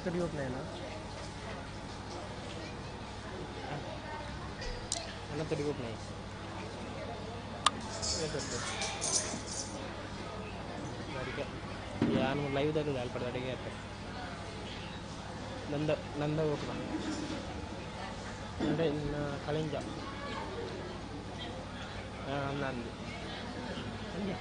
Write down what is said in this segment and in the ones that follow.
तरी होत नाही ना. मला तरी होत नाही. यार लाइव तक जाल पड़ता है नंद नंद ಹೋಗ್ಲ అంటే ಕಳಿಂಜ ನಂದು ಹಂಗೆ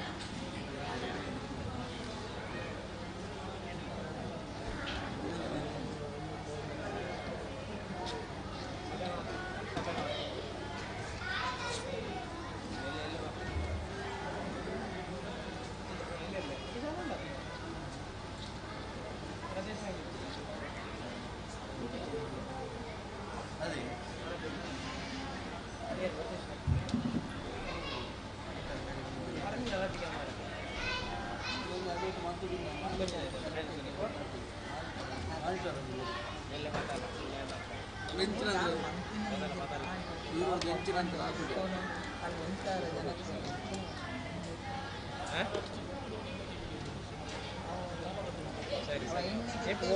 ಸರಿ ಸರಿ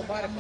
ಬಾರಪ್ಪ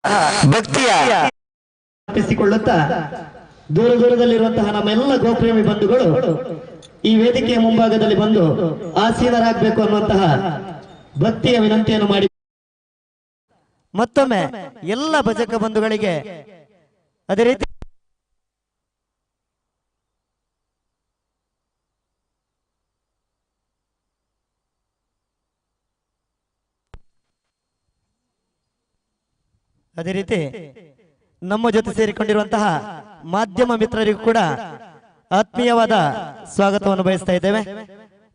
ಭಕ್ತಿಯ ಅರ್ಪಿಸಿಕೊಳ್ಳುತ್ತಾ ದೂರ ದೂರದಲ್ಲಿರುವಂತಹ ನಮ್ಮೆಲ್ಲ ಗೋಪ್ರೇಮಿ ಬಂಧುಗಳು ಈ ವೇದಿಕೆಯ ಮುಂಭಾಗದಲ್ಲಿ ಬಂದು ಆಸೀನರಾಗಬೇಕು ಅನ್ನುವಂತಹ ಭಕ್ತಿಯ ವಿನಂತಿಯನ್ನು ಮಾಡಿ ಮತ್ತೊಮ್ಮೆ ಎಲ್ಲ ಭಜಕ ಬಂಧುಗಳಿಗೆ ಅದೇ ರೀತಿ ನಮ್ಮ ಜೊತೆ ಸೇರಿಕೊಂಡಿರುವಂತಹ ಮಾಧ್ಯಮ ಮಿತ್ರರಿಗೂ ಕೂಡ ಆತ್ಮೀಯವಾದ ಸ್ವಾಗತವನ್ನು ಬಯಸ್ತಾ ಇದ್ದೇವೆ.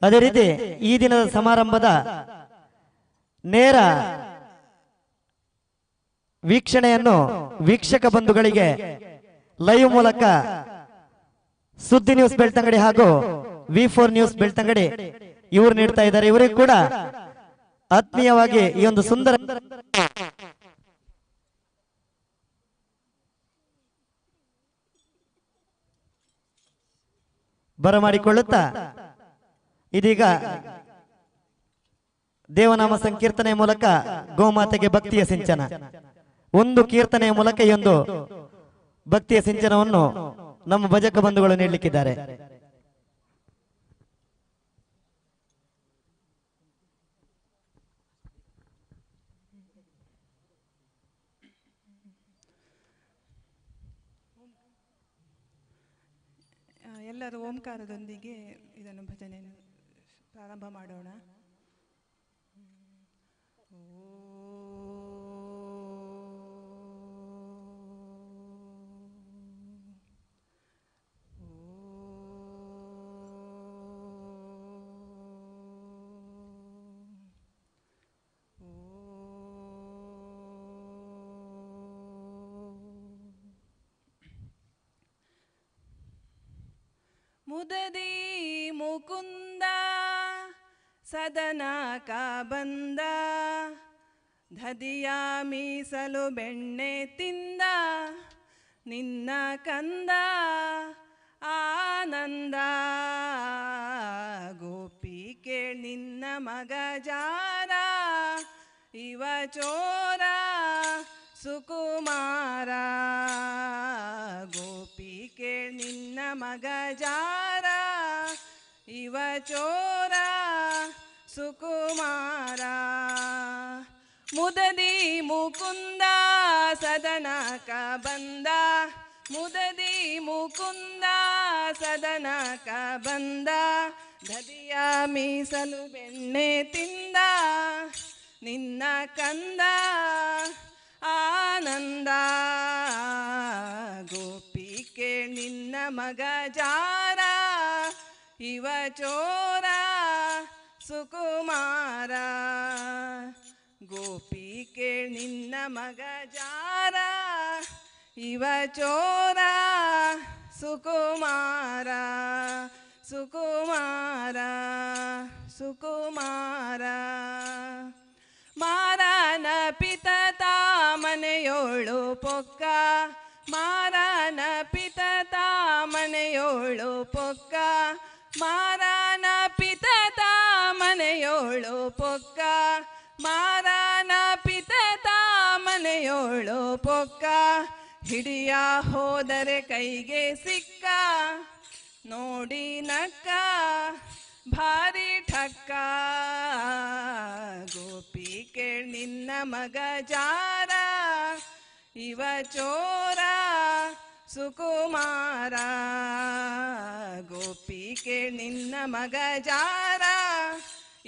ಅದೇ ರೀತಿ ಈ ದಿನದ ಸಮಾರಂಭದ ನೇರ ವೀಕ್ಷಣೆಯನ್ನು ವೀಕ್ಷಕ ಬಂಧುಗಳಿಗೆ ಲೈವ್ ಮೂಲಕ ಸುದ್ದಿ ನ್ಯೂಸ್ ಬೆಳ್ತಂಗಡಿ ಹಾಗೂ ವಿ4 ನ್ಯೂಸ್ ಬೆಳ್ತಂಗಡಿ ಇವರು ನೀಡ್ತಾ ಇದ್ದಾರೆ. ಇವರಿಗೂ ಕೂಡ ಆತ್ಮೀಯವಾಗಿ ಈ ಒಂದು ಸುಂದರ ಬರಮಾಡಿಕೊಳ್ಳುತ್ತಾ ಇದೀಗ ದೇವನಾಮ ಸಂಕೀರ್ತನೆಯ ಮೂಲಕ ಗೋಮಾತೆಗೆ ಭಕ್ತಿಯ ಸಿಂಚನ, ಒಂದು ಕೀರ್ತನೆಯ ಮೂಲಕ ಈ ಒಂದು ಭಕ್ತಿಯ ಸಿಂಚನವನ್ನು ನಮ್ಮ ಭಜಕ ಬಂಧುಗಳು ನೀಡಲಿಕ್ಕಿದ್ದಾರೆ. ಎಲ್ಲರೂ ಓಂಕಾರದೊಂದಿಗೆ ಇದನ್ನು ಭಜನೆಯನ್ನು ಪ್ರಾರಂಭ ಮಾಡೋಣ. ಮುದದಿ ಮುಕುಂದ ಸದನ ಕಾ ಬಂದ, ಧದಿಯ ಮೀಸಲು ಬೆಣ್ಣೆ ತಿಂದ, ನಿನ್ನ ಕಂದ ಆನಂದ. ಗೋಪಿ ಕೇಳ್ ನಿನ್ನ ಮಗ ಜಾರ, ಇವ ಚೋರ ಸುಕುಮಾರ. ಗೋಪಿ ಕೇಳ್ ನಿನ್ನ ಮಗ ಜಾರ, ಇವ ಚೋರ ಸುಕುಮಾರ. ಮುದದಿ ಮುಕುಂದ ಸದನ ಕ ಬಂದ, ಮುದದಿ ಮುಕುಂದ ಸದನ ಕ ಬಂದ, ಧದಿಯ ಮೀಸಲು ಬೆಣ್ಣೆ ತಿಂದ, ನಿನ್ನ ಕಂದ ಆನಂದ. ಗೋಪಿ ಕೇಳ್ ನಿನ್ನ ಮಗ ಜಾರ, ಇವ ಚೋರ ಸುಕುಮಾರ. ಗೋಪಿ ಕೇಳ್ ನಿನ್ನ ಮಗ ಜಾರ, ಇವ ಚೋರ ಸುಕುಮಾರ. ಸುಕುಮಾರ ಸುಕುಮಾರ. ಮಾರನ ಪಿತತ ಮನೆಯೋಳು ಪೊಕ್ಕ, ಮಾರನ ಪಿತತ ಮನೆಯೋಳು ಪೊಕ್ಕ, ಮಾರನ ಪಿತತ ಮನೆಯೋಳು ಪೊಕ್ಕ, ಮಾರನ ಪಿತತ ಮನೆಯೋಳು ಪೊಕ್ಕ. ಹಿಡಿಯ ಹೋದರೆ ಕೈಗೆ ಸಿಕ್ಕ, ನೋಡಿ ನಕ್ಕ ಭಾರಿ ಠಕ್ಕ. ಗೋಪಿ ಕೇಳ್ ನಿನ್ನ ಮಗ ಜಾರ, ಇವ ಚೋರ ಸುಕುಮಾರ. ಗೋಪಿ ಕೇಳ್ ನಿನ್ನ ಮಗ ಜಾರ,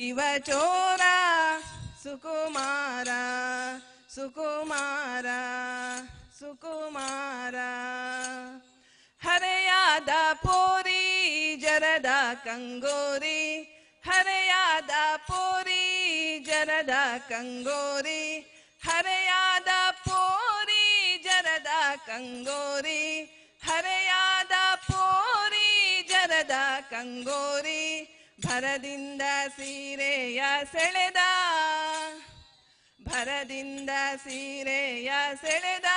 ಇವ ಚೋರ ಸುಕುಮಾರ. ಸುಕುಮಾರ ಸುಕುಮಾರ. ಹರೆಯಾದ ಪೋರಿ ಜರದ ಕಂಗೋರಿ, ಹರೆಯಾದ ಪೋರಿ ಜರದ ಕಂಗೋರಿ, ಹರೆಯಾದ ಪೋರಿ ಜರದ ಕಂಗೋರಿ, ಹರೆಯಾದ ಪೋರಿ ಜರದ ಕಂಗೋರಿ. ಭರದಿಂದ ಸೀರೆಯ ಸೆಳೆದ, ಭರದಿಂದ ಸೀರೆಯ ಸೆಳೆದ,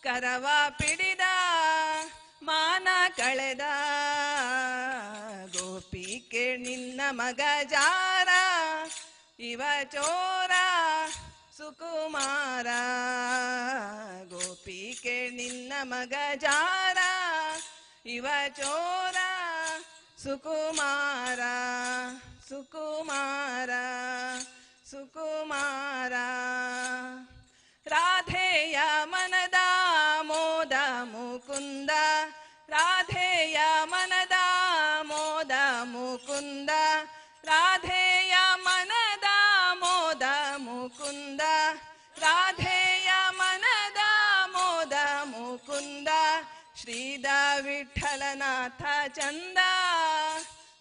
ಕರವ ಪಿಡಿದ ಮಾನ ಕಳೆದ. ಗೋಪಿ ಕೇಳ್ ನಿನ್ನ ಮಗ ಜಾರ, ಇವ ಚೋರ ಸುಕುಮಾರ ಗೋಪಿಕೆ ನಿನ್ನ ಮಗ ಜಾರ ಇವ ಚೋರ ಸುಕುಮಾರ ಸುಕುಮಾರ ಸುಕುಮಾರ ರಾಧೆಯ ಮನದ ಮೋದ ಮುಕುಂದ ರಾಧೆಯ ಮನದ ಮೋದ ಮುಕುಂದ ರಾಧೆಯ ಮನದ ಮೋದ ಮುಕುಂದ ರಾಧೆಯ ಮನದ ಮೋದ ಮುಕುಂದ ಶ್ರೀದ ವಿಠಲನಾಥ ಚಂದ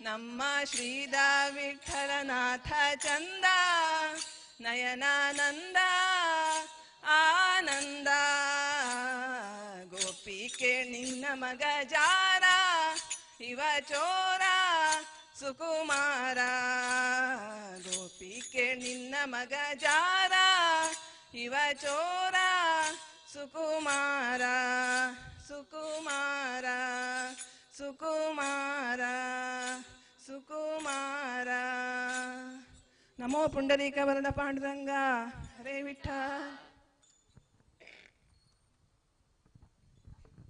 ನಮ್ಮ ಶ್ರೀದ ವಿಠಲನಾಥ ಚಂದ ನಯನಾನಂದ ಆನಂದ ಗೋಪಿಕೆ ನಿನ್ನ ಮಗ ಜಾರ ಇವ ಚೋರ ಸುಕುಮಾರ ಗೋಪಿಕೆ ನಿನ್ನ ಮಗ ಜಾರ ಇವ ಚೋರ ಸುಕುಮಾರ ಸುಕುಮಾರ ಸುಕುಮಾರ ಸುಕುಮಾರ ನಮೋ ಪುಂಡರೀಕ ವರದ ಪಾಂಡುರಂಗ ಹರೇ ವಿಠ್ಠಲ.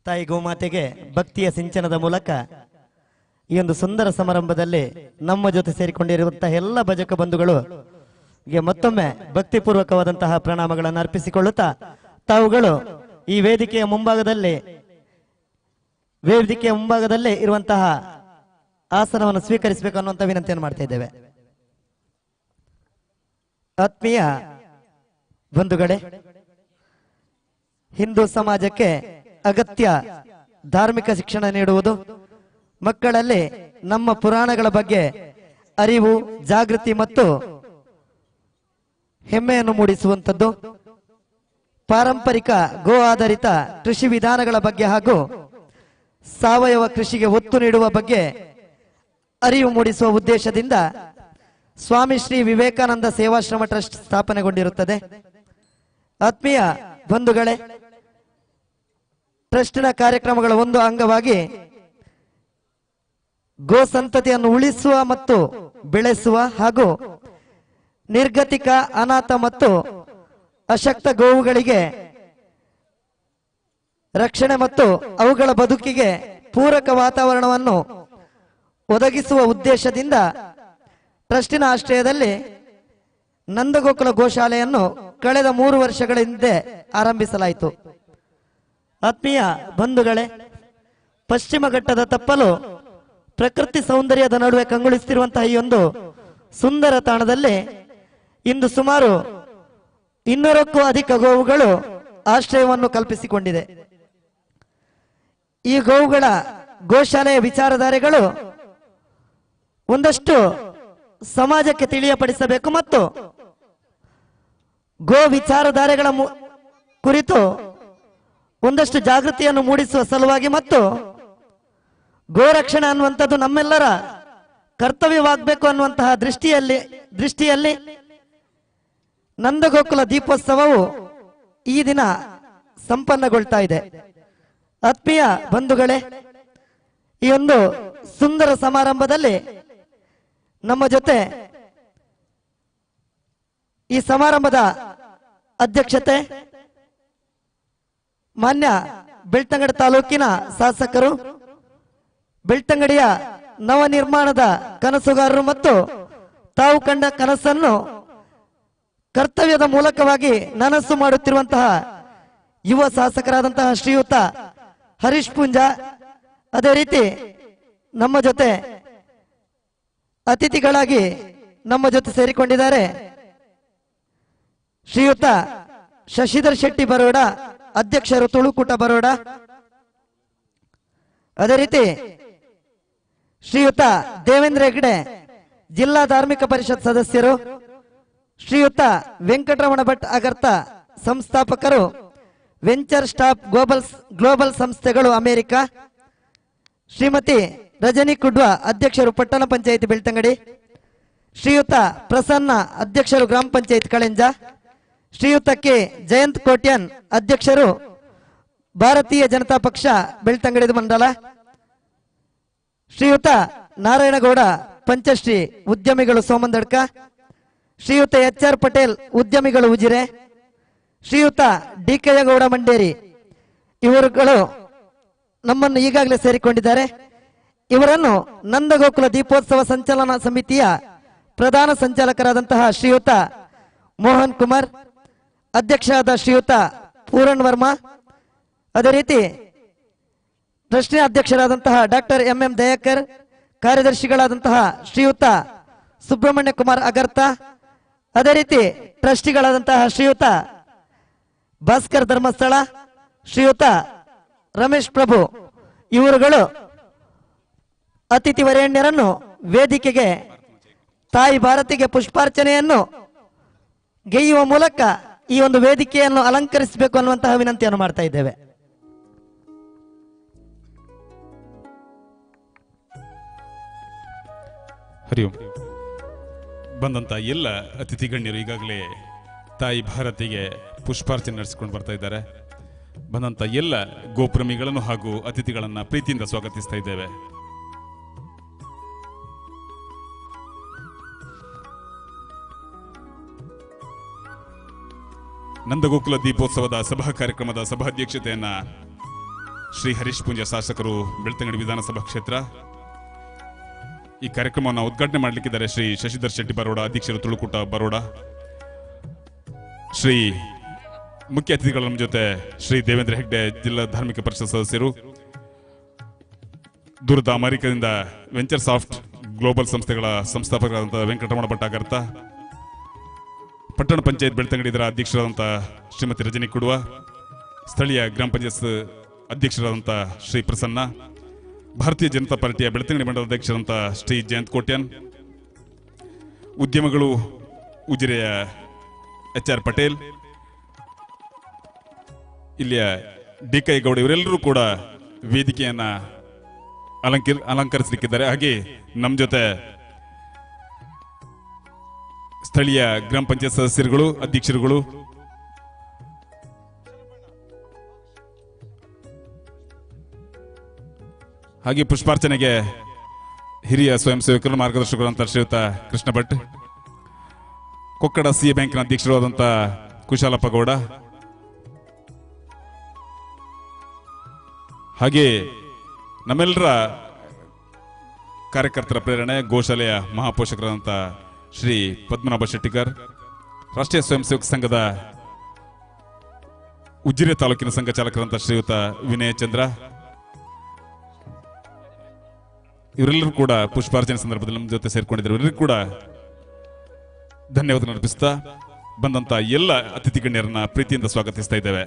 ತಾಯಿ ಗೋಮಾತೆಗೆ ಭಕ್ತಿಯ ಸಿಂಚನದ ಮೂಲಕ ಈ ಒಂದು ಸುಂದರ ಸಮಾರಂಭದಲ್ಲಿ ನಮ್ಮ ಜೊತೆ ಸೇರಿಕೊಂಡಿರುವಂತಹ ಎಲ್ಲ ಭಜಕ ಬಂಧುಗಳು ಮತ್ತೊಮ್ಮೆ ಭಕ್ತಿಪೂರ್ವಕವಾದಂತಹ ಪ್ರಣಾಮಗಳನ್ನು ಅರ್ಪಿಸಿಕೊಳ್ಳುತ್ತಾ ತಾವುಗಳು ಈ ವೇದಿಕೆಯ ಮುಂಭಾಗದಲ್ಲೇ ಇರುವಂತಹ ಆಸನವನ್ನು ಸ್ವೀಕರಿಸಬೇಕು ಅನ್ನುವಂತ ವಿನಂತಿಯನ್ನು ಮಾಡ್ತಾ ಇದ್ದೇವೆ. ಆತ್ಮೀಯ ಬಂಧುಗಳೇ, ಹಿಂದೂ ಸಮಾಜಕ್ಕೆ ಅಗತ್ಯ ಧಾರ್ಮಿಕ ಶಿಕ್ಷಣ ನೀಡುವುದು, ಮಕ್ಕಳಲ್ಲಿ ನಮ್ಮ ಪುರಾಣಗಳ ಬಗ್ಗೆ ಅರಿವು, ಜಾಗೃತಿ ಮತ್ತು ಹೆಮ್ಮೆಯನ್ನು ಮೂಡಿಸುವಂಥದ್ದು, ಪಾರಂಪರಿಕ ಗೋ ಆಧಾರಿತ ಕೃಷಿ ವಿಧಾನಗಳ ಬಗ್ಗೆ ಹಾಗೂ ಸಾವಯವ ಕೃಷಿಗೆ ಒತ್ತು ನೀಡುವ ಬಗ್ಗೆ ಅರಿವು ಮೂಡಿಸುವ ಉದ್ದೇಶದಿಂದ ಸ್ವಾಮಿ ಶ್ರೀ ವಿವೇಕಾನಂದ ಸೇವಾಶ್ರಮ ಟ್ರಸ್ಟ್ ಸ್ಥಾಪನೆಗೊಂಡಿರುತ್ತದೆ. ಆತ್ಮೀಯ ಬಂಧುಗಳೇ, ಟ್ರಸ್ಟ್ನ ಕಾರ್ಯಕ್ರಮಗಳ ಒಂದು ಅಂಗವಾಗಿ ಗೋ ಸಂತತಿಯನ್ನು ಉಳಿಸುವ ಮತ್ತು ಬೆಳೆಸುವ ಹಾಗೂ ನಿರ್ಗತಿಕ, ಅನಾಥ ಮತ್ತು ಅಶಕ್ತ ಗೋವುಗಳಿಗೆ ರಕ್ಷಣೆ ಮತ್ತು ಅವುಗಳ ಬದುಕಿಗೆ ಪೂರಕ ವಾತಾವರಣವನ್ನು ಒದಗಿಸುವ ಉದ್ದೇಶದಿಂದ ಟ್ರಸ್ಟಿನ ಆಶ್ರಯದಲ್ಲಿ ನಂದಗೋಕುಲ ಗೋಶಾಲೆಯನ್ನು ಕಳೆದ 3 ವರ್ಷಗಳ ಹಿಂದೆ ಆರಂಭಿಸಲಾಯಿತು. ಆತ್ಮೀಯ ಬಂಧುಗಳೇ, ಪಶ್ಚಿಮ ಘಟ್ಟದ ತಪ್ಪಲು ಪ್ರಕೃತಿ ಸೌಂದರ್ಯದ ನಡುವೆ ಕಂಗೊಳಿಸುತ್ತಿರುವಂತಹ ಈ ಒಂದು ಸುಂದರ ತಾಣದಲ್ಲಿ ಇಂದು ಸುಮಾರು 200ಕ್ಕೂ ಅಧಿಕ ಗೋವುಗಳು ಆಶ್ರಯವನ್ನು ಕಲ್ಪಿಸಿಕೊಂಡಿದೆ. ಈ ಗೋವುಗಳ ಗೋಶಾಲೆಯ ವಿಚಾರಧಾರೆಗಳು ಒಂದಷ್ಟು ಸಮಾಜಕ್ಕೆ ತಿಳಿಯಪಡಿಸಬೇಕು ಮತ್ತು ಗೋ ವಿಚಾರಧಾರೆಗಳ ಕುರಿತು ಒಂದಷ್ಟು ಜಾಗೃತಿಯನ್ನು ಮೂಡಿಸುವ ಸಲುವಾಗಿ ಮತ್ತು ಗೋರಕ್ಷಣೆ ಅನ್ನುವಂಥದ್ದು ನಮ್ಮೆಲ್ಲರ ಕರ್ತವ್ಯವಾಗಬೇಕು ಅನ್ನುವಂತಹ ದೃಷ್ಟಿಯಲ್ಲಿ ನಂದಗೋಕುಲ ದೀಪೋತ್ಸವವು ಈ ದಿನ ಸಂಪನ್ನಗೊಳ್ತಾ ಇದೆ. ಆತ್ಮೀಯ ಬಂಧುಗಳೇ, ಈ ಒಂದು ಸುಂದರ ಸಮಾರಂಭದಲ್ಲಿ ನಮ್ಮ ಜೊತೆ ಈ ಸಮಾರಂಭದ ಅಧ್ಯಕ್ಷತೆ ಮಾನ್ಯ ಬೆಳ್ತಂಗಡಿ ತಾಲೂಕಿನ ಶಾಸಕರು, ಬೆಳ್ತಂಗಡಿಯ ನವನಿರ್ಮಾಣದ ಕನಸುಗಾರರು ಮತ್ತು ತಾವು ಕಂಡ ಕನಸನ್ನು ಕರ್ತವ್ಯದ ಮೂಲಕವಾಗಿ ನನಸು ಮಾಡುತ್ತಿರುವಂತಹ ಯುವ ಶಾಸಕರಾದಂತಹ ಶ್ರೀಯುತ ಹರೀಶ್ ಪುಂಜ, ಅದೇ ರೀತಿ ನಮ್ಮ ಜೊತೆ ಅತಿಥಿಗಳಾಗಿ ನಮ್ಮ ಜೊತೆ ಸೇರಿಕೊಂಡಿದ್ದಾರೆ ಶ್ರೀಯುತ ಶಶಿಧರ್ ಶೆಟ್ಟಿ ಬರೋಡ, ಅಧ್ಯಕ್ಷರು ತುಳುಕೂಟ ಬರೋಡ, ಅದೇ ರೀತಿ ಶ್ರೀಯುತ ದೇವೇಂದ್ರ ಹೆಗ್ಡೆ, ಜಿಲ್ಲಾ ಧಾರ್ಮಿಕ ಪರಿಷತ್ ಸದಸ್ಯರು, ಶ್ರೀಯುತ ವೆಂಕಟರಮಣ ಭಟ್ ಅಗರ್ತ, ಸಂಸ್ಥಾಪಕರು ವೆಂಚರ್ ಸ್ಟಾಪ್ ಗ್ಲೋಬಲ್ ಸಂಸ್ಥೆಗಳು ಅಮೆರಿಕ, ಶ್ರೀಮತಿ ರಜನಿ ಕುಡ್ವಾ, ಅಧ್ಯಕ್ಷರು ಪಟ್ಟಣ ಪಂಚಾಯಿತಿ ಬೆಳ್ತಂಗಡಿ, ಶ್ರೀಯುತ ಪ್ರಸನ್ನ, ಅಧ್ಯಕ್ಷರು ಗ್ರಾಮ ಪಂಚಾಯತ್ ಕಳೆಂಜ, ಶ್ರೀಯುತ ಕೆ ಜಯಂತ್ ಕೋಟ್ಯನ್, ಅಧ್ಯಕ್ಷರು ಭಾರತೀಯ ಜನತಾ ಪಕ್ಷ ಬೆಳ್ತಂಗಡಿ ಮಂಡಲ, ಶ್ರೀಯುತ ನಾರಾಯಣಗೌಡ, ಪಂಚಶ್ರೀ ಉದ್ಯಮಿಗಳು ಸೋಮಂದಡ್ಕ, ಶ್ರೀಯುತ HR ಪಟೇಲ್ ಉದ್ಯಮಿಗಳು ಉಜಿರೆ, ಶ್ರೀಯುತ DK ಗೌಡ ಮಂಡೇರಿ ಇವರುಗಳು ನಮ್ಮನ್ನು ಈಗಾಗಲೇ ಸೇರಿಕೊಂಡಿದ್ದಾರೆ. ಇವರನ್ನು ನಂದಗೋಕುಲ ದೀಪೋತ್ಸವ ಸಂಚಾಲನಾ ಸಮಿತಿಯ ಪ್ರಧಾನ ಸಂಚಾಲಕರಾದಂತಹ ಶ್ರೀಯುತ ಮೋಹನ್ ಕುಮಾರ್, ಅಧ್ಯಕ್ಷರಾದ ಶ್ರೀಯುತ ಪೂರಣ್ ವರ್ಮಾ, ಅದೇ ರೀತಿ ಟ್ರಸ್ಟಿ ಅಧ್ಯಕ್ಷರಾದಂತಹ ಡಾಕ್ಟರ್ MM ದಯಾಕರ್, ಕಾರ್ಯದರ್ಶಿಗಳಾದಂತಹ ಶ್ರೀಯುತ ಸುಬ್ರಹ್ಮಣ್ಯ ಕುಮಾರ್ ಅಗರ್ತ, ಅದೇ ರೀತಿ ಟ್ರಸ್ಟಿಗಳಾದಂತಹ ಶ್ರೀಯುತ ಭಾಸ್ಕರ್ ಧರ್ಮಸ್ಥಳ, ಶ್ರೀಯುತ ರಮೇಶ್ ಪ್ರಭು ಇವರುಗಳು ಅತಿಥಿ ವರೇಣ್ಯರನ್ನು ವೇದಿಕೆಗೆ ತಾಯಿ ಭಾರತಿಗೆ ಪುಷ್ಪಾರ್ಚನೆಯನ್ನು ಗೈಯುವ ಮೂಲಕ ಈ ಒಂದು ವೇದಿಕೆಯನ್ನು ಅಲಂಕರಿಸಬೇಕು ಅನ್ನುವಂತಹ ವಿನಂತಿಯನ್ನು ಮಾಡ್ತಾ ಇದ್ದೇವೆ. ಹರಿ ಓಂ. ಬಂದಂತ ಎಲ್ಲ ಅತಿಥಿ ಗಣ್ಯರು ಈಗಾಗಲೇ ತಾಯಿ ಭಾರತಿಗೆ ಪುಷ್ಪಾರ್ಚನೆ ನಡೆಸಿಕೊಂಡು ಬರ್ತಾ ಇದ್ದಾರೆ. ಬಂದಂತ ಎಲ್ಲ ಗೋಪ್ರೇಮಿಗಳನ್ನು ಹಾಗೂ ಅತಿಥಿಗಳನ್ನ ಪ್ರೀತಿಯಿಂದ ಸ್ವಾಗತಿಸ್ತಾ ಇದ್ದೇವೆ. ನಂದಗೋಕುಲ ದೀಪೋತ್ಸವದ ಸಭಾ ಕಾರ್ಯಕ್ರಮದ ಸಭಾಧ್ಯಕ್ಷತೆಯನ್ನ ಶ್ರೀ ಹರೀಶ್ ಪೂಂಜ ಶಾಸಕರು ಬೆಳ್ತಂಗಡಿ ವಿಧಾನಸಭಾ ಕ್ಷೇತ್ರ. ಈ ಕಾರ್ಯಕ್ರಮವನ್ನು ಉದ್ಘಾಟನೆ ಮಾಡಲಿಕ್ಕಿದ್ದಾರೆ ಶ್ರೀ ಶಶಿಧರ್ ಶೆಟ್ಟಿ ಬರೋಡ, ಅಧ್ಯಕ್ಷರು ತುಳುಕೂಟ ಬರೋಡ. ಶ್ರೀ ಮುಖ್ಯ ಅತಿಥಿಗಳು ನಮ್ಮ ಜೊತೆ ಶ್ರೀ ದೇವೇಂದ್ರ ಹೆಗ್ಡೆ, ಜಿಲ್ಲಾ ಧಾರ್ಮಿಕ ಪರಿಷತ್ ಸದಸ್ಯರು. ದೂರದ ಅಮೆರಿಕದಿಂದ ವೆಂಚರ್ ಸಾಫ್ಟ್ ಗ್ಲೋಬಲ್ ಸಂಸ್ಥೆಗಳ ಸಂಸ್ಥಾಪಕರಾದಂತಹ ವೆಂಕಟರಮಣ ಭಟ್ಟಾಗರ್ತ, ಪಟ್ಟಣ ಪಂಚಾಯತ್ ಬೆಳ್ತಂಗಡಿ ಇದರ ಅಧ್ಯಕ್ಷರಾದಂತಹ ಶ್ರೀಮತಿ ರಜನಿ ಕುಡುವ, ಸ್ಥಳೀಯ ಗ್ರಾಮ ಪಂಚಾಯತ್ ಅಧ್ಯಕ್ಷರಾದಂಥ ಶ್ರೀ ಪ್ರಸನ್ನ, ಭಾರತೀಯ ಜನತಾ ಪಾರ್ಟಿಯ ಬೆಳ್ತಂಗಡಿ ಮಂಡಲದ ಅಧ್ಯಕ್ಷರಾದಂಥ ಶ್ರೀ ಜಯಂತ್ ಕೋಟ್ಯನ್, ಉದ್ಯಮಗಳು ಉಜಿರೆಯ HR ಪಟೇಲ್, ಇಲ್ಲಿಯ DK ಗೌಡ ಇವರೆಲ್ಲರೂ ಕೂಡ ವೇದಿಕೆಯನ್ನ ಅಲಂಕರಿಸಲಿಕ್ಕಿದ್ದಾರೆ. ಹಾಗೆ ನಮ್ಮ ಜೊತೆ ಸ್ಥಳೀಯ ಗ್ರಾಮ ಪಂಚಾಯತ್ ಸದಸ್ಯರುಗಳು, ಅಧ್ಯಕ್ಷರುಗಳು, ಹಾಗೆ ಪುಷ್ಪಾರ್ಚನೆಗೆ ಹಿರಿಯ ಸ್ವಯಂ ಸೇವಕರು, ಮಾರ್ಗದರ್ಶಕರು ಶ್ರೀಯುತ ಕೃಷ್ಣ ಭಟ್, ಕೊಕ್ಕಡ CA ಬ್ಯಾಂಕಿನ ಅಧ್ಯಕ್ಷರಾದಂಥ ಕುಶಾಲಪ್ಪ ಗೌಡ, ಹಾಗೆ ನಮ್ಮೆಲ್ಲರ ಕಾರ್ಯಕರ್ತರ ಪ್ರೇರಣೆ ಗೋಶಾಲೆಯ ಮಹಾಪೋಷಕರಾದಂಥ ಶ್ರೀ ಪದ್ಮನಾಭ ಶೆಟ್ಟಿಕರ್, ರಾಷ್ಟ್ರೀಯ ಸ್ವಯಂ ಸೇವಕ ಸಂಘದ ಉಜಿರೆ ತಾಲೂಕಿನ ಸಂಘ ಚಾಲಕರಂತ ಶ್ರೀಯುತ ವಿನಯ ಚಂದ್ರ, ಇವರೆಲ್ಲರೂ ಕೂಡ ಪುಷ್ಪಾರ್ಚನೆ ಸಂದರ್ಭದಲ್ಲಿ ನಮ್ಮ ಜೊತೆ ಸೇರ್ಕೊಂಡಿದ್ದಾರೆ. ಇವರೆಲ್ಲರೂ ಕೂಡ ಧನ್ಯವಾದ ಅರ್ಪಿಸ್ತಾ ಬಂದಂತ ಎಲ್ಲ ಅತಿಥಿ ಗಣ್ಯರನ್ನ ಪ್ರೀತಿಯಿಂದ ಸ್ವಾಗತಿಸ್ತಾ ಇದ್ದೇವೆ.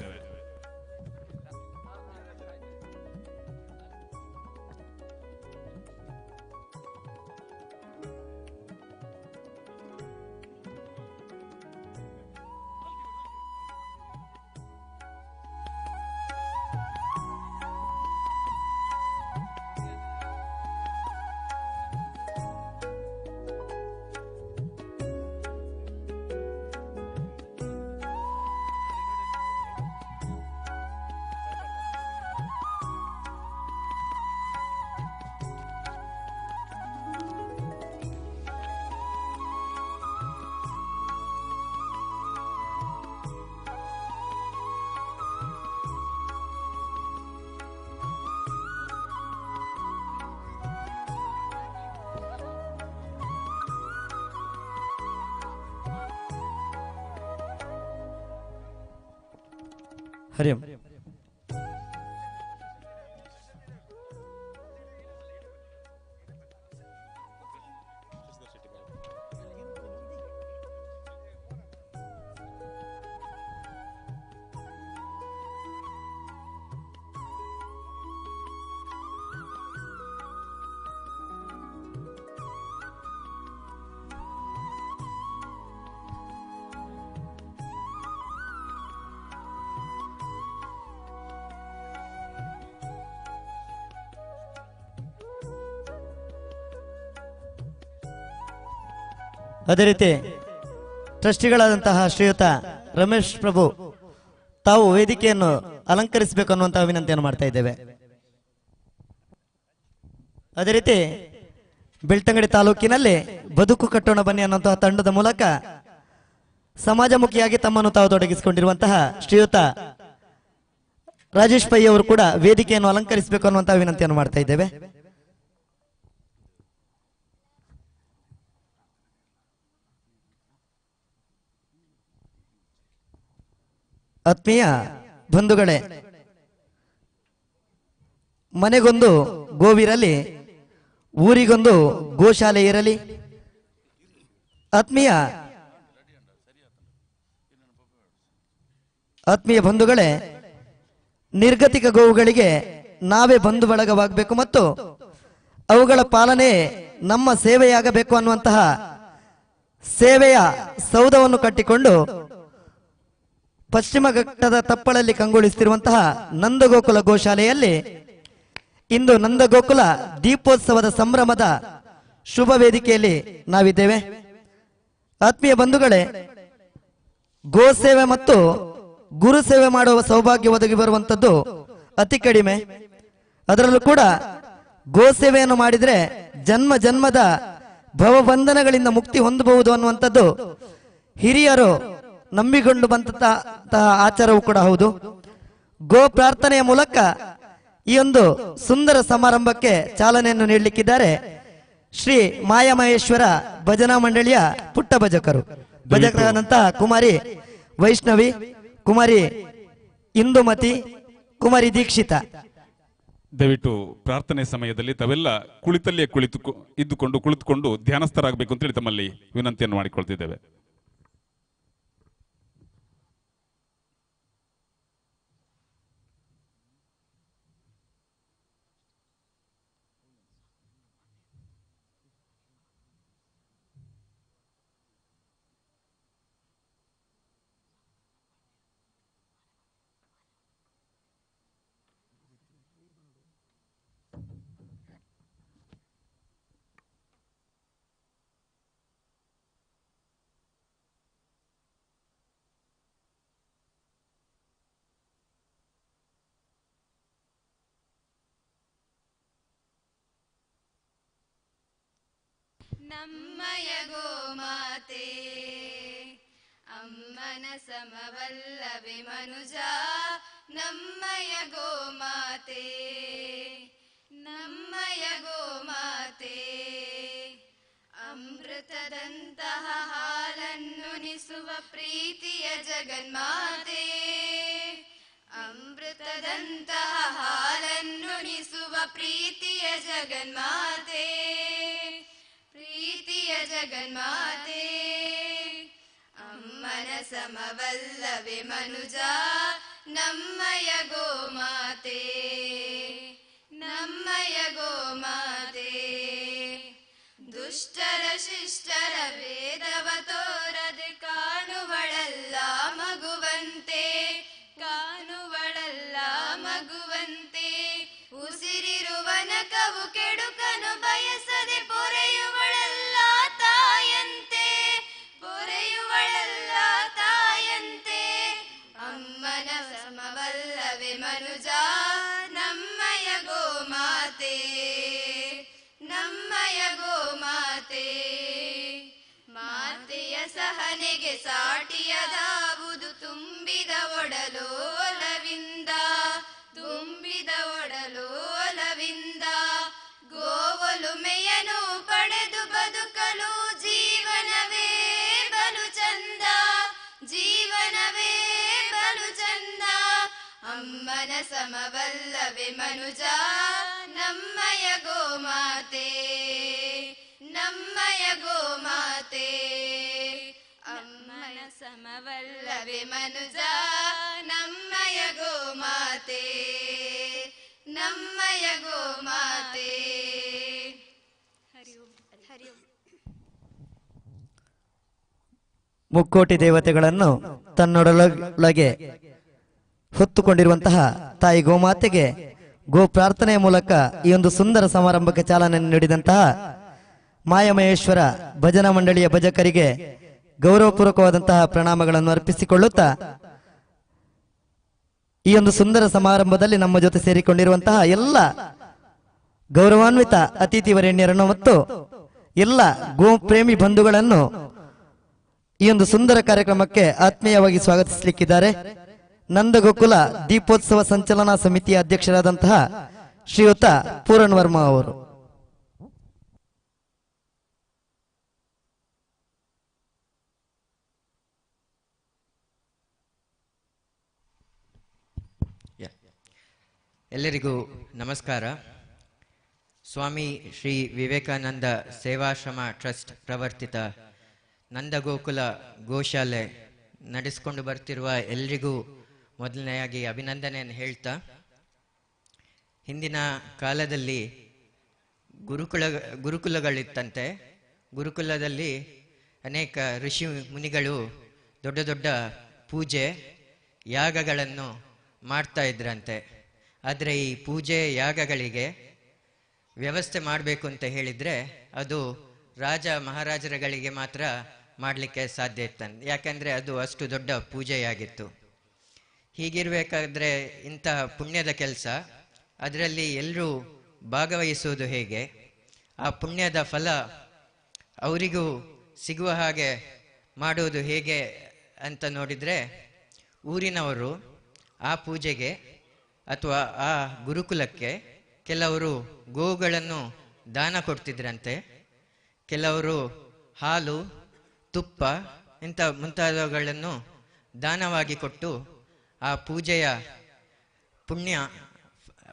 ಹರಿ ಓಂ. ಅದೇ ರೀತಿ ಟ್ರಸ್ಟಿಗಳಾದಂತಹ ಶ್ರೀಯುತ ರಮೇಶ್ ಪ್ರಭು ತಾವು ವೇದಿಕೆಯನ್ನು ಅಲಂಕರಿಸಬೇಕು ಅನ್ನುವಂತಹ ವಿನಂತಿಯನ್ನು ಮಾಡ್ತಾ ಇದ್ದೇವೆ. ಅದೇ ರೀತಿ ಬೆಳ್ತಂಗಡಿ ತಾಲೂಕಿನಲ್ಲಿ ಬದುಕು ಕಟ್ಟೋಣ ಬನ್ನಿ ಅನ್ನುವಂತಹ ತಂಡದ ಮೂಲಕ ಸಮಾಜಮುಖಿಯಾಗಿ ತಮ್ಮನ್ನು ತಾವು ತೊಡಗಿಸಿಕೊಂಡಿರುವಂತಹ ಶ್ರೀಯುತ ರಾಜೇಶ್ ಪೈ ಅವರು ಕೂಡ ವೇದಿಕೆಯನ್ನು ಅಲಂಕರಿಸಬೇಕು ಅನ್ನುವಂತಹ ವಿನಂತಿಯನ್ನು ಮಾಡ್ತಾ ಇದ್ದೇವೆ. ಆತ್ಮೀಯ ಬಂಧುಗಳೇ, ಮನೆಗೊಂದು ಗೋವಿರಲಿ, ಊರಿಗೊಂದು ಗೋಶಾಲೆ ಇರಲಿ. ಆತ್ಮೀಯ ಬಂಧುಗಳೇ, ನಿರ್ಗತಿಕ ಗೋವುಗಳಿಗೆ ನಾವೇ ಬಂಧು ಬಳಗವಾಗಬೇಕು ಮತ್ತು ಅವುಗಳ ಪಾಲನೆ ನಮ್ಮ ಸೇವೆಯಾಗಬೇಕು ಅನ್ನುವಂತಹ ಸೇವೆಯ ಸೌಧವನ್ನು ಕಟ್ಟಿಕೊಂಡು ಪಶ್ಚಿಮ ಘಟ್ಟದ ತಪ್ಪಳಲ್ಲಿ ಕಂಗೊಳಿಸುತ್ತಿರುವಂತಹ ನಂದಗೋಕುಲ ಗೋಶಾಲೆಯಲ್ಲಿ ಇಂದು ನಂದಗೋಕುಲ ದೀಪೋತ್ಸವದ ಸಂಭ್ರಮದ ಶುಭ ವೇದಿಕೆಯಲ್ಲಿ ನಾವಿದ್ದೇವೆ. ಆತ್ಮೀಯ ಬಂಧುಗಳೇ, ಗೋಸೇವೆ ಮತ್ತು ಗುರು ಸೇವೆ ಮಾಡುವ ಸೌಭಾಗ್ಯ ಒದಗಿ ಬರುವಂತದ್ದು ಅತಿ ಕಡಿಮೆ. ಅದರಲ್ಲೂ ಕೂಡ ಗೋಸೇವೆಯನ್ನು ಮಾಡಿದ್ರೆ ಜನ್ಮ ಜನ್ಮದ ಭವಬಂಧನಗಳಿಂದ ಮುಕ್ತಿ ಹೊಂದಬಹುದು ಅನ್ನುವಂಥದ್ದು ಹಿರಿಯರು ನಂಬಿಕೊಂಡು ಬಂದಂತಹ ಆಚಾರವೂ ಕೂಡ ಹೌದು. ಗೋ ಪ್ರಾರ್ಥನೆಯ ಮೂಲಕ ಈ ಒಂದು ಸುಂದರ ಸಮಾರಂಭಕ್ಕೆ ಚಾಲನೆಯನ್ನು ನೀಡಲಿಕ್ಕಿದ್ದಾರೆ ಶ್ರೀ ಮಾಯಮಹೇಶ್ವರ ಭಜನಾ ಮಂಡಳಿಯ ಪುಟ್ಟ ಭಜಕರು. ಭಜಕರಾದಂತಹ ಕುಮಾರಿ ವೈಷ್ಣವಿ, ಕುಮಾರಿ ಇಂದುಮತಿ, ಕುಮಾರಿ ದೀಕ್ಷಿತ. ದಯವಿಟ್ಟು ಪ್ರಾರ್ಥನೆ ಸಮಯದಲ್ಲಿ ತಾವೆಲ್ಲ ಕುಳಿತಲ್ಲೇ ಕುಳಿತುಕೊಂಡು ಧ್ಯಾನಸ್ಥರಾಗಬೇಕು ಅಂತೇಳಿ ತಮ್ಮಲ್ಲಿ ವಿನಂತಿಯನ್ನು ಮಾಡಿಕೊಳ್ತಿದ್ದೇವೆ. ನಮ್ಮಯ ಗೋಮಾತೆ ಅಮ್ಮನ ಸಮವಲ್ಲವೆ ಮನುಜ, ನಮ್ಮಯ ಗೋಮಾತೆ ನಮ್ಮಯ ಗೋಮಾತೆ. ಅಮೃತದಂತಹ ಹಾಲನ್ನುಣಿಸುವ ಪ್ರೀತಿಯ ಜಗನ್ಮಾತೆ, ಅಮೃತದಂತಹ ಹಾಲನ್ನುಣಿಸುವ ಪ್ರೀತಿಯ ಜಗನ್ಮಾತೆ, ಪ್ರೀತಿಯ ಜಗನ್ಮಾತೆ. ಅಮ್ಮನ ಸಮವಲ್ಲವೆ ಮನುಜ, ನಮ್ಮಯ ಗೋಮಾತೆ ನಮ್ಮಯ ಗೋಮಾತೆ. ದುಷ್ಟರ ಶಿಷ್ಟರ ಭೇದವ ತೋರದೆ ಕಾಣುವಳಲ್ಲ ಮಗುವಂತೆ, ಕಾಣುವಳಲ್ಲ ಮಗುವಂತೆ. ಉಸಿರಿರುವನ ಕವು ಕೆಡುಕನು ಬಯಸದೆ ಪೊರೆಯುವಳಲ್ಲ ತಾಯಂತೆ, ಪೊರೆಯುವಳಲ್ಲ ತಾಯಂತೆ. ಅಮ್ಮನ ಸಮವಲ್ಲವೆ ಮನುಜ, ನಮ್ಮಯ ಗೋಮಾತೆ ನಮ್ಮಯ ಗೋಮಾತೆ. ಮಾತೆಯ ಸಹನೆಗೆ ಸಾಟಿಯದಾವುದು ತುಂಬಿದ ಒಡಲೋಲವಿಂದ, ತುಂಬಿದ ಒಡಲೋಲವಿಂದ. ಗೋವೊಲುಮೆಯನು ಪಡೆದು ಬದುಕಲು ಜೀವನವೇ ಬಲು ಚಂದ, ಜೀವನವೇ ಬಲು ಚಂದ. ಅಮ್ಮನ ಸಮವಲ್ಲವೆ ಮನುಜ, ನಮ್ಮಯ ಗೋಮಾತೆ ನಮ್ಮಯ ಗೋಮಾತೆ. ಅಮ್ಮನ ಸಮವಲ್ಲವೆ ಮನುಜ, ನಮ್ಮಯ ಗೋಮಾತೆ ನಮ್ಮಯ ಗೋಮಾತೆ. ಹರಿ ಓಂ ಹರಿ ಓಂ. ಮುಕ್ಕೋಟಿ ದೇವತೆಗಳನ್ನು ತನ್ನೊಡಲೊಳಗೆ ಹೊತ್ತುಕೊಂಡಿರುವಂತಹ ತಾಯಿ ಗೋಮಾತೆಗೆ ಗೋ ಪ್ರಾರ್ಥನೆಯ ಮೂಲಕ ಈ ಒಂದು ಸುಂದರ ಸಮಾರಂಭಕ್ಕೆ ಚಾಲನೆಯನ್ನು ನೀಡಿದಂತಹ ಮಾಯಮಹೇಶ್ವರ ಭಜನಾ ಮಂಡಳಿಯ ಭಜಕರಿಗೆ ಗೌರವಪೂರ್ವಕವಾದಂತಹ ಪ್ರಣಾಮಗಳನ್ನು ಅರ್ಪಿಸಿಕೊಳ್ಳುತ್ತಾ ಈ ಒಂದು ಸುಂದರ ಸಮಾರಂಭದಲ್ಲಿ ನಮ್ಮ ಜೊತೆ ಸೇರಿಕೊಂಡಿರುವಂತಹ ಎಲ್ಲ ಗೌರವಾನ್ವಿತ ಅತಿಥಿ ವರೇಣ್ಯರನ್ನು ಮತ್ತು ಎಲ್ಲ ಗೋ ಪ್ರೇಮಿ ಬಂಧುಗಳನ್ನು ಈ ಒಂದು ಸುಂದರ ಕಾರ್ಯಕ್ರಮಕ್ಕೆ ಆತ್ಮೀಯವಾಗಿ ಸ್ವಾಗತಿಸಲಿಕ್ಕಿದ್ದಾರೆ ನಂದಗೋಕುಲ ದೀಪೋತ್ಸವ ಸಂಚಲನಾ ಸಮಿತಿಯ ಅಧ್ಯಕ್ಷರಾದಂತಹ ಶ್ರೀಯುತ ಪೂರಣ್ ವರ್ಮಾ ಅವರು. ಎಲ್ಲರಿಗೂ ನಮಸ್ಕಾರ. ಸ್ವಾಮಿ ಶ್ರೀ ವಿವೇಕಾನಂದ ಸೇವಾಶ್ರಮ ಟ್ರಸ್ಟ್ ಪ್ರವರ್ತಿತ ನಂದಗೋಕುಲ ಗೋಶಾಲೆ ನಡೆಸಿಕೊಂಡು ಬರ್ತಿರುವ ಎಲ್ರಿಗೂ ಮೊದಲನೆಯಾಗಿ ಅಭಿನಂದನೆಯನ್ನು ಹೇಳ್ತಾ, ಹಿಂದಿನ ಕಾಲದಲ್ಲಿ ಗುರುಕುಲಗಳಿತ್ತಂತೆ. ಗುರುಕುಲದಲ್ಲಿ ಅನೇಕ ಋಷಿ ಮುನಿಗಳು ದೊಡ್ಡ ದೊಡ್ಡ ಪೂಜೆ ಯಾಗಗಳನ್ನು ಮಾಡ್ತಾ ಇದ್ರಂತೆ. ಆದರೆ ಈ ಪೂಜೆ ಯಾಗಗಳಿಗೆ ವ್ಯವಸ್ಥೆ ಮಾಡಬೇಕು ಅಂತ ಹೇಳಿದರೆ ಅದು ರಾಜ ಮಹಾರಾಜರುಗಳಿಗೆ ಮಾತ್ರ ಮಾಡಲಿಕ್ಕೆ ಸಾಧ್ಯ ಇತ್ತಂತೆ. ಯಾಕೆಂದರೆ ಅದು ಅಷ್ಟು ದೊಡ್ಡ ಪೂಜೆಯಾಗಿತ್ತು. ಹೀಗಿರಬೇಕಾದ್ರೆ ಇಂತಹ ಪುಣ್ಯದ ಕೆಲಸ ಅದರಲ್ಲಿ ಎಲ್ಲರೂ ಭಾಗವಹಿಸುವುದು ಹೇಗೆ, ಆ ಪುಣ್ಯದ ಫಲ ಅವರಿಗೂ ಸಿಗುವ ಹಾಗೆ ಮಾಡುವುದು ಹೇಗೆ ಅಂತ ನೋಡಿದರೆ, ಊರಿನವರು ಆ ಪೂಜೆಗೆ ಅಥವಾ ಆ ಗುರುಕುಲಕ್ಕೆ ಕೆಲವರು ಗೋಗಳನ್ನು ದಾನ ಕೊಡ್ತಿದ್ರಂತೆ. ಕೆಲವರು ಹಾಲು, ತುಪ್ಪ ಇಂಥ ಮುಂತಾದವುಗಳನ್ನು ದಾನವಾಗಿ ಕೊಟ್ಟು ಆ ಪೂಜೆಯ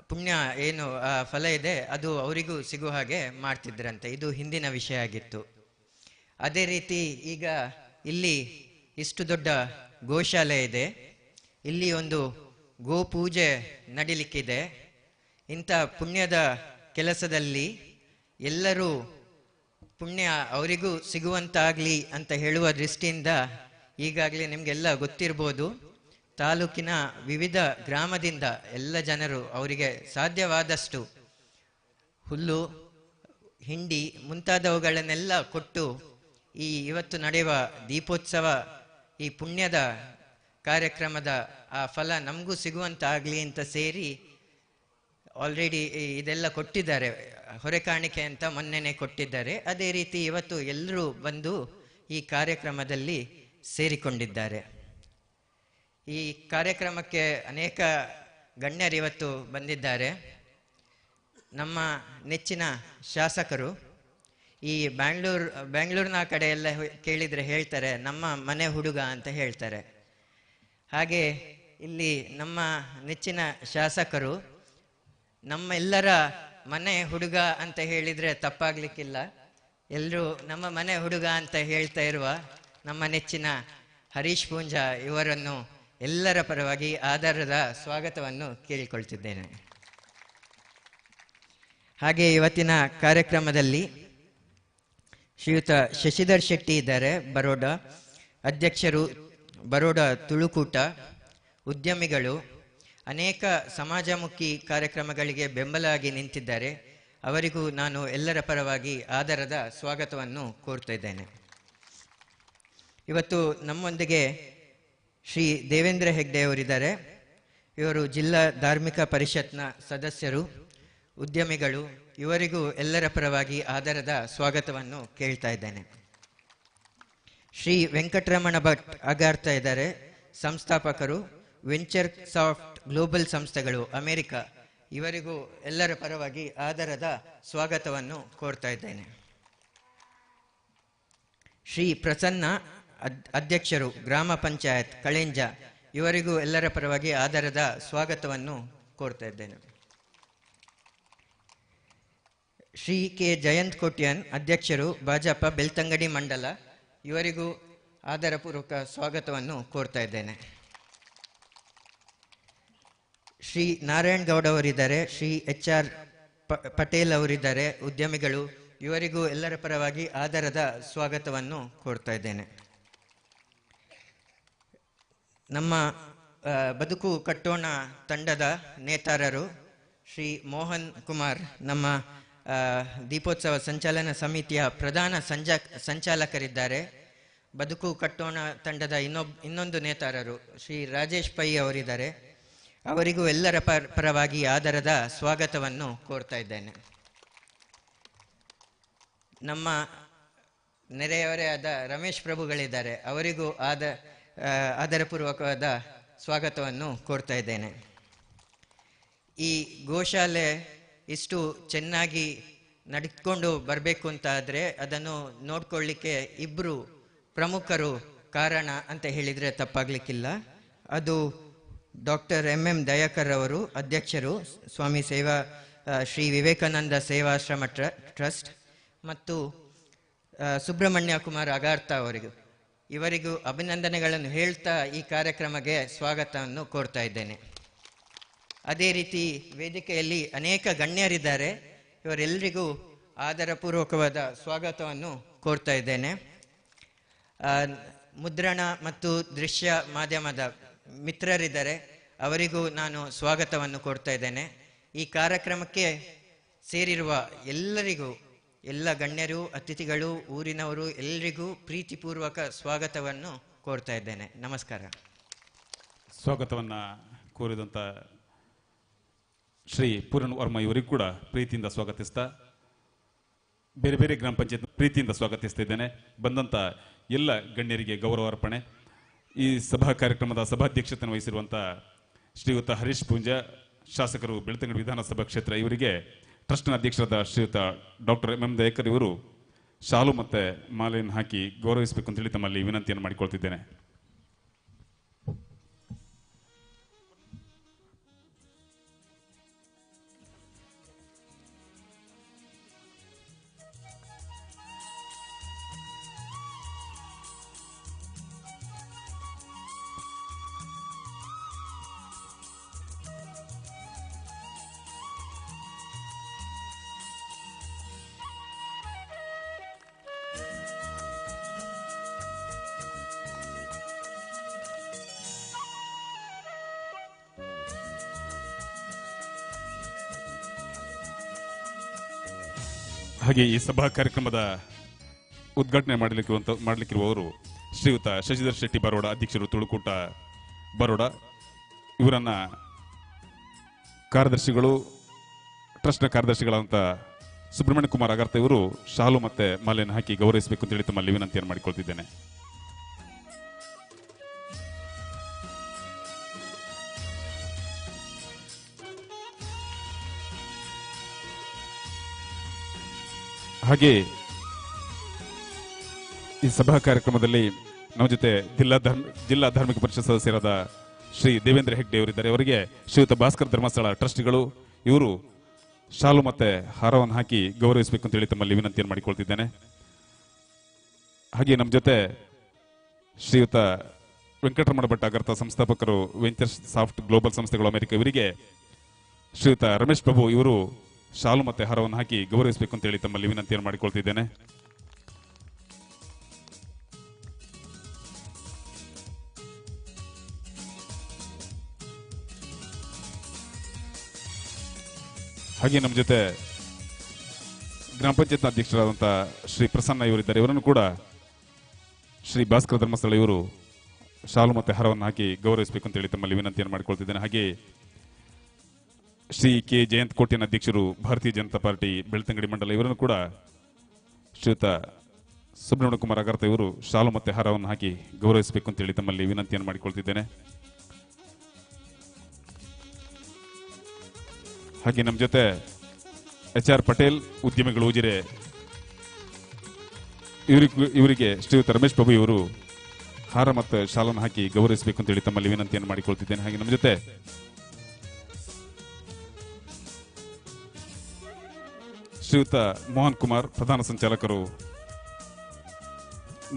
ಪುಣ್ಯ ಏನು ಆ ಫಲ ಇದೆ ಅದು ಅವರಿಗೂ ಸಿಗುವ ಹಾಗೆ ಮಾಡ್ತಿದ್ರಂತೆ. ಇದು ಹಿಂದಿನ ವಿಷಯ ಆಗಿತ್ತು. ಅದೇ ರೀತಿ ಈಗ ಇಲ್ಲಿ ಇಷ್ಟು ದೊಡ್ಡ ಗೋಶಾಲೆ ಇದೆ, ಇಲ್ಲಿ ಒಂದು ಗೋ ಪೂಜೆ ನಡೀಲಿಕ್ಕಿದೆ. ಇಂಥ ಪುಣ್ಯದ ಕೆಲಸದಲ್ಲಿ ಎಲ್ಲರೂ ಪುಣ್ಯ ಅವರಿಗೂ ಸಿಗುವಂತಾಗಲಿ ಅಂತ ಹೇಳುವ ದೃಷ್ಟಿಯಿಂದ ಈಗಾಗಲೇ ನಿಮಗೆಲ್ಲ ಗೊತ್ತಿರ್ಬೋದು, ತಾಲೂಕಿನ ವಿವಿಧ ಗ್ರಾಮದಿಂದ ಎಲ್ಲ ಜನರು ಅವರಿಗೆ ಸಾಧ್ಯವಾದಷ್ಟು ಹುಲ್ಲು, ಹಿಂಡಿ ಮುಂತಾದವುಗಳನ್ನೆಲ್ಲ ಕೊಟ್ಟು ಈ ಇವತ್ತು ನಡೆಯುವ ದೀಪೋತ್ಸವ ಈ ಪುಣ್ಯದ ಕಾರ್ಯಕ್ರಮದ ಆ ಫಲ ನಮಗೂ ಸಿಗುವಂತಾಗಲಿ ಅಂತ ಸೇರಿ ಆಲ್ರೆಡಿ ಇದೆಲ್ಲ ಕೊಟ್ಟಿದ್ದಾರೆ. ಹೊರೆ ಕಾಣಿಕೆ ಅಂತ ಮೊನ್ನೆನೇ ಕೊಟ್ಟಿದ್ದಾರೆ. ಅದೇ ರೀತಿ ಇವತ್ತು ಎಲ್ಲರೂ ಬಂದು ಈ ಕಾರ್ಯಕ್ರಮದಲ್ಲಿ ಸೇರಿಕೊಂಡಿದ್ದಾರೆ. ಈ ಕಾರ್ಯಕ್ರಮಕ್ಕೆ ಅನೇಕ ಗಣ್ಯರು ಇವತ್ತು ಬಂದಿದ್ದಾರೆ. ನಮ್ಮ ನೆಚ್ಚಿನ ಶಾಸಕರು ಈ ಬೆಂಗಳೂರಿನ ಕಡೆ ಎಲ್ಲ ಕೇಳಿದರೆ ಹೇಳ್ತಾರೆ ನಮ್ಮ ಮನೆ ಹುಡುಗ ಅಂತ ಹೇಳ್ತಾರೆ. ಹಾಗೆ ಇಲ್ಲಿ ನಮ್ಮ ನೆಚ್ಚಿನ ಶಾಸಕರು ನಮ್ಮೆಲ್ಲರ ಮನೆ ಹುಡುಗ ಅಂತ ಹೇಳಿದರೆ ತಪ್ಪಾಗ್ಲಿಕ್ಕಿಲ್ಲ. ಎಲ್ಲರೂ ನಮ್ಮ ಮನೆ ಹುಡುಗ ಅಂತ ಹೇಳ್ತಾ ಇರುವ ನಮ್ಮ ನೆಚ್ಚಿನ ಹರೀಶ್ ಪೂಂಜಾ ಇವರನ್ನು ಎಲ್ಲರ ಪರವಾಗಿ ಆಧಾರದ ಸ್ವಾಗತವನ್ನು ಕೇಳಿಕೊಳ್ತಿದ್ದೇನೆ. ಹಾಗೆ ಇವತ್ತಿನ ಕಾರ್ಯಕ್ರಮದಲ್ಲಿ ಶ್ರೀಯುತ ಶಶಿಧರ್ ಶೆಟ್ಟಿ ಇದ್ದಾರೆ, ಬರೋಡ ಅಧ್ಯಕ್ಷರು, ಬರೋಡ ತುಳುಕೂಟ, ಉದ್ಯಮಿಗಳು, ಅನೇಕ ಸಮಾಜಮುಖಿ ಕಾರ್ಯಕ್ರಮಗಳಿಗೆ ಬೆಂಬಲವಾಗಿ ನಿಂತಿದ್ದಾರೆ. ಅವರಿಗೂ ನಾನು ಎಲ್ಲರ ಪರವಾಗಿ ಆಧಾರದ ಸ್ವಾಗತವನ್ನು ಕೋರ್ತಾ ಇದ್ದೇನೆ. ಇವತ್ತು ನಮ್ಮೊಂದಿಗೆ ಶ್ರೀ ದೇವೇಂದ್ರ ಹೆಗ್ಡೆ ಅವರಿದ್ದಾರೆ. ಇವರು ಜಿಲ್ಲಾ ಧಾರ್ಮಿಕ ಪರಿಷತ್ನ ಸದಸ್ಯರು, ಉದ್ಯಮಿಗಳು. ಇವರಿಗೂ ಎಲ್ಲರ ಪರವಾಗಿ ಆಧಾರದ ಸ್ವಾಗತವನ್ನು ಕೇಳ್ತಾ ಇದ್ದೇನೆ. ಶ್ರೀ ವೆಂಕಟರಮಣ ಭಟ್ ಅಗಾರ್ತಾ ಇದ್ದಾರೆ, ಸಂಸ್ಥಾಪಕರು, ವೆಂಚರ್ ಸಾಫ್ಟ್ ಗ್ಲೋಬಲ್ ಸಂಸ್ಥೆಗಳು, ಅಮೆರಿಕ. ಇವರಿಗೂ ಎಲ್ಲರ ಪರವಾಗಿ ಆಧಾರದ ಸ್ವಾಗತವನ್ನು ಕೋರ್ತಾ ಇದ್ದೇನೆ. ಶ್ರೀ ಪ್ರಸನ್ನ ಅಧ್ಯಕ್ಷರು, ಗ್ರಾಮ ಪಂಚಾಯತ್ ಕಳೆಂಜ. ಇವರಿಗೂ ಎಲ್ಲರ ಪರವಾಗಿ ಆಧಾರದ ಸ್ವಾಗತವನ್ನು ಕೋರ್ತಾ ಇದ್ದೇನೆ. ಶ್ರೀ ಕೆ ಜಯಂತ್ ಕೋಟ್ಯನ್ ಅಧ್ಯಕ್ಷರು, ಭಾಜಪ ಬೆಳ್ತಂಗಡಿ ಮಂಡಲ. ಇವರಿಗೂ ಆಧಾರಪೂರ್ವಕ ಸ್ವಾಗತವನ್ನು ಕೋರ್ತಾ ಇದ್ದೇನೆ. ಶ್ರೀ ನಾರಾಯಣ್ ಗೌಡ ಅವರಿದ್ದಾರೆ, ಶ್ರೀ HR ಪಟೇಲ್ ಅವರಿದ್ದಾರೆ, ಉದ್ಯಮಿಗಳು. ಇವರಿಗೂ ಎಲ್ಲರ ಪರವಾಗಿ ಆಧಾರದ ಸ್ವಾಗತವನ್ನು ಕೋರ್ತಾ ಇದ್ದೇನೆ. ನಮ್ಮ ಬದುಕು ಕಟ್ಟೋಣ ತಂಡದ ನೇತಾರರು ಶ್ರೀ ಮೋಹನ್ ಕುಮಾರ್, ನಮ್ಮ ದೀಪೋತ್ಸವ ಸಂಚಾಲನಾ ಸಮಿತಿಯ ಪ್ರಧಾನ ಸಂಚಾಲಕರಿದ್ದಾರೆ. ಬದುಕು ಕಟ್ಟೋಣ ತಂಡದ ಇನ್ನೊಂದು ನೇತಾರರು ಶ್ರೀ ರಾಜೇಶ್ ಪೈ ಅವರಿದ್ದಾರೆ. ಅವರಿಗೂ ಎಲ್ಲರ ಪರವಾಗಿ ಆಧಾರದ ಸ್ವಾಗತವನ್ನು ಕೋರ್ತಾ ಇದ್ದೇನೆ. ನಮ್ಮ ನೆರೆಯವರೇ ಆದ ರಮೇಶ್ ಪ್ರಭುಗಳಿದ್ದಾರೆ, ಅವರಿಗೂ ಆದರಪೂರ್ವಕವಾದ ಸ್ವಾಗತವನ್ನು ಕೋರ್ತಾ ಇದ್ದೇನೆ. ಈ ಗೋಶಾಲೆ ಇಷ್ಟು ಚೆನ್ನಾಗಿ ನಡೆದುಕೊಂಡು ಬರಬೇಕು ಅಂತ ಆದರೆ ಅದನ್ನು ನೋಡ್ಕೊಳ್ಳಿಕ್ಕೆ ಇಬ್ಬರು ಪ್ರಮುಖರು ಕಾರಣ ಅಂತ ಹೇಳಿದರೆ ತಪ್ಪಾಗಲಿಕ್ಕಿಲ್ಲ. ಅದು ಡಾಕ್ಟರ್ ಎಂ ದಯಾಕರ್ ಅವರು, ಅಧ್ಯಕ್ಷರು, ಸ್ವಾಮಿ ಶ್ರೀ ವಿವೇಕಾನಂದ ಸೇವಾಶ್ರಮ ಟ್ರಸ್ಟ್, ಮತ್ತು ಸುಬ್ರಹ್ಮಣ್ಯ ಕುಮಾರ್ ಅಗಾರ್ತ ಇವರಿಗೂ ಅಭಿನಂದನೆಗಳನ್ನು ಹೇಳ್ತಾ ಈ ಕಾರ್ಯಕ್ರಮಕ್ಕೆ ಸ್ವಾಗತವನ್ನು ಕೋರ್ತಾ ಇದ್ದೇನೆ. ಅದೇ ರೀತಿ ವೇದಿಕೆಯಲ್ಲಿ ಅನೇಕ ಗಣ್ಯರಿದ್ದಾರೆ, ಇವರೆಲ್ಲರಿಗೂ ಆದರಪೂರ್ವಕವಾದ ಸ್ವಾಗತವನ್ನು ಕೋರ್ತಾ ಇದ್ದೇನೆ. ಮುದ್ರಣ ಮತ್ತು ದೃಶ್ಯ ಮಾಧ್ಯಮದ ಮಿತ್ರರಿದ್ದಾರೆ, ಅವರಿಗೂ ನಾನು ಸ್ವಾಗತವನ್ನು ಕೋರ್ತಾ ಇದ್ದೇನೆ. ಈ ಕಾರ್ಯಕ್ರಮಕ್ಕೆ ಸೇರಿರುವ ಎಲ್ಲರಿಗೂ, ಎಲ್ಲ ಗಣ್ಯರು, ಅತಿಥಿಗಳು, ಊರಿನವರು ಎಲ್ಲರಿಗೂ ಪ್ರೀತಿಪೂರ್ವಕ ಸ್ವಾಗತವನ್ನು ಕೋರ್ತಾ ಇದ್ದೇನೆ. ನಮಸ್ಕಾರ. ಸ್ವಾಗತವನ್ನು ಕೋರಿದಂಥ ಶ್ರೀ ಪೂರ್ಣ ವರ್ಮ ಇವರಿಗೂ ಕೂಡ ಪ್ರೀತಿಯಿಂದ ಸ್ವಾಗತಿಸ್ತಾ, ಬೇರೆ ಬೇರೆ ಗ್ರಾಮ ಪಂಚಾಯತ್ ಪ್ರೀತಿಯಿಂದ ಸ್ವಾಗತಿಸ್ತಾ ಇದ್ದೇನೆ. ಬಂದಂಥ ಎಲ್ಲ ಗಣ್ಯರಿಗೆ ಗೌರವ ಅರ್ಪಣೆ. ಈ ಸಭಾ ಕಾರ್ಯಕ್ರಮದ ಸಭಾಧ್ಯಕ್ಷತೆಯನ್ನು ವಹಿಸಿರುವಂಥ ಶ್ರೀಯುತ ಹರೀಶ್ ಪೂಂಜ, ಶಾಸಕರು ಬೆಳ್ತಂಗಡಿ ವಿಧಾನಸಭಾ ಕ್ಷೇತ್ರ, ಇವರಿಗೆ ಟ್ರಸ್ಟ್ನ ಅಧ್ಯಕ್ಷರಾದ ಶ್ರೀಯುತ ಡಾಕ್ಟರ್ ಎಂ ದಯಾಕರ್ ಇವರು ಶಾಲು ಮತ್ತು ಮಾಲೆಯನ್ನು ಹಾಕಿ ಗೌರವಿಸಬೇಕು ಅಂತೇಳಿ ತಮ್ಮಲ್ಲಿ ವಿನಂತಿಯನ್ನು ಮಾಡಿಕೊಳ್ತಿದ್ದೇನೆ. ಹಾಗೆ ಈ ಸಭಾ ಕಾರ್ಯಕ್ರಮದ ಉದ್ಘಾಟನೆ ಮಾಡಲಿಕ್ಕಿರುವವರು ಶ್ರೀಯುತ ಶಶಿಧರ್ ಶೆಟ್ಟಿ ಬರೋಡ, ಅಧ್ಯಕ್ಷರು ತುಳುಕೂಟ ಬರೋಡ. ಇವರನ್ನ ಕಾರ್ಯದರ್ಶಿಗಳು, ಟ್ರಸ್ಟ್ನ ಕಾರ್ಯದರ್ಶಿಗಳಾದಂಥ ಸುಬ್ರಹ್ಮಣ್ಯ ಕುಮಾರ್ ಅಗಾರ್ತ ಇವರು ಶಾಲು ಮತ್ತೆ ಮಾಲೆಯನ್ನು ಹಾಕಿ ಗೌರವಿಸಬೇಕು ಅಂತೇಳಿ ತಮ್ಮಲ್ಲಿ ವಿನಂತಿಯನ್ನು ಮಾಡಿಕೊಳ್ತಿದ್ದೇನೆ. ಹಾಗೆ ಈ ಸಭಾ ಕಾರ್ಯಕ್ರಮದಲ್ಲಿ ನಮ್ಮ ಜೊತೆ ಜಿಲ್ಲಾ ಧಾರ್ಮಿಕ ಪರಿಷತ್ ಸದಸ್ಯರಾದ ಶ್ರೀ ದೇವೇಂದ್ರ ಹೆಗ್ಡೆ ಅವರಿದ್ದಾರೆ. ಅವರಿಗೆ ಶ್ರೀಯುತ ಭಾಸ್ಕರ್ ಧರ್ಮಸ್ಥಳ ಟ್ರಸ್ಟಿಗಳು ಇವರು ಶಾಲು ಮತ್ತೆ ಹಾರವನ್ನು ಹಾಕಿ ಗೌರವಿಸಬೇಕು ಅಂತ ಹೇಳಿ ತಮ್ಮಲ್ಲಿ ವಿನಂತಿಯನ್ನು ಮಾಡಿಕೊಳ್ತಿದ್ದೇನೆ. ಹಾಗೆ ನಮ್ಮ ಜೊತೆ ಶ್ರೀಯುತ ವೆಂಕಟರಮಣ ಭಟ್ ಅಗರ್ತ, ಸಂಸ್ಥಾಪಕರು ವೆಂಚರ್ಸ್ ಸಾಫ್ಟ್ ಗ್ಲೋಬಲ್ ಸಂಸ್ಥೆಗಳು ಅಮೆರಿಕ, ಇವರಿಗೆ ಶ್ರೀಯುತ ರಮೇಶ್ ಪ್ರಭು ಇವರು ಶಾಲು ಮತ್ತೆ ಹಾರವನ್ನು ಹಾಕಿ ಗೌರವಿಸಬೇಕು ಅಂತ ಹೇಳಿ ತಮ್ಮಲ್ಲಿ ವಿನಂತಿಯನ್ನು ಮಾಡಿಕೊಳ್ತಿದ್ದೇನೆ. ಹಾಗೆ ನಮ್ಮ ಜೊತೆ ಗ್ರಾಮ ಪಂಚಾಯತ್ ಅಧ್ಯಕ್ಷರಾದಂಥ ಶ್ರೀ ಪ್ರಸನ್ನ ಇವರಿದ್ದಾರೆ. ಇವರನ್ನು ಕೂಡ ಶ್ರೀ ಭಾಸ್ಕರ ಧರ್ಮಸ್ಥಳ ಇವರು ಶಾಲು ಮತ್ತೆ ಹಾರವನ್ನು ಹಾಕಿ ಗೌರವಿಸಬೇಕು ಅಂತ ಹೇಳಿ ತಮ್ಮಲ್ಲಿ ವಿನಂತಿಯನ್ನು ಮಾಡಿಕೊಳ್ತಿದ್ದೇನೆ. ಹಾಗೆ ಶ್ರೀ ಕೆ ಜಯಂತ್ ಕೋಟ್ಯನ ಅಧ್ಯಕ್ಷರು ಭಾರತೀಯ ಜನತಾ ಪಾರ್ಟಿ ಬೆಳ್ತಂಗಡಿ ಮಂಡಲ, ಇವರನ್ನು ಕೂಡ ಶ್ರೀಯುತ ಸುಬ್ರಹ್ಮಣ್ಯ ಕುಮಾರ್ ಅಗಾರ್ತ ಇವರು ಶಾಲು ಮತ್ತೆ ಹಾರವನ್ನು ಹಾಕಿ ಗೌರವಿಸಬೇಕು ಅಂತ ಹೇಳಿ ತಮ್ಮಲ್ಲಿ ವಿನಂತಿಯನ್ನು ಮಾಡಿಕೊಳ್ತಿದ್ದೇನೆ. ಹಾಗೆ ನಮ್ಮ ಜೊತೆ HR ಪಟೇಲ್, ಉದ್ಯಮಿಗಳು ಉಜಿರೆ, ಇವರಿಗೆ ಶ್ರೀಯುತ ರಮೇಶ್ ಪ್ರಭು ಇವರು ಹಾರ ಮತ್ತು ಶಾಲನ್ನು ಹಾಕಿ ಗೌರವಿಸಬೇಕು ಅಂತ ಹೇಳಿ ತಮ್ಮಲ್ಲಿ ವಿನಂತಿಯನ್ನು ಮಾಡಿಕೊಳ್ತಿದ್ದೇನೆ. ಹಾಗೆ ನಮ್ಮ ಜೊತೆ ಶ್ರೀಯುತ ಮೋಹನ್ ಕುಮಾರ್, ಪ್ರಧಾನ ಸಂಚಾಲಕರು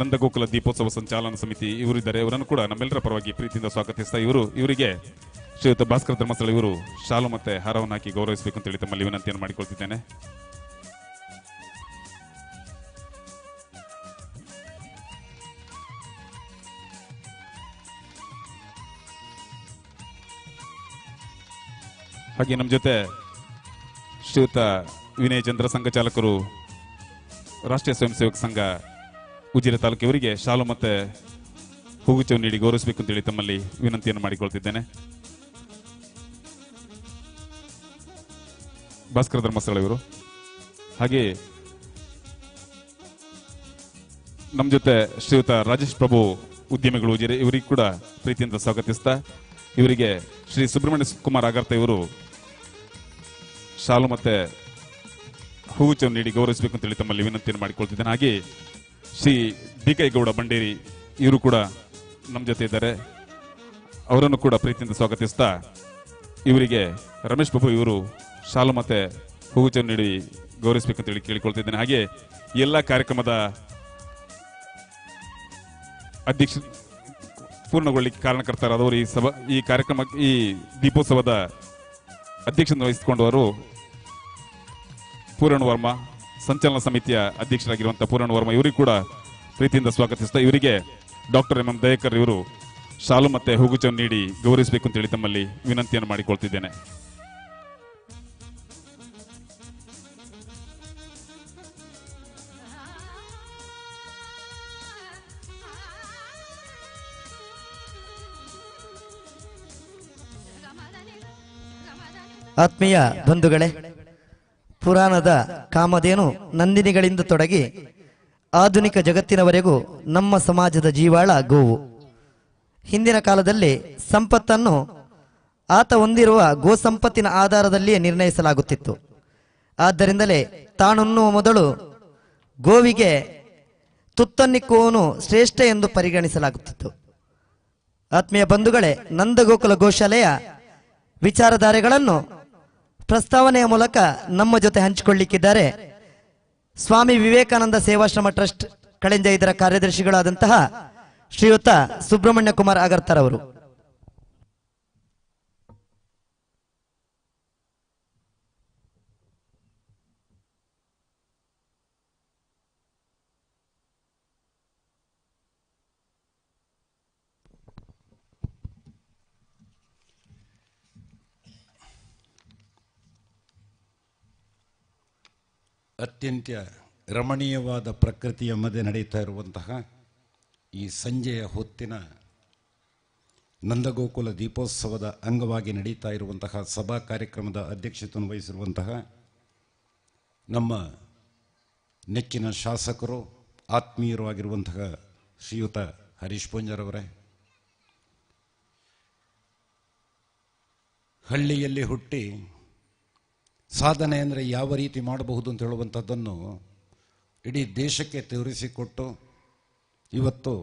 ನಂದಗೋಕುಲ ದೀಪೋತ್ಸವ ಸಂಚಾಲನಾ ಸಮಿತಿ ಇವರಿದ್ದಾರೆ. ಇವರನ್ನು ಕೂಡ ನಮ್ಮೆಲ್ಲರ ಪರವಾಗಿ ಪ್ರೀತಿಯಿಂದ ಸ್ವಾಗತಿಸ್ತಾ ಇವರಿಗೆ ಶ್ರೀಯುತ ಭಾಸ್ಕರ ಧರ್ಮಸ್ಥಳ ಇವರು ಶಾಲು ಮತ್ತೆ ಹಾರವನ್ನು ಹಾಕಿ ಗೌರವಿಸಬೇಕು ಅಂತ ಹೇಳಿ ತಮ್ಮಲ್ಲಿ ವಿನಂತಿಯನ್ನು ಮಾಡಿಕೊಳ್ತಿದ್ದೇನೆ. ಹಾಗೆ ನಮ್ಮ ಜೊತೆ ಶ್ರೀಯುತ ವಿನಯ್ ಚಂದ್ರ, ಸಂಘ ಚಾಲಕರು, ರಾಷ್ಟ್ರೀಯ ಸ್ವಯಂ ಸೇವಕ ಸಂಘ ಉಜಿರೆ ತಾಲೂಕು, ಇವರಿಗೆ ಶಾಲು ಮತ್ತೆ ಹೂಗುಚ್ಛವನ್ನು ನೀಡಿ ಗೌರವಿಸಬೇಕು ಅಂತೇಳಿ ತಮ್ಮಲ್ಲಿ ವಿನಂತಿಯನ್ನು ಮಾಡಿಕೊಳ್ತಿದ್ದೇನೆ. ಭಾಸ್ಕರ ಧರ್ಮಸ್ಥಳ ಇವರು. ಹಾಗೆ ನಮ್ಮ ಜೊತೆ ಶ್ರೀಯುತ ರಾಜೇಶ್ ಪ್ರಭು ಉದ್ಯಮಿಗಳು ಇವರಿಗೆ ಕೂಡ ಪ್ರೀತಿಯಿಂದ ಸ್ವಾಗತಿಸ್ತಾ ಇವರಿಗೆ ಶ್ರೀ ಸುಬ್ರಹ್ಮಣ್ಯ ಕುಮಾರ್ ಆಗರ್ತ ಇವರು ಶಾಲು ಮತ್ತೆ ಹೂಗುಚ್ಚವನ್ನು ನೀಡಿ ಗೌರವಿಸಬೇಕು ಅಂತೇಳಿ ತಮ್ಮಲ್ಲಿ ವಿನಂತಿಯನ್ನು ಮಾಡಿಕೊಳ್ತಿದ್ದೇನೆ. ಹಾಗೆ ಶ್ರೀ ಡಿ.ಕೆ. ಗೌಡ ಬಂಡೇರಿ ಇವರು ಕೂಡ ನಮ್ಮ ಜೊತೆ ಇದ್ದಾರೆ. ಅವರನ್ನು ಕೂಡ ಪ್ರೀತಿಯಿಂದ ಸ್ವಾಗತಿಸ್ತಾ ಇವರಿಗೆ ರಮೇಶ್ ಬಾಬು ಇವರು ಶಾಲು ಮತ್ತೆ ಹೂಗುಚ್ಚವನ್ನು ನೀಡಿ ಗೌರವಿಸಬೇಕು ಅಂತೇಳಿ ಕೇಳಿಕೊಳ್ತಿದ್ದೇನೆ. ಹಾಗೆ ಎಲ್ಲ ಕಾರ್ಯಕ್ರಮದ ಅಧ್ಯಕ್ಷ ಪೂರ್ಣಗೊಳ್ಳಿಕ್ಕೆ ಕಾರಣಕರ್ತರಾದವರು ಈ ಕಾರ್ಯಕ್ರಮ ಈ ದೀಪೋತ್ಸವದ ಅಧ್ಯಕ್ಷತೆ ವಹಿಸಿಕೊಂಡವರು ಪೂರ್ಣ ವರ್ಮ, ಸಂಚಾಲನಾ ಸಮಿತಿಯ ಅಧ್ಯಕ್ಷರಾಗಿರುವಂತಹ ಪೂರ್ಣ ವರ್ಮ ಇವರಿಗೂ ಕೂಡ ಪ್ರೀತಿಯಿಂದ ಸ್ವಾಗತಿಸ್ತಾ ಇವರಿಗೆ ಡಾಕ್ಟರ್ ಎಂ ದಯಾಕರ್ ಇವರು ಶಾಲು ಮತ್ತೆ ಹೂಗುಚ್ಚವನ್ನು ನೀಡಿ ಗೌರವಿಸಬೇಕು ಅಂತೇಳಿ ತಮ್ಮಲ್ಲಿ ವಿನಂತಿಯನ್ನು ಮಾಡಿಕೊಳ್ತಿದ್ದೇನೆ. ಆತ್ಮೀಯ ಬಂಧುಗಳೇ, ಪುರಾಣದ ಕಾಮಧೇನು ನಂದಿನಿಗಳಿಂದ ತೊಡಗಿ ಆಧುನಿಕ ಜಗತ್ತಿನವರೆಗೂ ನಮ್ಮ ಸಮಾಜದ ಜೀವಾಳ ಗೋವು. ಹಿಂದಿನ ಕಾಲದಲ್ಲಿ ಸಂಪತ್ತನ್ನು ಆತ ಹೊಂದಿರುವ ಗೋ ಸಂಪತ್ತಿನ ಆಧಾರದಲ್ಲಿಯೇ ನಿರ್ಣಯಿಸಲಾಗುತ್ತಿತ್ತು. ಆದ್ದರಿಂದಲೇ ತಾನುಣ್ಣುವ ಮೊದಲು ಗೋವಿಗೆ ತುತ್ತನ್ನಿಕ್ಕುವವನು ಶ್ರೇಷ್ಠ ಎಂದು ಪರಿಗಣಿಸಲಾಗುತ್ತಿತ್ತು. ಆತ್ಮೀಯ ಬಂಧುಗಳೇ, ನಂದಗೋಕುಲ ಗೋಶಾಲೆಯ ವಿಚಾರಧಾರೆಗಳನ್ನು ಪ್ರಸ್ತಾವನೆಯ ಮೂಲಕ ನಮ್ಮ ಜೊತೆ ಹಂಚಿಕೊಳ್ಳಿಕ್ಕಿದ್ದಾರೆ ಸ್ವಾಮಿ ವಿವೇಕಾನಂದ ಸೇವಾಶ್ರಮ ಟ್ರಸ್ಟ್ ಕಳೆಂಜ ಇದರ ಕಾರ್ಯದರ್ಶಿಗಳಾದಂತಹ ಶ್ರೀಯುತ ಸುಬ್ರಹ್ಮಣ್ಯ ಕುಮಾರ್ ಆಗರ್ತರ್ ಅವರು. ಅತ್ಯಂತ ರಮಣೀಯವಾದ ಪ್ರಕೃತಿಯ ಮಧ್ಯೆ ನಡೀತಾ ಇರುವಂತಹ ಈ ಸಂಜೆಯ ಹೊತ್ತಿನ ನಂದಗೋಕುಲ ದೀಪೋತ್ಸವದ ಅಂಗವಾಗಿ ನಡೀತಾ ಇರುವಂತಹ ಸಭಾ ಕಾರ್ಯಕ್ರಮದ ಅಧ್ಯಕ್ಷತೆಯನ್ನು ವಹಿಸಿರುವಂತಹ ನಮ್ಮ ನೆಚ್ಚಿನ ಶಾಸಕರು ಆತ್ಮೀಯರು ಆಗಿರುವಂತಹ ಶ್ರೀಯುತ ಹರೀಶ್ ಪೂಂಜರವರೇ, ಹಳ್ಳಿಯಲ್ಲಿ ಹುಟ್ಟಿ ಸಾಧನೆ ಅಂದರೆ ಯಾವ ರೀತಿ ಮಾಡಬಹುದು ಅಂತ ಹೇಳುವಂಥದ್ದನ್ನು ಇಡೀ ದೇಶಕ್ಕೆ ತೋರಿಸಿಕೊಟ್ಟು ಇವತ್ತು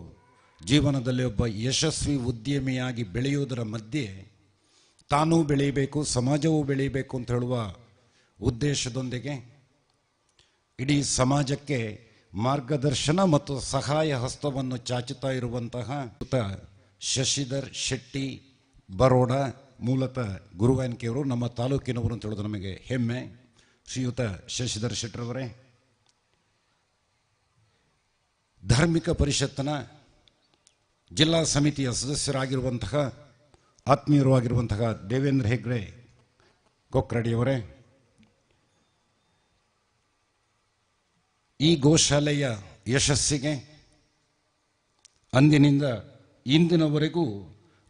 ಜೀವನದಲ್ಲಿ ಒಬ್ಬ ಯಶಸ್ವಿ ಉದ್ಯಮಿಯಾಗಿ ಬೆಳೆಯುವುದರ ಮಧ್ಯೆ ತಾನೂ ಬೆಳೆಯಬೇಕು, ಸಮಾಜವೂ ಬೆಳೆಯಬೇಕು ಅಂತ ಹೇಳುವ ಉದ್ದೇಶದೊಂದಿಗೆ ಇಡೀ ಸಮಾಜಕ್ಕೆ ಮಾರ್ಗದರ್ಶನ ಮತ್ತು ಸಹಾಯ ಹಸ್ತವನ್ನು ಚಾಚುತ್ತಾ ಇರುವಂತಹ ಶಶಿಧರ್ ಶೆಟ್ಟಿ ಬರೋಡ, ಮೂಲತಃ ಗುರುವಾನ್ಕೆಯವರು, ನಮ್ಮ ತಾಲೂಕಿನವರು ಅಂತ ಹೇಳೋದು ನಮಗೆ ಹೆಮ್ಮೆ. ಶ್ರೀಯುತ ಶಶಿಧರ್ ಶೆಟ್ಟರವರೇ, ಧಾರ್ಮಿಕ ಪರಿಷತ್ತಿನ ಜಿಲ್ಲಾ ಸಮಿತಿಯ ಸದಸ್ಯರಾಗಿರುವಂತಹ ಆತ್ಮೀಯರು ಆಗಿರುವಂತಹ ದೇವೇಂದ್ರ ಹೆಗ್ಡೆ ಕೊಕ್ರಡಿಯವರೇ, ಈ ಗೋಶಾಲೆಯ ಯಶಸ್ಸಿಗೆ ಅಂದಿನಿಂದ ಇಂದಿನವರೆಗೂ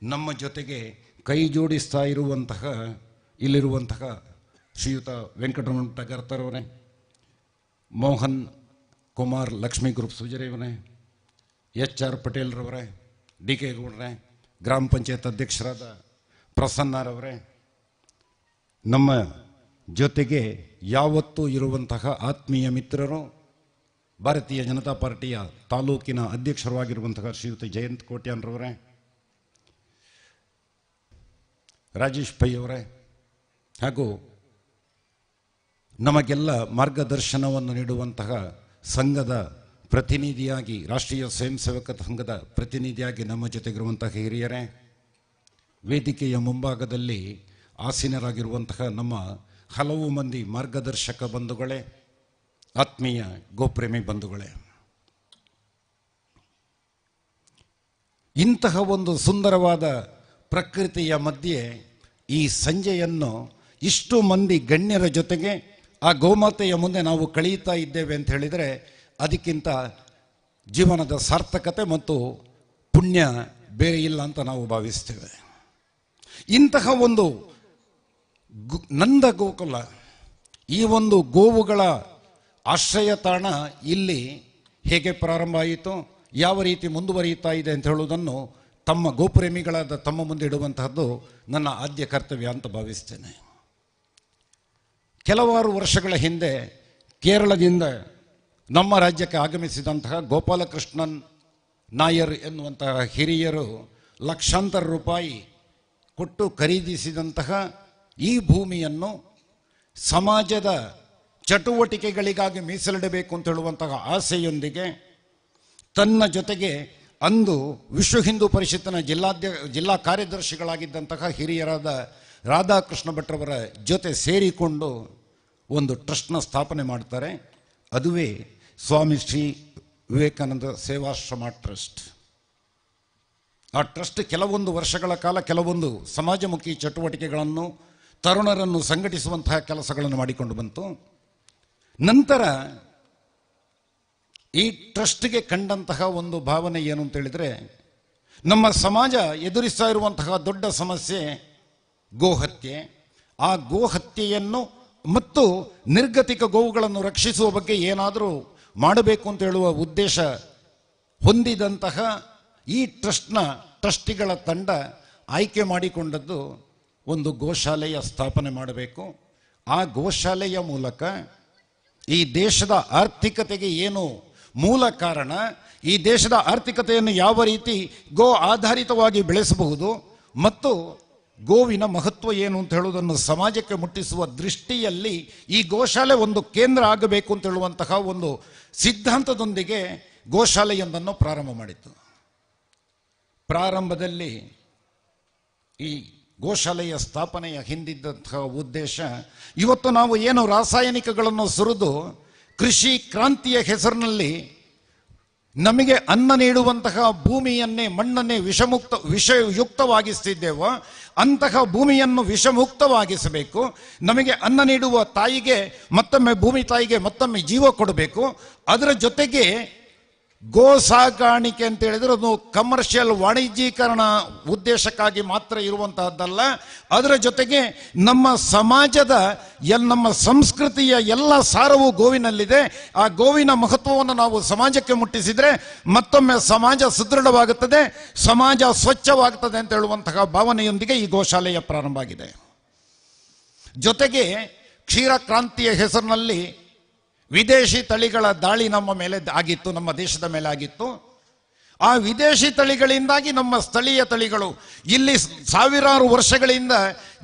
ನಮ್ಮ ಜೊತೆಗೆ ಕೈ ಜೋಡಿಸ್ತಾ ಇರುವಂತಹ ಇಲ್ಲಿರುವಂತಹ ಶ್ರೀಯುತ ವೆಂಕಟರಮಣ ಟಗರ್ತರವರೇ, ಮೋಹನ್ ಕುಮಾರ್ ಲಕ್ಷ್ಮೀ ಗ್ರೂಪ್ ಸುಜರೆಯವರೇ, ಎಚ್.ಆರ್. ಪಟೇಲ್ರವರೇ, ಡಿ.ಕೆ. ಗೌಡ್ರೆ, ಗ್ರಾಮ ಪಂಚಾಯತ್ ಅಧ್ಯಕ್ಷರಾದ ಪ್ರಸನ್ನರವರೇ, ನಮ್ಮ ಜೊತೆಗೆ ಯಾವತ್ತೂ ಇರುವಂತಹ ಆತ್ಮೀಯ ಮಿತ್ರರು, ಭಾರತೀಯ ಜನತಾ ಪಾರ್ಟಿಯ ತಾಲೂಕಿನ ಅಧ್ಯಕ್ಷರು ಆಗಿರುವಂತಹ ಶ್ರೀಯುತ ಜಯಂತ್ ಕೋಟ್ಯಾನ್ರವರೇ, ರಾಜೇಶ್ ಪೈ ಅವರೇ, ಹಾಗೂ ನಮಗೆಲ್ಲ ಮಾರ್ಗದರ್ಶನವನ್ನು ನೀಡುವಂತಹ ಸಂಘದ ಪ್ರತಿನಿಧಿಯಾಗಿ, ರಾಷ್ಟ್ರೀಯ ಸ್ವಯಂ ಸೇವಕ ಸಂಘದ ಪ್ರತಿನಿಧಿಯಾಗಿ ನಮ್ಮ ಜೊತೆಗಿರುವಂತಹ ಹಿರಿಯರೇ, ವೇದಿಕೆಯ ಮುಂಭಾಗದಲ್ಲಿ ಆಸೀನರಾಗಿರುವಂತಹ ನಮ್ಮ ಹಲವು ಮಂದಿ ಮಾರ್ಗದರ್ಶಕ ಬಂಧುಗಳೇ, ಆತ್ಮೀಯ ಗೋಪ್ರೇಮಿ ಬಂಧುಗಳೇ, ಇಂತಹ ಒಂದು ಸುಂದರವಾದ ಪ್ರಕೃತಿಯ ಮಧ್ಯೆ ಈ ಸಂಜೆಯನ್ನು ಇಷ್ಟು ಮಂದಿ ಗಣ್ಯರ ಜೊತೆಗೆ ಆ ಗೋಮಾತೆಯ ಮುಂದೆ ನಾವು ಕಳೆಯುತ್ತಾ ಇದ್ದೇವೆ ಅಂತ ಹೇಳಿದರೆ ಅದಕ್ಕಿಂತ ಜೀವನದ ಸಾರ್ಥಕತೆ ಮತ್ತು ಪುಣ್ಯ ಬೇರೆ ಇಲ್ಲ ಅಂತ ನಾವು ಭಾವಿಸ್ತೇವೆ. ಇಂತಹ ಒಂದು ನಂದ ಗೋಕುಲ, ಈ ಒಂದು ಗೋವುಗಳ ಆಶ್ರಯ ತಾಣ ಇಲ್ಲಿ ಹೇಗೆ ಪ್ರಾರಂಭ ಆಯಿತು, ಯಾವ ರೀತಿ ಮುಂದುವರಿಯುತ್ತಾ ಇದೆ ಅಂತ ಹೇಳುವುದನ್ನು ತಮ್ಮ ಗೋಪ್ರೇಮಿಗಳಾದ ತಮ್ಮ ಮುಂದೆ ಇಡುವಂತಹದ್ದು ನನ್ನ ಆದ್ಯ ಕರ್ತವ್ಯ ಅಂತ ಭಾವಿಸ್ತೇನೆ. ಕೆಲವಾರು ವರ್ಷಗಳ ಹಿಂದೆ ಕೇರಳದಿಂದ ನಮ್ಮ ರಾಜ್ಯಕ್ಕೆ ಆಗಮಿಸಿದಂತಹ ಗೋಪಾಲಕೃಷ್ಣನ್ ನಾಯರ್ ಎನ್ನುವಂತಹ ಹಿರಿಯರು ಲಕ್ಷಾಂತರ ರೂಪಾಯಿ ಕೊಟ್ಟು ಖರೀದಿಸಿದಂತಹ ಈ ಭೂಮಿಯನ್ನು ಸಮಾಜದ ಚಟುವಟಿಕೆಗಳಿಗಾಗಿ ಮೀಸಲಿಡಬೇಕು ಅಂತ ಹೇಳುವಂತಹ ಆಸೆಯೊಂದಿಗೆ ತನ್ನ ಜೊತೆಗೆ ಅಂದು ವಿಶ್ವ ಹಿಂದೂ ಪರಿಷತ್ತಿನ ಜಿಲ್ಲಾ ಕಾರ್ಯದರ್ಶಿಗಳಾಗಿದ್ದಂತಹ ಹಿರಿಯರಾದ ರಾಧಾಕೃಷ್ಣ ಭಟ್ರವರ ಜೊತೆ ಸೇರಿಕೊಂಡು ಒಂದು ಟ್ರಸ್ಟ್ನ ಸ್ಥಾಪನೆ ಮಾಡ್ತಾರೆ. ಅದುವೇ ಸ್ವಾಮಿ ಶ್ರೀ ವಿವೇಕಾನಂದ ಸೇವಾಶ್ರಮ ಟ್ರಸ್ಟ್. ಆ ಟ್ರಸ್ಟ್ ಕೆಲವೊಂದು ವರ್ಷಗಳ ಕಾಲ ಕೆಲವೊಂದು ಸಮಾಜಮುಖಿ ಚಟುವಟಿಕೆಗಳನ್ನು, ತರುಣರನ್ನು ಸಂಘಟಿಸುವಂತಹ ಕೆಲಸಗಳನ್ನು ಮಾಡಿಕೊಂಡು ಬಂತು. ನಂತರ ಈ ಟ್ರಸ್ಟ್ಗೆ ಕಂಡಂತಹ ಒಂದು ಭಾವನೆ ಏನು ಅಂತ ಹೇಳಿದರೆ, ನಮ್ಮ ಸಮಾಜ ಎದುರಿಸ್ತಾ ಇರುವಂತಹ ದೊಡ್ಡ ಸಮಸ್ಯೆ ಗೋಹತ್ಯೆ. ಆ ಗೋಹತ್ಯೆಯನ್ನು ಮತ್ತು ನಿರ್ಗತಿಕ ಗೋವುಗಳನ್ನು ರಕ್ಷಿಸುವ ಬಗ್ಗೆ ಏನಾದರೂ ಮಾಡಬೇಕು ಅಂತ ಹೇಳುವ ಉದ್ದೇಶ ಹೊಂದಿದಂತಹ ಈ ಟ್ರಸ್ಟಿಗಳ ತಂಡ ಆಯ್ಕೆ ಮಾಡಿಕೊಂಡದ್ದು ಒಂದು ಗೋಶಾಲೆಯ ಸ್ಥಾಪನೆ ಮಾಡಬೇಕು. ಆ ಗೋಶಾಲೆಯ ಮೂಲಕ ಈ ದೇಶದ ಆರ್ಥಿಕತೆಗೆ ಏನು ಮೂಲ ಕಾರಣ, ಈ ದೇಶದ ಆರ್ಥಿಕತೆಯನ್ನು ಯಾವ ರೀತಿ ಗೋ ಆಧಾರಿತವಾಗಿ ಬೆಳೆಸಬಹುದು ಮತ್ತು ಗೋವಿನ ಮಹತ್ವ ಏನು ಅಂತ ಹೇಳುವುದನ್ನು ಸಮಾಜಕ್ಕೆ ಮುಟ್ಟಿಸುವ ದೃಷ್ಟಿಯಲ್ಲಿ ಈ ಗೋಶಾಲೆ ಒಂದು ಕೇಂದ್ರ ಆಗಬೇಕು ಅಂತ ಹೇಳುವಂತಹ ಒಂದು ಸಿದ್ಧಾಂತದೊಂದಿಗೆ ಗೋಶಾಲೆಯೊಂದನ್ನು ಪ್ರಾರಂಭ ಮಾಡಿತು. ಪ್ರಾರಂಭದಲ್ಲಿ ಈ ಗೋಶಾಲೆಯ ಸ್ಥಾಪನೆಯ ಹಿಂದಿದ್ದಂತಹ ಉದ್ದೇಶ, ಇವತ್ತು ನಾವು ಏನು ರಾಸಾಯನಿಕಗಳನ್ನು ಸುರಿದು ಕೃಷಿ ಕ್ರಾಂತಿಯ ಹೆಸರಿನಲ್ಲಿ ನಮಗೆ ಅನ್ನ ನೀಡುವಂತಹ ಭೂಮಿಯನ್ನೇ, ಮಣ್ಣನ್ನೇ ವಿಷಯುಕ್ತವಾಗಿಸ್ತಿದ್ದೇವೋ ಅಂತಹ ಭೂಮಿಯನ್ನು ವಿಷಮುಕ್ತವಾಗಿಸಬೇಕು. ನಮಗೆ ಅನ್ನ ನೀಡುವ ತಾಯಿಗೆ ಮತ್ತೊಮ್ಮೆ, ಭೂಮಿ ತಾಯಿಗೆ ಮತ್ತೊಮ್ಮೆ ಜೀವ ಕೊಡಬೇಕು. ಅದರ ಜೊತೆಗೆ ಗೋ ಸಾಕಾಣಿಕೆ ಅಂತ ಹೇಳಿದ್ರೆ ಅದು ಕಮರ್ಷಿಯಲ್ ವಾಣಿಜ್ಯೀಕರಣ ಉದ್ದೇಶಕ್ಕಾಗಿ ಮಾತ್ರ ಇರುವಂತಹದ್ದಲ್ಲ. ಅದರ ಜೊತೆಗೆ ನಮ್ಮ ಸಮಾಜದ ನಮ್ಮ ಸಂಸ್ಕೃತಿಯ ಎಲ್ಲ ಸಾರವು ಗೋವಿನಲ್ಲಿದೆ. ಆ ಗೋವಿನ ಮಹತ್ವವನ್ನು ನಾವು ಸಮಾಜಕ್ಕೆ ಮುಟ್ಟಿಸಿದರೆ ಮತ್ತೊಮ್ಮೆ ಸಮಾಜ ಸುದೃಢವಾಗುತ್ತದೆ, ಸಮಾಜ ಸ್ವಚ್ಛವಾಗುತ್ತದೆ ಅಂತ ಹೇಳುವಂತಹ ಭಾವನೆಯೊಂದಿಗೆ ಈ ಗೋಶಾಲೆಯ ಪ್ರಾರಂಭ ಆಗಿದೆ. ಜೊತೆಗೆ ಕ್ಷೀರ ಕ್ರಾಂತಿಯ ಹೆಸರಿನಲ್ಲಿ ವಿದೇಶಿ ತಳಿಗಳ ದಾಳಿ ನಮ್ಮ ಮೇಲೆ ಆಗಿತ್ತು, ನಮ್ಮ ದೇಶದ ಮೇಲೆ ಆಗಿತ್ತು. ಆ ವಿದೇಶಿ ತಳಿಗಳಿಂದಾಗಿ ನಮ್ಮ ಸ್ಥಳೀಯ ತಳಿಗಳು ಇಲ್ಲಿ ಸಾವಿರಾರು ವರ್ಷಗಳಿಂದ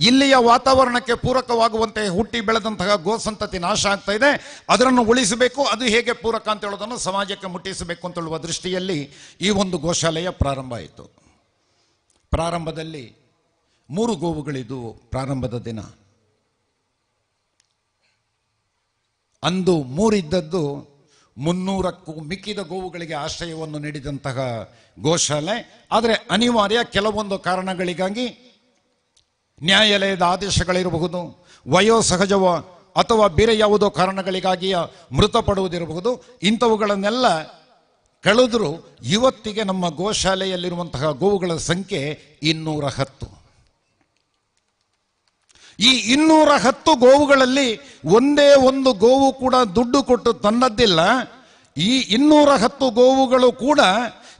ಇಲ್ಲಿಯ ವಾತಾವರಣಕ್ಕೆ ಪೂರಕವಾಗುವಂತೆ ಹುಟ್ಟಿ ಬೆಳೆದಂತಹ ಗೋಸಂತತಿ ನಾಶ ಆಗ್ತಾ ಇದೆ. ಅದನ್ನು ಉಳಿಸಬೇಕು, ಅದು ಹೇಗೆ ಪೂರಕ ಅಂತ ಹೇಳೋದನ್ನು ಸಮಾಜಕ್ಕೆ ಮುಟ್ಟಿಸಬೇಕು ಅಂತ ಹೇಳುವ ದೃಷ್ಟಿಯಲ್ಲಿ ಈ ಒಂದು ಗೋಶಾಲೆಯ ಪ್ರಾರಂಭ ಆಯಿತು. ಪ್ರಾರಂಭದಲ್ಲಿ 3 ಗೋವುಗಳಿದ್ವು. ಪ್ರಾರಂಭದ ದಿನ ಅಂದು 3 ಇದ್ದದ್ದು 300ಕ್ಕೂ ಮಿಕ್ಕಿದ ಗೋವುಗಳಿಗೆ ಆಶ್ರಯವನ್ನು ನೀಡಿದಂತಹ ಗೋಶಾಲೆ. ಆದರೆ ಅನಿವಾರ್ಯ ಕೆಲವೊಂದು ಕಾರಣಗಳಿಗಾಗಿ, ನ್ಯಾಯಾಲಯದ ಆದೇಶಗಳಿರಬಹುದು, ವಯೋಸಹಜವ ಅಥವಾ ಬೇರೆ ಯಾವುದೋ ಕಾರಣಗಳಿಗಾಗಿ ಮೃತಪಡುವುದಿರಬಹುದು, ಇಂಥವುಗಳನ್ನೆಲ್ಲ ಕಳೆದರೂ ಇವತ್ತಿಗೆ ನಮ್ಮ ಗೋಶಾಲೆಯಲ್ಲಿರುವಂತಹ ಗೋವುಗಳ ಸಂಖ್ಯೆ 210. ಈ 210 ಗೋವುಗಳಲ್ಲಿ ಒಂದೇ ಒಂದು ಗೋವು ಕೂಡ ದುಡ್ಡು ಕೊಟ್ಟು ತನ್ನದ್ದಿಲ್ಲ. ಈ 210 ಗೋವುಗಳು ಕೂಡ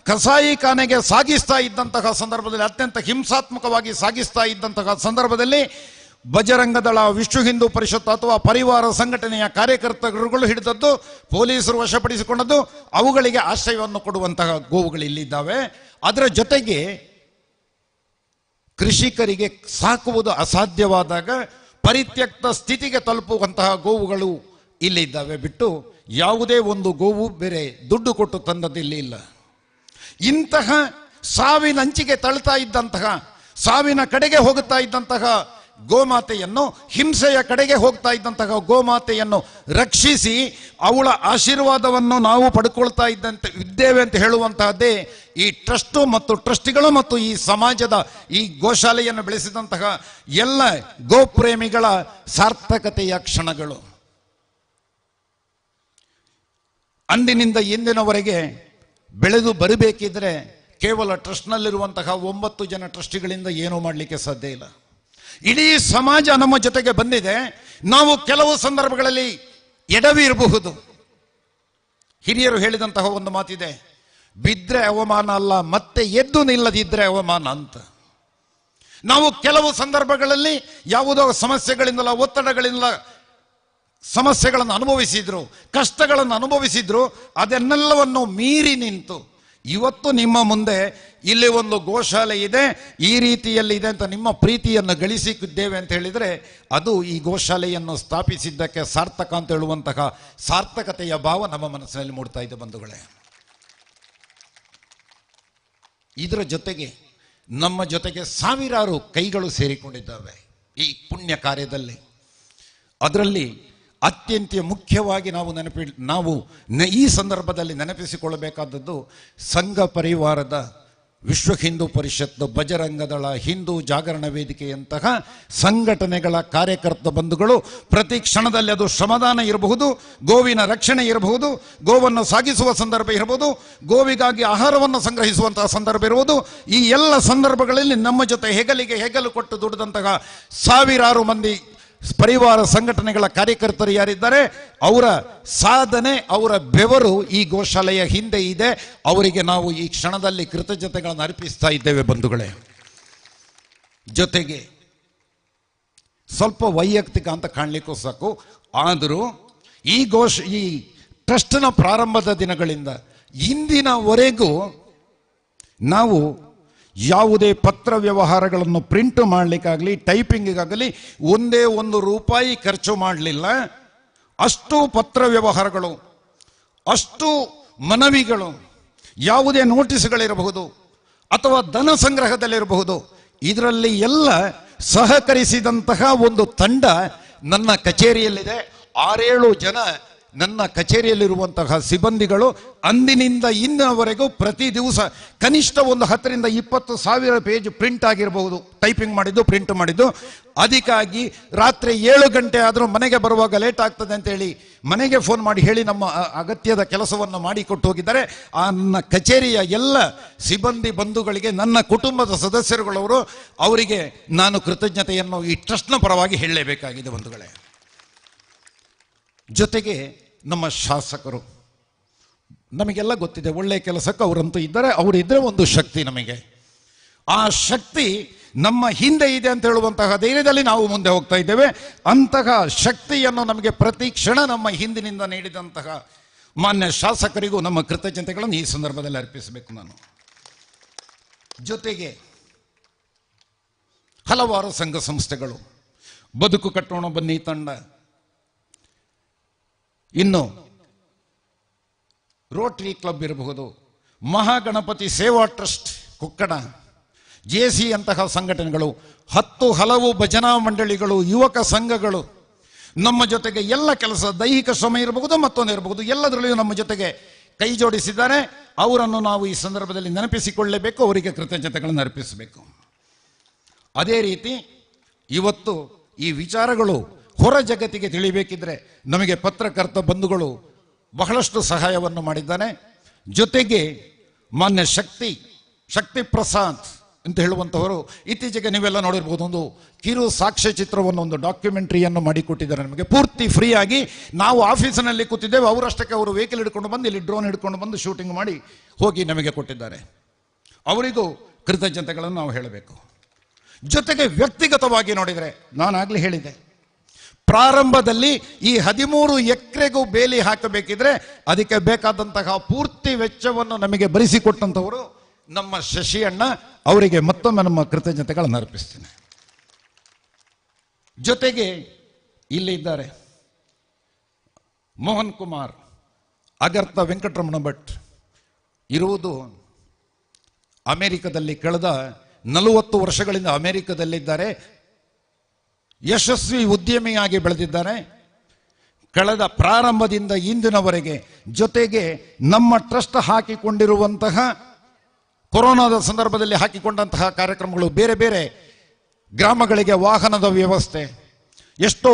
ಕಸಾಯಿಖಾನೆಗೆ ಸಾಗಿಸ್ತಾ ಇದ್ದಂತಹ ಸಂದರ್ಭದಲ್ಲಿ, ಅತ್ಯಂತ ಹಿಂಸಾತ್ಮಕವಾಗಿ ಸಾಗಿಸ್ತಾ ಇದ್ದಂತಹ ಸಂದರ್ಭದಲ್ಲಿ ಬಜರಂಗದಳ, ವಿಶ್ವ ಹಿಂದೂ ಪರಿಷತ್ ಅಥವಾ ಪರಿವಾರ ಸಂಘಟನೆಯ ಕಾರ್ಯಕರ್ತರುಗಳು ಹಿಡಿದದ್ದು, ಪೊಲೀಸರು ವಶಪಡಿಸಿಕೊಂಡದ್ದು, ಅವುಗಳಿಗೆ ಆಶ್ರಯವನ್ನು ಕೊಡುವಂತಹ ಗೋವುಗಳು ಇಲ್ಲಿದ್ದಾವೆ. ಅದರ ಜೊತೆಗೆ ಕೃಷಿಕರಿಗೆ ಸಾಕುವುದು ಅಸಾಧ್ಯವಾದಾಗ ಪರಿತ್ಯಕ್ತ ಸ್ಥಿತಿಗೆ ತಲುಪುವಂತಹ ಗೋವುಗಳು ಇಲ್ಲಿದ್ದಾವೆ ಬಿಟ್ಟು ಯಾವುದೇ ಒಂದು ಗೋವು ಬೇರೆ ದುಡ್ಡು ಕೊಟ್ಟು ತಂದದಿಲ್ಲಿ ಇಲ್ಲ. ಇಂತಹ ಸಾವಿನಂಚಿಗೆ ತಳ್ತಾ ಇದ್ದಂತಹ, ಸಾವಿನ ಕಡೆಗೆ ಹೋಗುತ್ತಾ ಇದ್ದಂತಹ ಗೋಮಾತೆಯನ್ನು, ಹಿಂಸೆಯ ಕಡೆಗೆ ಹೋಗ್ತಾ ಇದ್ದಂತಹ ಗೋಮಾತೆಯನ್ನು ರಕ್ಷಿಸಿ ಅವಳ ಆಶೀರ್ವಾದವನ್ನು ನಾವು ಪಡ್ಕೊಳ್ತಾ ಇದ್ದೇವೆ ಅಂತ ಹೇಳುವಂತಹದ್ದೇ ಈ ಟ್ರಸ್ಟು ಮತ್ತು ಟ್ರಸ್ಟಿಗಳು ಮತ್ತು ಈ ಸಮಾಜದ ಈ ಗೋಶಾಲೆಯನ್ನು ಬೆಳೆಸಿದಂತಹ ಎಲ್ಲ ಗೋಪ್ರೇಮಿಗಳ ಸಾರ್ಥಕತೆಯ ಕ್ಷಣಗಳು. ಅಂದಿನಿಂದ ಇಂದಿನವರೆಗೆ ಬೆಳೆದು ಬರಬೇಕಿದ್ರೆ ಕೇವಲ ಟ್ರಸ್ಟ್ನಲ್ಲಿರುವಂತಹ 9 ಜನ ಟ್ರಸ್ಟಿಗಳಿಂದ ಏನೂ ಮಾಡಲಿಕ್ಕೆ ಸಾಧ್ಯ ಇಲ್ಲ. ಇಡೀ ಸಮಾಜ ನಮ್ಮ ಜೊತೆಗೆ ಬಂದಿದೆ. ನಾವು ಕೆಲವು ಸಂದರ್ಭಗಳಲ್ಲಿ ಎಡವಿ ಇರಬಹುದು, ಹಿರಿಯರು ಹೇಳಿದಂತಹ ಒಂದು ಮಾತಿದೆ, ಬಿದ್ರೆ ಅವಮಾನ ಅಲ್ಲ, ಮತ್ತೆ ಎದ್ದು ನಿಲ್ಲದಿದ್ರೆ ಅವಮಾನ ಅಂತ. ನಾವು ಕೆಲವು ಸಂದರ್ಭಗಳಲ್ಲಿ ಯಾವುದೋ ಸಮಸ್ಯೆಗಳಿಂದಲ, ಒತ್ತಡಗಳಿಂದ ಸಮಸ್ಯೆಗಳನ್ನು ಅನುಭವಿಸಿದ್ರು, ಕಷ್ಟಗಳನ್ನು ಅನುಭವಿಸಿದ್ರು. ಅದನ್ನೆಲ್ಲವನ್ನು ಮೀರಿ ನಿಂತು ಇವತ್ತು ನಿಮ್ಮ ಮುಂದೆ ಇಲ್ಲಿ ಒಂದು ಗೋಶಾಲೆ ಇದೆ, ಈ ರೀತಿಯಲ್ಲಿ ಇದೆ ಅಂತ ನಿಮ್ಮ ಪ್ರೀತಿಯನ್ನು ಗಳಿಸಿದ್ದೇವೆ ಅಂತ ಹೇಳಿದರೆ ಅದು ಈ ಗೋಶಾಲೆಯನ್ನು ಸ್ಥಾಪಿಸಿದ್ದಕ್ಕೆ ಸಾರ್ಥಕ ಅಂತ ಹೇಳುವಂತಹ ಸಾರ್ಥಕತೆಯ ಭಾವ ನಮ್ಮ ಮನಸ್ಸಿನಲ್ಲಿ ಮೂಡ್ತಾ ಇದೆ ಬಂಧುಗಳೇ. ಇದರ ಜೊತೆಗೆ ನಮ್ಮ ಜೊತೆಗೆ ಸಾವಿರಾರು ಕೈಗಳು ಸೇರಿಕೊಂಡಿದ್ದಾವೆ ಈ ಪುಣ್ಯ ಕಾರ್ಯದಲ್ಲಿ. ಅದರಲ್ಲಿ ಅತ್ಯಂತ ಮುಖ್ಯವಾಗಿ ನಾವು ಈ ಸಂದರ್ಭದಲ್ಲಿ ನೆನಪಿಸಿಕೊಳ್ಳಬೇಕಾದದ್ದು ಸಂಘ ಪರಿವಾರದ, ವಿಶ್ವ ಹಿಂದೂ ಪರಿಷತ್, ಬಜರಂಗದಳ, ಹಿಂದೂ ಜಾಗರಣ ವೇದಿಕೆಯಂತಹ ಸಂಘಟನೆಗಳ ಕಾರ್ಯಕರ್ತ ಬಂಧುಗಳು ಪ್ರತಿ ಕ್ಷಣದಲ್ಲಿ, ಅದು ಶ್ರಮದಾನ ಇರಬಹುದು, ಗೋವಿನ ರಕ್ಷಣೆ ಇರಬಹುದು, ಗೋವನ್ನು ಸಾಗಿಸುವ ಸಂದರ್ಭ ಇರಬಹುದು, ಗೋವಿಗಾಗಿ ಆಹಾರವನ್ನು ಸಂಗ್ರಹಿಸುವಂತಹ ಸಂದರ್ಭ ಇರುವುದು, ಈ ಎಲ್ಲ ಸಂದರ್ಭಗಳಲ್ಲಿ ನಮ್ಮ ಜೊತೆ ಹೆಗಲಿಗೆ ಹೆಗಲು ಕೊಟ್ಟು ದುಡಿದಂತಹ ಸಾವಿರಾರು ಮಂದಿ ಪರಿವಾರ ಸಂಘಟನೆಗಳ ಕಾರ್ಯಕರ್ತರು ಯಾರಿದ್ದಾರೆ, ಅವರ ಸಾಧನೆ, ಅವರ ಬೆವರು ಈ ಗೋಶಾಲೆಯ ಹಿಂದೆ ಇದೆ. ಅವರಿಗೆ ನಾವು ಈ ಕ್ಷಣದಲ್ಲಿ ಕೃತಜ್ಞತೆಗಳನ್ನು ಅರ್ಪಿಸ್ತಾ ಇದ್ದೇವೆ ಬಂಧುಗಳೇ. ಜೊತೆಗೆ ಸ್ವಲ್ಪ ವೈಯಕ್ತಿಕ ಅಂತ ಕಾಣಲಿಕ್ಕೂ ಸಾಕು, ಆದರೂ ಈ ಟ್ರಸ್ಟ್ನ ಪ್ರಾರಂಭದ ದಿನಗಳಿಂದ ಇಂದಿನವರೆಗೂ ನಾವು ಯಾವುದೇ ಪತ್ರ ವ್ಯವಹಾರಗಳನ್ನು ಪ್ರಿಂಟ್ ಮಾಡಲಿಕ್ಕಾಗಲಿ, ಟೈಪಿಂಗಿಗಾಗಲಿ ಒಂದೇ ಒಂದು ರೂಪಾಯಿ ಖರ್ಚು ಮಾಡಲಿಲ್ಲ. ಅಷ್ಟು ಪತ್ರ ವ್ಯವಹಾರಗಳು, ಅಷ್ಟು ಮನವಿಗಳು, ಯಾವುದೇ ನೋಟಿಸ್ಗಳಿರಬಹುದು ಅಥವಾ ಧನ ಸಂಗ್ರಹದಲ್ಲಿರಬಹುದು, ಇದರಲ್ಲಿ ಎಲ್ಲ ಸಹಕರಿಸಿದಂತಹ ಒಂದು ತಂಡ ನನ್ನ ಕಚೇರಿಯಲ್ಲಿದೆ. 6-7 ಜನ ನನ್ನ ಕಚೇರಿಯಲ್ಲಿರುವಂತಹ ಸಿಬ್ಬಂದಿಗಳು ಅಂದಿನಿಂದ ಇಂದಿನವರೆಗೂ ಪ್ರತಿ ದಿವಸ ಕನಿಷ್ಠ ಒಂದು 10,000 to 20,000 ಪೇಜ್ ಪ್ರಿಂಟ್ ಆಗಿರಬಹುದು, ಟೈಪಿಂಗ್ ಮಾಡಿದ್ದು, ಪ್ರಿಂಟ್ ಮಾಡಿದ್ದು. ಅದಕ್ಕಾಗಿ ರಾತ್ರಿ 7 ಗಂಟೆ ಆದರೂ ಮನೆಗೆ ಬರುವಾಗ ಲೇಟ್ ಆಗ್ತದೆ ಅಂತೇಳಿ ಮನೆಗೆ ಫೋನ್ ಮಾಡಿ ಹೇಳಿ ನಮ್ಮ ಅಗತ್ಯದ ಕೆಲಸವನ್ನು ಮಾಡಿಕೊಟ್ಟು ಹೋಗಿದ್ದಾರೆ. ಆ ನನ್ನ ಕಚೇರಿಯ ಎಲ್ಲ ಸಿಬ್ಬಂದಿ ಬಂಧುಗಳಿಗೆ, ನನ್ನ ಕುಟುಂಬದ ಸದಸ್ಯರುಗಳವರು, ಅವರಿಗೆ ನಾನು ಕೃತಜ್ಞತೆಯನ್ನು ಈ ಟ್ರಸ್ಟ್ನ ಪರವಾಗಿ ಹೇಳಲೇಬೇಕಾಗಿದೆ ಬಂಧುಗಳೇ. ಜೊತೆಗೆ ನಮ್ಮ ಶಾಸಕರು, ನಮಗೆಲ್ಲ ಗೊತ್ತಿದೆ ಒಳ್ಳೆಯ ಕೆಲಸಕ್ಕೆ ಅವರಂತೂ ಇದ್ದಾರೆ, ಅವರಿದ್ದರೆ ಒಂದು ಶಕ್ತಿ ನಮಗೆ. ಆ ಶಕ್ತಿ ನಮ್ಮ ಹಿಂದೆ ಇದೆ ಅಂತ ಹೇಳುವಂತಹ ಧೈರ್ಯದಲ್ಲಿ ನಾವು ಮುಂದೆ ಹೋಗ್ತಾ ಇದ್ದೇವೆ. ಅಂತಹ ಶಕ್ತಿಯನ್ನು ನಮಗೆ ಪ್ರತಿ ಕ್ಷಣ ನಮ್ಮ ಹಿಂದಿನಿಂದ ನೀಡಿದಂತಹ ಮಾನ್ಯ ಶಾಸಕರಿಗೂ ನಮ್ಮ ಕೃತಜ್ಞತೆಗಳನ್ನು ಈ ಸಂದರ್ಭದಲ್ಲಿ ಅರ್ಪಿಸಬೇಕು ನಾನು. ಜೊತೆಗೆ ಹಲವಾರು ಸಂಘ ಸಂಸ್ಥೆಗಳು, ಬದುಕು ಕಟ್ಟೋಣ ಬನ್ನಿ ತಂಡ, ಇನ್ನು ರೋಟರಿ ಕ್ಲಬ್ ಇರಬಹುದು, ಮಹಾಗಣಪತಿ ಸೇವಾ ಟ್ರಸ್ಟ್ ಕುಕ್ಕಡ, JC ಅಂತಹ ಸಂಘಟನೆಗಳು, 10 ಹಲವು ಭಜನಾ ಮಂಡಳಿಗಳು, ಯುವಕ ಸಂಘಗಳು ನಮ್ಮ ಜೊತೆಗೆ ಎಲ್ಲ ಕೆಲಸ, ದೈಹಿಕ ಶ್ರಮ ಇರಬಹುದು, ಮತ್ತೊಂದು ಇರಬಹುದು, ಎಲ್ಲದರಲ್ಲಿಯೂ ನಮ್ಮ ಜೊತೆಗೆ ಕೈ ಜೋಡಿಸಿದ್ದಾರೆ. ಅವರನ್ನು ನಾವು ಈ ಸಂದರ್ಭದಲ್ಲಿ ನೆನಪಿಸಿಕೊಳ್ಳಲೇಬೇಕು, ಅವರಿಗೆ ಕೃತಜ್ಞತೆಗಳನ್ನು ಅರ್ಪಿಸಬೇಕು. ಅದೇ ರೀತಿ ಇವತ್ತು ಈ ವಿಚಾರಗಳು ಹೊರ ಜಗತ್ತಿಗೆ ತಿಳಿಬೇಕಿದ್ರೆ ನಮಗೆ ಪತ್ರಕರ್ತ ಬಂಧುಗಳು ಬಹಳಷ್ಟು ಸಹಾಯವನ್ನು ಮಾಡಿದ್ದಾನೆ. ಜೊತೆಗೆ ಮಾನ್ಯ ಶಕ್ತಿ ಪ್ರಸಾದ್ ಅಂತ ಹೇಳುವಂಥವರು ಇತ್ತೀಚೆಗೆ ನೀವೆಲ್ಲ ನೋಡಿರ್ಬೋದು, ಒಂದು ಕಿರು ಸಾಕ್ಷ್ಯ ಚಿತ್ರವನ್ನು, ಒಂದು ಡಾಕ್ಯುಮೆಂಟ್ರಿಯನ್ನು ಮಾಡಿಕೊಟ್ಟಿದ್ದಾರೆ ನಮಗೆ ಪೂರ್ತಿ ಫ್ರೀ ಆಗಿ. ನಾವು ಆಫೀಸಿನಲ್ಲಿ ಕೂತಿದ್ದೇವೆ, ಅವರಷ್ಟಕ್ಕೆ ಅವರು ವೆಹಿಕಲ್ ಹಿಡ್ಕೊಂಡು ಬಂದು ಇಲ್ಲಿ ಡ್ರೋನ್ ಹಿಡ್ಕೊಂಡು ಬಂದು ಶೂಟಿಂಗ್ ಮಾಡಿ ಹೋಗಿ ನಮಗೆ ಕೊಟ್ಟಿದ್ದಾರೆ. ಅವರಿಗೂ ಕೃತಜ್ಞತೆಗಳನ್ನು ನಾವು ಹೇಳಬೇಕು. ಜೊತೆಗೆ ವ್ಯಕ್ತಿಗತವಾಗಿ ನೋಡಿದರೆ, ನಾನಾಗಲೇ ಹೇಳಿದೆ, ಪ್ರಾರಂಭದಲ್ಲಿ ಈ 13 ಎಕರೆಗೂ ಬೇಲಿ ಹಾಕಬೇಕಿದ್ರೆ ಅದಕ್ಕೆ ಬೇಕಾದಂತಹ ಪೂರ್ತಿ ವೆಚ್ಚವನ್ನು ನಮಗೆ ಭರಿಸಿಕೊಟ್ಟಂಥವರು ನಮ್ಮ ಶಶಿ ಅಣ್ಣ. ಅವರಿಗೆ ಮತ್ತೊಮ್ಮೆ ನಮ್ಮ ಕೃತಜ್ಞತೆಗಳನ್ನು ಅರ್ಪಿಸ್ತೇನೆ. ಜೊತೆಗೆ ಇಲ್ಲಿ ಇದ್ದಾರೆ ಮೋಹನ್ ಕುಮಾರ್, ಅಗರ್ತ ವೆಂಕಟರಮಣ ಭಟ್, ಇರುವುದು ಅಮೆರಿಕದಲ್ಲಿ. ಕಳೆದ 40 ವರ್ಷಗಳಿಂದ ಅಮೆರಿಕದಲ್ಲಿದ್ದಾರೆ. ಯಶಸ್ವಿ ಉದ್ಯಮಿಯಾಗಿ ಬೆಳೆದಿದ್ದಾರೆ. ಕಳೆದ ಪ್ರಾರಂಭದಿಂದ ಇಂದಿನವರೆಗೆ, ಜೊತೆಗೆ ನಮ್ಮ ಟ್ರಸ್ಟ್ ಹಾಕಿಕೊಂಡಿರುವಂತಹ ಕೊರೋನಾದ ಸಂದರ್ಭದಲ್ಲಿ ಹಾಕಿಕೊಂಡಂತಹ ಕಾರ್ಯಕ್ರಮಗಳು, ಬೇರೆ ಬೇರೆ ಗ್ರಾಮಗಳಿಗೆ ವಾಹನದ ವ್ಯವಸ್ಥೆ, ಎಷ್ಟೋ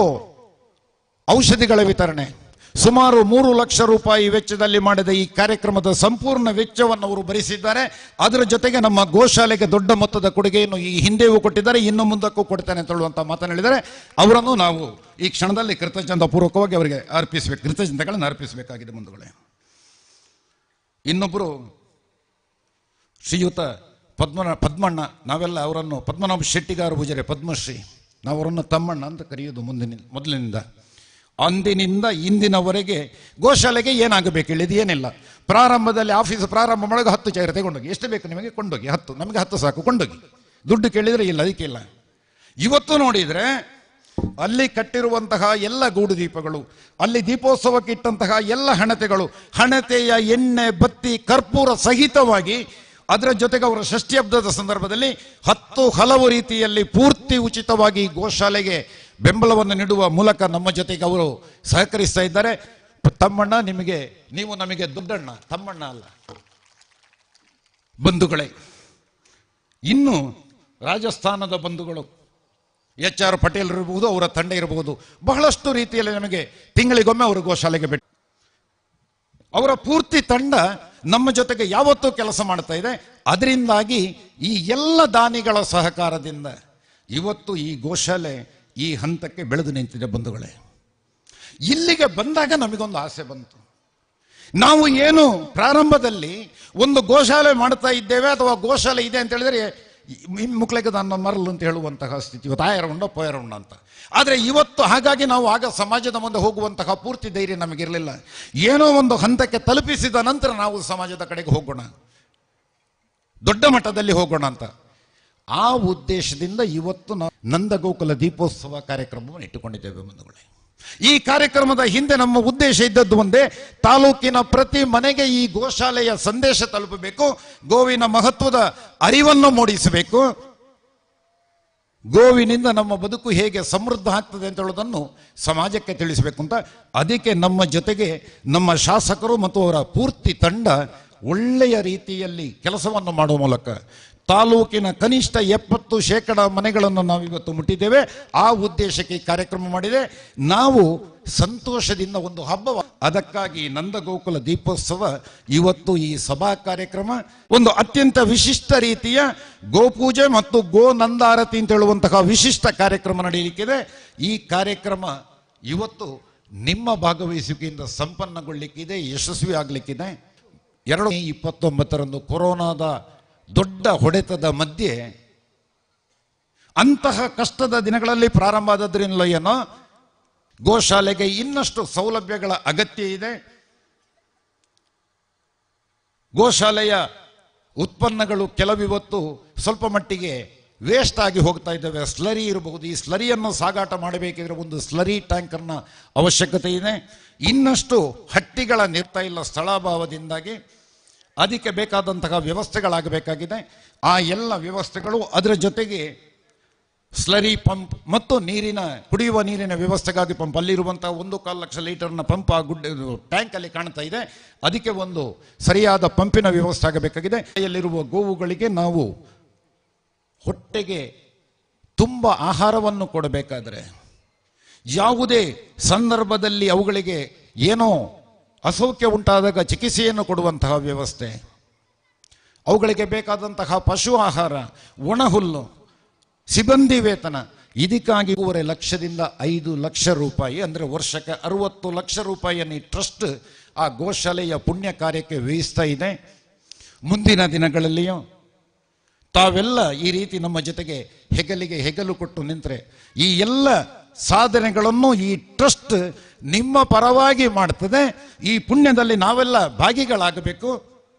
ಔಷಧಿಗಳ ವಿತರಣೆ, ಸುಮಾರು 3 ಲಕ್ಷ ರೂಪಾಯಿ ವೆಚ್ಚದಲ್ಲಿ ಮಾಡಿದ ಈ ಕಾರ್ಯಕ್ರಮದ ಸಂಪೂರ್ಣ ವೆಚ್ಚವನ್ನು ಅವರು ಭರಿಸಿದ್ದಾರೆ. ಅದರ ಜೊತೆಗೆ ನಮ್ಮ ಗೋಶಾಲೆಗೆ ದೊಡ್ಡ ಮೊತ್ತದ ಕೊಡುಗೆಯನ್ನು ಈ ಹಿಂದೆಯೂ ಕೊಟ್ಟಿದ್ದಾರೆ, ಇನ್ನು ಮುಂದಕ್ಕೂ ಕೊಡ್ತೇನೆ ಅಂತ ಹೇಳುವಂಥ ಮಾತನ್ನು ಹೇಳಿದ್ದಾರೆ. ಅವರನ್ನು ನಾವು ಈ ಕ್ಷಣದಲ್ಲಿ ಕೃತಜ್ಞತಾ ಪೂರ್ವಕವಾಗಿ ಅವರಿಗೆ ಕೃತಜ್ಞತೆಗಳನ್ನು ಅರ್ಪಿಸಬೇಕಾಗಿದೆ ಬಂಧುಗಳೇ. ಇನ್ನೊಬ್ಬರು ಶ್ರೀಯುತ ಪದ್ಮಣ್ಣ, ನಾವೆಲ್ಲ ಅವರನ್ನು ಪದ್ಮನಾಭ ಶೆಟ್ಟಿಗಾರ ಪೂಜಾರಿ ಪದ್ಮಶ್ರೀ, ನಾವು ಅವರನ್ನು ತಮ್ಮಣ್ಣ ಅಂತ ಕರೆಯೋದು ಮೊದಲಿನಿಂದ. ಅಂದಿನಿಂದ ಇಂದಿನವರೆಗೆ ಗೋಶಾಲೆಗೆ ಏನಾಗಬೇಕು ಹೇಳಿದ್ದು ಏನಿಲ್ಲ. ಪ್ರಾರಂಭದಲ್ಲಿ ಆಫೀಸ್ ಪ್ರಾರಂಭ ಮಾಡೋ 10 ಚೇರ್ ತಗೊಂಡೋಗಿ, ಎಷ್ಟು ಬೇಕು ನಿಮಗೆ ಕೊಂಡೋಗಿ, 10 ನಮಗೆ 10 ಸಾಕು ಕೊಂಡೋಗಿ, ದುಡ್ಡು ಕೇಳಿದರೆ ಇಲ್ಲ, ಅದಕ್ಕೆ ಇಲ್ಲ. ಇವತ್ತು ನೋಡಿದರೆ ಅಲ್ಲಿ ಕಟ್ಟಿರುವಂತಹ ಎಲ್ಲ ಗೂಡು ದೀಪಗಳು, ಅಲ್ಲಿ ದೀಪೋತ್ಸವಕ್ಕೆ ಇಟ್ಟಂತಹ ಎಲ್ಲ ಹಣತೆಗಳು, ಹಣತೆಯ ಎಣ್ಣೆ ಬತ್ತಿ ಕರ್ಪೂರ ಸಹಿತವಾಗಿ, ಅದರ ಜೊತೆಗೆ ಅವರ ಷಷ್ಠಿ ಹಬ್ಬದ ಸಂದರ್ಭದಲ್ಲಿ 10 ಹಲವು ರೀತಿಯಲ್ಲಿ ಪೂರ್ತಿ ಉಚಿತವಾಗಿ ಗೋಶಾಲೆಗೆ ಬೆಂಬಲವನ್ನು ನೀಡುವ ಮೂಲಕ ನಮ್ಮ ಜೊತೆಗೆ ಅವರು ಸಹಕರಿಸ್ತಾ ಇದ್ದಾರೆ. ತಮ್ಮಣ್ಣ ನೀವು ನಮಗೆ ದೊಡ್ಡಣ್ಣ, ತಮ್ಮಣ್ಣ ಅಲ್ಲ. ಬಂಧುಗಳೇ, ಇನ್ನು ರಾಜಸ್ಥಾನದ ಬಂಧುಗಳು HR ಪಟೇಲ್ ಇರಬಹುದು, ಅವರ ತಂಡ ಇರಬಹುದು, ಬಹಳಷ್ಟು ರೀತಿಯಲ್ಲಿ ನಮಗೆ ತಿಂಗಳಿಗೊಮ್ಮೆ ಅವರು ಗೋಶಾಲೆಗೆ ಭೇಟಿ, ಅವರ ಪೂರ್ತಿ ತಂಡ ನಮ್ಮ ಜೊತೆಗೆ ಯಾವತ್ತೂ ಕೆಲಸ ಮಾಡ್ತಾ ಇದೆ. ಅದರಿಂದಾಗಿ ಈ ಎಲ್ಲ ದಾನಿಗಳ ಸಹಕಾರದಿಂದ ಇವತ್ತು ಈ ಗೋಶಾಲೆ ಈ ಹಂತಕ್ಕೆ ಬೆಳೆದು ನಿಂತಿದೆ. ಬಂಧುಗಳೇ, ಇಲ್ಲಿಗೆ ಬಂದಾಗ ನಮಗೊಂದು ಆಸೆ ಬಂತು. ನಾವು ಏನು ಪ್ರಾರಂಭದಲ್ಲಿ ಒಂದು ಗೋಶಾಲೆ ಮಾಡ್ತಾ ಇದ್ದೇವೆ ಅಥವಾ ಗೋಶಾಲೆ ಇದೆ ಅಂತ ಹೇಳಿದ್ರೆ ಮುಕ್ಲೆಗೆ ನನ್ನ ಮರಲು ಅಂತ ಹೇಳುವಂತಹ ಸ್ಥಿತಿ ಇವತ್ತು ಆಯರವುಂಡ ಪೋಯರವುಂಡ ಅಂತ. ಆದರೆ ಇವತ್ತು ಹಾಗಾಗಿ ನಾವು ಆಗ ಸಮಾಜದ ಮುಂದೆ ಹೋಗುವಂತಹ ಪೂರ್ತಿ ಧೈರ್ಯ ನಮಗಿರಲಿಲ್ಲ. ಏನೋ ಒಂದು ಹಂತಕ್ಕೆ ತಲುಪಿಸಿದ ನಂತರ ನಾವು ಸಮಾಜದ ಕಡೆಗೆ ಹೋಗೋಣ, ದೊಡ್ಡ ಮಟ್ಟದಲ್ಲಿ ಹೋಗೋಣ ಅಂತ ಆ ಉದ್ದೇಶದಿಂದ ಇವತ್ತು ನಾವು ನಂದಗೋಕುಲ ದೀಪೋತ್ಸವ ಕಾರ್ಯಕ್ರಮವನ್ನು ಇಟ್ಟುಕೊಂಡಿದ್ದೇವೆ. ಬಂಧುಗಳೇ, ಈ ಕಾರ್ಯಕ್ರಮದ ಹಿಂದೆ ನಮ್ಮ ಉದ್ದೇಶ ಇದ್ದದ್ದು ಒಂದೇ, ತಾಲೂಕಿನ ಪ್ರತಿ ಮನೆಗೆ ಈ ಗೋಶಾಲೆಯ ಸಂದೇಶ ತಲುಪಬೇಕು, ಗೋವಿನ ಮಹತ್ವದ ಅರಿವನ್ನು ಮೂಡಿಸಬೇಕು, ಗೋವಿನಿಂದ ನಮ್ಮ ಬದುಕು ಹೇಗೆ ಸಮೃದ್ಧ ಆಗ್ತದೆ ಅಂತ ಹೇಳೋದನ್ನು ಸಮಾಜಕ್ಕೆ ತಿಳಿಸಬೇಕು ಅಂತ. ಅದಕ್ಕೆ ನಮ್ಮ ಜೊತೆಗೆ ನಮ್ಮ ಶಾಸಕರು ಮತ್ತು ಅವರ ಪೂರ್ತಿ ತಂಡ ಒಳ್ಳೆಯ ರೀತಿಯಲ್ಲಿ ಕೆಲಸವನ್ನು ಮಾಡುವ ಮೂಲಕ ತಾಲೂಕಿನ ಕನಿಷ್ಠ 70% ಮನೆಗಳನ್ನು ನಾವಿವತ್ತು ಮುಟ್ಟಿದ್ದೇವೆ. ಆ ಉದ್ದೇಶಕ್ಕೆ ಈ ಕಾರ್ಯಕ್ರಮ ಮಾಡಿದೆ. ನಾವು ಸಂತೋಷದಿಂದ ಒಂದು ಹಬ್ಬ, ಅದಕ್ಕಾಗಿ ನಂದಗೋಕುಲ ದೀಪೋತ್ಸವ ಇವತ್ತು ಈ ಸಭಾ ಕಾರ್ಯಕ್ರಮ ಒಂದು ಅತ್ಯಂತ ವಿಶಿಷ್ಟ ರೀತಿಯ ಗೋಪೂಜೆ ಮತ್ತು ಗೋ ನಂದಾರತಿ ಅಂತ ಹೇಳುವಂತಹ ವಿಶಿಷ್ಟ ಕಾರ್ಯಕ್ರಮ ನಡೆಯಲಿಕ್ಕಿದೆ. ಈ ಕಾರ್ಯಕ್ರಮ ಇವತ್ತು ನಿಮ್ಮ ಭಾಗವಹಿಸುವಿಕೆಯಿಂದ ಸಂಪನ್ನಗೊಳ್ಳಿಕ್ಕಿದೆ, ಯಶಸ್ವಿ ಆಗಲಿಕ್ಕಿದೆ. 2029 ಕೊರೋನಾದ ದೊಡ್ಡ ಹೊಡೆತದ ಮಧ್ಯೆ ಅಂತಹ ಕಷ್ಟದ ದಿನಗಳಲ್ಲಿ ಪ್ರಾರಂಭ ಆದದ್ರಿಂದ ಏನೋ ಗೋಶಾಲೆಗೆ ಇನ್ನಷ್ಟು ಸೌಲಭ್ಯಗಳ ಅಗತ್ಯ ಇದೆ. ಗೋಶಾಲೆಯ ಉತ್ಪನ್ನಗಳು ಕೆಲವಿವತ್ತು ಸ್ವಲ್ಪ ಮಟ್ಟಿಗೆ ವೇಸ್ಟ್ ಆಗಿ ಹೋಗ್ತಾ ಇದ್ದಾವೆ. ಸ್ಲರಿ ಇರಬಹುದು, ಈ ಸ್ಲರಿಯನ್ನು ಸಾಗಾಟ ಮಾಡಬೇಕಿದ್ರೆ ಒಂದು ಸ್ಲರಿ ಟ್ಯಾಂಕರ್ನ ಅವಶ್ಯಕತೆ ಇದೆ. ಇನ್ನಷ್ಟು ಹಟ್ಟಿಗಳ ನಿರ್ತಾ ಇಲ್ಲ ಸ್ಥಳಾಭಾವದಿಂದಾಗಿ, ಅದಕ್ಕೆ ಬೇಕಾದಂತಹ ವ್ಯವಸ್ಥೆಗಳಾಗಬೇಕಾಗಿದೆ. ಆ ಎಲ್ಲ ವ್ಯವಸ್ಥೆಗಳು, ಅದರ ಜೊತೆಗೆ ಸ್ಲರಿ ಪಂಪ್ ಮತ್ತು ಕುಡಿಯುವ ನೀರಿನ ವ್ಯವಸ್ಥೆಗಾಗಿ ಪಂಪ್, ಅಲ್ಲಿರುವಂತಹ 1.25 ಲಕ್ಷ ಲೀಟರ್ನ ಪಂಪ್ ಆ ಟ್ಯಾಂಕ್ ಅಲ್ಲಿ ಕಾಣ್ತಾ ಇದೆ. ಅದಕ್ಕೆ ಒಂದು ಸರಿಯಾದ ಪಂಪಿನ ವ್ಯವಸ್ಥೆ ಆಗಬೇಕಾಗಿದೆ. ಅಲ್ಲಿರುವ ಗೋವುಗಳಿಗೆ ನಾವು ಹೊಟ್ಟೆಗೆ ತುಂಬ ಆಹಾರವನ್ನು ಕೊಡಬೇಕಾದ್ರೆ, ಯಾವುದೇ ಸಂದರ್ಭದಲ್ಲಿ ಅವುಗಳಿಗೆ ಏನೋ ಅಸೌಖ್ಯ ಉಂಟಾದಾಗ ಚಿಕಿತ್ಸೆಯನ್ನು ಕೊಡುವಂತಹ ವ್ಯವಸ್ಥೆ, ಅವುಗಳಿಗೆ ಬೇಕಾದಂತಹ ಪಶು ಆಹಾರ, ಒಣಹುಲ್ಲು, ಸಿಬ್ಬಂದಿ ವೇತನ, ಇದಕ್ಕಾಗಿ 2.5 ಲಕ್ಷದಿಂದ 5 ಲಕ್ಷ ರೂಪಾಯಿ ಅಂದರೆ ವರ್ಷಕ್ಕೆ 60 ಲಕ್ಷ ರೂಪಾಯಿಯನ್ನು ಈ ಟ್ರಸ್ಟ್ ಆ ಗೋಶಾಲೆಯ ಪುಣ್ಯ ಕಾರ್ಯಕ್ಕೆ ವ್ಯಯಿಸ್ತಾ ಇದೆ. ಮುಂದಿನ ದಿನಗಳಲ್ಲಿಯೂ ತಾವೆಲ್ಲ ಈ ರೀತಿ ನಮ್ಮ ಜೊತೆಗೆ ಹೆಗಲಿಗೆ ಹೆಗಲು ಕೊಟ್ಟು ನಿಂತರೆ ಈ ಎಲ್ಲ ಸಾಧನೆಗಳನ್ನು ಈ ಟ್ರಸ್ಟ್ ನಿಮ್ಮ ಪರವಾಗಿ ಮಾಡ್ತದೆ. ಈ ಪುಣ್ಯದಲ್ಲಿ ನಾವೆಲ್ಲ ಭಾಗಿಗಳಾಗಬೇಕು.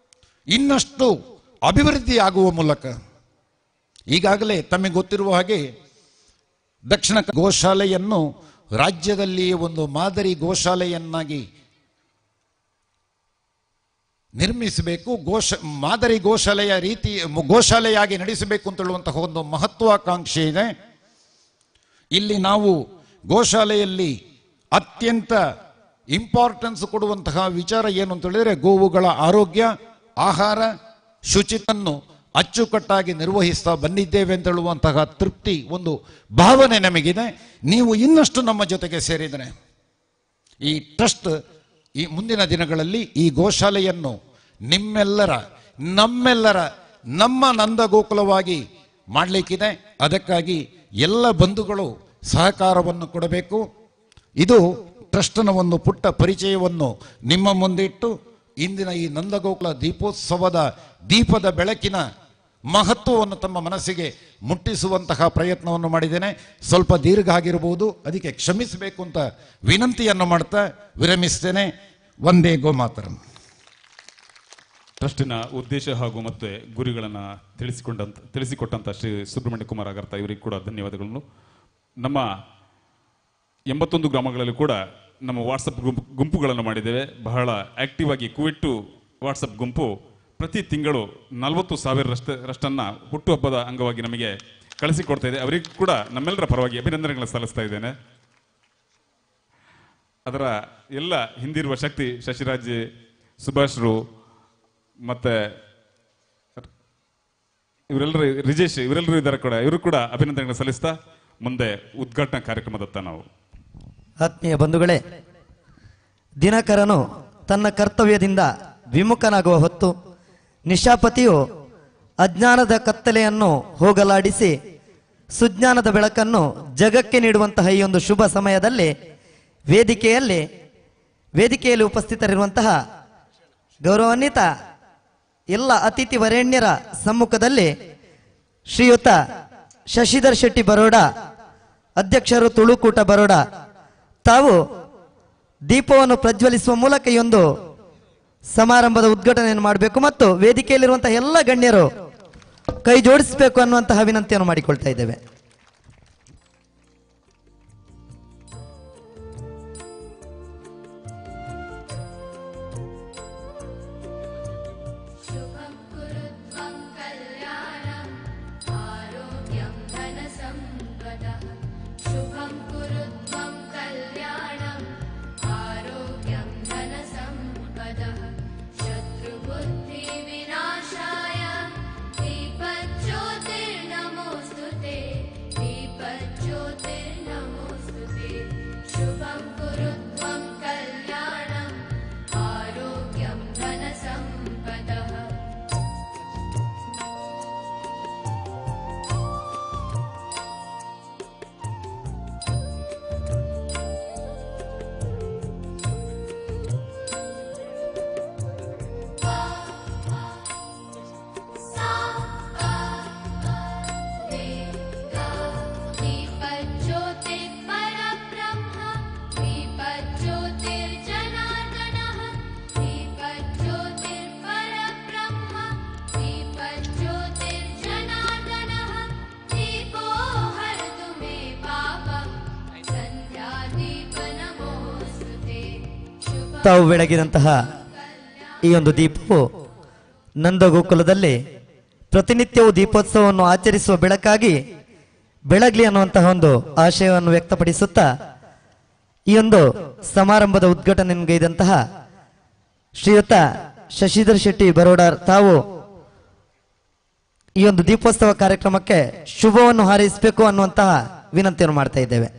ಇನ್ನಷ್ಟು ಅಭಿವೃದ್ಧಿ ಆಗುವ ಮೂಲಕ ಈಗಾಗಲೇ ತಮಗೆ ಗೊತ್ತಿರುವ ಹಾಗೆ ದಕ್ಷಿಣ ಗೋಶಾಲೆಯನ್ನು ರಾಜ್ಯದಲ್ಲಿಯೇ ಒಂದು ಮಾದರಿ ಗೋಶಾಲೆಯನ್ನಾಗಿ ನಿರ್ಮಿಸಬೇಕು, ಮಾದರಿ ಗೋಶಾಲೆಯಾಗಿ ನಡೆಸಬೇಕು ಅಂತ ಹೇಳುವಂತಹ ಒಂದು ಮಹತ್ವಾಕಾಂಕ್ಷೆ ಇದೆ. ಇಲ್ಲಿ ನಾವು ಗೋಶಾಲೆಯಲ್ಲಿ ಅತ್ಯಂತ ಇಂಪಾರ್ಟೆನ್ಸ್ ಕೊಡುವಂತಹ ವಿಚಾರ ಏನು ಅಂತ ಹೇಳಿದ್ರೆ, ಗೋವುಗಳ ಆರೋಗ್ಯ, ಆಹಾರ, ಶುಚಿತ್ವವನ್ನು ಅಚ್ಚುಕಟ್ಟಾಗಿ ನಿರ್ವಹಿಸ್ತಾ ಬಂದಿದ್ದೇವೆ ಅಂತ ಹೇಳುವಂತಹ ತೃಪ್ತಿ, ಒಂದು ಭಾವನೆ ನಮಗಿದೆ. ನೀವು ಇನ್ನಷ್ಟು ನಮ್ಮ ಜೊತೆಗೆ ಸೇರಿದರೆ ಈ ಟ್ರಸ್ಟ್ ಈ ಮುಂದಿನ ದಿನಗಳಲ್ಲಿ ಈ ಗೋಶಾಲೆಯನ್ನು ನಮ್ಮೆಲ್ಲರ ನಮ್ಮ ನಂದಗೋಕುಲವಾಗಿ ಮಾಡಲಿಕ್ಕಿದೆ. ಅದಕ್ಕಾಗಿ ಎಲ್ಲ ಬಂಧುಗಳು ಸಹಕಾರವನ್ನು ಕೊಡಬೇಕು. ಇದು ಟ್ರಸ್ಟ್ನ ಒಂದು ಪುಟ್ಟ ಪರಿಚಯವನ್ನು ನಿಮ್ಮ ಮುಂದಿಟ್ಟು ಇಂದಿನ ಈ ನಂದಗೋಕುಲ ದೀಪೋತ್ಸವದ ದೀಪದ ಬೆಳಕಿನ ಮಹತ್ವವನ್ನು ತಮ್ಮ ಮನಸ್ಸಿಗೆ ಮುಟ್ಟಿಸುವಂತಹ ಪ್ರಯತ್ನವನ್ನು ಮಾಡಿದ್ದೇನೆ. ಸ್ವಲ್ಪ ದೀರ್ಘ ಆಗಿರಬಹುದು, ಅದಕ್ಕೆ ಕ್ಷಮಿಸಬೇಕು ಅಂತ ವಿನಂತಿಯನ್ನು ಮಾಡ್ತಾ ವಿರಮಿಸ್ತೇನೆ. ವಂದೇ ಗೋಮಾತರಂ. ಟ್ರಸ್ಟಿನ ಉದ್ದೇಶ ಹಾಗೂ ಮತ್ತೆ ಗುರಿಗಳನ್ನು ತಿಳಿಸಿಕೊಟ್ಟಂತ ಶ್ರೀ ಸುಬ್ರಹ್ಮಣ್ಯ ಕುಮಾರ್ ಅಗರ್ತ ಇವರಿಗೆ ಕೂಡ ಧನ್ಯವಾದಗಳನ್ನು. ನಮ್ಮ 81 ಗ್ರಾಮಗಳಲ್ಲಿ ಕೂಡ ನಮ್ಮ ವಾಟ್ಸಪ್ ಗುಂಪುಗಳನ್ನು ಮಾಡಿದ್ದೇವೆ. ಬಹಳ ಆಕ್ಟಿವ್ ಆಗಿ ಕುವೆಟ್ಟು ವಾಟ್ಸಪ್ ಗುಂಪು ಪ್ರತಿ ತಿಂಗಳು 40,000 ಹುಟ್ಟುಹಬ್ಬದ ಅಂಗವಾಗಿ ನಮಗೆ ಕಳಿಸಿಕೊಡ್ತಾ ಇದೆ. ಅವರಿಗೆ ಕೂಡ ನಮ್ಮೆಲ್ಲರ ಪರವಾಗಿ ಅಭಿನಂದನೆಗಳನ್ನು ಸಲ್ಲಿಸ್ತಾ ಇದ್ದೇನೆ. ಅದರ ಎಲ್ಲ ಹಿಂದಿರುವ ಶಕ್ತಿ ಶಶಿರಾಜ್, ಸುಭಾಷ್ರು ಮತ್ತೆ ಇವರೆಲ್ಲರೂ, ರಿಜೇಶ್, ಇವರೆಲ್ಲರೂ ಇದ್ದಾರೆ ಕೂಡ. ಇವರು ಕೂಡ ಅಭಿನಂದನೆಗಳನ್ನು ಸಲ್ಲಿಸ್ತಾ ಮುಂದೆ ಉದ್ಘಾಟನಾ ಕಾರ್ಯಕ್ರಮದತ್ತ ನಾವು. ಆತ್ಮೀಯ ಬಂಧುಗಳೇ, ದಿನಕರನು ತನ್ನ ಕರ್ತವ್ಯದಿಂದ ವಿಮುಖನಾಗುವ ಹೊತ್ತು ನಿಶಾಪತಿಯು ಅಜ್ಞಾನದ ಕತ್ತಲೆಯನ್ನು ಹೋಗಲಾಡಿಸಿ ಸುಜ್ಞಾನದ ಬೆಳಕನ್ನು ಜಗಕ್ಕೆ ನೀಡುವಂತಹ ಈ ಒಂದು ಶುಭ ಸಮಯದಲ್ಲಿ ವೇದಿಕೆಯಲ್ಲಿ ಉಪಸ್ಥಿತರಿರುವಂತಹ ಗೌರವಾನ್ವಿತ ಎಲ್ಲ ಅತಿಥಿ ವರೇಣ್ಯರ ಸಮ್ಮುಖದಲ್ಲಿ ಶ್ರೀಯುತ ಶಶಿಧರ್ ಶೆಟ್ಟಿ ಬರೋಡ, ಅಧ್ಯಕ್ಷರು ತುಳುಕೂಟ ಬರೋಡ, ತಾವು ದೀಪವನ್ನು ಪ್ರಜ್ವಲಿಸುವ ಮೂಲಕ ಈ ಒಂದು ಸಮಾರಂಭದ ಉದ್ಘಾಟನೆಯನ್ನು ಮಾಡಬೇಕು ಮತ್ತು ವೇದಿಕೆಯಲ್ಲಿರುವಂತಹ ಎಲ್ಲ ಗಣ್ಯರು ಕೈ ಜೋಡಿಸಬೇಕು ಅನ್ನುವಂತಹ ವಿನಂತಿಯನ್ನು ಮಾಡಿಕೊಳ್ತಾ ಇದ್ದೇವೆ. ತಾವು ಬೆಳಗಿದಂತಹ ಈ ಒಂದು ದೀಪವು ನಂದಗೋಕುಲದಲ್ಲಿ ಪ್ರತಿನಿತ್ಯವೂ ದೀಪೋತ್ಸವವನ್ನು ಆಚರಿಸುವ ಬೆಳಕಾಗಿ ಬೆಳಗ್ಲಿ ಅನ್ನುವಂತಹ ಒಂದು ಆಶಯವನ್ನು ವ್ಯಕ್ತಪಡಿಸುತ್ತಾ ಈ ಒಂದು ಸಮಾರಂಭದ ಉದ್ಘಾಟನೆಗೈದಂತಹ ಶ್ರೀಯುತ ಶಶಿಧರ್ ಶೆಟ್ಟಿ ಬರೋಡಾರ್ ತಾವು ಈ ಒಂದು ದೀಪೋತ್ಸವ ಕಾರ್ಯಕ್ರಮಕ್ಕೆ ಶುಭವನ್ನು ಹಾರೈಸಬೇಕು ಅನ್ನುವಂತಹ ವಿನಂತಿಯನ್ನು ಮಾಡ್ತಾ ಇದ್ದೇವೆ.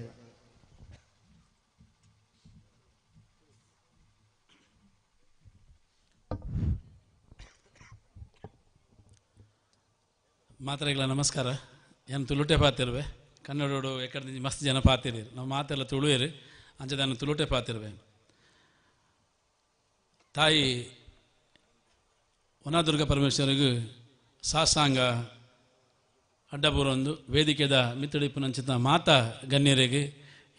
ಮಾತರೆಗಳ ನಮಸ್ಕಾರ. ಏನು ತುಳುಟೆ ಪಾತಿರುವೆ, ಕನ್ನಡೋಡು ಎಕಡೆ ಮಸ್ತ್ ಜನ ಪಾತಿರಿ, ನಾವು ಮಾತೆಲ್ಲ ತುಳುವೇರಿ ಅಂಚೆ ತುಳುಟೆ ಪಾತಿರುವೆ. ತಾಯಿ ವನದುರ್ಗ ಪರಮೇಶ್ವರಿಗೂ ಸಾಸಾಂಗ ಅಡ್ಡಬೂರೊಂದು ವೇದಿಕೆದ ಮಿತ್ತುಡಿಪ್ಪುನಂಚಿತ ಮಾತಾ ಗಣ್ಯರಿಗೆ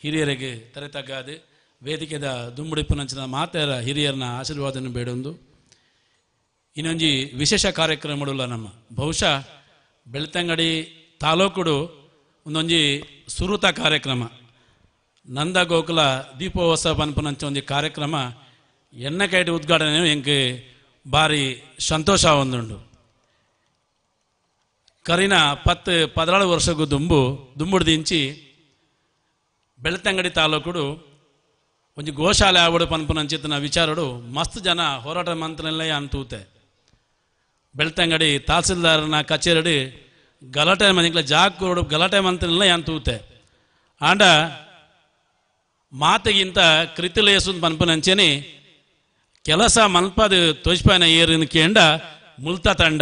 ಹಿರಿಯರಿಗೆ ತರೆತಗ್ಗಾದೆ ವೇದಿಕೆದ ದುಂಬುಡಿಪ್ಪುನಂಚಿನ ಮಾತೆಯರ ಹಿರಿಯರನ್ನ ಆಶೀರ್ವಾದನ ಬೇಡೊಂದು ಇನ್ನೊಂಜಿ ವಿಶೇಷ ಕಾರ್ಯಕ್ರಮ ಮಾಡಲ್ಲ ನಮ್ಮ ಬಹುಶಃ ಬೆಳ್ತಂಗಡಿ ತಾಲೂಕುಡು ಒಂದೊಂಜಿ ಸುರುತ ಕಾರ್ಯಕ್ರಮ ನಂದ ಗೋಕುಲ ದೀಪೋತ್ಸವ ಪನ್ಪನಂಚ ಒಂದು ಕಾರ್ಯಕ್ರಮ ಎಣ್ಣಕೈಟಿ ಉದ್ಘಾಟನೆ ಎಂಕ್ ಭಾರಿ ಸಂತೋಷ ಒಂದುಂಡು. ಕರಿನ 10-14 ವರ್ಷಕ್ಕೂ ದುಂಬುಡು ದಿಂಚಿ ಬೆಳ್ತಂಗಡಿ ತಾಲೂಕುಡು ಒಂದು ಗೋಶಾಲೆ ಆವಡು ಪನ್ಪನಂಚಿತನ ವಿಚಾರಡು ಮಸ್ತ್ ಜನ ಹೋರಾಟ ಮಂತ್ರನಲ್ಲೇ ಅಂತೂತೆ. ಬೆಳ್ತಂಗಡಿ ತಹಸೀಲ್ದಾರನ ಕಚೇರಿ ಗಲಾಟೆ ಮನೆಗಳ ಜಾಗೂಡು ಗಲಾಟೆ ಮಂತ್ರನಲ್ಲೇ ಅಂತೂತೆ. ಆಂಡ ಮಾತೆಗಿಂತ ಕೃತಿಲೇಸು ಪನ್ಪನಂಚೆನಿ ಕೆಲಸ ಮಲ್ಪದು ತೋಜ್ಪಾಯನ ಏರಿನ ಕೇಂಡ ಮುಲ್ತ ತಂಡ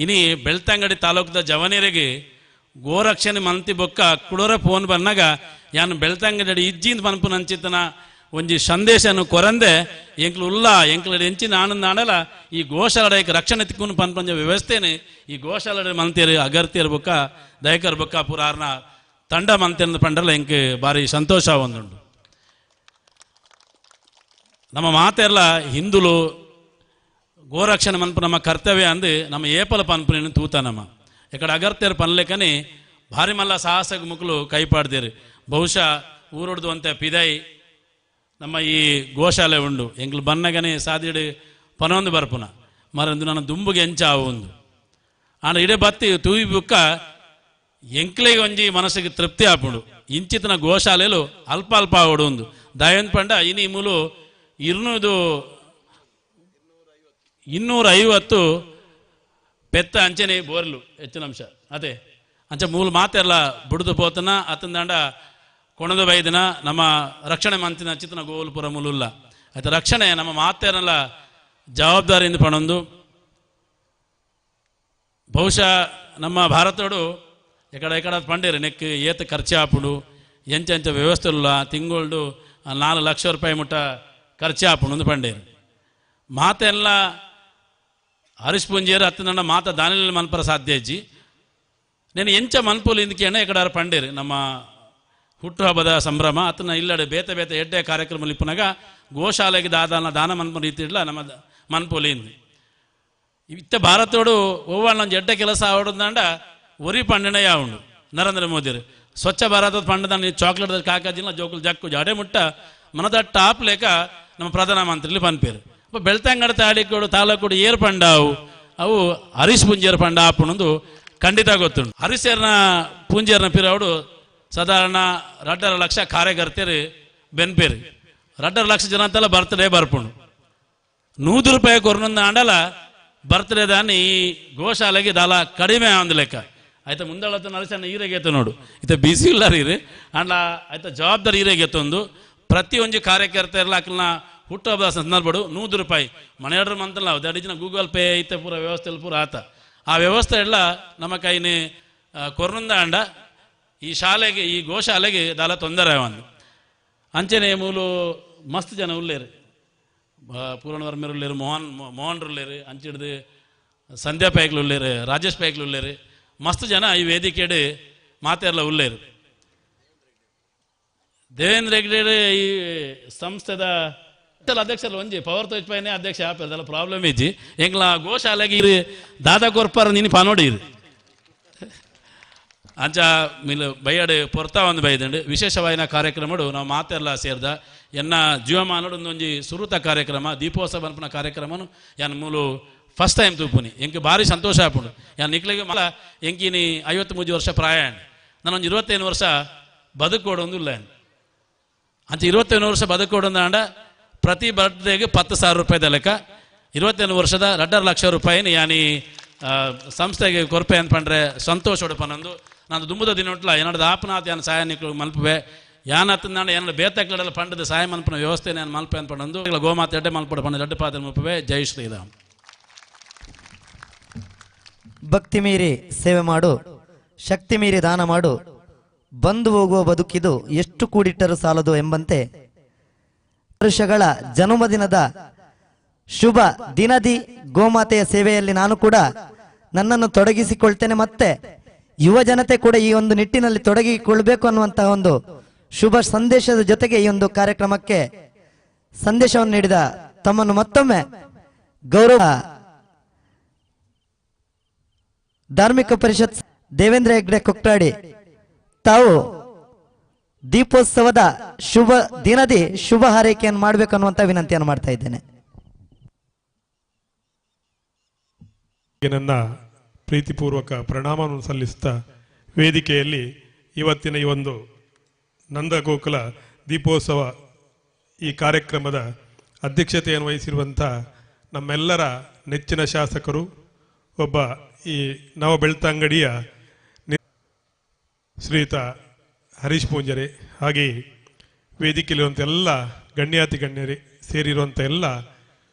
ಇನಿ ಬೆಳ್ತಂಗಡಿ ತಾಲೂಕದ ಜವನಿಯರಿಗೆ ಗೋರಕ್ಷಣೆ ಮಂತಿ ಬೊಕ್ಕ ಕುಡೋರ ಫೋನ್ ಬಂದಾಗ ಯಾನು ಬೆಳ್ತಂಗಡಿ ಇಜ್ಜಿಂದ ಪನ್ಪನಂಚಿತನ ಒಂಜಿ ಸಂದೇಶನು ಕೊರಂದೆ ಎಂಕ್ಲು ಉಲ್ಲ ಎಂಕ್ಲ ಎಂಚಿನ ಆನಂದ ಆಡಲ ಈ ಗೋಶಾಲೆಗೆ ರಕ್ಷಣೆ ತಿಕ್ಕುನು ಪಂಪಂಜ ವ್ಯವಸ್ಥೆನೆ ಈ ಗೋಶಾಲೆ ಮಂತೇರು ಅಗರ್ತಿಯರ್ ಬೊಕ್ಕ ದಯಕರ್ ಬೊಕ್ಕ ಪುರಾರ್ನ ತಂಡ ಮಂತೇನ ಪಂಡಲ ಎಂಕ್ ಭಾರಿ ಸಂತೋಷ ಒಂದುಂಡು. ನಮ್ಮ ಮಾತೆಲ್ಲ ಹಿಂದುಲು ಗೋರಕ್ಷಣೆ ಮನ್ಪು ನಮ್ಮ ಕರ್ತವ್ಯ ಅಂದು ನಮ್ಮ ಏಪಲ ಪನ್ಪುನ ತೂತ ನಮ್ಮ ಎಕಡೆ ಅಗರ್ತಿಯರ್ ಪನ್ಲೆಕನಿ ಭಾರಿ ಮಲ್ಲ ಸಾಹಸ ಮುಕ್ಲು ಕೈಪಾಡ್ದೇರು. ಬಹುಶಃ ಊರೊಡ್ದು ಅಂತ ಪಿದೈ ನಮ್ಮ ಈ ಗೋಶಾಲೆ ಉಂಡು ಎಂಕ್ಲು ಬನ್ನಗನೆ ಸಾದಿಡು ಪನೊಂದು ಬರ್ಪುನ ಮರಂದು ನನ್ನ ದುಂಬುಗೆ ಎಂಚ ಒಂದು ಆಂಡ ಇಡೆ ಬತ್ತಿ ತೂಯಿ ಬುಕ್ಕ ಎಂಕ್ಲೆಗೆ ಒಂಜಿ ಮನಸ್ಸಿಗೆ ತೃಪ್ತಿ ಆಪುಂಡು. ಇಂಚಿತನ ಗೋಶಾಲೆಲು ಅಲ್ಪ ಅಲ್ಪ ಆವೊಂದು ದಯಂತ್ ಪಂಡ ಇನಿ ಮೂಲು 250 ಪೆತ್ತ ಅಂಚನೆ ಬೋರ್ಲು ಹೆಚ್ಚಿನ ಅಂಶ ಅದೇ ಅಂಚ ಮೂಲ ಮಾತೆಲ್ಲ ಬುಡ್ದು ಪೋತನ ಅತ್ತಂದಾಂಡ ಕೊಣದು ಬೈದಿನ ನಮ್ಮ ರಕ್ಷಣೆ ಮಂತಿನ ಚಿತ್ತನ ಗೋಲ್ಪುರ ಮೂಲಲ್ಲ ಆಯ್ತು ರಕ್ಷಣೆ ನಮ್ಮ ಮಾತೆರಲ್ಲ ಜವಾಬ್ದಾರಿಯಿಂದ ಪಣೊಂದು. ಬಹುಶಃ ನಮ್ಮ ಭಾರತೋಡು ಎಕಡೆ ಪಂಡೇರು ನೆಕ್ ಏತ ಖರ್ಚು ಆಪುಡು ಎಂಚ ವ್ಯವಸ್ಥೆ ಇಲ್ಲ ತಿಂಗಳು 4 ಲಕ್ಷ ರೂಪಾಯಿ ಮುಟ್ಟ ಖರ್ಚು ಆಪುಡು ಪಂಡೇರು ಮಾತೆಲ್ಲ ಹರೀಶ್ ಪುಂಜೇರು ಅತ್ತನ ಮಾತ ದಾನಿಲ ಮನ್ಪರ ಸಾಧ್ಯ ಇಜ್ಜಿ నేను ಎಂಚ ಮನ್ಪುಲ್ ಇಂದಕೇಣ ಎಕಡಾರ ಪಂಡೇರು ನಮ್ಮ ಹುಟ್ಟುಹಬ್ಬದ ಸಂಭ್ರಮ ಅತನ ಇಲ್ಲಡೆ ಬೇತೆ ಬೇತೆ ಎಡ್ಡೆ ಕಾರ್ಯಕ್ರಮ ಇಪ್ಪನಾಗ ಗೋಶಾಲೆಗೆ ದಾನ ಮನ್ಪ ರೀತಿ ಇಲ್ಲ ನಮ್ಮ ಮನ್ಪುಲಿಂದು ಇತ್ತ ಭಾರತೋಡು ಒವ್ವಣ್ಣ ಎಡ್ಡೆ ಕೆಲಸ ಆವಡದಂಡ ಒರಿ ಪಂಡನೆ ಯಾವುಂಡು ನರೇಂದ್ರ ಮೋದಿರು ಸ್ವಚ್ಛ ಭಾರತದ ಪಂಡದ ಚಾಕ್ಲೇಟ್ ಕಾಕಾಜಿಲ್ಲ ಜೋಕುಲು ಜಕ್ಕು ಜಡೆ ಮುಟ್ಟ ಮನದ ಟಾಪ್ ಲೇಕ ನಮ್ಮ ಪ್ರಧಾನಮಂತ್ರಿಲಿ ಪನ್ಪೇರು ಬೆಳ್ತಂಗಡ ತಾಡಿಕೋಡು ತಾಲೂಕೋಡು ಏರ್ ಪಂಡ ಅವು ಹರೀಶ್ ಪುಂಜೇರ್ ಪಂಡ ಆಪುಣಂದು ಖಂಡಿತ ಗೊತ್ತುಂಡು. ಹರೀಶೇರ್ನ ಪುಂಜೇರ್ನ ಪಿರವಡು ಸಾಧಾರಣ 2.5 ಲಕ್ಷ ಕಾರ್ಯಕರ್ತರು ಬೆನ್ಪೇರು 2.5 ಲಕ್ಷ ಜನ ಅಂತೆಲ್ಲ ಬರ್ತ್ಡೇ ಬರ್ಪುಂಡು 100 ರೂಪಾಯಿ ಕೊರನೊಂದು ಆಂಡಲ ಬರ್ತ್ಡೇ ದಾನಿ ಈ ಗೋಶಾಲೆಗೆ ದಾಲ ಕಡಿಮೆ ಒಂದು ಲೆಕ್ಕ ಆಯ್ತಾ. ಮುಂದಾಳತ್ತ ನರಸನ್ನ ಈರೆಗೆತ್ತು ನೋಡು ಇತ ಬಿಸಿ ಇಲ್ಲ ರೀ ಅಂಡ ಆಯ್ತಾ ಜವಾಬ್ದಾರಿ ಈರೆಗೆತ್ತೊಂದು ಪ್ರತಿಯೊಂದು ಕಾರ್ಯಕರ್ತ ಇರಲ್ಲ ಅಕ್ಕಲ್ನ ಹುಟ್ಟುಹಬ್ಬದ ಸಂದರ್ಭಡು 100 ರೂಪಾಯಿ ಮನೆಯಡ್ರ ಮಂತಲ್ಲ ದಡಿಜಿನ ಗೂಗಲ್ ಪೇ ಐತೆ ಪೂರ ವ್ಯವಸ್ಥೆ ಪೂರ ಆತ ಆ ವ್ಯವಸ್ಥೆ ಎಲ್ಲ ನಮ್ಮ ಕೈನಿ ಕೊರನೊಂದ ಅಂಡ ಈ ಶಾಲೆಗೆ ಈ ಗೋಶಾಲೆಗೆ ದಾಲ ತೊಂದರೆ ಒಂದು ಅಂಚನೆ ಮೂಲು ಮಸ್ತ್ ಜನ ಉಳ್ಳೇರು ಪೂರ್ಣವರ್ಮರು ಉಳ್ಳೇರು ಮೋಹನ್ರು ಉಳ್ಳೇರು ಅಂಚಿಡ್ದು ಸಂಧ್ಯಾ ಪೈಕ್ಲು ಉಳ್ಳೇರು ರಾಜೇಶ್ ಪೈಕ್ಲು ಉಳ್ಳೇರು ಮಸ್ತ್ ಜನ ಈ ವೇದಿಕೆಡು ಮಾತೆಲ್ಲ ಉಳ್ಳೇರು. ದೇವೇಂದ್ರ ಹೆಗ್ಡೆ ಈ ಸಂಸ್ಥೆದ ಅಧ್ಯಕ್ಷರು ಒಂಜಿ ಪವರ್ ತೋಚ್ಪೈನೆ ಅಧ್ಯಕ್ಷ ಆಪೇದಲ್ಲ ಪ್ರಾಬ್ಲಮ್ ಇಜ್ಜಿ ಎಂಗ್ಲ ಗೋಶಾಲೆಗೆ ಇರು ದಾದಾ ಕೊರ್ಪಾರ ನೀನು ಪಾನೋಡಿರು ಅಂಚ ಮಿಲ್ ಬೈಯಡು ಪೊರ್ತಾ ಒಂದು ಬೈದಂಡು ವಿಶೇಷವಾಯಿನ ಕಾರ್ಯಕ್ರಮಡು ನಾವು ಮಾತೆಲ್ಲ ಸೇರ್ದ ಎನ್ನ ಜೀವಮಾನೋಡು ಒಂದೊಂಜಿ ಸುರುತ ಕಾರ್ಯಕ್ರಮ ದೀಪೋತ್ಸವ ಅನ್ಪನ ಕಾರ್ಯಕ್ರಮನು ಯಾನ್ ಮೂಲು ಫಸ್ಟ್ ಟೈಮ್ ತೂಪುನಿ ಎಂಕ್ ಭಾರಿ ಸಂತೋಷ ಆಪುಂಡು ಯಾನ್ ನಿಕ್ಲಿಗೆ ಮಲ ಎಂಕಿನಿ 53 ವರ್ಷ ಪ್ರಾಯ ನಾನೊಂದು 25 ವರ್ಷ ಬದುಕೋಡು ಒಂದಿಲ್ಲ ಅಂಚ 25 ವರ್ಷ ಬದುಕೋಡು ಅಂಡ ಪ್ರತಿ ಬರ್ತ್ಡೇಗೆ 10,000 ರೂಪಾಯಿದ ಲೆಕ್ಕ 25 ವರ್ಷದ 2.5 ಲಕ್ಷ ರೂಪಾಯಿನ ಯಾನಿ ಸಂಸ್ಥೆಗೆ ಕೊರಪೆ ಅನ್ಪಂಡ್ರೆ ಸಂತೋಷ ಹೊಡಪನೊಂದು ನಾನು ದುಂಬುದ ದಿನ ಉಂಟಲ್ಲ ಏನಡ್ದು ಆಪನಾಥ ಯಾನು ಸಹಾಯ ನಿಕ್ಳು ಮಲ್ಪುವೆ ಯಾನತ್ತಂದಾಂಡ ಏನಾಡು ಬೇತಕ್ಲೆಲ್ಲ ಪಂಡದ ಸಹಾಯ ಮಲ್ಪನ ವ್ಯವಸ್ಥೆ ನಾನು ಮಲ್ಪೆ ಅನ್ಪಣ್ಣೊಂದು ಗೋಮಾತೆ ಎಡ್ಡೆ ಮಲ್ಪಡ ಪಂಡ ದಡ್ಡ ಪಾತ್ರ ಮಲ್ಪುವೆ. ಜೈ ಶ್ರೀರಾಮ್. ಭಕ್ತಿ ಮೀರಿ ಸೇವೆ ಮಾಡು, ಶಕ್ತಿ ಮೀರಿ ದಾನ ಮಾಡು, ಬಂದು ಹೋಗುವ ಬದುಕಿದು ಎಷ್ಟು ಕೂಡಿಟ್ಟರೂ ಸಾಲದು ಎಂಬಂತೆ ವರ್ಷಗಳ ಜನ್ಮದಿನದ ಶುಭ ದಿನದಿ ಗೋಮಾತೆಯ ಸೇವೆಯಲ್ಲಿ ನಾನು ಕೂಡ ನನ್ನನ್ನು ತೊಡಗಿಸಿಕೊಳ್ತೇನೆ. ಮತ್ತೆ ಯುವ ಜನತೆ ಕೂಡ ಈ ಒಂದು ನಿಟ್ಟಿನಲ್ಲಿ ತೊಡಗಿಕೊಳ್ಬೇಕು ಅನ್ನುವಂತಹ ಒಂದು ಶುಭ ಸಂದೇಶದ ಜೊತೆಗೆ ಈ ಒಂದು ಕಾರ್ಯಕ್ರಮಕ್ಕೆ ಸಂದೇಶವನ್ನು ನೀಡಿದ ತಮ್ಮನ್ನು ಮತ್ತೊಮ್ಮೆ ಗೌರವ ಧಾರ್ಮಿಕ ಪರಿಷತ್ ದೇವೇಂದ್ರ ಹೆಗ್ಡೆ ಕೊಕ್ಟಾಡಿ ತಾವು ದೀಪೋತ್ಸವದ ಶುಭ ದಿನದಿ ಶುಭ ಹಾರೈಕೆಯನ್ನು ಮಾಡಬೇಕು ಅನ್ನುವಂತ ವಿನಂತಿಯನ್ನು ಮಾಡ್ತಾ ಇದ್ದೇನೆ. ನನ್ನ ಪ್ರೀತಿಪೂರ್ವಕ ಪ್ರಣಾಮವನ್ನು ಸಲ್ಲಿಸುತ್ತಾ ವೇದಿಕೆಯಲ್ಲಿ ಇವತ್ತಿನ ಈ ಒಂದು ನಂದಗೋಕುಲ ದೀಪೋತ್ಸವ ಈ ಕಾರ್ಯಕ್ರಮದ ಅಧ್ಯಕ್ಷತೆಯನ್ನು ವಹಿಸಿರುವಂಥ ನಮ್ಮೆಲ್ಲರ ನೆಚ್ಚಿನ ಶಾಸಕರು, ಒಬ್ಬ ಈ ನವ ಬೆಳ್ತಂಗಡಿಯ ಶ್ರೀಯುತ ಹರೀಶ್ ಪೂಂಜರೆ, ಹಾಗೆ ವೇದಿಕೆಯಲ್ಲಿರುವಂಥ ಎಲ್ಲ ಗಣ್ಯಾತಿ ಗಣ್ಯರೇ ಸೇರಿರುವಂಥ ಎಲ್ಲ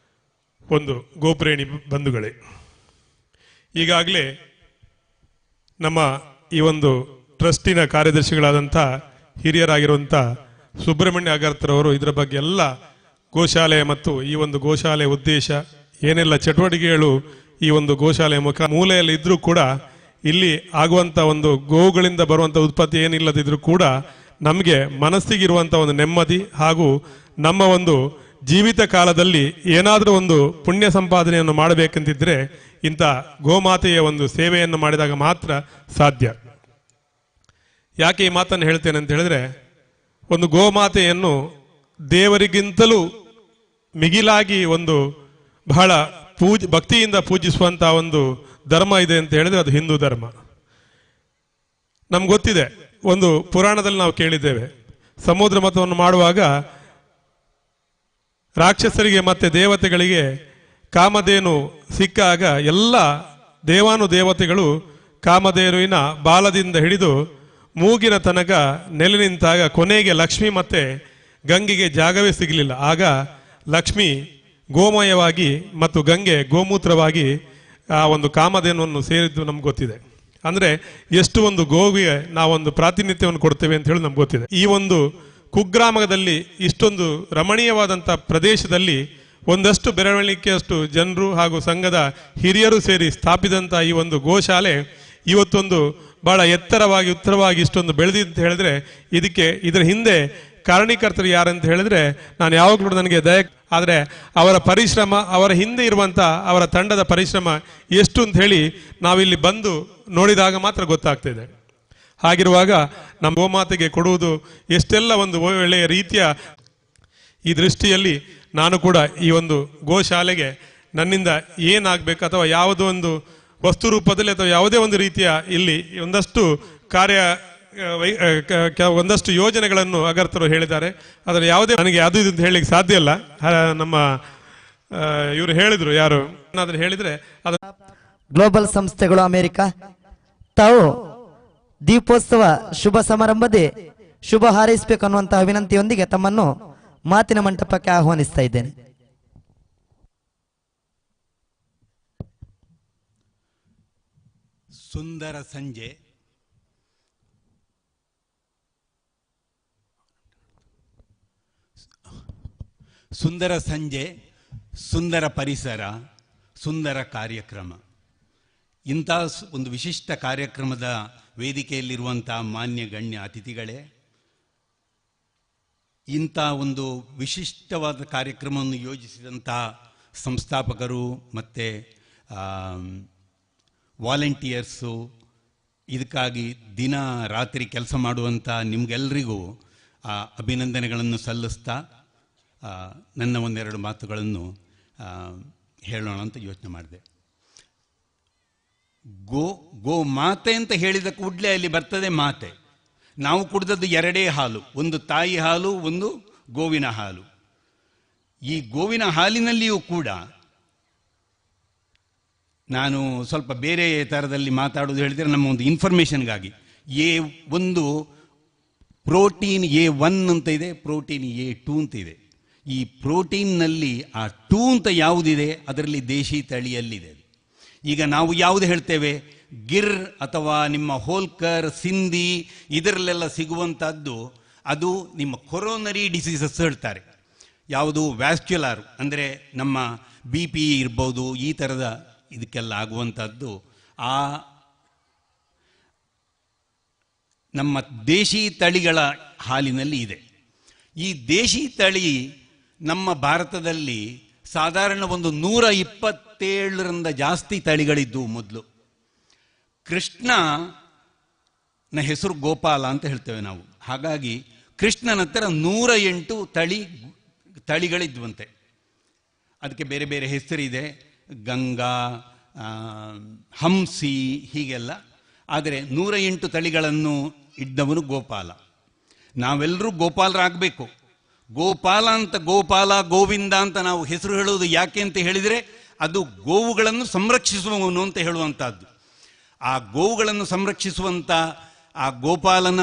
ಒಂದು ಗೋಪ್ರೇಣಿ ಬಂಧುಗಳೇ, ಈಗಾಗಲೇ ನಮ್ಮ ಈ ಒಂದು ಟ್ರಸ್ಟಿನ ಕಾರ್ಯದರ್ಶಿಗಳಾದಂಥ ಹಿರಿಯರಾಗಿರುವಂಥ ಸುಬ್ರಹ್ಮಣ್ಯ ಅಗರ್ತರವರು ಇದರ ಬಗ್ಗೆ ಎಲ್ಲ ಗೋಶಾಲೆ ಮತ್ತು ಈ ಒಂದು ಗೋಶಾಲೆ ಉದ್ದೇಶ ಏನೆಲ್ಲ ಚಟುವಟಿಕೆಗಳು ಈ ಒಂದು ಗೋಶಾಲೆ ಮೂಲೆಯಲ್ಲಿ ಇದ್ರೂ ಕೂಡ ಇಲ್ಲಿ ಆಗುವಂಥ ಒಂದು ಗೋವುಗಳಿಂದ ಬರುವಂಥ ಉತ್ಪತ್ತಿ ಏನಿಲ್ಲದಿದ್ರೂ ಕೂಡ ನಮಗೆ ಮನಸ್ಸಿಗಿರುವಂಥ ಒಂದು ನೆಮ್ಮದಿ ಹಾಗೂ ನಮ್ಮ ಒಂದು ಜೀವಿತ ಕಾಲದಲ್ಲಿ ಏನಾದರೂ ಒಂದು ಪುಣ್ಯ ಸಂಪಾದನೆಯನ್ನು ಮಾಡಬೇಕಂತಿದ್ರೆ ಇಂಥ ಗೋಮಾತೆಯ ಒಂದು ಸೇವೆಯನ್ನು ಮಾಡಿದಾಗ ಮಾತ್ರ ಸಾಧ್ಯ. ಯಾಕೆ ಈ ಮಾತನ್ನು ಹೇಳ್ತೇನೆ ಅಂತ ಹೇಳಿದ್ರೆ, ಒಂದು ಗೋಮಾತೆಯನ್ನು ದೇವರಿಗಿಂತಲೂ ಮಿಗಿಲಾಗಿ ಒಂದು ಬಹಳ ಭಕ್ತಿಯಿಂದ ಪೂಜಿಸುವಂಥ ಒಂದು ಧರ್ಮ ಇದೆ ಅಂತ ಹೇಳಿದ್ರೆ ಅದು ಹಿಂದೂ ಧರ್ಮ. ನಮ್ಗೆ ಗೊತ್ತಿದೆ, ಒಂದು ಪುರಾಣದಲ್ಲಿ ನಾವು ಕೇಳಿದ್ದೇವೆ, ಸಮುದ್ರ ಮಥವನ್ನು ಮಾಡುವಾಗ ರಾಕ್ಷಸರಿಗೆ ಮತ್ತೆ ದೇವತೆಗಳಿಗೆ ಕಾಮಧೇನು ಸಿಕ್ಕಾಗ ಎಲ್ಲ ದೇವಾನುದೇವತೆಗಳು ಕಾಮಧೇನುವಿನ ಬಾಲದಿಂದ ಹಿಡಿದು ಮೂಗಿನ ತನಕ ನೆಲೆ ನಿಂತಾಗ ಕೊನೆಗೆ ಲಕ್ಷ್ಮಿ ಮತ್ತೆ ಗಂಗೆಗೆ ಜಾಗವೇ ಸಿಗಲಿಲ್ಲ. ಆಗ ಲಕ್ಷ್ಮಿ ಗೋಮಯವಾಗಿ ಮತ್ತು ಗಂಗೆ ಗೋಮೂತ್ರವಾಗಿ ಆ ಒಂದು ಕಾಮಧೇನುವನ್ನು ಸೇರಿದ್ದು ನಮ್ಗೆ ಗೊತ್ತಿದೆ. ಅಂದರೆ ಎಷ್ಟು ಒಂದು ಗೋವಿಗೆ ನಾವೊಂದು ಪ್ರಾತಿನಿಧ್ಯವನ್ನು ಕೊಡ್ತೇವೆ ಅಂತ ಹೇಳಿ ನಮ್ಗೆ ಗೊತ್ತಿದೆ. ಈ ಒಂದು ಕುಗ್ರಾಮದಲ್ಲಿ ಇಷ್ಟೊಂದು ರಮಣೀಯವಾದಂಥ ಪ್ರದೇಶದಲ್ಲಿ ಒಂದಷ್ಟು ಬೆರಳಿಕೆಯಷ್ಟು ಜನರು ಹಾಗೂ ಸಂಘದ ಹಿರಿಯರು ಸೇರಿ ಸ್ಥಾಪಿಸಿದಂಥ ಈ ಒಂದು ಗೋಶಾಲೆ ಇವತ್ತೊಂದು ಬಹಳ ಎತ್ತರವಾಗಿ ಉತ್ತರವಾಗಿ ಇಷ್ಟೊಂದು ಬೆಳೆದಿದೆ ಅಂತ ಹೇಳಿದ್ರೆ ಇದರ ಹಿಂದೆ ಕಾರಣೀಕರ್ತರು ಯಾರಂತ ಹೇಳಿದ್ರೆ ನಾನು ಯಾವಾಗಲೂ ನನಗೆ ಆದರೆ ಅವರ ಪರಿಶ್ರಮ, ಅವರ ಹಿಂದೆ ಇರುವಂಥ ಅವರ ತಂಡದ ಪರಿಶ್ರಮ ಎಷ್ಟು ಅಂತ ಹೇಳಿ ನಾವಿಲ್ಲಿ ಬಂದು ನೋಡಿದಾಗ ಮಾತ್ರ ಗೊತ್ತಾಗ್ತಿದೆ. ಹಾಗಿರುವಾಗ ನಮ್ಮ ಗೋಮಾತೆಗೆ ಕೊಡುವುದು ಎಷ್ಟೆಲ್ಲ ಒಂದು ಒಳ್ಳೆಯ ರೀತಿಯ ಈ ದೃಷ್ಟಿಯಲ್ಲಿ ನಾನು ಕೂಡ ಈ ಒಂದು ಗೋಶಾಲೆಗೆ ನನ್ನಿಂದ ಏನಾಗಬೇಕು ಅಥವಾ ಯಾವುದೋ ಒಂದು ವಸ್ತು ರೂಪದಲ್ಲಿ ಅಥವಾ ಯಾವುದೇ ಒಂದು ರೀತಿಯ ಇಲ್ಲಿ ಒಂದಷ್ಟು ಒಂದಷ್ಟು ಯೋಜನೆಗಳನ್ನು ಅಗರ್ತರು ಹೇಳಿದ್ದಾರೆ. ಅದರ ಯಾವುದೇ ನನಗೆ ಅದು ಇದು ಅಂತ ಹೇಳಲಿಕ್ಕೆ ಸಾಧ್ಯ ಇಲ್ಲ. ನಮ್ಮ ಇವರು ಹೇಳಿದ್ರು, ಯಾರು ಏನಾದರೂ ಹೇಳಿದ್ರೆ ಅದು ಗ್ಲೋಬಲ್ ಸಂಸ್ಥೆಗಳು ಅಮೆರಿಕ ತಾವು ದೀಪೋತ್ಸವ ಶುಭ ಸಮಾರಂಭದೇ ಶುಭ ಹಾರೈಸಬೇಕು ಅನ್ನುವಂತಹ ವಿನಂತಿಯೊಂದಿಗೆ ತಮ್ಮನ್ನು ಮಾತಿನ ಮಂಟಪಕ್ಕೆ ಆಹ್ವಾನಿಸ್ತಾ ಇದ್ದೇನೆ. ಸುಂದರ ಸಂಜೆ, ಸುಂದರ ಸಂಜೆ, ಸುಂದರ ಪರಿಸರ, ಸುಂದರ ಕಾರ್ಯಕ್ರಮ. ಇಂಥ ಒಂದು ವಿಶಿಷ್ಟ ಕಾರ್ಯಕ್ರಮದ ವೇದಿಕೆಯಲ್ಲಿರುವಂಥ ಮಾನ್ಯ ಗಣ್ಯ ಅತಿಥಿಗಳೇ, ಇಂಥ ಒಂದು ವಿಶಿಷ್ಟವಾದ ಕಾರ್ಯಕ್ರಮವನ್ನು ಯೋಜಿಸಿದಂಥ ಸಂಸ್ಥಾಪಕರು ಮತ್ತು ವಾಲಂಟಿಯರ್ಸು, ಇದಕ್ಕಾಗಿ ದಿನ ರಾತ್ರಿ ಕೆಲಸ ಮಾಡುವಂಥ ನಿಮಗೆಲ್ಲರಿಗೂ ಅಭಿನಂದನೆಗಳನ್ನು ಸಲ್ಲಿಸ್ತಾ ನನ್ನ ಒಂದೆರಡು ಮಾತುಗಳನ್ನು ಹೇಳೋಣ ಅಂತ ಯೋಚನೆ ಮಾಡಿದೆ. ಗೋ ಮಾತೆ ಅಂತ ಹೇಳಿದ ಕೂಡಲೇ ಅಲ್ಲಿ ಬರ್ತದೆ ಮಾತೆ. ನಾವು ಕುಡಿದದ್ದು ಎರಡೇ ಹಾಲು, ಒಂದು ತಾಯಿ ಹಾಲು, ಒಂದು ಗೋವಿನ ಹಾಲು. ಈ ಗೋವಿನ ಹಾಲಿನಲ್ಲಿಯೂ ಕೂಡ ನಾನು ಸ್ವಲ್ಪ ಬೇರೆ ಥರದಲ್ಲಿ ಮಾತಾಡೋದು ಹೇಳಿದರೆ ನಮ್ಮ ಒಂದು ಇನ್ಫಾರ್ಮೇಷನ್ಗಾಗಿ ಒಂದು ಪ್ರೋಟೀನ್ A1 ಅಂತ ಇದೆ, ಪ್ರೋಟೀನ್ A2 ಅಂತ ಇದೆ. ಈ ಪ್ರೋಟೀನ್ನಲ್ಲಿ ಆ 2 ಅಂತ ಯಾವುದಿದೆ ಅದರಲ್ಲಿ ದೇಶಿ ತಳಿಯಲ್ಲಿದೆ. ಈಗ ನಾವು ಯಾವುದು ಹೇಳ್ತೇವೆ, ಗಿರ್ ಅಥವಾ ನಿಮ್ಮ ಹೋಲ್ಕರ್, ಸಿಂಧಿ ಇದರಲ್ಲೆಲ್ಲ ಸಿಗುವಂಥದ್ದು ಅದು ನಿಮ್ಮ ಕೊರೋನರಿ ಡಿಸೀಸಸ್ ಹೇಳ್ತಾರೆ. ಯಾವುದು ವ್ಯಾಸ್ಕ್ಯುಲಾರ್ ಅಂದರೆ ನಮ್ಮ BP ಇರ್ಬೋದು, ಈ ಥರದ ಇದಕ್ಕೆಲ್ಲ ಆಗುವಂಥದ್ದು ಆ ನಮ್ಮ ದೇಶಿ ತಳಿಗಳ ಹಾಲಿನಲ್ಲಿ ಇದೆ. ಈ ದೇಶಿ ತಳಿ ನಮ್ಮ ಭಾರತದಲ್ಲಿ ಸಾಧಾರಣ ಒಂದು 127ರಿಂದ ಜಾಸ್ತಿ ತಳಿಗಳಿದ್ದು ಮೊದಲು. ಕೃಷ್ಣನ ಹೆಸರು ಗೋಪಾಲ ಅಂತ ಹೇಳ್ತೇವೆ ನಾವು. ಹಾಗಾಗಿ ಕೃಷ್ಣನ ಹತ್ರ 108 ತಳಿಗಳಿದ್ವಂತೆ. ಅದಕ್ಕೆ ಬೇರೆ ಬೇರೆ ಹೆಸರಿದೆ, ಗಂಗಾ, ಹಂಸಿ, ಹೀಗೆಲ್ಲ. ಆದರೆ 108 ತಳಿಗಳನ್ನು ಇದ್ದವನು ಗೋಪಾಲ. ನಾವೆಲ್ಲರೂ ಗೋಪಾಲರಾಗಬೇಕು. ಗೋಪಾಲ ಅಂತ, ಗೋಪಾಲ, ಗೋವಿಂದ ಅಂತ ನಾವು ಹೆಸರು ಹೇಳುವುದು ಯಾಕೆ ಅಂತ ಹೇಳಿದರೆ ಅದು ಗೋವುಗಳನ್ನು ಸಂರಕ್ಷಿಸುವವನು ಅಂತ ಹೇಳುವಂಥದ್ದು. ಆ ಗೋವುಗಳನ್ನು ಸಂರಕ್ಷಿಸುವಂಥ ಆ ಗೋಪಾಲನ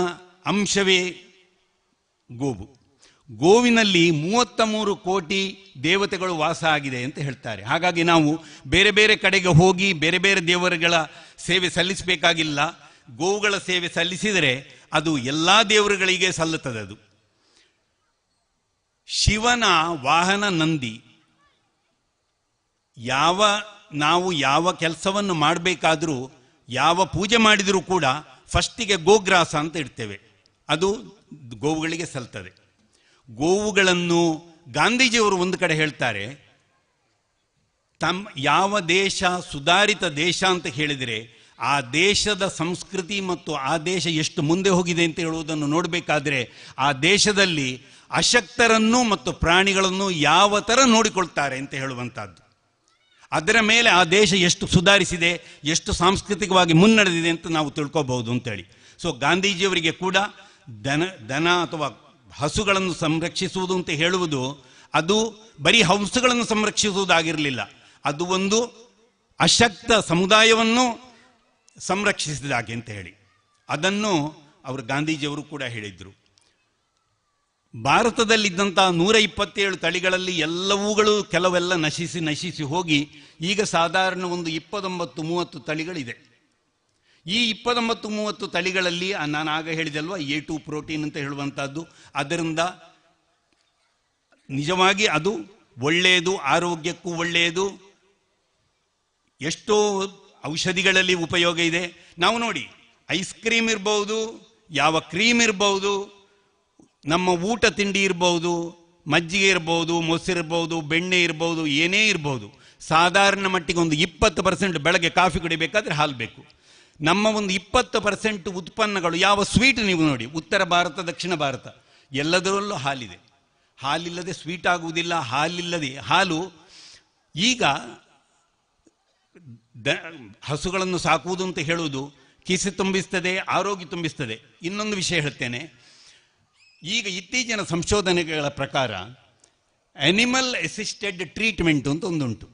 ಅಂಶವೇ ಗೋವು. ಗೋವಿನಲ್ಲಿ 33 ಕೋಟಿ ದೇವತೆಗಳು ವಾಸ ಆಗಿದೆ ಅಂತ ಹೇಳ್ತಾರೆ. ಹಾಗಾಗಿ ನಾವು ಬೇರೆ ಬೇರೆ ಕಡೆಗೆ ಹೋಗಿ ಬೇರೆ ಬೇರೆ ದೇವರುಗಳ ಸೇವೆ ಶಿವನ ವಾಹನ ನಂದಿ. ನಾವು ಯಾವ ಕೆಲಸವನ್ನು ಮಾಡಬೇಕಾದ್ರೂ, ಯಾವ ಪೂಜೆ ಮಾಡಿದರೂ ಕೂಡ ಫಸ್ಟಿಗೆ ಗೋಗ್ರಾಸ ಅಂತ ಇಡ್ತೇವೆ, ಅದು ಗೋವುಗಳಿಗೆ ಸಲ್ತದೆ. ಗೋವುಗಳನ್ನು ಗಾಂಧೀಜಿಯವರು ಒಂದು ಕಡೆ ಹೇಳ್ತಾರೆ, ಯಾವ ದೇಶ ಸುಧಾರಿತ ದೇಶ ಅಂತ ಹೇಳಿದರೆ ಆ ದೇಶದ ಸಂಸ್ಕೃತಿ ಮತ್ತು ಆ ದೇಶ ಎಷ್ಟು ಮುಂದೆ ಹೋಗಿದೆ ಅಂತ ಹೇಳುವುದನ್ನು ನೋಡಬೇಕಾದ್ರೆ ಆ ದೇಶದಲ್ಲಿ ಅಶಕ್ತರನ್ನು ಮತ್ತು ಪ್ರಾಣಿಗಳನ್ನು ಯಾವ ಥರ ನೋಡಿಕೊಳ್ತಾರೆ ಅಂತ ಹೇಳುವಂಥದ್ದು. ಅದರ ಮೇಲೆ ಆ ದೇಶ ಎಷ್ಟು ಸುಧಾರಿಸಿದೆ, ಎಷ್ಟು ಸಾಂಸ್ಕೃತಿಕವಾಗಿ ಮುನ್ನಡೆದಿದೆ ಅಂತ ನಾವು ತಿಳ್ಕೋಬಹುದು ಅಂತೇಳಿ. ಸೊ ಗಾಂಧೀಜಿಯವರಿಗೆ ಕೂಡ ದನ ಅಥವಾ ಹಸುಗಳನ್ನು ಸಂರಕ್ಷಿಸುವುದು ಅಂತ ಹೇಳುವುದು ಅದು ಬರೀ ಹಂಸಗಳನ್ನು ಸಂರಕ್ಷಿಸುವುದಾಗಿರಲಿಲ್ಲ, ಅದು ಒಂದು ಅಶಕ್ತ ಸಮುದಾಯವನ್ನು ಸಂರಕ್ಷಿಸಿದಾಗೆ ಅಂತ ಹೇಳಿ ಅದನ್ನು ಅವರು ಗಾಂಧೀಜಿಯವರು ಕೂಡ ಹೇಳಿದರು. ಭಾರತದಲ್ಲಿದ್ದಂಥ 127 ತಳಿಗಳಲ್ಲಿ ಎಲ್ಲವುಗಳು ಕೆಲವೆಲ್ಲ ನಶಿಸಿ ಹೋಗಿ ಈಗ ಸಾಧಾರಣ ಒಂದು 29-30 ತಳಿಗಳಿದೆ. ಈ 29-30 ತಳಿಗಳಲ್ಲಿ ನಾನು ಆಗ ಹೇಳಿದಲ್ವ A2 ಪ್ರೋಟೀನ್ ಅಂತ ಹೇಳುವಂಥದ್ದು, ಅದರಿಂದ ನಿಜವಾಗಿ ಅದು ಒಳ್ಳೆಯದು, ಆರೋಗ್ಯಕ್ಕೂ ಒಳ್ಳೆಯದು, ಎಷ್ಟೋ ಔಷಧಿಗಳಲ್ಲಿ ಉಪಯೋಗ ಇದೆ. ನಾವು ನೋಡಿ, ಐಸ್ ಕ್ರೀಮ್ ಇರ್ಬೋದು, ಯಾವ ಕ್ರೀಮ್ ಇರ್ಬೋದು, ನಮ್ಮ ಊಟ ತಿಂಡಿ ಇರ್ಬೋದು, ಮಜ್ಜಿಗೆ ಇರ್ಬೋದು, ಮೊಸರಿರ್ಬೋದು, ಬೆಣ್ಣೆ ಇರ್ಬೋದು, ಏನೇ ಇರ್ಬೋದು, ಸಾಧಾರಣ ಮಟ್ಟಿಗೆ ಒಂದು 20% ಬೆಳಗ್ಗೆ ಕಾಫಿ ಕುಡಿಬೇಕಾದ್ರೆ ಹಾಲು ಬೇಕು. ನಮ್ಮ ಒಂದು 20% ಉತ್ಪನ್ನಗಳು, ಯಾವ ಸ್ವೀಟ್ ನೀವು ನೋಡಿ, ಉತ್ತರ ಭಾರತ, ದಕ್ಷಿಣ ಭಾರತ ಎಲ್ಲದರಲ್ಲೂ ಹಾಲಿದೆ. ಹಾಲಿಲ್ಲದೆ ಸ್ವೀಟ್ ಆಗುವುದಿಲ್ಲ, ಹಾಲು ಈಗ ಹಸುಗಳನ್ನು ಸಾಕುವುದು ಅಂತ ಹೇಳುವುದು ಕಿಸೆ ತುಂಬಿಸ್ತದೆ, ಆರೋಗ್ಯ ತುಂಬಿಸ್ತದೆ. ಇನ್ನೊಂದು ವಿಷಯ ಹೇಳ್ತೇನೆ, ಈಗ ಇತ್ತೀಚಿನ ಸಂಶೋಧನೆಗಳ ಪ್ರಕಾರ ಅನಿಮಲ್ ಅಸಿಸ್ಟೆಡ್ ಟ್ರೀಟ್ಮೆಂಟ್ ಅಂತ ಒಂದುಂಟು.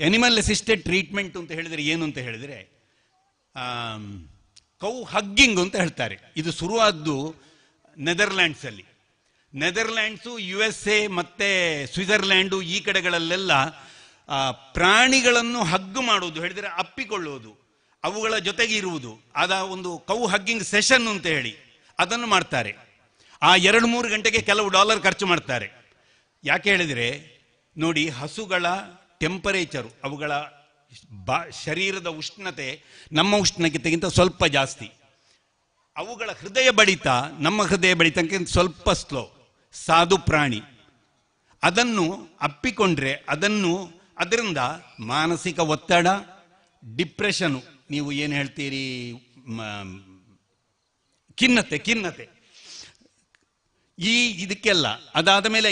ಅನಿಮಲ್ ಅಸಿಸ್ಟೆಡ್ ಟ್ರೀಟ್ಮೆಂಟ್ ಅಂತ ಹೇಳಿದರೆ ಏನು ಅಂತ ಹೇಳಿದರೆ ಕೌ ಹಗ್ಗಿಂಗ್ ಅಂತ ಹೇಳ್ತಾರೆ. ಇದು ಶುರುವಾದ್ದು ನೆದರ್ಲ್ಯಾಂಡ್ಸಲ್ಲಿ. ನೆದರ್ಲ್ಯಾಂಡ್ಸು, USA ಮತ್ತು ಸ್ವಿಟ್ಜರ್ಲ್ಯಾಂಡು ಈ ಕಡೆಗಳಲ್ಲೆಲ್ಲ ಪ್ರಾಣಿಗಳನ್ನು ಹಗ್ಗು ಮಾಡುವುದು ಹೇಳಿದರೆ ಅಪ್ಪಿಕೊಳ್ಳುವುದು, ಅವುಗಳ ಜೊತೆಗೆ ಇರುವುದು, ಅದ ಒಂದು ಕೌ ಹಗ್ಗಿಂಗ್ ಸೆಷನ್ ಅಂತ ಹೇಳಿ ಅದನ್ನು ಮಾಡ್ತಾರೆ. ಆ 2-3 ಗಂಟೆಗೆ ಕೆಲವು $, ಖರ್ಚು ಮಾಡ್ತಾರೆ. ಯಾಕೆ ಹೇಳಿದರೆ ನೋಡಿ, ಹಸುಗಳ ಟೆಂಪರೇಚರು, ಅವುಗಳ ಶರೀರದ ಉಷ್ಣತೆ ನಮ್ಮ ಉಷ್ಣತೆಗಿಂತ ಸ್ವಲ್ಪ ಜಾಸ್ತಿ. ಅವುಗಳ ಹೃದಯ ಬಡಿತ ನಮ್ಮ ಹೃದಯ ಬಡಿತಕ್ಕಿಂತ ಸ್ವಲ್ಪ ಸ್ಲೋ. ಸಾಧು ಪ್ರಾಣಿ. ಅದನ್ನು ಅಪ್ಪಿಕೊಂಡ್ರೆ ಅದರಿಂದ ಮಾನಸಿಕ ಒತ್ತಡ, ಡಿಪ್ರೆಷನು, ನೀವು ಏನು ಹೇಳ್ತೀರಿ, ಖಿನ್ನತೆ ಇದಕ್ಕೆಲ್ಲ. ಅದಾದ ಮೇಲೆ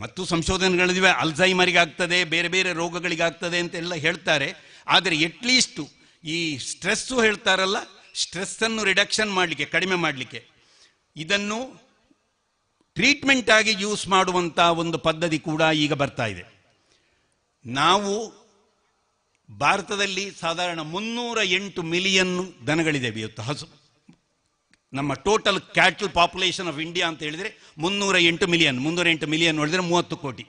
ಮತ್ತು ಸಂಶೋಧನೆಗಳಿವೆ, ಅಲ್ಝೈಮರಿಗೆ ಆಗ್ತದೆ, ಬೇರೆ ಬೇರೆ ರೋಗಗಳಿಗಾಗ್ತದೆ ಅಂತೆಲ್ಲ ಹೇಳ್ತಾರೆ. ಆದರೆ ಎಟ್ಲೀಸ್ಟು ಈ ಸ್ಟ್ರೆಸ್ಸು ಹೇಳ್ತಾರಲ್ಲ, ಸ್ಟ್ರೆಸ್ಸನ್ನು ರಿಡಕ್ಷನ್ ಮಾಡಲಿಕ್ಕೆ, ಕಡಿಮೆ ಮಾಡಲಿಕ್ಕೆ ಇದನ್ನು ಟ್ರೀಟ್ಮೆಂಟ್ ಆಗಿ ಯೂಸ್ ಮಾಡುವಂಥ ಒಂದು ಪದ್ಧತಿ ಕೂಡ ಈಗ ಬರ್ತಾ ಇದೆ. ನಾವು ಭಾರತದಲ್ಲಿ ಸಾಧಾರಣ 308 ಮಿಲಿಯನ್ ದನಗಳಿದ್ದೇವೆ ಇವತ್ತು. ಹಸು, ನಮ್ಮ total cattle population of India ಅಂತ ಹೇಳಿದರೆ 308 ಮಿಲಿಯನ್. 308 ಮಿಲಿಯನ್ ನೋಡಿದರೆ 30 ಕೋಟಿ.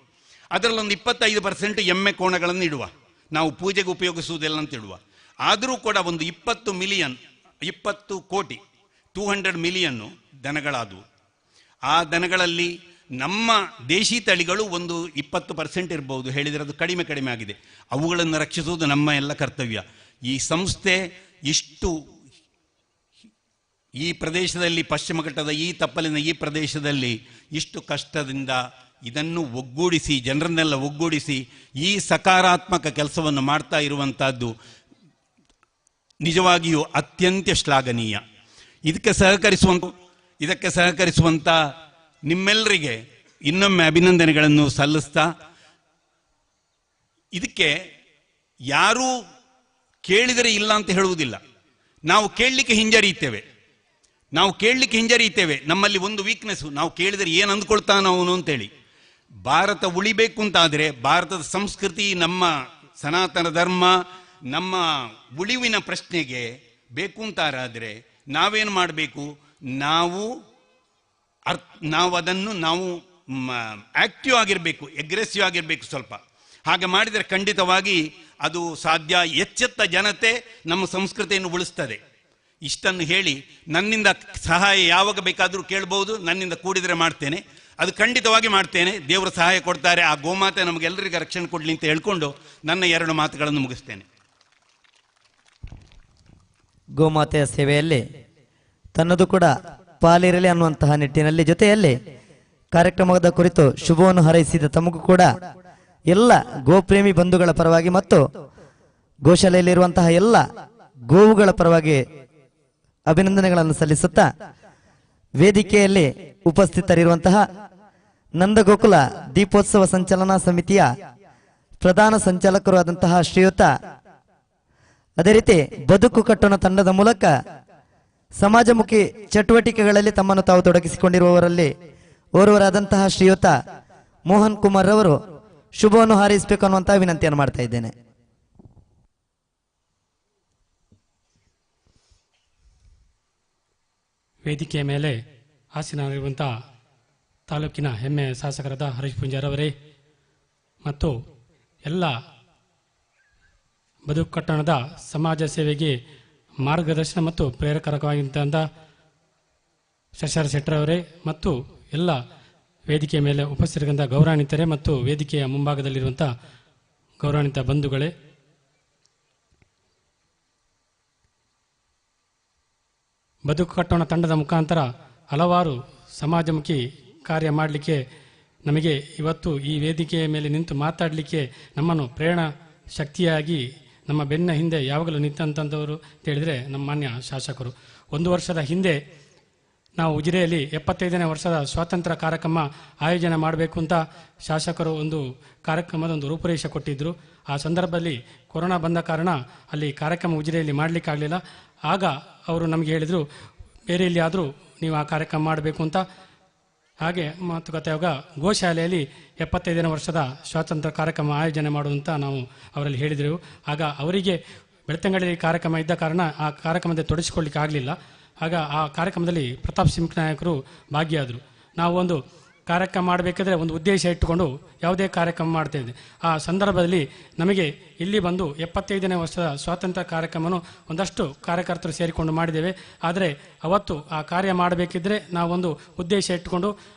ಅದರಲ್ಲೊಂದು 25% ಎಮ್ಮೆ ಕೋಣಗಳನ್ನು ಇಡುವ, ನಾವು ಪೂಜೆಗೆ ಉಪಯೋಗಿಸುವುದಿಲ್ಲ ಅಂತ ಇಡುವ. ಆದರೂ ಕೂಡ ಒಂದು 20 ಕೋಟಿ 200 ಮಿಲಿಯನ್ನು ದನಗಳಾದವು. ಆ ದನಗಳಲ್ಲಿ ನಮ್ಮ ದೇಶಿ ತಳಿಗಳು ಒಂದು 20% ಇರ್ಬೋದು, ಹೇಳಿದರೆ ಅದು ಕಡಿಮೆ ಆಗಿದೆ. ಅವುಗಳನ್ನು ರಕ್ಷಿಸುವುದು ನಮ್ಮ ಎಲ್ಲ ಕರ್ತವ್ಯ. ಈ ಸಂಸ್ಥೆ ಈ ಪ್ರದೇಶದಲ್ಲಿ, ಪಶ್ಚಿಮ ಘಟ್ಟದ ಈ ತಪ್ಪಲಿನ ಈ ಪ್ರದೇಶದಲ್ಲಿ ಇಷ್ಟು ಕಷ್ಟದಿಂದ ಇದನ್ನು ಒಗ್ಗೂಡಿಸಿ, ಜನರನ್ನೆಲ್ಲ ಒಗ್ಗೂಡಿಸಿ ಈ ಸಕಾರಾತ್ಮಕ ಕೆಲಸವನ್ನು ಮಾಡ್ತಾ ಇರುವಂತಹದ್ದು ನಿಜವಾಗಿಯೂ ಅತ್ಯಂತ ಶ್ಲಾಘನೀಯ. ಇದಕ್ಕೆ ಸಹಕರಿಸುವಂತ ನಿಮ್ಮೆಲ್ಲರಿಗೆ ಇನ್ನೊಮ್ಮೆ ಅಭಿನಂದನೆಗಳನ್ನು ಸಲ್ಲಿಸ್ತಾ, ಇದಕ್ಕೆ ಯಾರೂ ಕೇಳಿದರೆ ಇಲ್ಲ ಅಂತ ಹೇಳುವುದಿಲ್ಲ. ನಾವು ಕೇಳಲಿಕ್ಕೆ ಹಿಂಜರಿಯುತ್ತೇವೆ. ನಮ್ಮಲ್ಲಿ ಒಂದು ವೀಕ್ನೆಸ್ಸು, ನಾವು ಕೇಳಿದರೆ ಏನು ಅಂದ್ಕೊಳ್ತಾನ ಅವನು ಅಂತೇಳಿ. ಭಾರತ ಉಳಿಬೇಕು ಅಂತಾದರೆ, ಭಾರತದ ಸಂಸ್ಕೃತಿ, ನಮ್ಮ ಸನಾತನ ಧರ್ಮ, ನಮ್ಮ ಉಳಿವಿನ ಪ್ರಶ್ನೆಗೆ ಬೇಕು ಅಂತಾರಾದರೆ ನಾವೇನು ಮಾಡಬೇಕು? ನಾವು ಆಕ್ಟಿವ್ ಆಗಿರಬೇಕು, ಅಗ್ರೆಸಿವ್ ಆಗಿರಬೇಕು ಸ್ವಲ್ಪ. ಹಾಗೆ ಮಾಡಿದರೆ ಖಂಡಿತವಾಗಿ ಅದು ಸಾಧ್ಯ. ಎಚ್ಚೆತ್ತ ಜನತೆ ನಮ್ಮ ಸಂಸ್ಕೃತಿಯನ್ನು ಉಳಿಸ್ತದೆ. ಇಷ್ಟನ್ನು ಹೇಳಿ ನನ್ನಿಂದ ಸಹಾಯ ಯಾವಾಗ ಬೇಕಾದರೂ ಕೇಳ್ಬೋದು, ನನ್ನಿಂದ ಕೂಡಿದರೆ ಮಾಡ್ತೇನೆ, ಅದು ಖಂಡಿತವಾಗಿ ಮಾಡ್ತೇನೆ. ದೇವರ ಸಹಾಯ ಕೊಡ್ತಾರೆ, ಆ ಗೋಮಾತೆ ನಮಗೆಲ್ಲರಿಗೂ ರಕ್ಷಣೆ ಕೊಡಲಿ ಅಂತ ಹೇಳ್ಕೊಂಡು ನನ್ನ 2 ಮಾತುಗಳನ್ನು ಮುಗಿಸ್ತೇನೆ. ಗೋಮಾತೆಯ ಸೇವೆಯಲ್ಲಿ ತನ್ನದು ಕೂಡ ಪಾಲಿರಲಿ ಅನ್ನುವಂತಹ ನಿಟ್ಟಿನಲ್ಲಿ ಜೊತೆಯಲ್ಲಿ ಕಾರ್ಯಕ್ರಮದ ಕುರಿತು ಶುಭವನ್ನು ಹಾರೈಸಿದ ತಮಗೂ ಕೂಡ ಎಲ್ಲ ಗೋಪ್ರೇಮಿ ಬಂಧುಗಳ ಪರವಾಗಿ ಮತ್ತು ಗೋಶಾಲೆಯಲ್ಲಿರುವಂತಹ ಎಲ್ಲ ಗೋವುಗಳ ಪರವಾಗಿ ಅಭಿನಂದನೆಗಳನ್ನು ಸಲ್ಲಿಸುತ್ತಾ ವೇದಿಕೆಯಲ್ಲಿ ಉಪಸ್ಥಿತರಿರುವಂತಹ ನಂದಗೋಕುಲ ದೀಪೋತ್ಸವ ಸಂಚಲನಾ ಸಮಿತಿಯ ಪ್ರಧಾನ ಸಂಚಾಲಕರು ಆದಂತಹ ಶ್ರೀಯುತ, ಅದೇ ರೀತಿ ಬದುಕು ಕಟ್ಟೋಣ ತಂಡದ ಮೂಲಕ ಸಮಾಜಮುಖಿ ಚಟುವಟಿಕೆಗಳಲ್ಲಿ ತಮ್ಮನ್ನು ತಾವು ತೊಡಗಿಸಿಕೊಂಡಿರುವವರಲ್ಲಿ ಓರ್ವರಾದಂತಹ ಶ್ರೀಯುತ ಮೋಹನ್ ಕುಮಾರ್ ಅವರು ಶುಭವನ್ನು ಹಾರೈಸಬೇಕು ಅನ್ನುವಂತಹ ವಿನಂತಿಯನ್ನು ಮಾಡ್ತಾ ಇದ್ದೇನೆ. ವೇದಿಕೆಯ ಮೇಲೆ ಆಸೀನರಾಗಿರುವಂಥ ತಾಲೂಕಿನ ಹೆಮ್ಮೆಯ ಶಾಸಕರಾದ ಹರೀಶ್ ಪೂಂಜಾರವರೇ ಮತ್ತು ಎಲ್ಲ ಬದುಕು ಕಟ್ಟಣದ ಸಮಾಜ ಸೇವೆಗೆ ಮಾರ್ಗದರ್ಶನ ಮತ್ತು ಪ್ರೇರಕವಾಗಿದ್ದಂಥ ಶಶಾರ ಶೆಟ್ಟರವರೇ ಮತ್ತು ಎಲ್ಲ ವೇದಿಕೆಯ ಮೇಲೆ ಉಪಸ್ಥಿತರಿರುವಂಥ ಗೌರವಾನ್ವಿತರೇ ಮತ್ತು ವೇದಿಕೆಯ ಮುಂಭಾಗದಲ್ಲಿರುವಂಥ ಗೌರವಾನ್ವಿತ ಬಂಧುಗಳೇ, ಬದುಕು ಕಟ್ಟೋಣ ತಂಡದ ಮುಖಾಂತರ ಹಲವಾರು ಸಮಾಜಮುಖಿ ಕಾರ್ಯ ಮಾಡಲಿಕ್ಕೆ ನಮಗೆ ಇವತ್ತು ಈ ವೇದಿಕೆಯ ಮೇಲೆ ನಿಂತು ಮಾತಾಡಲಿಕ್ಕೆ ನಮ್ಮನ್ನು ಪ್ರೇರಣಾ ಶಕ್ತಿಯಾಗಿ ನಮ್ಮ ಬೆನ್ನ ಹಿಂದೆ ಯಾವಾಗಲೂ ನಿಂತಂಥವರು ಅಂತ ಹೇಳಿದರೆ ನಮ್ಮ ಮಾನ್ಯ ಶಾಸಕರು. 1 ವರ್ಷದ ಹಿಂದೆ ನಾವು ಉಜಿರೆಯಲ್ಲಿ 75ನೇ ವರ್ಷದ ಸ್ವಾತಂತ್ರ್ಯ ಕಾರ್ಯಕ್ರಮ ಆಯೋಜನೆ ಮಾಡಬೇಕು ಅಂತ ಶಾಸಕರು ಒಂದು ಕಾರ್ಯಕ್ರಮದ ಒಂದು ರೂಪುರೇಷೆ ಕೊಟ್ಟಿದ್ದರು. ಆ ಸಂದರ್ಭದಲ್ಲಿ ಕೊರೋನಾ ಬಂದ ಕಾರಣ ಅಲ್ಲಿ ಕಾರ್ಯಕ್ರಮ ಉಜಿರೆಯಲ್ಲಿ ಮಾಡಲಿಕ್ಕಾಗಲಿಲ್ಲ. ಆಗ ಅವರು ನಮಗೆ ಹೇಳಿದರು, ಬೇರೆ ಎಲ್ಲಿಯಾದರೂ ನೀವು ಆ ಕಾರ್ಯಕ್ರಮ ಮಾಡಬೇಕು ಅಂತ. ಹಾಗೆ ಮಾತುಕತೆಯಾಗ ಗೋಶಾಲೆಯಲ್ಲಿ 75ನೇ ವರ್ಷದ ಸ್ವಾತಂತ್ರ್ಯ ಕಾರ್ಯಕ್ರಮ ಆಯೋಜನೆ ಮಾಡುವಂತ ನಾವು ಅವರಲ್ಲಿ ಹೇಳಿದೆವು. ಆಗ ಅವರಿಗೆ ಬೆಳ್ತಂಗಡಿಯಲ್ಲಿ ಕಾರ್ಯಕ್ರಮ ಇದ್ದ ಕಾರಣ ಆ ಕಾರ್ಯಕ್ರಮದಲ್ಲಿ ತೊಡಗಿಸಿಕೊಳ್ಳಿಕ್ಕೆ ಆಗಲಿಲ್ಲ. ಆಗ ಆ ಕಾರ್ಯಕ್ರಮದಲ್ಲಿ ಪ್ರತಾಪ್ ಸಿಂಹ ನಾಯಕರು ಭಾಗಿಯಾದರು. ನಾವು ಒಂದು ಕಾರ್ಯಕ್ರಮ ಮಾಡಬೇಕಾದ್ರೆ ಒಂದು ಉದ್ದೇಶ ಇಟ್ಟುಕೊಂಡು ಯಾವುದೇ ಕಾರ್ಯಕ್ರಮ ಮಾಡ್ತಾ ಇದ್ದೆ. ಆ ಸಂದರ್ಭದಲ್ಲಿ ನಮಗೆ ಇಲ್ಲಿ ಬಂದು 75ನೇ ವರ್ಷದ ಸ್ವಾತಂತ್ರ್ಯ ಕಾರ್ಯಕ್ರಮವನ್ನು ಒಂದಷ್ಟು ಕಾರ್ಯಕರ್ತರು ಸೇರಿಕೊಂಡು ಮಾಡಿದ್ದೇವೆ. ಆದರೆ ಅವತ್ತು ಆ ಕಾರ್ಯ ಮಾಡಬೇಕಿದ್ರೆ ನಾವೊಂದು ಉದ್ದೇಶ ಇಟ್ಟುಕೊಂಡು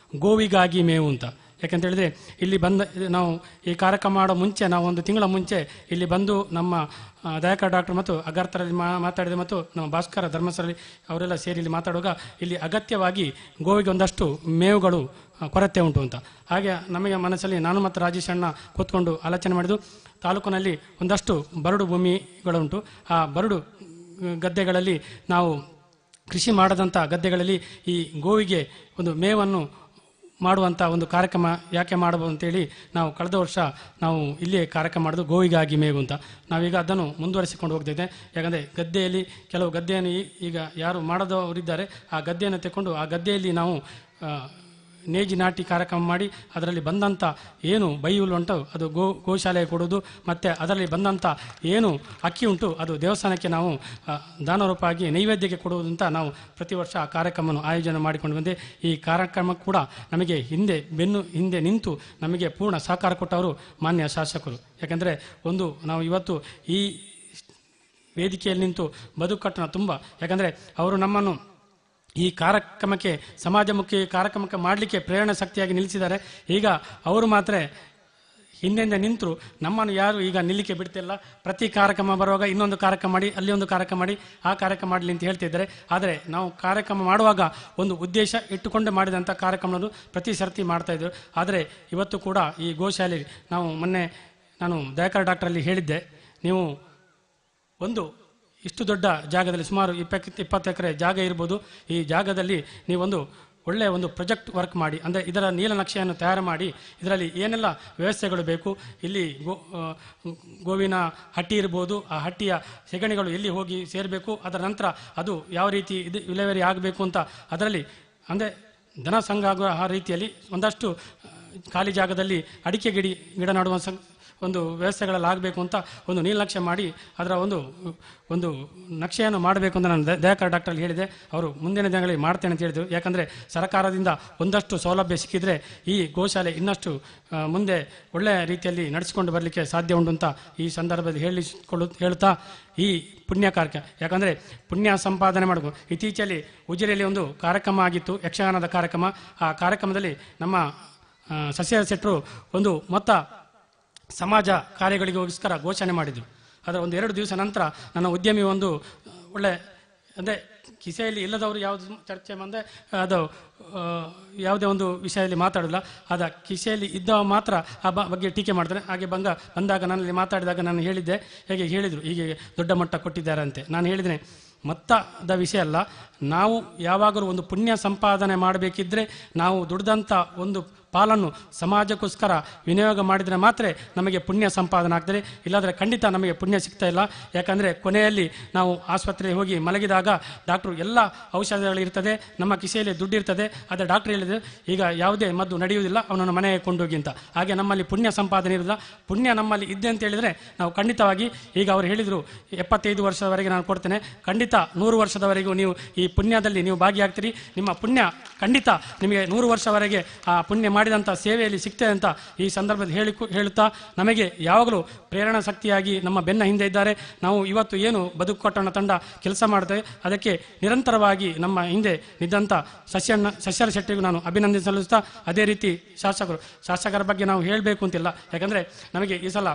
ಗೋವಿಗಾಗಿ ಮೇವು ಅಂತ. ಯಾಕಂತ ಹೇಳಿದ್ರೆ ಇಲ್ಲಿ ಬಂದ ನಾವು ಈ ಕಾರ್ಯಕ್ರಮ ಮಾಡೋ ಮುಂಚೆ ನಾವು 1 ತಿಂಗಳ ಮುಂಚೆ ಇಲ್ಲಿ ಬಂದು ನಮ್ಮ ದಯಾಕರ್ ಡಾಕ್ಟರ್ ಮತ್ತು ಅಗರ್ತರಲ್ಲಿ ಮಾತಾಡಿದೆ ಮತ್ತು ನಮ್ಮ ಭಾಸ್ಕರ ಧರ್ಮಸ್ಥಳದಲ್ಲಿ ಅವರೆಲ್ಲ ಸೇರಿ ಇಲ್ಲಿ ಮಾತಾಡುವಾಗ ಇಲ್ಲಿ ಅಗತ್ಯವಾಗಿ ಗೋವಿಗೆ ಒಂದಷ್ಟು ಮೇವುಗಳು ಕೊರತೆ ಉಂಟು ಅಂತ. ಹಾಗೆ ನಮಗೆ ಮನಸ್ಸಲ್ಲಿ ನಾನು ಮತ್ತು ರಾಜೇಶ್ ಅಣ್ಣ ಕೂತ್ಕೊಂಡು ಆಲೋಚನೆ ಮಾಡಿದ್ದು, ತಾಲೂಕಿನಲ್ಲಿ ಒಂದಷ್ಟು ಬರಡು ಭೂಮಿಗಳುಂಟು. ಆ ಬರಡು ಗದ್ದೆಗಳಲ್ಲಿ ನಾವು ಕೃಷಿ ಮಾಡದಂಥ ಗದ್ದೆಗಳಲ್ಲಿ ಈ ಗೋವಿಗೆ ಒಂದು ಮೇವನ್ನು ಮಾಡುವಂಥ ಒಂದು ಕಾರ್ಯಕ್ರಮ ಯಾಕೆ ಮಾಡಬಹುದು ಅಂತೇಳಿ ನಾವು ಕಳೆದ ವರ್ಷ ನಾವು ಇಲ್ಲಿಯೇ ಕಾರ್ಯಕ್ರಮ ಮಾಡೋದು ಗೋವಿಗಾಗಿ ಮೇವು ಅಂತ. ನಾವೀಗ ಅದನ್ನು ಮುಂದುವರಿಸಿಕೊಂಡು ಹೋಗ್ತಿದ್ದೆ. ಯಾಕಂದರೆ ಗದ್ದೆಯಲ್ಲಿ ಕೆಲವು ಗದ್ದೆಯನ್ನು ಈಗ ಯಾರು ಮಾಡದವರಿದ್ದಾರೆ, ಆ ಗದ್ದೆಯನ್ನು ತೆಕ್ಕೊಂಡು ಆ ಗದ್ದೆಯಲ್ಲಿ ನಾವು ನೇಜಿ ನಾಟಿ ಕಾರ್ಯಕ್ರಮ ಮಾಡಿ ಅದರಲ್ಲಿ ಬಂದಂಥ ಏನು ಬೈಹುಲ್ಲು ಉಂಟು ಅದು ಗೋಶಾಲೆಗೆ ಕೊಡೋದು, ಮತ್ತು ಅದರಲ್ಲಿ ಬಂದಂಥ ಏನು ಅಕ್ಕಿ ಉಂಟು ಅದು ದೇವಸ್ಥಾನಕ್ಕೆ ನಾವು ದಾನರೂಪವಾಗಿ ನೈವೇದ್ಯಕ್ಕೆ ಕೊಡುವುದು ಅಂತ ನಾವು ಪ್ರತಿ ವರ್ಷ ಆ ಕಾರ್ಯಕ್ರಮವನ್ನು ಆಯೋಜನೆ ಮಾಡಿಕೊಂಡು ಬಂದೆ. ಈ ಕಾರ್ಯಕ್ರಮ ಕೂಡ ನಮಗೆ ಹಿಂದೆ ನಿಂತು ನಮಗೆ ಪೂರ್ಣ ಸಹಕಾರ ಕೊಟ್ಟವರು ಮಾನ್ಯ ಶಾಸಕರು. ಯಾಕೆಂದರೆ ಒಂದು ನಾವು ಇವತ್ತು ಈ ವೇದಿಕೆಯಲ್ಲಿ ನಿಂತು ಬದುಕು ಕಟ್ಟಣ ತುಂಬ, ಯಾಕಂದರೆ ಅವರು ನಮ್ಮನ್ನು ಈ ಕಾರ್ಯಕ್ರಮಕ್ಕೆ ಸಮಾಜಮುಖಿ ಕಾರ್ಯಕ್ರಮಕ್ಕೆ ಮಾಡಲಿಕ್ಕೆ ಪ್ರೇರಣಾ ಶಕ್ತಿಯಾಗಿ ನಿಲ್ಲಿಸಿದ್ದಾರೆ. ಈಗ ಅವರು ಮಾತ್ರ ಹಿಂದೆಂದ ನಿಂತರು, ನಮ್ಮನ್ನು ಯಾರು ಈಗ ನಿಲ್ಲಿಕ್ಕೆ ಬಿಡ್ತಿಲ್ಲ. ಪ್ರತಿ ಕಾರ್ಯಕ್ರಮ ಬರುವಾಗ ಇನ್ನೊಂದು ಕಾರ್ಯಕ್ರಮ ಮಾಡಿ, ಅಲ್ಲಿ ಒಂದು ಕಾರ್ಯಕ್ರಮ ಮಾಡಿ, ಆ ಕಾರ್ಯಕ್ರಮ ಮಾಡಲಿ ಅಂತ ಹೇಳ್ತಿದ್ದಾರೆ. ಆದರೆ ನಾವು ಕಾರ್ಯಕ್ರಮ ಮಾಡುವಾಗ ಒಂದು ಉದ್ದೇಶ ಇಟ್ಟುಕೊಂಡು ಮಾಡಿದಂಥ ಕಾರ್ಯಕ್ರಮವನ್ನು ಪ್ರತಿ ಸರ್ತಿ ಮಾಡ್ತಾಯಿದ್ರು. ಆದರೆ ಇವತ್ತು ಕೂಡ ಈ ಗೋಶಾಲೆ ನಾವು ಮೊನ್ನೆ ನಾನು ದಯಾಕರ್ ಡಾಕ್ಟರಲ್ಲಿ ಹೇಳಿದ್ದೆ, ನೀವು ಒಂದು ಇಷ್ಟು ದೊಡ್ಡ ಜಾಗದಲ್ಲಿ ಸುಮಾರು 20 ಎಕರೆ ಜಾಗ ಇರ್ಬೋದು, ಈ ಜಾಗದಲ್ಲಿ ನೀವೊಂದು ಒಳ್ಳೆಯ ಒಂದು ಪ್ರಾಜೆಕ್ಟ್ ವರ್ಕ್ ಮಾಡಿ, ಅಂದರೆ ಇದರ ನೀಲನಕ್ಷೆಯನ್ನು ತಯಾರು ಮಾಡಿ ಇದರಲ್ಲಿ ಏನೆಲ್ಲ ವ್ಯವಸ್ಥೆಗಳು ಬೇಕು, ಇಲ್ಲಿ ಗೋವಿನ ಹಟ್ಟಿ ಇರ್ಬೋದು, ಆ ಹಟ್ಟಿಯ ಸೆಗಣಿಗಳು ಎಲ್ಲಿ ಹೋಗಿ ಸೇರಬೇಕು, ಅದರ ನಂತರ ಅದು ಯಾವ ರೀತಿ ವಿಲೇವಾರಿ ಆಗಬೇಕು ಅಂತ ಅದರಲ್ಲಿ ಅಂದರೆ ದನ ಸಂಘ ಆಗುವ ಆ ರೀತಿಯಲ್ಲಿ ಒಂದಷ್ಟು ಖಾಲಿ ಜಾಗದಲ್ಲಿ ಅಡಿಕೆ ಗಿಡ ನೆಡುವ ಒಂದು ವ್ಯವಸ್ಥೆಗಳಲ್ಲಿ ಆಗಬೇಕು ಅಂತ ಒಂದು ನೀಲನಕ್ಷೆ ಮಾಡಿ ಅದರ ಒಂದು ನಕ್ಷೆಯನ್ನು ಮಾಡಬೇಕು ಅಂತ ನಾನು ದಯಾಕರ್ ಡಾಕ್ಟರ್ ಹೇಳಿದೆ. ಅವರು ಮುಂದಿನ ದಿನಗಳಲ್ಲಿ ಮಾಡ್ತೇನೆ ಅಂತ ಹೇಳಿದರು. ಯಾಕಂದರೆ ಸರ್ಕಾರದಿಂದ ಒಂದಷ್ಟು ಸೌಲಭ್ಯ ಸಿಕ್ಕಿದರೆ ಈ ಗೋಶಾಲೆ ಇನ್ನಷ್ಟು ಮುಂದೆ ಒಳ್ಳೆಯ ರೀತಿಯಲ್ಲಿ ನಡೆಸಿಕೊಂಡು ಬರಲಿಕ್ಕೆ ಸಾಧ್ಯ ಉಂಟು ಅಂತ ಈ ಸಂದರ್ಭದಲ್ಲಿ ಹೇಳ್ತಾ ಈ ಪುಣ್ಯ ಕಾರ್ಯ, ಯಾಕಂದರೆ ಪುಣ್ಯ ಸಂಪಾದನೆ ಮಾಡಬೇಕು. ಇತ್ತೀಚೆಯಲ್ಲಿ ಉಜಿರೆಯಲ್ಲಿ ಒಂದು ಕಾರ್ಯಕ್ರಮ ಆಗಿತ್ತು, ಯಕ್ಷಗಾನದ ಕಾರ್ಯಕ್ರಮ. ಆ ಕಾರ್ಯಕ್ರಮದಲ್ಲಿ ನಮ್ಮ ಸಸ್ಯ ಶೆಟ್ಟರು ಒಂದು ಮೊತ್ತ ಸಮಾಜ ಕಾರ್ಯಗಳಿಗೋಸ್ಕರ ಘೋಷಣೆ ಮಾಡಿದರು. ಅದರ ಒಂದು 2 ದಿವಸ ನಂತರ ನನ್ನ ಉದ್ಯಮಿ ಒಂದು ಒಳ್ಳೆ ಅಂದರೆ ಕಿಸೆಯಲ್ಲಿ ಇಲ್ಲದವರು ಯಾವುದು ಚರ್ಚೆ ಬಂದರೆ ಅದು ಯಾವುದೇ ಒಂದು ವಿಷಯದಲ್ಲಿ ಮಾತಾಡೋಲ್ಲ, ಅದ ಕಿಸೆಯಲ್ಲಿ ಇದ್ದವ ಮಾತ್ರ ಆ ಬಗ್ಗೆ ಟೀಕೆ ಮಾಡ್ತಾರೆ. ಹಾಗೆ ಬಂದಾಗ ನನ್ನಲ್ಲಿ ಮಾತಾಡಿದಾಗ ನಾನು ಹೇಳಿದ್ದೆ, ಹೇಗೆ ಹೇಳಿದರು ಹೀಗೆ ದೊಡ್ಡ ಮಟ್ಟ ಕೊಟ್ಟಿದ್ದಾರೆ ಅಂತೆ. ನಾನು ಹೇಳಿದ್ದೇನೆ, ಮೊತ್ತದ ವಿಷಯ ಅಲ್ಲ, ನಾವು ಯಾವಾಗಲೂ ಒಂದು ಪುಣ್ಯ ಸಂಪಾದನೆ ಮಾಡಬೇಕಿದ್ರೆ ನಾವು ದುಡ್ದಂಥ ಒಂದು ಪಾಲನ್ನು ಸಮಾಜಕ್ಕೋಸ್ಕರ ವಿನಿಯೋಗ ಮಾಡಿದರೆ ಮಾತ್ರ ನಮಗೆ ಪುಣ್ಯ ಸಂಪಾದನೆ ಆಗ್ತದೆ. ಇಲ್ಲಾಂದರೆ ಖಂಡಿತ ನಮಗೆ ಪುಣ್ಯ ಸಿಗ್ತಾ ಇಲ್ಲ. ಯಾಕಂದರೆ ಕೊನೆಯಲ್ಲಿ ನಾವು ಆಸ್ಪತ್ರೆಗೆ ಹೋಗಿ ಮಲಗಿದಾಗ ಡಾಕ್ಟ್ರು ಎಲ್ಲ ಔಷಧಿಗಳಿರ್ತದೆ, ನಮ್ಮ ಕಿಸೆಯಲ್ಲಿ ದುಡ್ಡು ಇರ್ತದೆ. ಆದರೆ ಡಾಕ್ಟ್ರ್ ಹೇಳಿದರೆ ಈಗ ಯಾವುದೇ ಮದ್ದು ನಡೆಯುವುದಿಲ್ಲ, ಅವನನ್ನು ಮನೆಗೆ ಕೊಂಡೋಗಿ ಅಂತ. ಹಾಗೆ ನಮ್ಮಲ್ಲಿ ಪುಣ್ಯ ಸಂಪಾದನೆ ಇರೋದಿಲ್ಲ. ಪುಣ್ಯ ನಮ್ಮಲ್ಲಿ ಇದೆ ಅಂತ ಹೇಳಿದರೆ ನಾವು ಖಂಡಿತವಾಗಿ, ಈಗ ಅವರು ಹೇಳಿದರು 75 ವರ್ಷದವರೆಗೆ ನಾನು ಕೊಡ್ತೇನೆ, ಖಂಡಿತ 100 ವರ್ಷದವರೆಗೂ ನೀವು ಈ ಪುಣ್ಯದಲ್ಲಿ ನೀವು ಭಾಗಿಯಾಗ್ತೀರಿ. ನಿಮ್ಮ ಪುಣ್ಯ ಖಂಡಿತ ನಿಮಗೆ 100 ವರ್ಷವರೆಗೆ ಆ ಪುಣ್ಯ ಮಾಡಿದಂಥ ಸೇವೆಯಲ್ಲಿ ಸಿಗ್ತದೆ ಅಂತ ಈ ಸಂದರ್ಭದಲ್ಲಿ ಹೇಳುತ್ತಾ, ನಮಗೆ ಯಾವಾಗಲೂ ಪ್ರೇರಣಾ ಶಕ್ತಿಯಾಗಿ ನಮ್ಮ ಬೆನ್ನ ಹಿಂದೆ ಇದ್ದಾರೆ. ನಾವು ಇವತ್ತು ಏನು ಬದುಕು ಕಟ್ಟೋಣ ತಂಡ ಕೆಲಸ ಮಾಡ್ತೇವೆ, ಅದಕ್ಕೆ ನಿರಂತರವಾಗಿ ನಮ್ಮ ಹಿಂದೆ ನಿಂತ ಸಸ್ಯರ ಶೆಟ್ಟಿಗೂ ನಾನು ಅಭಿನಂದನೆ ಸಲ್ಲಿಸ್ತಾ, ಅದೇ ರೀತಿ ಶಾಸಕರ ಬಗ್ಗೆ ನಾವು ಹೇಳಬೇಕು ಅಂತಿಲ್ಲ. ಯಾಕಂದರೆ ನಮಗೆ ಈ ಸಲ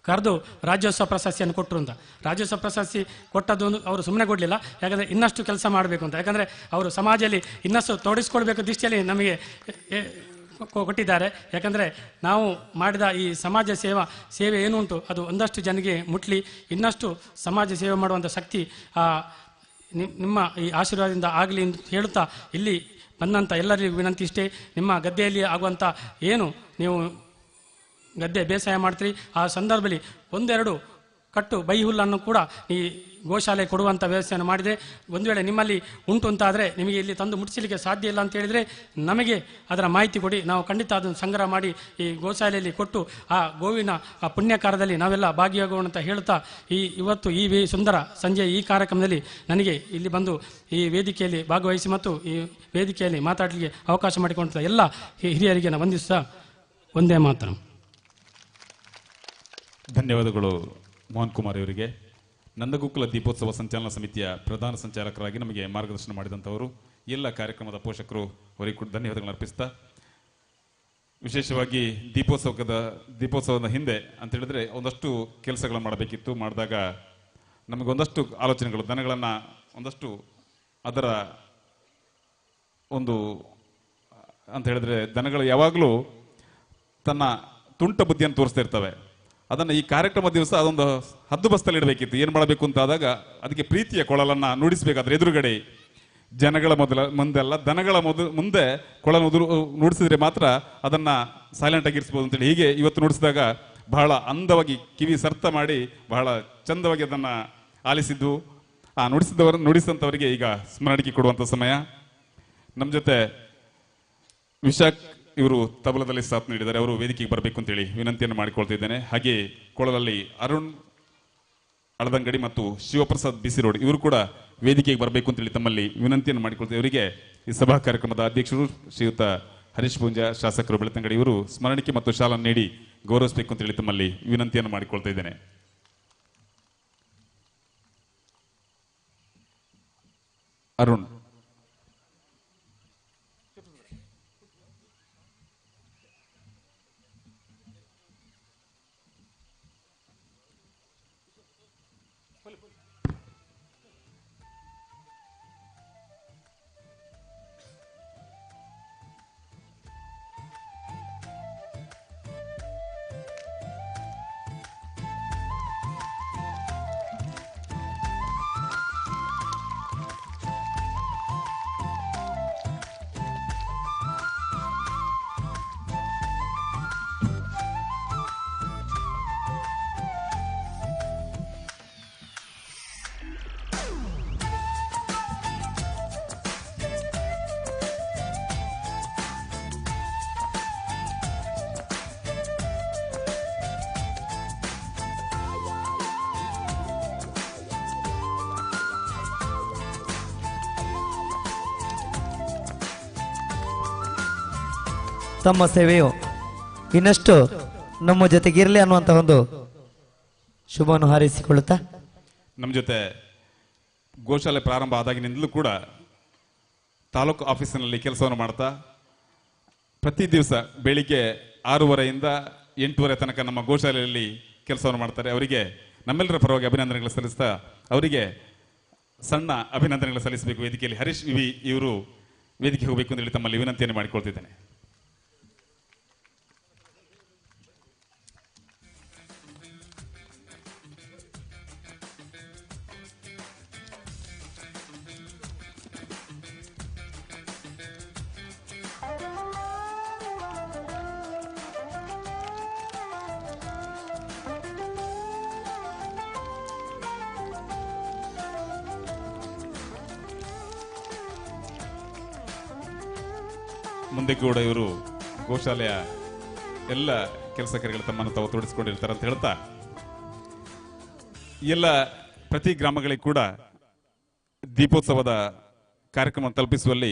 ಕರೆದು ರಾಜ್ಯೋತ್ಸವ ಪ್ರಶಸ್ತಿಯನ್ನು ಕೊಟ್ಟರು ಅಂತ. ರಾಜ್ಯೋತ್ಸವ ಪ್ರಶಸ್ತಿ ಕೊಟ್ಟದ್ದು ಅವರು ಸುಮ್ಮನೆ ಕೊಡಲಿಲ್ಲ, ಯಾಕಂದರೆ ಇನ್ನಷ್ಟು ಕೆಲಸ ಮಾಡಬೇಕು ಅಂತ. ಯಾಕಂದರೆ ಅವರು ಸಮಾಜದಲ್ಲಿ ಇನ್ನಷ್ಟು ತೊಡಗಿಸ್ಕೊಳ್ಬೇಕು ದೃಷ್ಟಿಯಲ್ಲಿ ನಮಗೆ ಕೊಟ್ಟಿದ್ದಾರೆ. ಯಾಕಂದರೆ ನಾವು ಮಾಡಿದ ಈ ಸಮಾಜ ಸೇವೆ ಏನು ಉಂಟು ಅದು ಒಂದಷ್ಟು ಜನರಿಗೆ ಮುಟ್ಲಿ, ಇನ್ನಷ್ಟು ಸಮಾಜ ಸೇವೆ ಮಾಡುವಂಥ ಶಕ್ತಿ ನಿಮ್ಮ ಈ ಆಶೀರ್ವಾದದಿಂದ ಆಗಲಿ ಅಂತ ಹೇಳುತ್ತಾ, ಇಲ್ಲಿ ಬಂದಂಥ ಎಲ್ಲರಿಗೂ ವಿನಂತಿ ಇಷ್ಟೇ, ನಿಮ್ಮ ಗದ್ದೆಯಲ್ಲಿ ಆಗುವಂಥ ಏನು ನೀವು ಗದ್ದೆ ಬೇಸಾಯ ಮಾಡ್ತೀರಿ ಆ ಸಂದರ್ಭದಲ್ಲಿ 1-2 ಕಟ್ಟು ಬೈ ಹುಲ್ಲನ್ನು ಕೂಡ ಈ ಗೋಶಾಲೆ ಕೊಡುವಂಥ ವ್ಯವಸ್ಥೆಯನ್ನು ಮಾಡಿದೆ. ಒಂದು ವೇಳೆ ನಿಮ್ಮಲ್ಲಿ ಉಂಟು ಅಂತಾದರೆ ನಿಮಗೆ ಇಲ್ಲಿ ತಂದು ಮುಟ್ಟಿಸಲಿಕ್ಕೆ ಸಾಧ್ಯ ಇಲ್ಲ ಅಂತ ಹೇಳಿದರೆ ನಮಗೆ ಅದರ ಮಾಹಿತಿ ಕೊಡಿ, ನಾವು ಖಂಡಿತ ಅದನ್ನು ಸಂಗ್ರಹ ಮಾಡಿ ಈ ಗೋಶಾಲೆಯಲ್ಲಿ ಕೊಟ್ಟು ಆ ಗೋವಿನ ಆ ಪುಣ್ಯಕಾರದಲ್ಲಿ ನಾವೆಲ್ಲ ಭಾಗಿಯಾಗೋಣ ಅಂತ ಹೇಳ್ತಾ, ಇವತ್ತು ಈ ಸುಂದರ ಸಂಜೆ ಈ ಕಾರ್ಯಕ್ರಮದಲ್ಲಿ ನನಗೆ ಇಲ್ಲಿ ಬಂದು ಈ ವೇದಿಕೆಯಲ್ಲಿ ಭಾಗವಹಿಸಿ ಮತ್ತು ಈ ವೇದಿಕೆಯಲ್ಲಿ ಮಾತಾಡಲಿಕ್ಕೆ ಅವಕಾಶ ಮಾಡಿಕೊಂಡ ಎಲ್ಲ ಹಿರಿಯರಿಗೆ ನಾನು ವಂದಿಸ್ತಾ ಒಂದೇ ಮಾತನ್ನು. ಧನ್ಯವಾದಗಳು ಮೋಹನ್ ಕುಮಾರ್ ಇವರಿಗೆ. ನಂದಗೋಕುಲ ದೀಪೋತ್ಸವ ಸಂಚಾಲನಾ ಸಮಿತಿಯ ಪ್ರಧಾನ ಸಂಚಾಲಕರಾಗಿ ನಮಗೆ ಮಾರ್ಗದರ್ಶನ ಮಾಡಿದಂಥವರು, ಎಲ್ಲ ಕಾರ್ಯಕ್ರಮದ ಪೋಷಕರು ಅವರಿಗೆ ಕೂಡ ಧನ್ಯವಾದಗಳನ್ನು ಅರ್ಪಿಸ್ತಾ, ವಿಶೇಷವಾಗಿ ದೀಪೋತ್ಸವದ ಹಿಂದೆ ಅಂತ ಹೇಳಿದ್ರೆ ಒಂದಷ್ಟು ಕೆಲಸಗಳನ್ನು ಮಾಡಬೇಕಿತ್ತು. ಮಾಡಿದಾಗ ನಮಗೊಂದಷ್ಟು ಆಲೋಚನೆಗಳು, ದನಗಳನ್ನು ಒಂದಷ್ಟು ಅದರ ಒಂದು ಅಂತ ಹೇಳಿದ್ರೆ ದನಗಳು ಯಾವಾಗಲೂ ತನ್ನ ತುಂಟ ಬುದ್ಧಿಯನ್ನು ತೋರಿಸ್ತಾ ಇರ್ತವೆ. ಅದನ್ನು ಈ ಕಾರ್ಯಕ್ರಮ ದಿವಸ ಅದೊಂದು ಹದ್ದುಬಸ್ತಲ್ಲಿ ಇಡಬೇಕಿತ್ತು. ಏನು ಮಾಡಬೇಕು ಅಂತ ಆದಾಗ ಅದಕ್ಕೆ ಪ್ರೀತಿಯ ಕೊಳಲನ್ನು ನುಡಿಸಬೇಕಾದ್ರೆ ಎದುರುಗಡೆ ಜನಗಳ ಮುಂದೆಲ್ಲ ದನಗಳ ಮುಂದೆ ಕೊಳಲು ನುಡಿಸಿದ್ರೆ ಮಾತ್ರ ಅದನ್ನು ಸೈಲೆಂಟ್ ಆಗಿರಿಸ್ಬೋದು ಅಂತೇಳಿ ಹೀಗೆ ಇವತ್ತು ನುಡಿಸಿದಾಗ ಬಹಳ ಅಂದವಾಗಿ ಕಿವಿ ಸರ್ತ ಮಾಡಿ ಬಹಳ ಚಂದವಾಗಿ ಅದನ್ನು ಆಲಿಸಿದ್ದು. ಆ ನುಡಿಸಿದಂಥವರಿಗೆ ಈಗ ಸ್ಮರಣಿಕೆ ಕೊಡುವಂಥ ಸಮಯ. ನಮ್ಮ ಜೊತೆ ವಿಶಾಖ್ ಇವರು ತಬಲದಲ್ಲಿ ಸಾಥ್ ನೀಡಿದ್ದಾರೆ, ಅವರು ವೇದಿಕೆಗೆ ಬರಬೇಕು ಅಂತೇಳಿ ವಿನಂತಿಯನ್ನು ಮಾಡಿಕೊಳ್ತಿದ್ದೇನೆ. ಹಾಗೆ ಕೊಳಲಲ್ಲಿ ಅರುಣ್ ಅಳದಂಗಡಿ ಮತ್ತು ಶಿವಪ್ರಸಾದ್ ಬಿಸಿ ರೋಡ್ ಇವರು ಕೂಡ ವೇದಿಕೆಗೆ ಬರಬೇಕು ಅಂತೇಳಿ ತಮ್ಮಲ್ಲಿ ವಿನಂತಿಯನ್ನು ಮಾಡಿಕೊಳ್ತೇವೆ. ಇವರಿಗೆ ಈ ಸಭಾ ಕಾರ್ಯಕ್ರಮದ ಅಧ್ಯಕ್ಷರು ಶ್ರೀಯುತ ಹರೀಶ್ ಪೂಂಜಾ, ಶಾಸಕರು ಬೆಳ್ತಂಗಡಿ ಇವರು ಸ್ಮರಣಿಕೆ ಮತ್ತು ಶಾಲನ್ನು ನೀಡಿ ಗೌರವಿಸಬೇಕು ಅಂತೇಳಿ ತಮ್ಮಲ್ಲಿ ವಿನಂತಿಯನ್ನು ಮಾಡಿಕೊಳ್ತಾ ಇದ್ದೇನೆ. ಅರುಣ್ ತಮ್ಮ ಸೇವೆಯು ಇನ್ನಷ್ಟು ನಮ್ಮ ಜೊತೆಗಿರಲಿ ಅನ್ನುವಂಥ ಒಂದು ಶುಭವನ್ನು ಹಾರೈಸಿಕೊಳ್ಳುತ್ತಾ ನಮ್ಮ ಜೊತೆ ಗೋಶಾಲೆ ಪ್ರಾರಂಭ ಆದಾಗಿನಿಂದಲೂ ಕೂಡ ತಾಲೂಕು ಆಫೀಸಿನಲ್ಲಿ ಕೆಲಸವನ್ನು ಮಾಡ್ತಾ ಪ್ರತಿ ದಿವಸ ಬೆಳಿಗ್ಗೆ 6:30ಯಿಂದ 8:30 ತನಕ ನಮ್ಮ ಗೋಶಾಲೆಯಲ್ಲಿ ಕೆಲಸವನ್ನು ಮಾಡ್ತಾರೆ. ಅವರಿಗೆ ನಮ್ಮೆಲ್ಲರ ಪರವಾಗಿ ಅಭಿನಂದನೆಗಳು ಸಲ್ಲಿಸ್ತಾ ಅವರಿಗೆ ಸಣ್ಣ ಅಭಿನಂದನೆಗಳು ಸಲ್ಲಿಸಬೇಕು. ವೇದಿಕೆಯಲ್ಲಿ ಹರೀಶ್ ವಿ ಇವರು ವೇದಿಕೆ ಹೋಗಬೇಕು ಅಂತ ಹೇಳಿ ತಮ್ಮಲ್ಲಿ ವಿನಂತಿಯನ್ನು ಮಾಡಿಕೊಳ್ತಿದ್ದೇನೆ. ಮುಂದೆ ಕೂಡ ಇವರು ಗೋಶಾಲೆಯ ಎಲ್ಲ ಕೆಲಸ ಕಾರ್ಯಗಳು ತಮ್ಮನ್ನು ತಾವು ತೊಡಗಿಸಿಕೊಂಡಿರ್ತಾರೆ ಅಂತ ಹೇಳ್ತಾ ಎಲ್ಲ ಪ್ರತಿ ಗ್ರಾಮಗಳಿಗೆ ಕೂಡ ದೀಪೋತ್ಸವದ ಕಾರ್ಯಕ್ರಮ ತಲುಪಿಸುವಲ್ಲಿ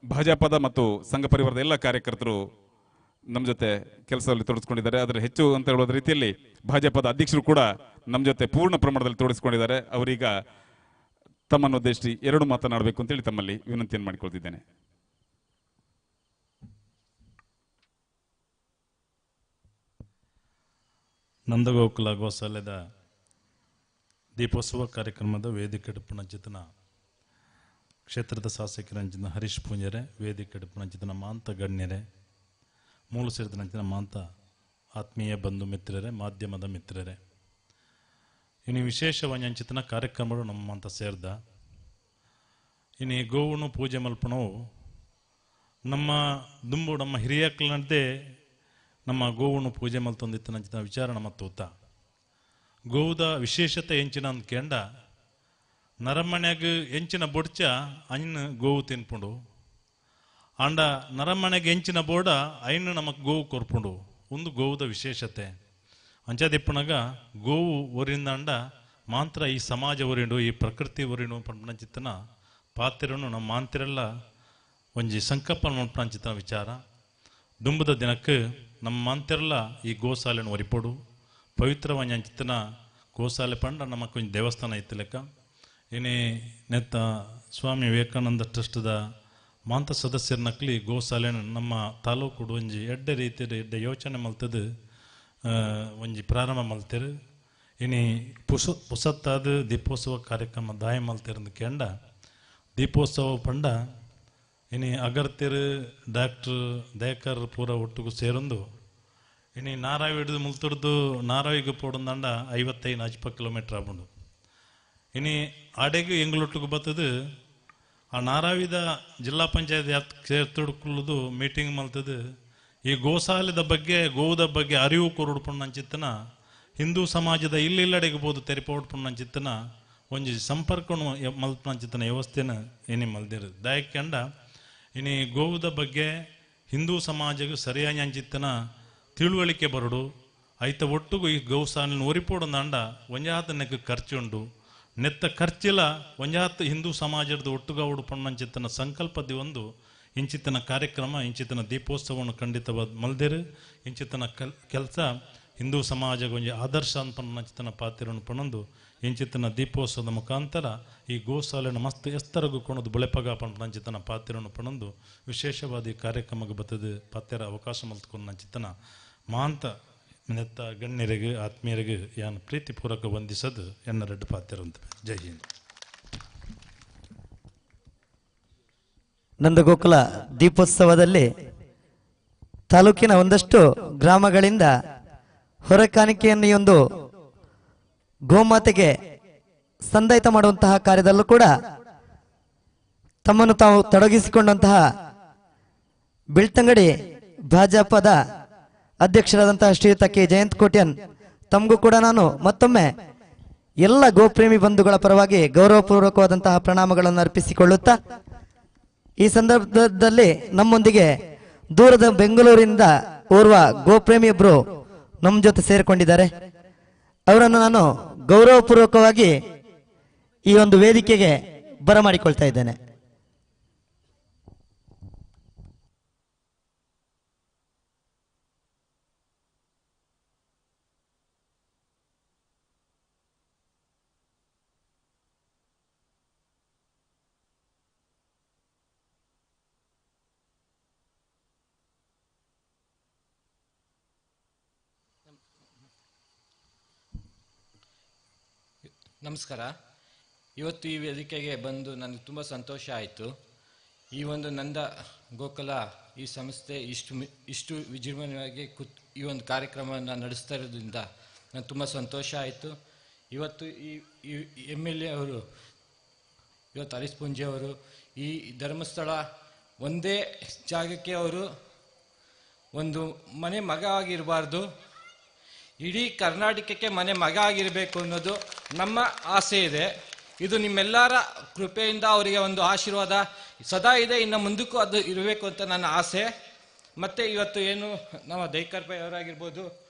ಭಾಜಪದ ಮತ್ತು ಸಂಘ ಪರಿವಾರದ ಎಲ್ಲ ಕಾರ್ಯಕರ್ತರು ನಮ್ಮ ಜೊತೆ ಕೆಲಸದಲ್ಲಿ ತೊಡಗಿಸ್ಕೊಂಡಿದ್ದಾರೆ. ಅದರ ಹೆಚ್ಚು ಅಂತ ಹೇಳುವ ರೀತಿಯಲ್ಲಿ ಭಾಜಪದ ಅಧ್ಯಕ್ಷರು ಕೂಡ ನಮ್ಮ ಜೊತೆ ಪೂರ್ಣ ಪ್ರಮಾಣದಲ್ಲಿ ತೊಡಗಿಸ್ಕೊಂಡಿದ್ದಾರೆ. ಅವರೀಗ ತಮ್ಮನ್ನು ಉದ್ದೇಶಿಸಿ 2 ಮಾತನಾಡಬೇಕು ಅಂತೇಳಿ ತಮ್ಮಲ್ಲಿ ವಿನಂತಿಯನ್ನು ಮಾಡಿಕೊಳ್ತಿದ್ದೇನೆ. ನಂದಗೋಕುಲ ಗೋಶಾಲೆದ ದೀಪೋತ್ಸವ ಕಾರ್ಯಕ್ರಮದ ವೇದಿಕೆ ಪುಣಜಿತನ ಕ್ಷೇತ್ರದ ಶಾಸಕರಂಜಿನ ಹರೀಶ್ ಪೂಂಜರೆ, ವೇದಿಕೆ ಪುಣಜಿತನ ಮಾಂತ ಗಣ್ಯರೇ, ಮೂಲ ಸೇರಿದಂಚಿನ ಮಾಂತ ಆತ್ಮೀಯ ಬಂಧು ಮಿತ್ರರೇ, ಮಾಧ್ಯಮದ ಮಿತ್ರರೇ, ಇನ್ನು ವಿಶೇಷವಾಗಿ ಅಂಚಿತನ ಕಾರ್ಯಕ್ರಮಗಳು ನಮ್ಮಂತ ಸೇರ್ದ ಇನ್ನು ಗೋವನ್ನು ಪೂಜೆ ಮಲ್ಪಣವು ನಮ್ಮ ದುಂಬು ನಮ್ಮ ಹಿರಿಯಕ್ಕಳಂತೆ ನಮ್ಮ ಗೋವನ್ನು ಪೂಜೆ ಮಲ್ತೊಂದಿತ್ತನ ವಿಚಾರ ನಮ್ಮ ತೂತ ಗೋವುದ ವಿಶೇಷತೆ ಎಂಚಿನ ಅಂದ್ಕೊಂಡ ನರಮನೆಗ ಎಂಚಿನ ಬೊಡ್ಚ ಅಯ್ನ ಗೋವು ತಿನ್ಪುಂಡು ಅಂಡ ನರಮನೆಗೆ ಎಂಚಿನ ಬೋಡ ಅಯ್ನ ನಮಕ್ ಗೋವು ಕೊರ್ಪುಂಡು ಒಂದು ಗೋವುದ ವಿಶೇಷತೆ ಅಂಚದಿಪ್ಪನಾಗ ಗೋವು ಒರಿಂದ ಅಂಡ ಮಾತ್ರ ಈ ಸಮಾಜ ಒರಿಂಡು ಈ ಪ್ರಕೃತಿ ಒರಿಂಡು ಪಂಚಿತ್ತನ ಪಾತ್ರನು ನಮ್ಮ ಮಾಂತಿರೆಲ್ಲ ಒಂಜಿ ಸಂಕಲ್ಪ ಪಂಚಿತ್ತನ ವಿಚಾರ ದುಂಬದ ದಿನಕ್ಕೆ ನಮ್ಮ ಮಾಂತಿರೆಲ್ಲ ಈ ಗೋಶಾಲೆನ ಒರಿಪೋಡು ಪವಿತ್ರವಾದ ಅಂಚಿತ್ತನ ಗೋಶಾಲೆ ಪಂಡ ನಮಕೊಂದು ದೇವಸ್ಥಾನ ಇತ್ತು ಲೆಕ್ಕ ಏನೇ ನೆತ್ತ ಸ್ವಾಮಿ ವಿವೇಕಾನಂದ ಟ್ರಸ್ಟ್ದ ಮಾಂತ ಸದಸ್ಯರ ನಕ್ಲಿ ಗೋಶಾಲೆನ ನಮ್ಮ ತಾಲೂಕು ಒಂಜಿ ಎಡ್ಡೆ ರೀತಿಯ ಎಡ್ಡೆ ಯೋಚನೆ ಮಲ್ತದು ಒಂಜಿ ಪ್ರಾರಂಭ ಮಲ್ತಿರು ಇನಿ ಪುಸತ್ತಾದ ದೀಪೋತ್ಸವ ಕಾರ್ಯಕ್ರಮ ದಾಯ ಮಲ್ತಿರಂದು ಕೆಂಡ ದೀಪೋತ್ಸವ ಪಂಡ ಇನಿ ಅಗರ್ತಿರು ಡಾಕ್ಟರ್ ದಯಕರ್ ಪೂರ ಒಟ್ಟಿಗೂ ಸೇರೊಂದು ಇನಿ ನಾರಾವಿ ಹಿಡಿದು ಮುಲ್ತುಡ್ದು ನಾರಾವಿಗೆ ಪೋಡೊಂದಂಡ 55-40 ಕಿಲೋಮೀಟರ್ ಆಗ್ಬಂಡು ಇನಿ ಆಡೆಗೆ ಎಂಗ್ಲೊಟ್ಟಿಗೆ ಬರ್ತದು ಆ ನಾರಾವಿದ ಜಿಲ್ಲಾ ಪಂಚಾಯತ್ ಸೇರ್ತುಡ್ಕೊಳ್ಳೋದು ಮೀಟಿಂಗ್ ಮಲ್ತದು ಈ ಗೋಶಾಲೆದ ಬಗ್ಗೆ ಗೋವುದ ಬಗ್ಗೆ ಅರಿವು ಕೊರಡ್ಪಣ್ಣಂಚಿತ್ತನ ಹಿಂದೂ ಸಮಾಜದ ಇಲ್ಲಿಲ್ಲಡೆಗೆ ಬೋದು ತೆರಿಪೋಡ್ಪಣ್ಣಂಚಿತ್ತನ ಒಂಜಿ ಸಂಪರ್ಕನು ಮಲ್ಪಂಚಿತ್ತನ ವ್ಯವಸ್ಥೆನ ಏನಿ ಮಲ್ದಿರು ದಾಯಕಂಡ ಇನಿ ಗೋವುದ ಬಗ್ಗೆ ಹಿಂದೂ ಸಮಾಜಕ್ಕೆ ಸರಿಯಾಗಿ ಅಂಚಿತ್ತನ ತಿಳುವಳಿಕೆ ಬರಡು ಐತ ಒಟ್ಟಿಗೂ ಈ ಗೋಶಾಲೆನ ಒರಿಪೋಡೊಂದಂಡ ಒಂಜಾತನಕ್ಕೆ ಖರ್ಚುಂಡು ನೆತ್ತ ಖರ್ಚಿಲ್ಲ ಒಂಜಾತ ಹಿಂದೂ ಸಮಾಜದ ಒಟ್ಟುಗ ಉಡುಪಣ್ಣಂಚಿತ್ತನ ಸಂಕಲ್ಪದ ಒಂದು ಇಂಚಿತನ ಕಾರ್ಯಕ್ರಮ ಇಂಚಿತನ ದೀಪೋತ್ಸವವನ್ನು ಖಂಡಿತವಾದ ಮಲ್ದಿರು ಇಂಚಿತನ ಕೆಲಸ ಹಿಂದೂ ಸಮಾಜ ಒಂಜಿ ಆದರ್ಶ ಅನ್ಪಣ್ಣಂಚಿತನ ಪಾತ್ರವನ್ನು ಪಣಂದು ಇಂಚಿತನ ದೀಪೋತ್ಸವದ ಮುಖಾಂತರ ಈ ಗೋಶಾಲೆನ ಮಸ್ತ್ ಎಸ್ತರಗೂ ಕೊಣದು ಬುಳೆಪಗ ಪಣ್ಣಂಚಿತನ ಪಾತ್ರವನ್ನು ಪಣಂದು ವಿಶೇಷವಾದ ಈ ಕಾರ್ಯಕ್ರಮಕ್ಕೆ ಬರ್ತದೆ ಪಾತ್ರ ಅವಕಾಶ ಮಲ್ತ್ಕೊಂಡು ನಂಚಿತನ ಮಾಂತ ನೆತ್ತ ಗಣ್ಯರಿಗೆ ಆತ್ಮೀಯರಿಗೆ ಯಾನು ಪ್ರೀತಿಪೂರ್ವಕ ವಂದಿಸದು ಎನ್ನ ರೆಡ್ಡು ಪಾತ್ರ ಅಂತ. ಜೈ ಹಿಂದ್. ನಂದಗೋಕುಲ ದೀಪೋತ್ಸವದಲ್ಲಿ ತಾಲೂಕಿನ ಒಂದಷ್ಟು ಗ್ರಾಮಗಳಿಂದ ಹೊರಕಾಣಿಕೆಯನ್ನು ಈ ಒಂದು ಗೋಮಾತೆಗೆ ಸಂದಾಯಿತ ಮಾಡುವಂತಹ ಕಾರ್ಯದಲ್ಲೂ ಕೂಡ ತಮ್ಮನ್ನು ತಾವು ತೊಡಗಿಸಿಕೊಂಡಂತಹ ಬೆಳ್ತಂಗಡಿ ಭಾಜಪದ ಅಧ್ಯಕ್ಷರಾದಂತಹ ಶ್ರೀಯುತ ಕೆ ಜಯಂತ್ ಕೋಟ್ಯನ್ ತಮಗೂ ಕೂಡ ನಾನು ಮತ್ತೊಮ್ಮೆ ಎಲ್ಲ ಗೋಪ್ರೇಮಿ ಬಂಧುಗಳ ಪರವಾಗಿ ಗೌರವಪೂರ್ವಕವಾದಂತಹ ಪ್ರಣಾಮಗಳನ್ನು ಅರ್ಪಿಸಿಕೊಳ್ಳುತ್ತಾ ಈ ಸಂದರ್ಭದಲ್ಲಿ ನಮ್ಮೊಂದಿಗೆ ದೂರದ ಬೆಂಗಳೂರಿನಿಂದ ಓರ್ವ ಗೋಪ್ರೇಮಿಯೊಬ್ಬರು ನಮ್ಮ ಜೊತೆ ಸೇರಿಕೊಂಡಿದ್ದಾರೆ. ಅವರನ್ನು ನಾನು ಗೌರವಪೂರ್ವಕವಾಗಿ ಈ ಒಂದು ವೇದಿಕೆಗೆ ಬರಮಾಡಿಕೊಳ್ತಾ ಇದ್ದೇನೆ. ನಮಸ್ಕಾರ. ಇವತ್ತು ಈ ವೇದಿಕೆಗೆ ಬಂದು ನನಗೆ ತುಂಬ ಸಂತೋಷ ಆಯಿತು. ಈ ಒಂದು ನಂದ ಗೋಕುಲ ಈ ಸಂಸ್ಥೆ ಇಷ್ಟು ವಿಜೃಂಭಣೆಯಾಗಿ ಈ ಒಂದು ಕಾರ್ಯಕ್ರಮವನ್ನು ನಡೆಸ್ತಾ ಇರೋದ್ರಿಂದ ನನಗೆ ತುಂಬ ಸಂತೋಷ ಆಯಿತು. ಇವತ್ತು ಈ MLA ಅವರು, ಇವತ್ತು ಹರೀಶ್ ಪೂಂಜೆ ಅವರು ಈ ಧರ್ಮಸ್ಥಳ ಒಂದೇ ಜಾಗಕ್ಕೆ ಅವರು ಒಂದು ಮನೆ ಮಗ ಆಗಿರಬಾರ್ದು, ಇಡೀ ಕರ್ನಾಟಕಕ್ಕೆ ಮನೆ ಮಗ ಆಗಿರಬೇಕು ಅನ್ನೋದು ನಮ್ಮ ಆಸೆ ಇದೆ. ಇದು ನಿಮ್ಮೆಲ್ಲರ ಕೃಪೆಯಿಂದ ಅವರಿಗೆ ಒಂದು ಆಶೀರ್ವಾದ ಸದಾ ಇದೆ, ಇನ್ನು ಮುಂದಕ್ಕೂ ಅದು ಇರಬೇಕು ಅಂತ ನನ್ನ ಆಸೆ. ಮತ್ತು ಇವತ್ತು ಏನು ನಮ್ಮ ದೈಕರ್ ಪೈ ಅವರಾಗಿರ್ಬೋದು,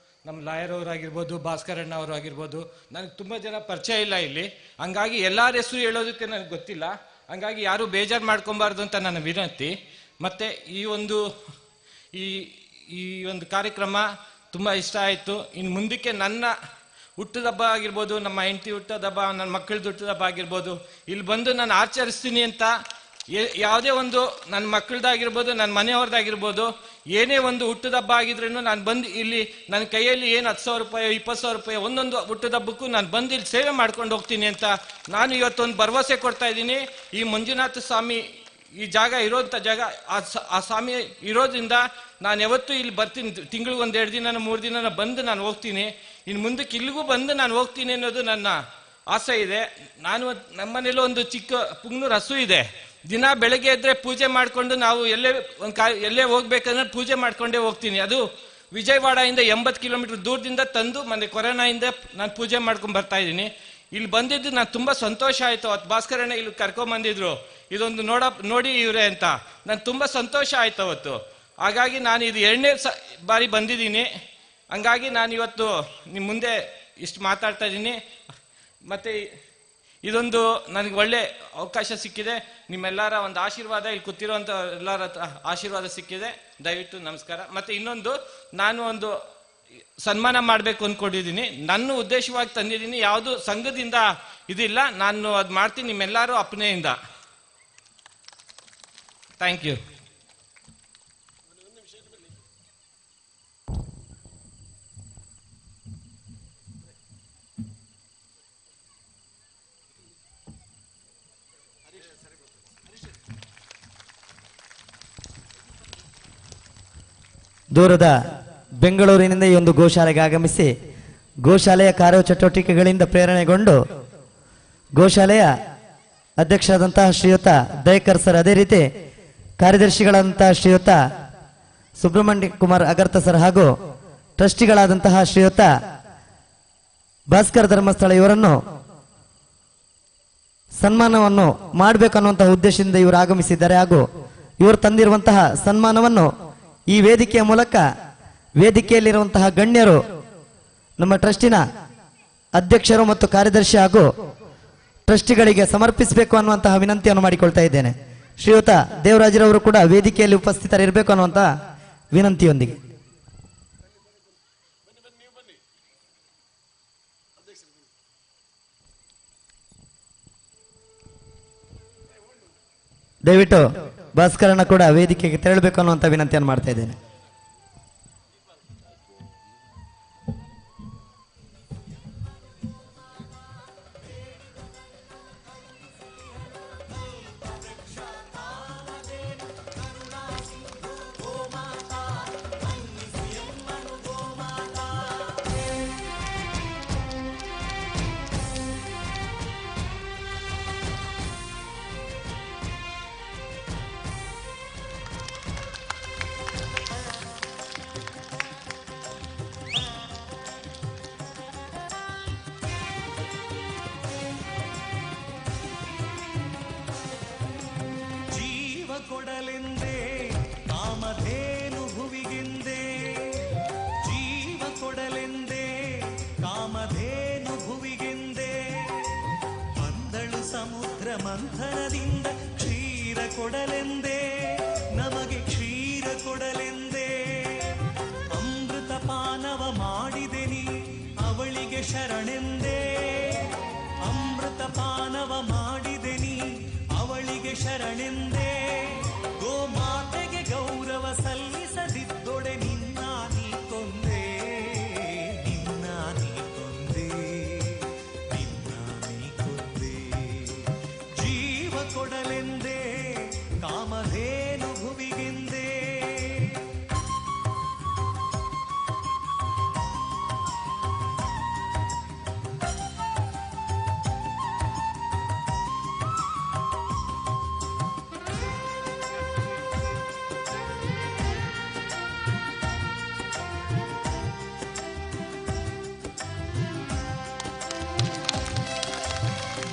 ನಮ್ಮ ಲಾಯರ್ ಅವರಾಗಿರ್ಬೋದು, ಭಾಸ್ಕರಣ್ಣ ಅವರು ಆಗಿರ್ಬೋದು, ನನಗೆ ತುಂಬ ಜನ ಪರಿಚಯ ಇಲ್ಲ ಇಲ್ಲಿ, ಹಂಗಾಗಿ ಎಲ್ಲರ ಹೆಸರು ಹೇಳೋದಕ್ಕೆ ನನಗೆ ಗೊತ್ತಿಲ್ಲ. ಹಂಗಾಗಿ ಯಾರೂ ಬೇಜಾರು ಮಾಡ್ಕೊಬಾರ್ದು ಅಂತ ನನ್ನ ವಿನಂತಿ. ಮತ್ತು ಈ ಒಂದು ಕಾರ್ಯಕ್ರಮ ತುಂಬ ಇಷ್ಟ ಆಯಿತು. ಇನ್ನು ಮುಂದಕ್ಕೆ ನನ್ನ ಹುಟ್ಟದಬ್ಬ ಆಗಿರ್ಬೋದು, ನಮ್ಮ ಹೆಂಡತಿ ಹುಟ್ಟದಬ್ಬ, ನನ್ನ ಮಕ್ಕಳದ್ದು ಹುಟ್ಟದಬ್ಬ ಆಗಿರ್ಬೋದು, ಇಲ್ಲಿ ಬಂದು ನಾನು ಆಚರಿಸ್ತೀನಿ ಅಂತ ಯಾವುದೇ ಒಂದು ನನ್ನ ಮಕ್ಕಳದಾಗಿರ್ಬೋದು, ನನ್ನ ಮನೆಯವ್ರದ್ದಾಗಿರ್ಬೋದು, ಏನೇ ಒಂದು ಹುಟ್ಟದಬ್ಬ ಆಗಿದ್ರೂ ನಾನು ಬಂದು ಇಲ್ಲಿ ನನ್ನ ಕೈಯಲ್ಲಿ ಏನು 10,000 ರೂಪಾಯಿ 20,000 ರೂಪಾಯಿ ಒಂದೊಂದು ಹುಟ್ಟದಬ್ಬಕ್ಕೂ ನಾನು ಬಂದು ಇಲ್ಲಿ ಸೇವೆ ಮಾಡ್ಕೊಂಡು ಹೋಗ್ತೀನಿ ಅಂತ ನಾನು ಇವತ್ತೊಂದು ಭರವಸೆ ಕೊಡ್ತಾ ಇದ್ದೀನಿ. ಈ ಮಂಜುನಾಥ ಸ್ವಾಮಿ ಈ ಜಾಗ ಇರೋಂಥ ಜಾಗ, ಆ ಸ್ವಾಮಿ ಇರೋದ್ರಿಂದ ನಾನು ಯಾವತ್ತೂ ಇಲ್ಲಿ ಬರ್ತೀನಿ. ತಿಂಗಳಿಗೆ 1-2 ದಿನ 3 ದಿನ ಬಂದು ನಾನು ಹೋಗ್ತೀನಿ. ಇನ್ನು ಮುಂದಕ್ಕೆ ಇಲ್ಲಿಗೂ ಬಂದು ನಾನು ಹೋಗ್ತೀನಿ ಅನ್ನೋದು ನನ್ನ ಆಸೆ ಇದೆ. ನಾನು ನಮ್ಮನೇಲಿ ಒಂದು ಚಿಕ್ಕ ಪುಂಗ್ನೂರು ಹಸು ಇದೆ. ದಿನ ಬೆಳಗ್ಗೆ ಎದ್ದರೆ ಪೂಜೆ ಮಾಡಿಕೊಂಡು ನಾವು ಎಲ್ಲೇ ಹೋಗ್ಬೇಕಂದ್ರೆ ಪೂಜೆ ಮಾಡ್ಕೊಂಡೇ ಹೋಗ್ತೀನಿ. ಅದು ವಿಜಯವಾಡದಿಂದ 80 ಕಿಲೋಮೀಟರ್ ದೂರದಿಂದ ತಂದು ಮೊನ್ನೆ ಕೊರೋನಾಯಿಂದ ನಾನು ಪೂಜೆ ಮಾಡ್ಕೊಂಡು ಬರ್ತಾ ಇದ್ದೀನಿ. ಇಲ್ಲಿ ಬಂದಿದ್ದು ನಾನು ತುಂಬ ಸಂತೋಷ ಆಯಿತು. ಅವತ್ತು ಭಾಸ್ಕರಣ್ಣ ಇಲ್ಲಿ ಕರ್ಕೊಂಬಂದಿದ್ರು, ಇದೊಂದು ನೋಡಿ ಇವರೇ ಅಂತ. ನಾನು ತುಂಬ ಸಂತೋಷ ಆಯ್ತು ಅವತ್ತು. ಹಾಗಾಗಿ ನಾನು ಇದು 2ನೇ ಬಾರಿ ಬಂದಿದ್ದೀನಿ. ಹಂಗಾಗಿ ನಾನು ಇವತ್ತು ನಿಮ್ಮ ಮುಂದೆ ಇಷ್ಟು ಮಾತಾಡ್ತಾ ಇದ್ದೀನಿ. ಮತ್ತು ಇದೊಂದು ನನಗೆ ಒಳ್ಳೆ ಅವಕಾಶ ಸಿಕ್ಕಿದೆ. ನಿಮ್ಮೆಲ್ಲರ ಒಂದು ಆಶೀರ್ವಾದ, ಇಲ್ಲಿ ಕೂತಿರೋಂಥ ಎಲ್ಲರ ಆಶೀರ್ವಾದ ಸಿಕ್ಕಿದೆ. ದಯವಿಟ್ಟು ನಮಸ್ಕಾರ. ಮತ್ತು ಇನ್ನೊಂದು, ನಾನು ಒಂದು ಸನ್ಮಾನ ಮಾಡಬೇಕು ಅಂದ್ಕೊಂಡಿದ್ದೀನಿ. ನನ್ನ ಉದ್ದೇಶವಾಗಿ ತಂದಿದ್ದೀನಿ, ಯಾವುದು ಸಂಘದಿಂದ ಇದಿಲ್ಲ. ನಾನು ಅದು ಮಾಡ್ತೀನಿ ನಿಮ್ಮೆಲ್ಲರೂ ಅಪ್ಪನೆಯಿಂದ. Thank you. ದೂರದ ಬೆಂಗಳೂರಿನಿಂದ ಈ ಒಂದು ಗೋಶಾಲೆಗೆ ಆಗಮಿಸಿ ಗೋಶಾಲೆಯ ಕಾರ್ಯಚಟುವಟಿಕೆಗಳಿಂದ ಪ್ರೇರಣೆಗೊಂಡು ಗೋಶಾಲೆಯ ಅಧ್ಯಕ್ಷರಾದಂತಹ ಶ್ರೀಯುತ ದಯಕರ್ ಸರ್, ಅದೇ ರೀತಿ ಕಾರ್ಯದರ್ಶಿಗಳಾದಂತಹ ಶ್ರೀಯುತ ಸುಬ್ರಹ್ಮಣ್ಯ ಕುಮಾರ್ ಅಗರ್ತ ಸರ್ ಹಾಗೂ ಟ್ರಸ್ಟಿಗಳಾದಂತಹ ಶ್ರೀಯುತ ಭಾಸ್ಕರ್ ಧರ್ಮಸ್ಥಳ ಇವರನ್ನು ಸನ್ಮಾನವನ್ನು ಮಾಡಬೇಕನ್ನುವಂತಹ ಉದ್ದೇಶದಿಂದ ಇವರು ಆಗಮಿಸಿದ್ದಾರೆ. ಹಾಗೂ ಇವರು ತಂದಿರುವಂತಹ ಸನ್ಮಾನವನ್ನು ಈ ವೇದಿಕೆಯ ಮೂಲಕ ವೇದಿಕೆಯಲ್ಲಿರುವಂತಹ ಗಣ್ಯರು, ನಮ್ಮ ಟ್ರಸ್ಟಿನ ಅಧ್ಯಕ್ಷರು ಮತ್ತು ಕಾರ್ಯದರ್ಶಿ ಹಾಗೂ ಟ್ರಸ್ಟಿಗಳಿಗೆ ಸಮರ್ಪಿಸಬೇಕು ಅನ್ನುವಂತಹ ವಿನಂತಿಯನ್ನು ಮಾಡಿಕೊಳ್ತಾ ಇದ್ದೇನೆ. ಶ್ರೀಯುತ ದೇವರಾಜರವರು ಕೂಡ ವೇದಿಕೆಯಲ್ಲಿ ಉಪಸ್ಥಿತರಿರಬೇಕು ಅನ್ನುವಂತಹ ವಿನಂತಿಯೊಂದಿಗೆ. ದಯವಿಟ್ಟು ಭಾಸ್ಕರಣ್ಣ ಕೂಡ ವೇದಿಕೆಗೆ ತೆರಳಬೇಕು ಅನ್ನುವಂಥ ವಿನಂತಿಯನ್ನು ಮಾಡ್ತಾ ಇದ್ದೇನೆ. ಕೊಡಲೆಂದೇ ಕಾಮಧೇನು ಭುವಿಗೆಂದೇ, ಜೀವ ಕೊಡಲೆಂದೇ ಕಾಮಧೇನು ಭುವಿಗೆಂದೇ, ಬಂದಳು ಸಮುದ್ರ ಮಂಥನದಿಂದ ಕ್ಷೀರ ಕೊಡಲೆಂದೇ, ನಮಗೆ ಕ್ಷೀರ ಕೊಡಲೆಂದೇ, ಅಮೃತ ಪಾನವ ಮಾಡಿದೆ ನೀ ಅವಳಿಗೆ ಶರಣೆಂದೇ, ಅಮೃತ ಪಾನವ ಮಾಡಿದೆ ನೀ ಅವಳಿಗೆ ಶರಣೆಂದೇ, ಗೋಮಾತೆಗೆ ಗೌರವ ಸಲ್ಲಿಸದಿದ್ದೊಡೆ ನಿನ್ನ ನೀ ಕೊಂದೆ, ನಿನ್ನ ನೀ ಕೊಂದೆ, ನಿನ್ನ ನೀ ಕಾಮಧೇನು ಭುವಿಗೆಂದೇ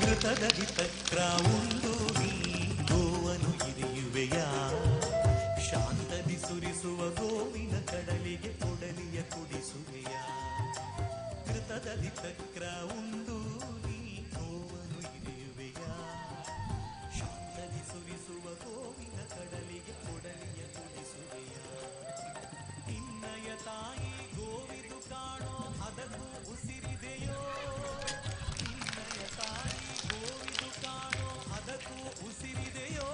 ಘೃತದಲ್ಲಿ ತಕ್ರ ಉಂಡು ನೀ ಗೋವನು ಇರಿಯುವೆಯ ಶಾಂತದಿ ಸುರಿಸುವ ಗೋವಿನ ಕಡಲಿಗೆ ಕೊಡಲಿಯ ಕುಡಿಸುವೆಯ ಘೃತದಲ್ಲಿ ತಕ್ರ ಉಂಡು ನೀ ಗೋವನು ಇರಿಯುವೆಯ ಶಾಂತದಿ ಸುರಿಸುವ ಗೋವಿನ ಕಡಲಿಗೆ ಕೊಡಲಿಯ ಕುಡಿಸುವೆಯ ನಿನ್ನಯ ತಾಯಿ ಗೋವಿದು ಕಾಣೋ ಅದಕ್ಕೂ ಉಸಿರಿದೆಯೋ ಅದಕ್ಕೂ ಉಸಿರಿದೆಯೋ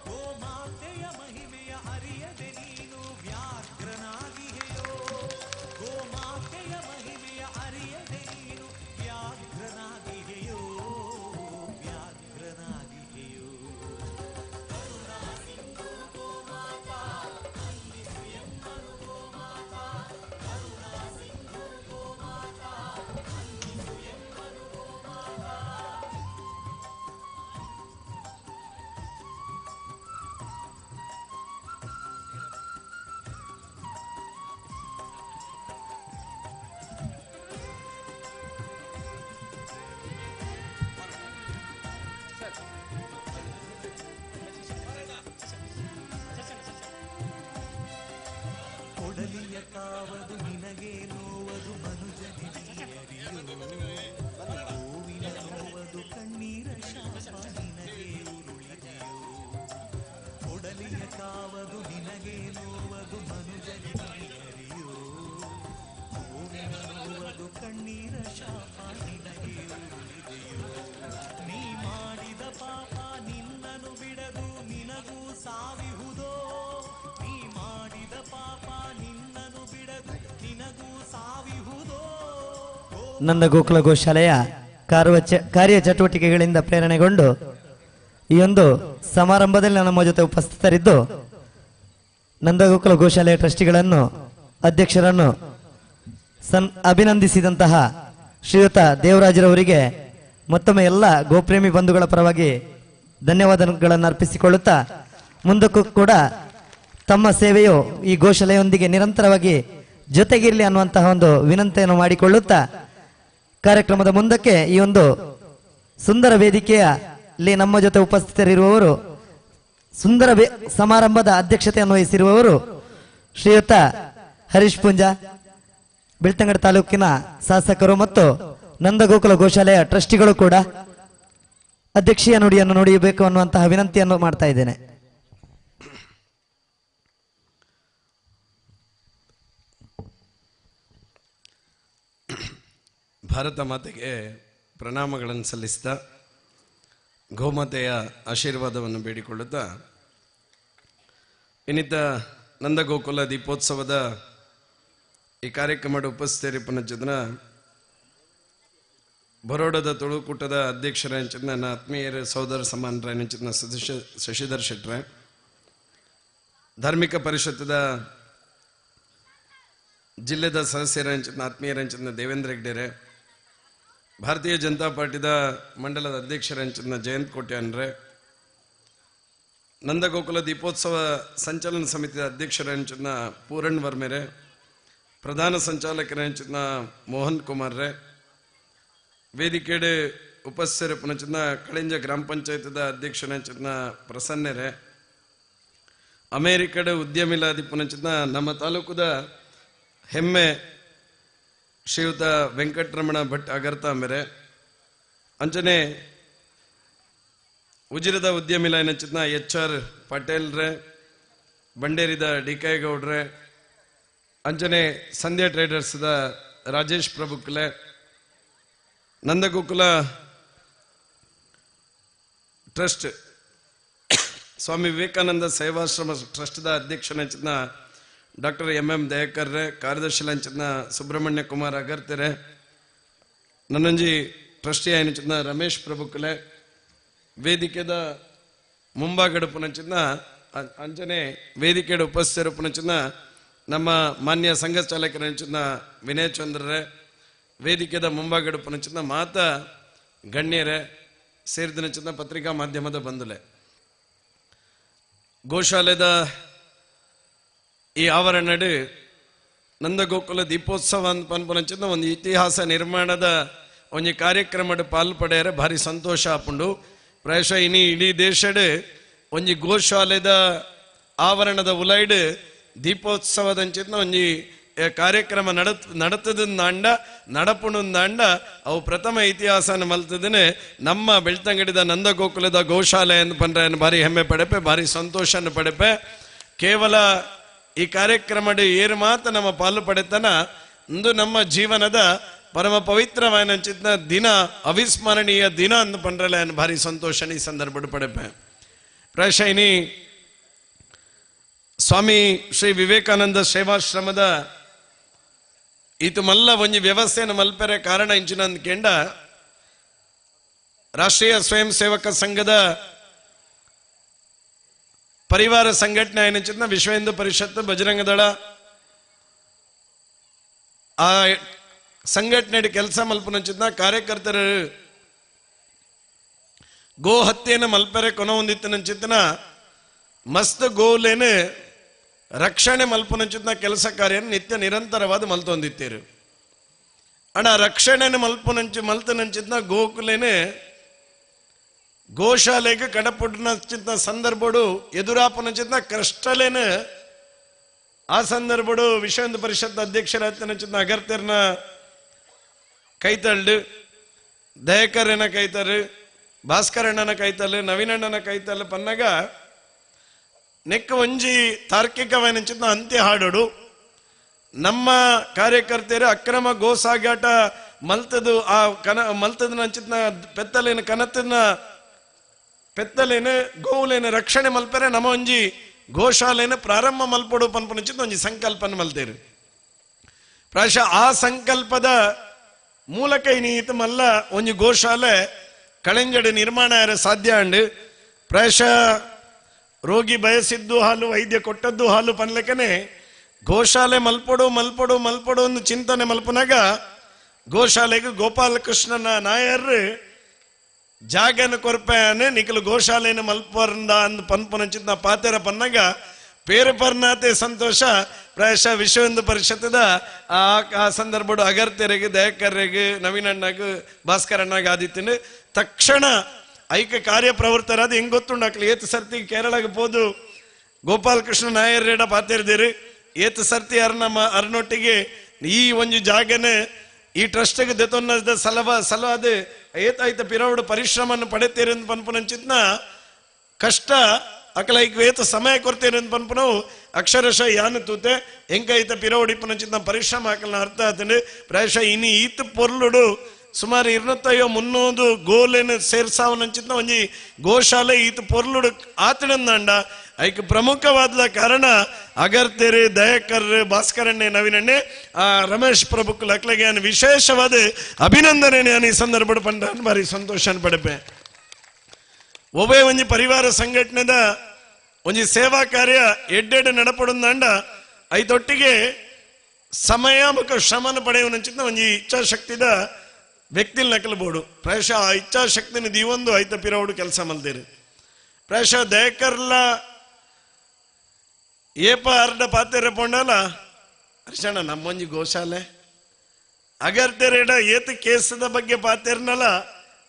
ಗೋಮಾತೆಯ ಮಹಿಮೆಯ ಅರಿಯದೆ ನೀನು ವ್ಯಾಘ್ರನಾಗಿಯೋ ಗೋಮಾತೆಯ ಮಹಿಮೆಯ ಅರಿಯದೆ ನೀನು ವ್ಯಾಘ್ರನಾಗಿಯೋ ವ್ಯಾಘ್ರನಾಗಿಯೋ ಕರುಣಾ ಸಿಂಧು ಗೋಮಾತಾ ಅನ್ನಿಸು ಎಮ್ಮನು ಗೋಮಾತಾ ಕರುಣಾ ಸಿಂಧು ಗೋಮಾತಾ ಅನ್ನಿಸು ಎಮ್ಮನು ಗೋಮಾತಾ ಕೊಡಲಿಯ ಕಾವದು ನಿನಗೆ ನೋವದು ಮನುಜನಿಯರಿಯೋ ಗೋವಿನ ನೋವದು ಕಣ್ಣೀರ ಶಾಪ ನಿನಗೆ ಉರುಳಿದೆಯೋ ಕೊಡಲಿಯ ಕಾವದು ನಿನಗೆ ನೋವದು ಮನುಜನಿಯರಿಯೋ ಗೋವಿನ ನೋವದು ಕಣ್ಣೀರ ಶಾಪ ನಿನಗೆ ಉರುಳಿದೆಯೋ ನೀ ಮಾಡಿದ ಪಾಪ ನಿನ್ನನು ಬಿಡದು ನಿನಗೂ ಸಾವಿಹುದೋ ನೀ ಮಾಡಿದ ಪಾಪ ನಿನ್ನನು ಬಿಡದು ನಿನಗೂ ಸಾವಿಹುದೋ ನಂದ ಗೋಕುಲ ಗೋಶಾಲೆಯ ಕಾರ್ಯ ಚಟುವಟಿಕೆಗಳಿಂದ ಪ್ರೇರಣೆಗೊಂಡು ಈ ಒಂದು ಸಮಾರಂಭದಲ್ಲಿ ನಮ್ಮ ಜೊತೆ ಉಪಸ್ಥಿತರಿದ್ದು ನಂದ ಗೋಕುಲ ಗೋಶಾಲೆಯ ಟ್ರಸ್ಟಿಗಳನ್ನು ಅಧ್ಯಕ್ಷರನ್ನು ಅಭಿನಂದಿಸಿದಂತಹ ಶ್ರೀಯುತ ದೇವರಾಜರವರಿಗೆ ಮತ್ತೊಮ್ಮೆ ಎಲ್ಲ ಗೋಪ್ರೇಮಿ ಬಂಧುಗಳ ಪರವಾಗಿ ಧನ್ಯವಾದಗಳನ್ನು ಅರ್ಪಿಸಿಕೊಳ್ಳುತ್ತಾ ಮುಂದಕ್ಕೂ ಕೂಡ ತಮ್ಮ ಸೇವೆಯು ಈ ಗೋಶಾಲೆಯೊಂದಿಗೆ ನಿರಂತರವಾಗಿ ಜೊತೆಗಿರಲಿ ಅನ್ನುವಂತಹ ಒಂದು ವಿನಂತಿಯನ್ನು ಮಾಡಿಕೊಳ್ಳುತ್ತಾ ಕಾರ್ಯಕ್ರಮದ ಮುಂದಕ್ಕೆ ಈ ಒಂದು ಸುಂದರ ವೇದಿಕೆಯಲ್ಲಿ ನಮ್ಮ ಜೊತೆ ಉಪಸ್ಥಿತರಿರುವವರು ಸುಂದರ ಸಮಾರಂಭದ ಅಧ್ಯಕ್ಷತೆಯನ್ನು ವಹಿಸಿರುವವರು ಶ್ರೀಯುತ ಹರೀಶ್ ಪುಂಜ, ಬೆಳ್ತಂಗಡಿ ತಾಲೂಕಿನ ಶಾಸಕರು ಮತ್ತು ನಂದಗೋಕುಲ ಗೋಶಾಲೆಯ ಟ್ರಸ್ಟಿಗಳು ಕೂಡ ಅಧ್ಯಕ್ಷೀಯ ನುಡಿಯನ್ನು ನುಡಿಯಬೇಕು ಅನ್ನುವಂತಹ ವಿನಂತಿಯನ್ನು ಮಾಡ್ತಾ ಇದ್ದೇನೆ. ಭಾರತ ಮಾತೆಗೆ ಪ್ರಣಾಮಗಳನ್ನು ಸಲ್ಲಿಸ್ತಾ ಗೋಮಾತೆಯ ಆಶೀರ್ವಾದವನ್ನು ಬೇಡಿಕೊಳ್ಳುತ್ತಾ ಇನ್ನಿತ ನಂದಗೋಕುಲ ದೀಪೋತ್ಸವದ ಈ ಕಾರ್ಯಕ್ರಮದ ಉಪಸ್ಥಿತರಿಪ್ಪನ ಜನ ಬರೋಡದ ತುಳುಕೂಟದ ಅಧ್ಯಕ್ಷರಾಂಚಿನ ನನ್ನ ಆತ್ಮೀಯರ ಸೋದರ ಸಮಾನರಾಂಚಿನ ಶಶಿಧರ್ ಶೆಟ್ರೆ, ಧಾರ್ಮಿಕ ಪರಿಷತ್ತದ ಜಿಲ್ಲೆದ ಸದಸ್ಯರಾಂಚಿನ ಆತ್ಮೀಯರಾಂಚಿನ ದೇವೇಂದ್ರ ಹೆಗ್ಡೆರೆ, ಭಾರತೀಯ ಜನತಾ ಪಾರ್ಟಿದ ಮಂಡಲದ ಅಧ್ಯಕ್ಷರಾಂಚಿನ ಜಯಂತ್ ಕೋಟ್ಯಾನ್ರೆ, ನಂದಗೋಕುಲ ದೀಪೋತ್ಸವ ಸಂಚಾಲನ ಸಮಿತಿಯ ಅಧ್ಯಕ್ಷರಾಂಚಿನ ಪೂರಣ್ ವರ್ಮೆರೆ, ಪ್ರಧಾನ ಸಂಚಾಲಕರಾಂಚಿನ ಮೋಹನ್ ಕುಮಾರ್ರೆ, ವೇದಿಕೆಡೆ ಉಪಸ್ಥಿತರಿಪ್ಪನಚಿನ ಕಳಿಂಜ ಗ್ರಾಮ ಪಂಚಾಯತದ ಅಧ್ಯಕ್ಷರಾಂಚಿನ ಪ್ರಸನ್ನರೆ, ಅಮೇರಿಕದ ಉದ್ಯಮಿಲಾದಿಪ್ಪನಚಿನ ನಮ್ಮ ತಾಲೂಕದ ಹೆಮ್ಮೆ ಶ್ರೀಯುತ ವೆಂಕಟರಮಣ ಭಟ್ ಅಗರ್ತಾಂಬೆರೆ, ಅಂಚನೆ ಉಜಿರದ ಉದ್ಯಮಿಲಾಯನಚಿನ HR ಪಟೇಲ್ರೆ, ಬಂಡೇರಿದ DK ಗೌಡ್ರೆ, ಅಂಚನೆ ಸಂಧ್ಯಾ ಟ್ರೇಡರ್ಸ್ದ ರಾಜೇಶ್ ಪ್ರಭುಕ್ಲೆ, ನಂದಗೋಕುಲ ಟ್ರಸ್ಟ್ ಸ್ವಾಮಿ ವಿವೇಕಾನಂದ ಸೇವಾಶ್ರಮ ಟ್ರಸ್ಟ್ದ ಅಧ್ಯಕ್ಷನಂಚಿನ ಡಾಕ್ಟರ್ MM ದಯಾಕರ್ರೆ, ಕಾರ್ಯದರ್ಶಿ ಲಂಚಿನ ಸುಬ್ರಹ್ಮಣ್ಯ ಕುಮಾರ್ ಅಗರ್ತೆರೆ, ನನ್ನಂಜಿ ಟ್ರಸ್ಟಿ ಆಯ್ನಚಿನ ರಮೇಶ್ ಪ್ರಭುಕಲೆ, ವೇದಿಕೆದ ಮುಂಭಾಗಡುಪುನಂಚಿನ ಅಂಚನೆ ವೇದಿಕೆಡು ಉಪಸ್ಥಿತರುಪುನಂಚಿನ ನಮ್ಮ ಮಾನ್ಯ ಸಂಘ ಚಾಲಕರಂಚಿನ ವಿನಯ್ ಚಂದ್ರರೇ, ವೇದಿಕೆದ ಮುಂಭಾಗಡುಪುನಂಚಿನ ಮಾತ ಗಣ್ಯರೇ, ಸೇರಿದನಚಿನ ಪತ್ರಿಕಾ ಮಾಧ್ಯಮದ ಬಂಧುಲೆ, ಗೋಶಾಲೆದ ಈ ಆವರಣಡು ನಂದಗೋಕುಲ ದೀಪೋತ್ಸವ ಅಂತ ಪನ್ಪುನಂಚಿನ ಒಂದು ಇತಿಹಾಸ ನಿರ್ಮಾಣದ ಒಂದು ಕಾರ್ಯಕ್ರಮದ ಪಾಲ್ಪಡೆಯರೆ ಭಾರಿ ಸಂತೋಷ ಆಪುಂಡು. ಪ್ರಾಯಶಃ ಇಡೀ ದೇಶಡ್ ಒಂಜಿ ಗೋಶಾಲೆದ ಆವರಣದ ಉಲೈಡ್ ದೀಪೋತ್ಸವದಂಚಿನ ಒಂಜಿ ಕಾರ್ಯಕ್ರಮ ನಡತದಂದಾಂಡ ನಡಪುಣಂದಾಂಡ ಅವು ಪ್ರಥಮ ಇತಿಹಾಸನ ಮಲ್ತದನೆ ನಮ್ಮ ಬೆಳ್ತಂಗಡಿದ ನಂದಗೋಕುಲದ ಗೋಶಾಲೆ ಅಂತ ಪಂಡ್ರೆ ಭಾರಿ ಹೆಮ್ಮೆ ಪಡೆಪೆ, ಭಾರಿ ಸಂತೋಷನ ಪಡೆಪೆ. ಕೇವಲ ಈ ಕಾರ್ಯಕ್ರಮದ ಏರು ಮಾತ್ರ ನಮ್ಮ ಪಾಲು ಪಡೆತನ ಇಂದು ನಮ್ಮ ಜೀವನದ ಪರಮ ಪವಿತ್ರವಾದ ದಿನ, ಅವಿಸ್ಮರಣೀಯ ದಿನ ಅಂತ ಪಂಡ್ರಲ್ಲ ಭಾರಿ ಸಂತೋಷನ ಈ ಸಂದರ್ಭ ಪಡೆಪೆ. ಪ್ರಾಯಶಃ ಇನಿ ಸ್ವಾಮಿ ಶ್ರೀ ವಿವೇಕಾನಂದ ಸೇವಾಶ್ರಮದ ಈತು ಮಲ್ಲ ಒಂಜಿ ವ್ಯವಸ್ಥೆಯನ್ನು ಮಲ್ಪೆರೆ ಕಾರಣ ಇಂಚಿನಂದ್ ಕೆಂಡ ರಾಷ್ಟ್ರೀಯ ಸ್ವಯಂ ಸೇವಕ ಸಂಘದ ಪರಿವಾರ ಸಂಘಟನೆ ಆಯ್ನ ವಿಶ್ವ ಹಿಂದೂ ಪರಿಷತ್ ಬಜರಂಗ ದಳ ಆ ಸಂಘಟನೆ ಕೆಲಸ ಮಲ್ಪನ ಕಾರ್ಯಕರ್ತರು ಗೋ ಹತ್ಯೆಯನ್ನು ಮಲ್ಪೆರೆ ಕೊನ ಹೊಂದಿತ್ತನ ಮಸ್ತ್ ಗೋಲೇನು ರಕ್ಷಣೆ ಮಲ್ಪನ ಕೆಲಸ ಕಾರ್ಯ ನಿತ್ಯ ನಿರಂತರವಾದ ಮಲ್ತೊಂದಿತ್ತೇರು ಅಣ್ಣ ರಕ್ಷಣೆ ಮಲ್ತನಂಚಿನ ಗೋಕುಲೇನೆ ಗೋಶಾಲೆಗೆ ಕಡಪುಟ್ಟಿನ ಸಂದರ್ಭಡು ಎದುರಾಪನ ಕಷ್ಟಲೇನು ಆ ಸಂದರ್ಭಡು ವಿಶ್ವ ಹಿಂದೂ ಪರಿಷತ್ ಅಧ್ಯಕ್ಷರಾದ ಅಗರ್ತೆರ್ನ ಕೈತಳ್ಳು, ದಯಕರ್ನ ಕೈತರು, ಭಾಸ್ಕರಣ್ಣನ ಕೈತಲ್ಲು, ನವೀನಣ್ಣನ ಕೈತಲ್ಲು ಪನ್ನಗ ನೆಕ್ಕ ಒಂಜಿ ತಾರ್ಕಿಕವಾದ ಅಂತ್ಯ ಹಾಡೋಡು ನಮ್ಮ ಕಾರ್ಯಕರ್ತರು ಅಕ್ರಮ ಗೋ ಸಾಗಾಟ ಮಲ್ತದು ಆ ಮಲ್ತದ ನಂಚಿನ ಪೆತ್ತಲೇನು ಕನತನ ಪೆತ್ತಲೇನು ಗೋವುಲೇನು ರಕ್ಷಣೆ ಮಲ್ಪರೆ ನಮ್ಮ ಒಂಜಿ ಗೋಶಾಲೆನ ಪ್ರಾರಂಭ ಮಲ್ಪಡು ಪನ್ಪುನಂಚಿನ ಒಂಜಿ ಸಂಕಲ್ಪನ ಮಲ್ತೇರು. ಪ್ರಾಯಶಃ ಆ ಸಂಕಲ್ಪದ ಮೂಲಕ ಇನ್ನೀತ ಮಲ್ಲ ಒಂಜಿ ಗೋಶಾಲೆ ಕಳೆಂಜಡು ನಿರ್ಮಾಣ ಸಾಧ್ಯ ಅಂಡು. ಪ್ರಾಯಶಃ ರೋಗಿ ಬಯಸಿದ್ದು ಹಾಲು, ವೈದ್ಯ ಕೊಟ್ಟದ್ದು ಹಾಲು ಪನ್ಲೆಕ್ಕನೆ ಗೋಶಾಲೆ ಮಲ್ಪಡು ಮಲ್ಪಡು ಮಲ್ಪಡು ಒಂದು ಚಿಂತನೆ ಮಲ್ಪನಾಗ ಗೋಶಾಲೆಗೆ ಗೋಪಾಲಕೃಷ್ಣನ ನಾಯರ್ ಜಾಗನ ಕೊರ್ಪೆನೆ ನಿಖಲು ಗೋಶಾಲೆನ ಮಲ್ಪರ್ಂದ ಅಂದ್ ಪನ್ಪುನಂಚಿನ ಪಾತೆರ ಪನ್ನಾಗ ಪೇರು ಪರ್ನಾತೆ ಸಂತೋಷ. ಪ್ರಾಯಶಃ ವಿಶ್ವ ಹಿಂದೂ ಪರಿಷತ್ತದ ಆ ಸಂದರ್ಭ ಅಗರ್ತೆರೆಗೆ, ದಯಕರ್ರೆಗೆ, ನವೀನಣ್ಣಗೆ, ಭಾಸ್ಕರಣ್ಣಗೆ ಆದಿತ್ಯನು ತಕ್ಷಣ ಐಕ್ಯ ಕಾರ್ಯಪ್ರವೃತ್ತರಾದ ಹೆಂಗ್ ಗೊತ್ತುಂಡಾಕ್ಲಿ ಏತ್ ಸರ್ತಿ ಕೇರಳಗೆ ಹೋದು ಗೋಪಾಲಕೃಷ್ಣ ನಾಯರ್ ರೇಡ ಪಾತಿರ್ದಿರಿ ಏತ್ ಸರ್ತಿ ಅರ್ನೊಟ್ಟಿಗೆ ಈ ಒಂದು ಜಾಗನೆ ಈ ಟ್ರಸ್ಟ್ಗೆ ದೆತೊನ್ನದ ಸಲವಾದ ಏತಾಯ್ತ ಪಿರವಡು ಪರಿಶ್ರಮವನ್ನು ಪಡೆತೀರಿ ಅಂತ ಪನ್ಪುನಂಚಿತ್ನ ಕಷ್ಟ ಅಕಲೈಕ್ ಏತ ಸಮಯ ಕೊಡ್ತೀರಿ ಅಂತ ಪನ್ಪುನವು ಅಕ್ಷರಶಃ ಯಾನು ತೂತೆ ಹೆಂಗೈತ ಪಿರವಡು ಇಪ್ಪನಂಚಿತ್ನ ಪರಿಶ್ರಮ ಹಾಕಲ್ನ ಅರ್ಥ ಆತಂಡು. ಪ್ರಾಯಶಃ ಇನ್ನು ಈತ ಪೊರ್ಲುಡು ಸುಮಾರು 250-300 ಗೋಲೇನು ಸೇರ್ಸಾವನಂಚಿತ್ನ ಒಂಜಿ ಗೋಶಾಲೆ ಈತ ಪೊರ್ಲುಡು ಆತಡಂದಾಂಡ ಐಕ್ ಪ್ರಮುಖವಾದ ಕಾರಣ ಅಗರ್ತೆರೆ, ದಯಕರ್, ಭಾಸ್ಕರಣ್ಣೆ, ನವೀನಣ್ಣೆ, ಆ ರಮೇಶ್ ಪ್ರಭುಕ್ಕುಲ್ ಅಕ್ಲೆಗೆ ವಿಶೇಷವಾದ ಅಭಿನಂದನೆ ನಾನು ಈ ಸಂದರ್ಭ ಪಂಡ ಭಾರಿ ಸಂತೋಷ ಪಡೆಪೆ. ಒಬ್ಬೇ ಒಂಜಿ ಪರಿವಾರ ಸಂಘಟನೆದ ಒಂಜಿ ಸೇವಾ ಕಾರ್ಯ ಎಡ್ಡೆಡ್ ನಡಪಡಂದಾಂಡ ಐತೊಟ್ಟಿಗೆ ಸಮಯ ಮತ್ತು ಶ್ರಮನ ಪಡೆಯುವನಂಚಿನ ಒಂಜಿ ಇಚ್ಛಾಶಕ್ತಿದ ವ್ಯಕ್ತಿಲ್ ನಕಲ್ಬೋಡು. ಪ್ರಾಯಶಃ ಆ ಇಚ್ಛಾಶಕ್ತಿನ ದೀವೊಂದು ಐತ ಪಿರವಡು ಕೆಲಸ ಮಲ್ದೇರು. ಪ್ರಾಯಶಃ ದಯಕರ್ಲ ಏಪ ಅರ್ಧ ಪಾತೆರೆ ಪೊಂಡಲ್ಲ ಅರ್ಷಣ ನಮ್ಮೊಂಜಿ ಗೋಶಾಲೆ ಅಗರ್ತೆರೆಡ ಏತ ಕೇಸದ ಬಗ್ಗೆ ಪಾತೆರ್ನಲ್ಲ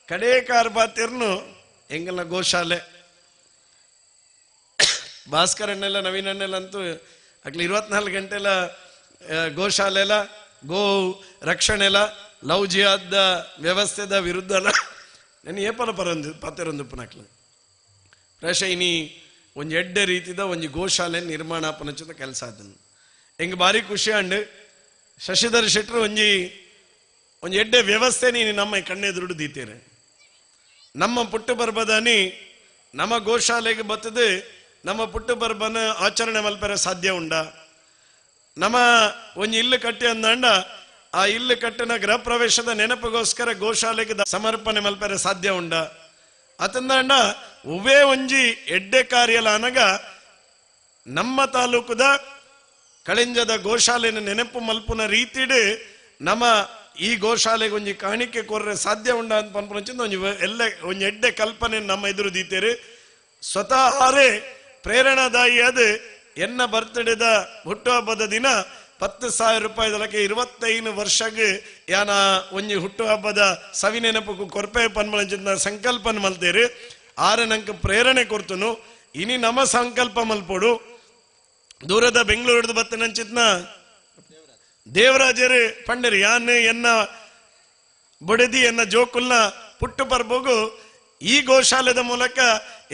ಕಡೇಕಾರ್ ಪಾತೆರ್ನು ಎಂಗಲ್ಲ ಗೋಶಾಲೆ ಭಾಸ್ಕರಣ್ಣೆಲ್ಲ ನವೀನಣ್ಣೆಲ್ಲ ಅಂತೂ ಅಕ್ಲಿ 24 ಗಂಟೆಲ ಗೋಶಾಲೆಲ ಗೋ ರಕ್ಷಣೆಲ ಲವ್ ಜಿಹಾದ ವ್ಯವಸ್ಥೆದ ವಿರುದ್ಧಲ ನಾನು ಏಪಲ ಪರೊಂದು ಪಾತೆರೊಂದು ಪುನಕ್ಲು. ಪ್ರಾಯಶಃ ಇನಿ ಒಂದು ಎಡ್ಡೆ ರೀತಿದ ಒಂದು ಗೋಶಾಲೆ ನಿರ್ಮಾಣ ಪನಚದ ಕೆಲಸ ಅದನ್ನು ಹೆಂಗೆ ಭಾರಿ ಖುಷಿ ಅಂಡು ಶಶಿಧರ್ ಶೆಟ್ಟರು ಒಂದು ಎಡ್ಡೆ ವ್ಯವಸ್ಥೆ ನೀನು ನಮ್ಮ ಕಣ್ಣೆದುರುಡು ದೀತೀರಿ. ನಮ್ಮ ಪುಟ್ಟು ಬರ್ಬದಾನಿ ನಮ್ಮ ಗೋಶಾಲೆಗೆ ಬರ್ತದೆ, ನಮ್ಮ ಪುಟ್ಟು ಬರ್ಬನ ಆಚರಣೆ ಮಲ್ಪರೆ ಸಾಧ್ಯ ಉಂಡ. ನಮ್ಮ ಒಂದು ಇಲ್ಲು ಕಟ್ಟಿ ಅಂದಾಂಡ ಆ ಇಲ್ಲು ಕಟ್ಟಿನ ಗೃಹ ಪ್ರವೇಶದ ನೆನಪಿಗೋಸ್ಕರ ಗೋಶಾಲೆಗೆ ಸಮರ್ಪಣೆ ಮಲ್ಪರೆ ಸಾಧ್ಯ ಉಂಡ. ಅತಂದಾಂಡ ಉವೇ ಒಂಜಿ ಎಡ್ಡೆ ಕಾರ್ಯಲ ಅನಗ ನಮ್ಮ ತಾಲೂಕುದ ಕಳಿಂಜದ ಗೋಶಾಲೆನ ನೆನಪು ಮಲ್ಪುನ ರೀತಿಡ್ ನಮ್ಮ ಈ ಗೋಶಾಲೆಗೆ ಒಂಜಿ ಕಾಣಿಕೆ ಕೊರ್ರೆ ಸಾಧ್ಯ ಉಂಡ ಅಂತ ಪನ್ಪುನಂಚಿಂದ ಒಂಜಿ ಎಲ್ಲ ಒಂಜಿ ಎಡ್ಡೆ ಕಲ್ಪನೆ ನಮ್ಮ ಎದುರು ದೀತೇರು ಸ್ವತಃ ಆರೇ ಪ್ರೇರಣಾದಾಯಿ ಅದು ಎನ್ನ ಬರ್ತ್ಡೇದ ಹುಟ್ಟುಹಬ್ಬದ ದಿನ 10,000 ರೂಪಾಯಿದೊಳಗೆ 25 ವರ್ಷಕ್ಕೆ ಯಾನ ಒಂಜಿ ಹುಟ್ಟುಹಬ್ಬದ ಸವಿ ನೆನಪು ಕೊರ್ಪೆ ಪನ್ಪುನಂಚಿಂದ ಸಂಕಲ್ಪನ ಮಲ್ತೇರು ಆರೆ ನಂಗೆ ಪ್ರೇರಣೆ ಕೊರ್ತನು ಇನಿ ನಮ್ಮ ಸಂಕಲ್ಪ ಮಲ್ಪೋಡು ದೂರದ ಬೆಂಗಳೂರು ಬತ್ತನಂಚಿತ್ನ ದೇವರಾಜರು ಪಂಡರಿ ಯಾನ್ ಎನ್ನ ಬೊಡೆದಿ ಎನ್ನ ಜೋಕುಲ್ನ ಪುಟ್ಟು ಪರ್ಬೋಗು ಈ ಗೋಶಾಲೆದ ಮೂಲಕ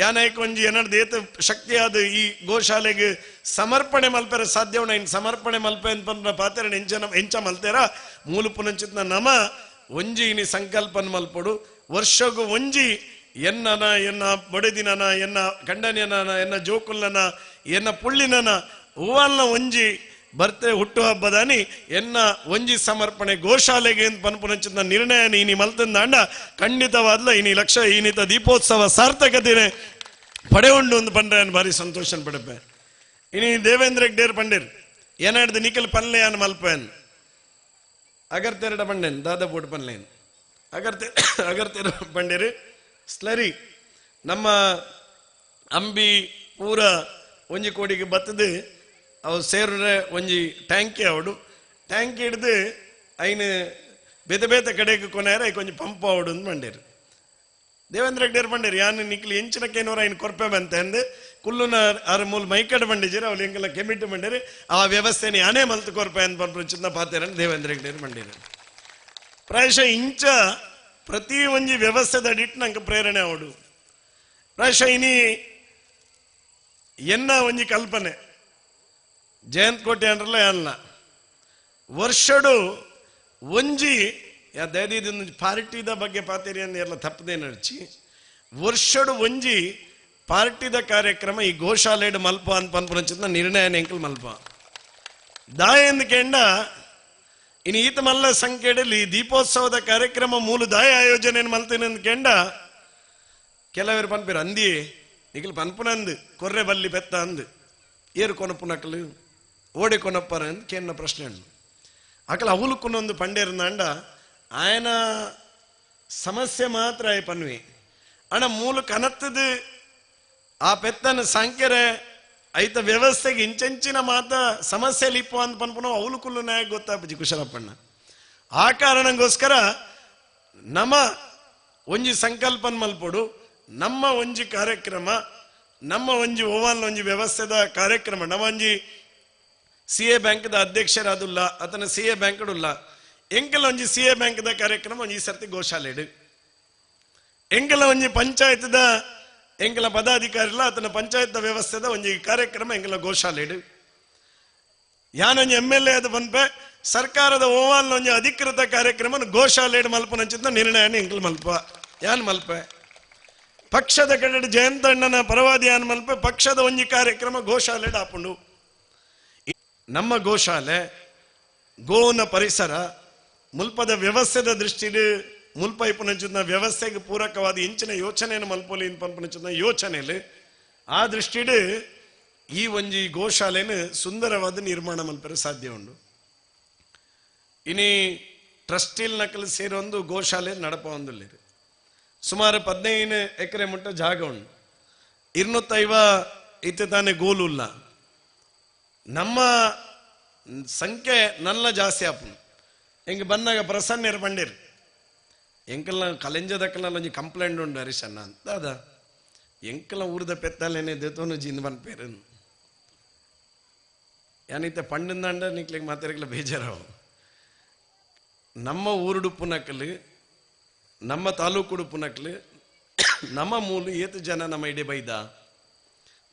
ಯಾನೈಕ್ ಒಂಜಿ ಏನರ್ದು ಏತ ಶಕ್ತಿಯಾದ ಈ ಗೋಶಾಲೆಗೆ ಸಮರ್ಪಣೆ ಮಲ್ಪೆರ ಸಾಧ್ಯ ಉಂಡ ಇನ್ನು ಸಮರ್ಪಣೆ ಮಲ್ಪೆ ಅಂತ ಪಾತೆರ ಎಂಚ ಮಲ್ತೇರ ಮೂಲು ಪುನಂಚಿತ್ನ ನಮ ಒಂಜಿ ಇನಿ ಸಂಕಲ್ಪನ ಮಲ್ಪಡು ವರ್ಷಗೂ ಒಂಜಿ ಎನ್ನನ ಎನ್ನ ಬೊಡೆದಿನನ ಎನ್ನ ಗಂಡನಿಯನ ಎನ್ನ ಜೋಕುಲ್ನನ ಎನ್ನ ಪುಳ್ಳಿನನ ಹೂವಲ್ನ ಒಂಜಿ ಬರ್ತೆ ಹುಟ್ಟು ಹಬ್ಬದಾನಿ ಎನ್ನ ಒಂಜಿ ಸಮರ್ಪಣೆ ಗೋಶಾಲೆಗೆ ಅಂತ ಪನ್ಪುನಂಚಿನ ನಿರ್ಣಯ ಇನಿ ಮಲ್ತಂದಾಂಡ ಖಂಡಿತವಾದ್ಲ ಇನಿ ಲಕ್ಷ ಇನಿತ ದೀಪೋತ್ಸವ ಸಾರ್ಥಕತೆ ಪಡೆ ಉಂಡು ಒಂದು ಪಂಡ್ರೆ ಭಾರಿ ಸಂತೋಷ ಪಡಪೆ ಇನಿ ದೇವೇಂದ್ರ ಹೆಗ್ಡೇರ್ ಪಂಡೇರ್ ಏನಾಡ್ದು ನಿಖಿಲ್ ಪನ್ಲೆಯನ್ ಮಲ್ಪೇನ್ ಅಗರ್ತೆರಡ ಪಂಡೇನ್ ದಾದ ಬೋಟ್ ಪನ್ಲೇನ್ ಅಗರ್ತೆರ ಪಂಡೇರು ಸ್ಲರಿ ನಮ್ಮ ಅಂಬಿ ಪೂರ ಒಂಜಿ ಕೋಡಿಗೆ ಬತ್ತದು ಅವು ಸೇರ್ರೆ ಒಂಜಿ ಟ್ಯಾಂಕಿ ಅವಡು ಟ್ಯಾಂಕಿ ಹಿಡ್ದು ಐನು ಬೇತೆ ಬೇತೆ ಕಡೆಗೆ ಕೊನೆಯರ ಕೊಂಚ ಪಂಪ್ ಅವಡು ಅಂತ ಬಂಡೇರು ದೇವೇಂದ್ರ ಹೆಗ್ಡೇರ್ ಬಂಡೇರು ಯಾನು ನಿಕ್ಲಿ ಎಂಚಿನಕ್ಕೇನೋರು ಐನು ಕೊರ್ಪೆ ಬಂತೆ ಅಂದು ಕುಲ್ಲುನ ಆರು ಮೂಲ ಮೈಕಡ್ ಬಂಡಿಜೀರು ಅವ್ರು ಎಂಗೆಲ್ಲ ಕೆಮಿಟ್ ಬಂಡೇರು ಆ ವ್ಯವಸ್ಥೆನ ಯಾನೇ ಮಲ್ತು ಕೊರ್ಪೆ ಅಂತ ಬರ್ಬೋದು ಚಿನ್ನ ಪಾತೇರನ್ನು ದೇವೇಂದ್ರ ಹೆಗ್ಡೇರ್ ಬಂಡೇರು ಪ್ರಾಯಶಃ ಇಂಚ ಪ್ರತಿ ಒಂಜಿ ವ್ಯವಸ್ಥೆದ ಅಡಿಟ್ಟು ನಂಗೆ ಪ್ರೇರಣೆ ಅವಡು ಪ್ರಾಯಶಃ ಇನಿ ಎನ್ನ ಒಂಜಿ ಕಲ್ಪನೆ ಜಯಂತ್ ಕೋಟೆ ಅಂದ್ರಲ್ಲ ಅಲ್ಲ ವರ್ಷಡು ಒಂಜಿ ದಯದಿದ್ದು ಪಾರ್ಟಿದ ಬಗ್ಗೆ ಪಾತೇರಿ ಅಂದ ಎಲ್ಲ ತಪ್ಪದೆ ನಡ್ಚಿ ವರ್ಷಡು ಒಂಜಿ ಪಾರ್ಟಿದ ಕಾರ್ಯಕ್ರಮ ಈ ಗೋಶಾಲೆಡ್ ಮಲ್ಪ ಅಂತ ಪನ್ಪುನಂಚಿನ ನಿರ್ಣಯ ಎಂಕಲ್ ಮಲ್ಪ ದಾಯ ಎಂದು ಕೆಂಡ ಇನ್ನು ಈತ ಮಲ್ಲ ಸಂಖ್ಯೆಯಲ್ಲಿ ದೀಪೋತ್ಸವದ ಕಾರ್ಯಕ್ರಮ ಮೂಲ ದಾಯ ಆಯೋಜನೆ ಮಲ್ತೇನೆ ಅಂದ್ ಕೆಂಡ ಕೆಲವರು ಪನ್ಪೇರು ಅಂದಿ ನಿಖಿಲ್ ಪನ್ಪುನಂದು ಕೊರ್ರೆ ಬಲ್ಲಿ ಬೆತ್ತ ಅಂದು ಏರು ಕೊನಪ್ಪು ನಕಲು ಓಡಿ ಕೊನಪ್ಪರ ಅಂತ ಕೇನ್ನ ಪ್ರಶ್ನೆ ಉಂಡು ಅಕಲ ಅವಲುಕ್ಕುನೊಂದು ಪಂಡೇರ್ನಾಂಡ ಆಯನ ಸಮಸ್ಯೆ ಮಾತ್ರ ಆಯ್ ಪನ್ವಿ ಅಣ್ಣ ಮೂಲ ಕನತ್ತದು ಆ ಪೆತ್ತನ ಸಂಖ್ಯೆರೆ ಐತ ವ್ಯವಸ್ಥೆಗೆ ಇಂಚೆಂಚಿನ ಮಾತ ಸಮಸ್ಯೆ ಇಪ್ಪ ಅಂತ ಪನ್ಪುನ ಅವಲುಕುಲ್ಲು ನಾಯ ಗೊತ್ತಾಪಜಿ ಕುಶಲಪ್ಪಣ್ಣ ಆ ಕಾರಣಕ್ಕೋಸ್ಕರ ನಮ್ಮ ಒಂಜಿ ಸಂಕಲ್ಪನ್ ಮಲ್ಪಡು ನಮ್ಮ ಒಂಜಿ ಕಾರ್ಯಕ್ರಮ ನಮ್ಮ ಒಂಜಿ ಓವಾಲ್ನ ಒಂಜಿ ವ್ಯವಸ್ಥೆದ ಕಾರ್ಯಕ್ರಮ ನಮ್ಮ ಒಂಜಿ CA ಬ್ಯಾಂಕ್ದ ಅಧ್ಯಕ್ಷರಾದುಲ್ಲ ಆತನ CA ಬ್ಯಾಂಕ್ಡುಲ್ಲ ಎಂಕೆಲ್ಲ ಒಂಜಿ CA ಬ್ಯಾಂಕ್ದ ಕಾರ್ಯಕ್ರಮ ಒಂಜಿ ಸರ್ತಿ ಗೋಶಾಲೆಡು ಎಂಕೆಲ್ಲ ಒಂಜಿ ಪಂಚಾಯತ್ದ ಎಂಕೆಲ್ಲ ಪದಾಧಿಕಾರಿಲ್ಲ ಆತನ ಪಂಚಾಯತ್ ವ್ಯವಸ್ಥೆದ ಒಂಜಿ ಕಾರ್ಯಕ್ರಮ ಎಂಕೆಲ್ಲ ಗೋಶಾಲೆಡು ಯಾನೊಂಜಿ MLA ಅದು ಬಂದ್ಪೆ ಸರ್ಕಾರದ ಓವಾಲ್ನ ಒಂಜಿ ಅಧಿಕೃತ ಕಾರ್ಯಕ್ರಮ ಗೋಶಾಲೆಡು ಮಲ್ಪನಂಚಿದ್ದ ನಿರ್ಣಯನ ಎಂಕಲ್ ಮಲ್ಪ ಯಾನ್ ಮಲ್ಪೆ ಪಕ್ಷದ ಕಡೆ ಜಯಂತ ಅಣ್ಣನ ಪರವಾದಿ ಯಾನ್ ಮಲ್ಪೆ ಪಕ್ಷದ ಒಂಜಿ ಕಾರ್ಯಕ್ರಮ ಗೋಶಾಲೆಡು ಹಾಪುಂಡು ನಮ್ಮ ಗೋಶಾಲೆ ಗೋನ ಪರಿಸರ ಮುಲ್ಪದ ವ್ಯವಸ್ಥೆದ ದೃಷ್ಟಿಡು ಮುಲ್ಪ ಇಪ್ಪುನಂಚಿನ ವ್ಯವಸ್ಥೆಗೆ ಪೂರಕವಾದ ಇಂಚಿನ ಯೋಚನೆಯನ್ನು ಮಲ್ಪೋಲಿ ಪಂಪನಚಿನ ಯೋಚನೆಯಲ್ಲಿ ಆ ದೃಷ್ಟಿಡು ಈ ಒಂಜಿ ಗೋಶಾಲೆನ ಸುಂದರವಾದ ನಿರ್ಮಾಣ ಮಲ್ಪರೆ ಸಾಧ್ಯ ಉಂಡು ಇನಿ ಟ್ರಸ್ಟಿಲ್ ನಕಲು ಸೇರೊಂದು ಗೋಶಾಲೆ ನಡಪ ಒಂದುಲ್ಲಿರು ಸುಮಾರು 15 ಎಕರೆ ಮುಟ್ಟ ಜಾಗ ಉಂಡು 250 ಇತ್ತೆ ತಾನೇ ಗೋಲುಲ್ಲ ನಮ್ಮ ಸಂಖ್ಯೆ ನಲ್ಲ ಜಾಸ್ತಿ ಆಪುನು ಹೆಂಗೆ ಬಂದಾಗ ಪ್ರಸನ್ನೇರು ಬಂಡೇರು ಎಂಕಲ್ನ ಕಲೆಂಜದಕ್ಕಲ್ಲ ಒಂಜಿ ಕಂಪ್ಲೇಂಟ್ ಉಂಡು ಹರೀಶಣ್ಣ ಅಂತ ಅದ ಎಂಕಲ ಊರದ ಪೆತ್ತಲೇನೆ ದೇತೋನು ಜಿಂದ ಬಂದ್ಪೇರು ಯಾನಿತ್ತೆ ಪಂಡಿಂದ ನಿಕ್ಲಿಗೆ ಮಾತಾಡಕ್ಲ ಬೇಜಾರವು ನಮ್ಮ ಊರುಡುಪ್ಪುನಕಲು ನಮ್ಮ ತಾಲೂಕುಡುಪ್ಪುನಕಲು ನಮ್ಮ ಮೂಲು ಏತು ಜನ ನಮ್ಮ ಇಡೀ ಬೈದ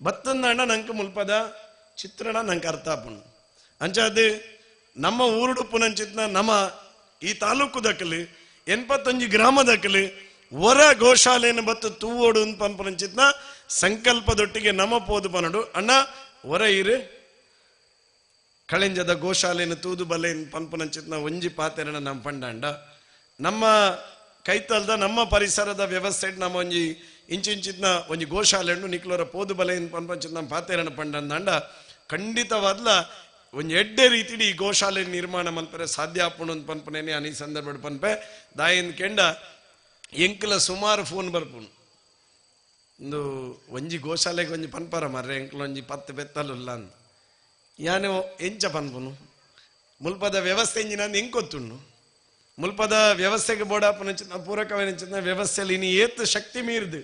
ಬತ್ತಂದ ನಂಗೆ ಮುಲ್ಪದ ಚಿತ್ರಣ ನಂಗೆ ಅರ್ಥ ಆಪುನು ಅಂಚಾದು ನಮ್ಮ ಊರುಡುಪ್ಪುನಂಚಿತ್ನ ನಮ್ಮ ಈ ತಾಲೂಕು ದಕ್ಕಲು 85 ಗ್ರಾಮದಕ್ಕಲು ಹೊರ ಗೋಶಾಲೆಯನ್ನು ಬತ್ತು ತೂವೋಡು ಅಂತ ಪನ್ಪನಂಚಿತ್ನ ಸಂಕಲ್ಪದೊಟ್ಟಿಗೆ ನಮ್ಮ ಪೋದು ಪನಡು ಅಣ್ಣ ಹೊರ ಇರು ಕಳೆಂಜದ ಗೋಶಾಲೆಯನ್ನು ತೂದು ಬಲೆ ಪನ್ಪನಂಚಿತ್ನ ಒಂಜಿ ಪಾತೆರನ ನಮ್ಮ ಪಂಡಾಂಡ ನಮ್ಮ ಕೈತಲ್ದ ನಮ್ಮ ಪರಿಸರದ ವ್ಯವಸ್ಥೆ ನಮ್ಮ ಒಂಜಿ ಇಂಚಿಂಚಿನ ಒಂಜಿ ಗೋಶಾಲೆಯನ್ನು ನಿಕ್ಲೋರ ಪೋದು ಬಲೆಯನ್ನು ಪನ್ಪಂಚಿನ ಪಾತೆರನ್ನು ಪಂಡಂದಾಂಡ ಖಂಡಿತವಾದ್ಲ ಒಂದು ಎಡ್ಡೆ ರೀತಿಡಿ ಈ ಗೋಶಾಲೆ ನಿರ್ಮಾಣ ಮಲ್ಪರೆ ಸಾಧ್ಯ ಆಪುಂಡು ಅಂತ ಪನ್ಪನೇನೆ ಅನಿ ಸಂದರ್ಭ ಪನ್ಪೆ ದಾಯಿಂದ ಕೆಂಡ ಎಂಕ್ಲ ಸುಮಾರು ಫೋನ್ ಬರ್ಪುಂಡು ಒಂದು ಒಂಜಿ ಗೋಶಾಲೆಗೆ ಒಂಜಿ ಪನ್ಪಾರ ಮರ್ರೆ ಎಂಕ್ಲ ಒಂಜಿ 10 ಬೆತ್ತಲಿಲ್ಲ ಅಂತ ಯಾನು ಎಂಚ ಪನ್ಪುನು ಮುಲ್ಪದ ವ್ಯವಸ್ಥೆ ಎಂಜಿನ ಎಂಕೊತ್ತುಂಡು ಮುಲ್ಪದ ವ್ಯವಸ್ಥೆಗೆ ಬೋಡಾಪನ ಪೂರಕವಾದ ವ್ಯವಸ್ಥೆಯಲ್ಲಿ ಇನಿ ಏತ್ ಶಕ್ತಿ ಮೀರ್ದು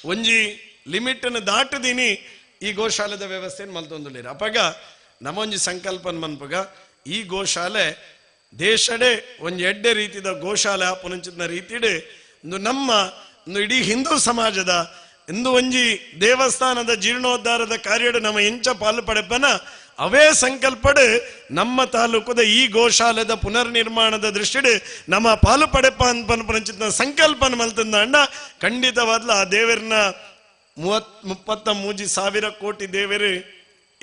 ಒಂಜಿ ಲಿಮಿಟನ್ನು ದಾಟದಿನಿ ಈ ಗೋಶಾಲೆದ ವ್ಯವಸ್ಥೆಯನ್ನು ಮಲ್ತೊಂದುಲ್ಲೇರು ಅಪಗ ನಮ್ಮೊಂಜಿ ಸಂಕಲ್ಪನ ಮನ್ಪಗ ಈ ಗೋಶಾಲೆ ದೇಶಡೆ ಒಂಜಿ ಎಡ್ಡೆ ರೀತಿದ ಗೋಶಾಲೆ ಆಪುನಂಚಿನ ರೀತಿಡೆ ಒಂದು ನಮ್ಮ ಒಂದು ಇಡೀ ಹಿಂದೂ ಸಮಾಜದ ಇಂದು ಒಂಜಿ ದೇವಸ್ಥಾನದ ಜೀರ್ಣೋದ್ಧಾರದ ಕಾರ್ಯಡು ನಮ್ಮ ಎಂಚ ಪಾಲು ಪಡೆಪನ ಅವೇ ಸಂಕಲ್ಪಡು ನಮ್ಮ ತಾಲೂಕದ ಈ ಗೋಶಾಲೆದ ಪುನರ್ ನಿರ್ಮಾಣದ ದೃಷ್ಟಿಡು ನಮ್ಮ ಪಾಲು ಪಡೆಪ ಅಂತ ಸಂಕಲ್ಪನ ಮಲ್ತಂದ ಖಂಡಿತವಾದ್ಲ ಆ ದೇವರನ್ನ 33 ಕೋಟಿ ದೇವರು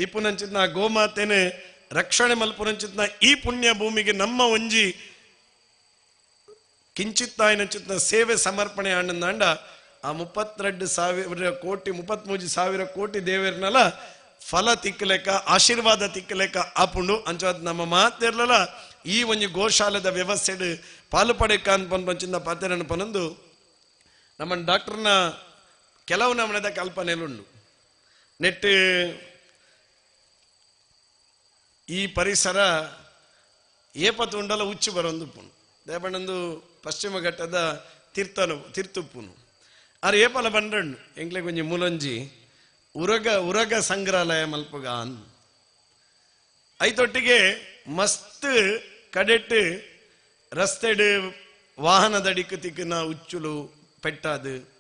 ಈ ಪುನಂಚಿತ್ನ ಗೋಮಾತೆನೆ ರಕ್ಷಣೆ ಮಲ್ಪುನಂಚಿತ್ನ ಈ ಪುಣ್ಯ ಭೂಮಿಗೆ ನಮ್ಮ ಒಂಜಿ ಕಿಂಚಿತ್ತಾಯಿನಂಚಿತ್ನ ಸೇವೆ ಸಮರ್ಪಣೆ ಆಂಡ ಆ 33 ಕೋಟಿ ದೇವರನ್ನೆಲ್ಲ ಫಲ ತಿಕ್ಕಲೆಕ್ಕ ಆಶೀರ್ವಾದ ತಿಕ್ಕಲೆಕ್ಕ ಆಪುಂಡು ಅಂಚವಾದ ನಮ್ಮ ಮಾತಿರ್ಲಲ್ಲ ಈ ಒಂಜಿ ಗೋಶಾಲೆದ ವ್ಯವಸ್ಥೆ ಪಾಲು ಪಡೆಕ ಅನ್ಪಂಚಿಂದ ಪಾತೆರನ್ನು ಪನಂದು ನಮ್ಮ ಡಾಕ್ಟರ್ನ ಕೆಲವು ನಮನದ ಕಲ್ಪನೆಯಲ್ಲುಂಡು ನೆಟ್ಟು ಈ ಪರಿಸರ ಏಪತುಂಡಲ ಉಚ್ಚು ಬರೊಂದು ಪುನು ದೇವಣ್ಣಂದು ಪಶ್ಚಿಮ ಘಟ್ಟದ ತೀರ್ಥುಪ್ಪುನು ಆರು ಏಪಲ ಬಂಡ್ರಣ್ಣು ಎಂಕ್ಲೆ ಕೊಂಚ ಮೂಲಂಜಿ ಉರಗ ಸಂಗ್ರಹಾಲಯ ಮಲ್ಪಗ ಐತೊಟ್ಟಿಗೆ ಮಸ್ತ್ ಕಡೆಟ್ ರಸ್ತೆಡ್ ವಾಹನದ ಅಡಿಕ್ ತಿಕ್ಕಿನ ಉಚ್ಚುಲು ಪೆಟ್ಟಾದು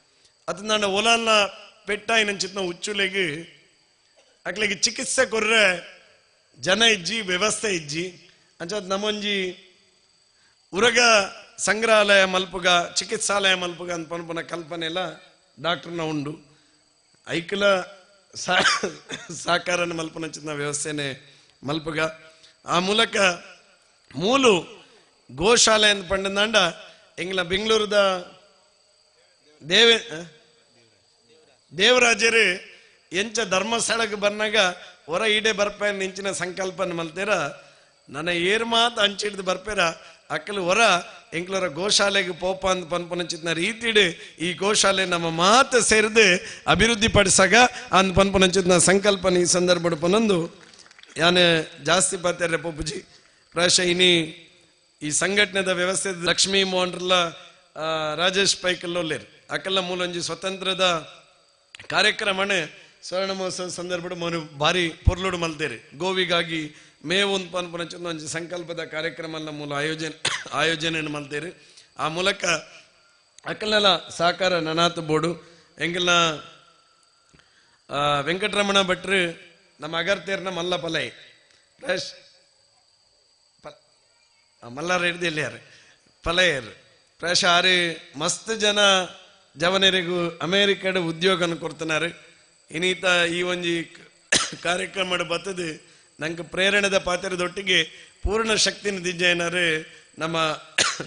ಅದು ನನ್ನ ಒಲನ್ನ ಪೆಟ್ಟಾಯಿನಂಚಿತ್ನ ಉಚ್ಚುಲೆಗೆ ಅಕ್ಲೆಗೆ ಚಿಕಿತ್ಸೆ ಕೊರ್ರೆ ಜನ ಇಜ್ಜಿ ವ್ಯವಸ್ಥೆ ಇಜ್ಜಿ ಅಂಚದ್ ನಮ್ಮೊಂಜಿ ಉರಗ ಸಂಗ್ರಹಾಲಯ ಮಲ್ಪುಗ ಚಿಕಿತ್ಸಾಲಯ ಮಲ್ಪುಗ ಅಂತ ಪನ್ಪನ ಕಲ್ಪನೆ ಎಲ್ಲ ಡಾಕ್ಟರ್ನ ಉಂಡು ಐಕಲ ಸಾಕಾರನ ಮಲ್ಪನಂಚಿನ ವ್ಯವಸ್ಥೆನೆ ಮಲ್ಪುಗ ಆ ಮೂಲಕ ಮೂಲು ಗೋಶಾಲೆ ಅಂತ ಪಂಡಂದಾಂಡ ಎಂಗ್ಲ ಬೆಂಗಳೂರದ ದೇವರಾಜರು ಎಂಚ ಧರ್ಮಸ್ಥಳಕ್ಕೆ ಬಂದಾಗ ಹೊರ ಈಡೆ ಬರ್ಪ ನಿಂಚಿನ ಸಂಕಲ್ಪನ ಮಲ್ತೇರ ನನ್ನ ಏರ್ ಮಾತು ಹಂಚಿಡ್ದು ಬರ್ಪೇರ ಅಕ್ಕಲು ಹೊರ ಎಂಕ್ಲರ ಗೋಶಾಲೆಗೆ ಪೋಪ ಅಂತ ಪನ್ಪನಂಚಿನ ರೀತಿಡು ಈ ಗೋಶಾಲೆ ನಮ್ಮ ಮಾತು ಸೇರಿದು ಅಭಿವೃದ್ಧಿ ಪಡಿಸಾಗ ಅಂದ್ ಪನ್ಪನಂಚಿನ ಸಂಕಲ್ಪನ ಈ ಸಂದರ್ಭ ಪನೊಂದು ಯಾನೆ ಜಾಸ್ತಿ ಪಾತ್ಯಾರ ಪೊಪ್ಪುಜಿ ಪ್ರಾಯಶಃ ಇನಿ ಈ ಸಂಘಟನೆದ ವ್ಯವಸ್ಥೆ ಲಕ್ಷ್ಮೀ ಮೋಹನ್ರಲ್ಲ ರಾಜೇಶ್ ಪೈಕಲ್ಲೋಲ್ಲೇರು ಅಕ್ಕಲ್ಲ ಮೂಲಂಜಿ ಸ್ವತಂತ್ರದ ಕಾರ್ಯಕ್ರಮನೆ ಸ್ವರ್ಣ ಮಹೋತ್ಸವ ಸಂದರ್ಭ ಮನು ಭಾರಿ ಪೊರ್ಲುಡು ಮಲ್ತೇರಿ ಗೋವಿಗಾಗಿ ಮೇವು ಪನ್ಪುನಂಚಿನ ಒಂಜಿ ಸಂಕಲ್ಪದ ಕಾರ್ಯಕ್ರಮ ಮೂಲ ಆಯೋಜನೆ ಮಲ್ತೇರಿ ಆ ಮೂಲಕ ಅಕ್ಕಲ್ನೆಲ್ಲ ಸಹಕಾರ ನನಾತ್ ಬೋಡು ಎಂಗೆಲ್ಲ ವೆಂಕಟರಮಣ ಭಟ್ರು ನಮ್ಮ ಅಗರ್ತೇರ್ನ ಮಲ್ಲ ಪಲೈ ಪ್ಲಸ್ ಮಲ್ಲಾರ ಹಿಡ್ದು ಎಲ್ಲಿಯಾರು ಪಲಯರು ಪ್ರಾಯಶಃ ಆರು ಮಸ್ತ್ ಜನ ಜವನರಿಗೂ ಅಮೇರಿಕದ ಉದ್ಯೋಗನ ಕೊಡ್ತನಾರು ಇನ್ನೀತ ಈ ಒಂಜಿ ಕಾರ್ಯಕ್ರಮ ಬರ್ತದೆ ನಂಗೆ ಪ್ರೇರಣೆದ ಪಾತ್ರದೊಟ್ಟಿಗೆ ಪೂರ್ಣ ಶಕ್ತಿನ ದಿಜ್ಜೇನಾರು ನಮ್ಮ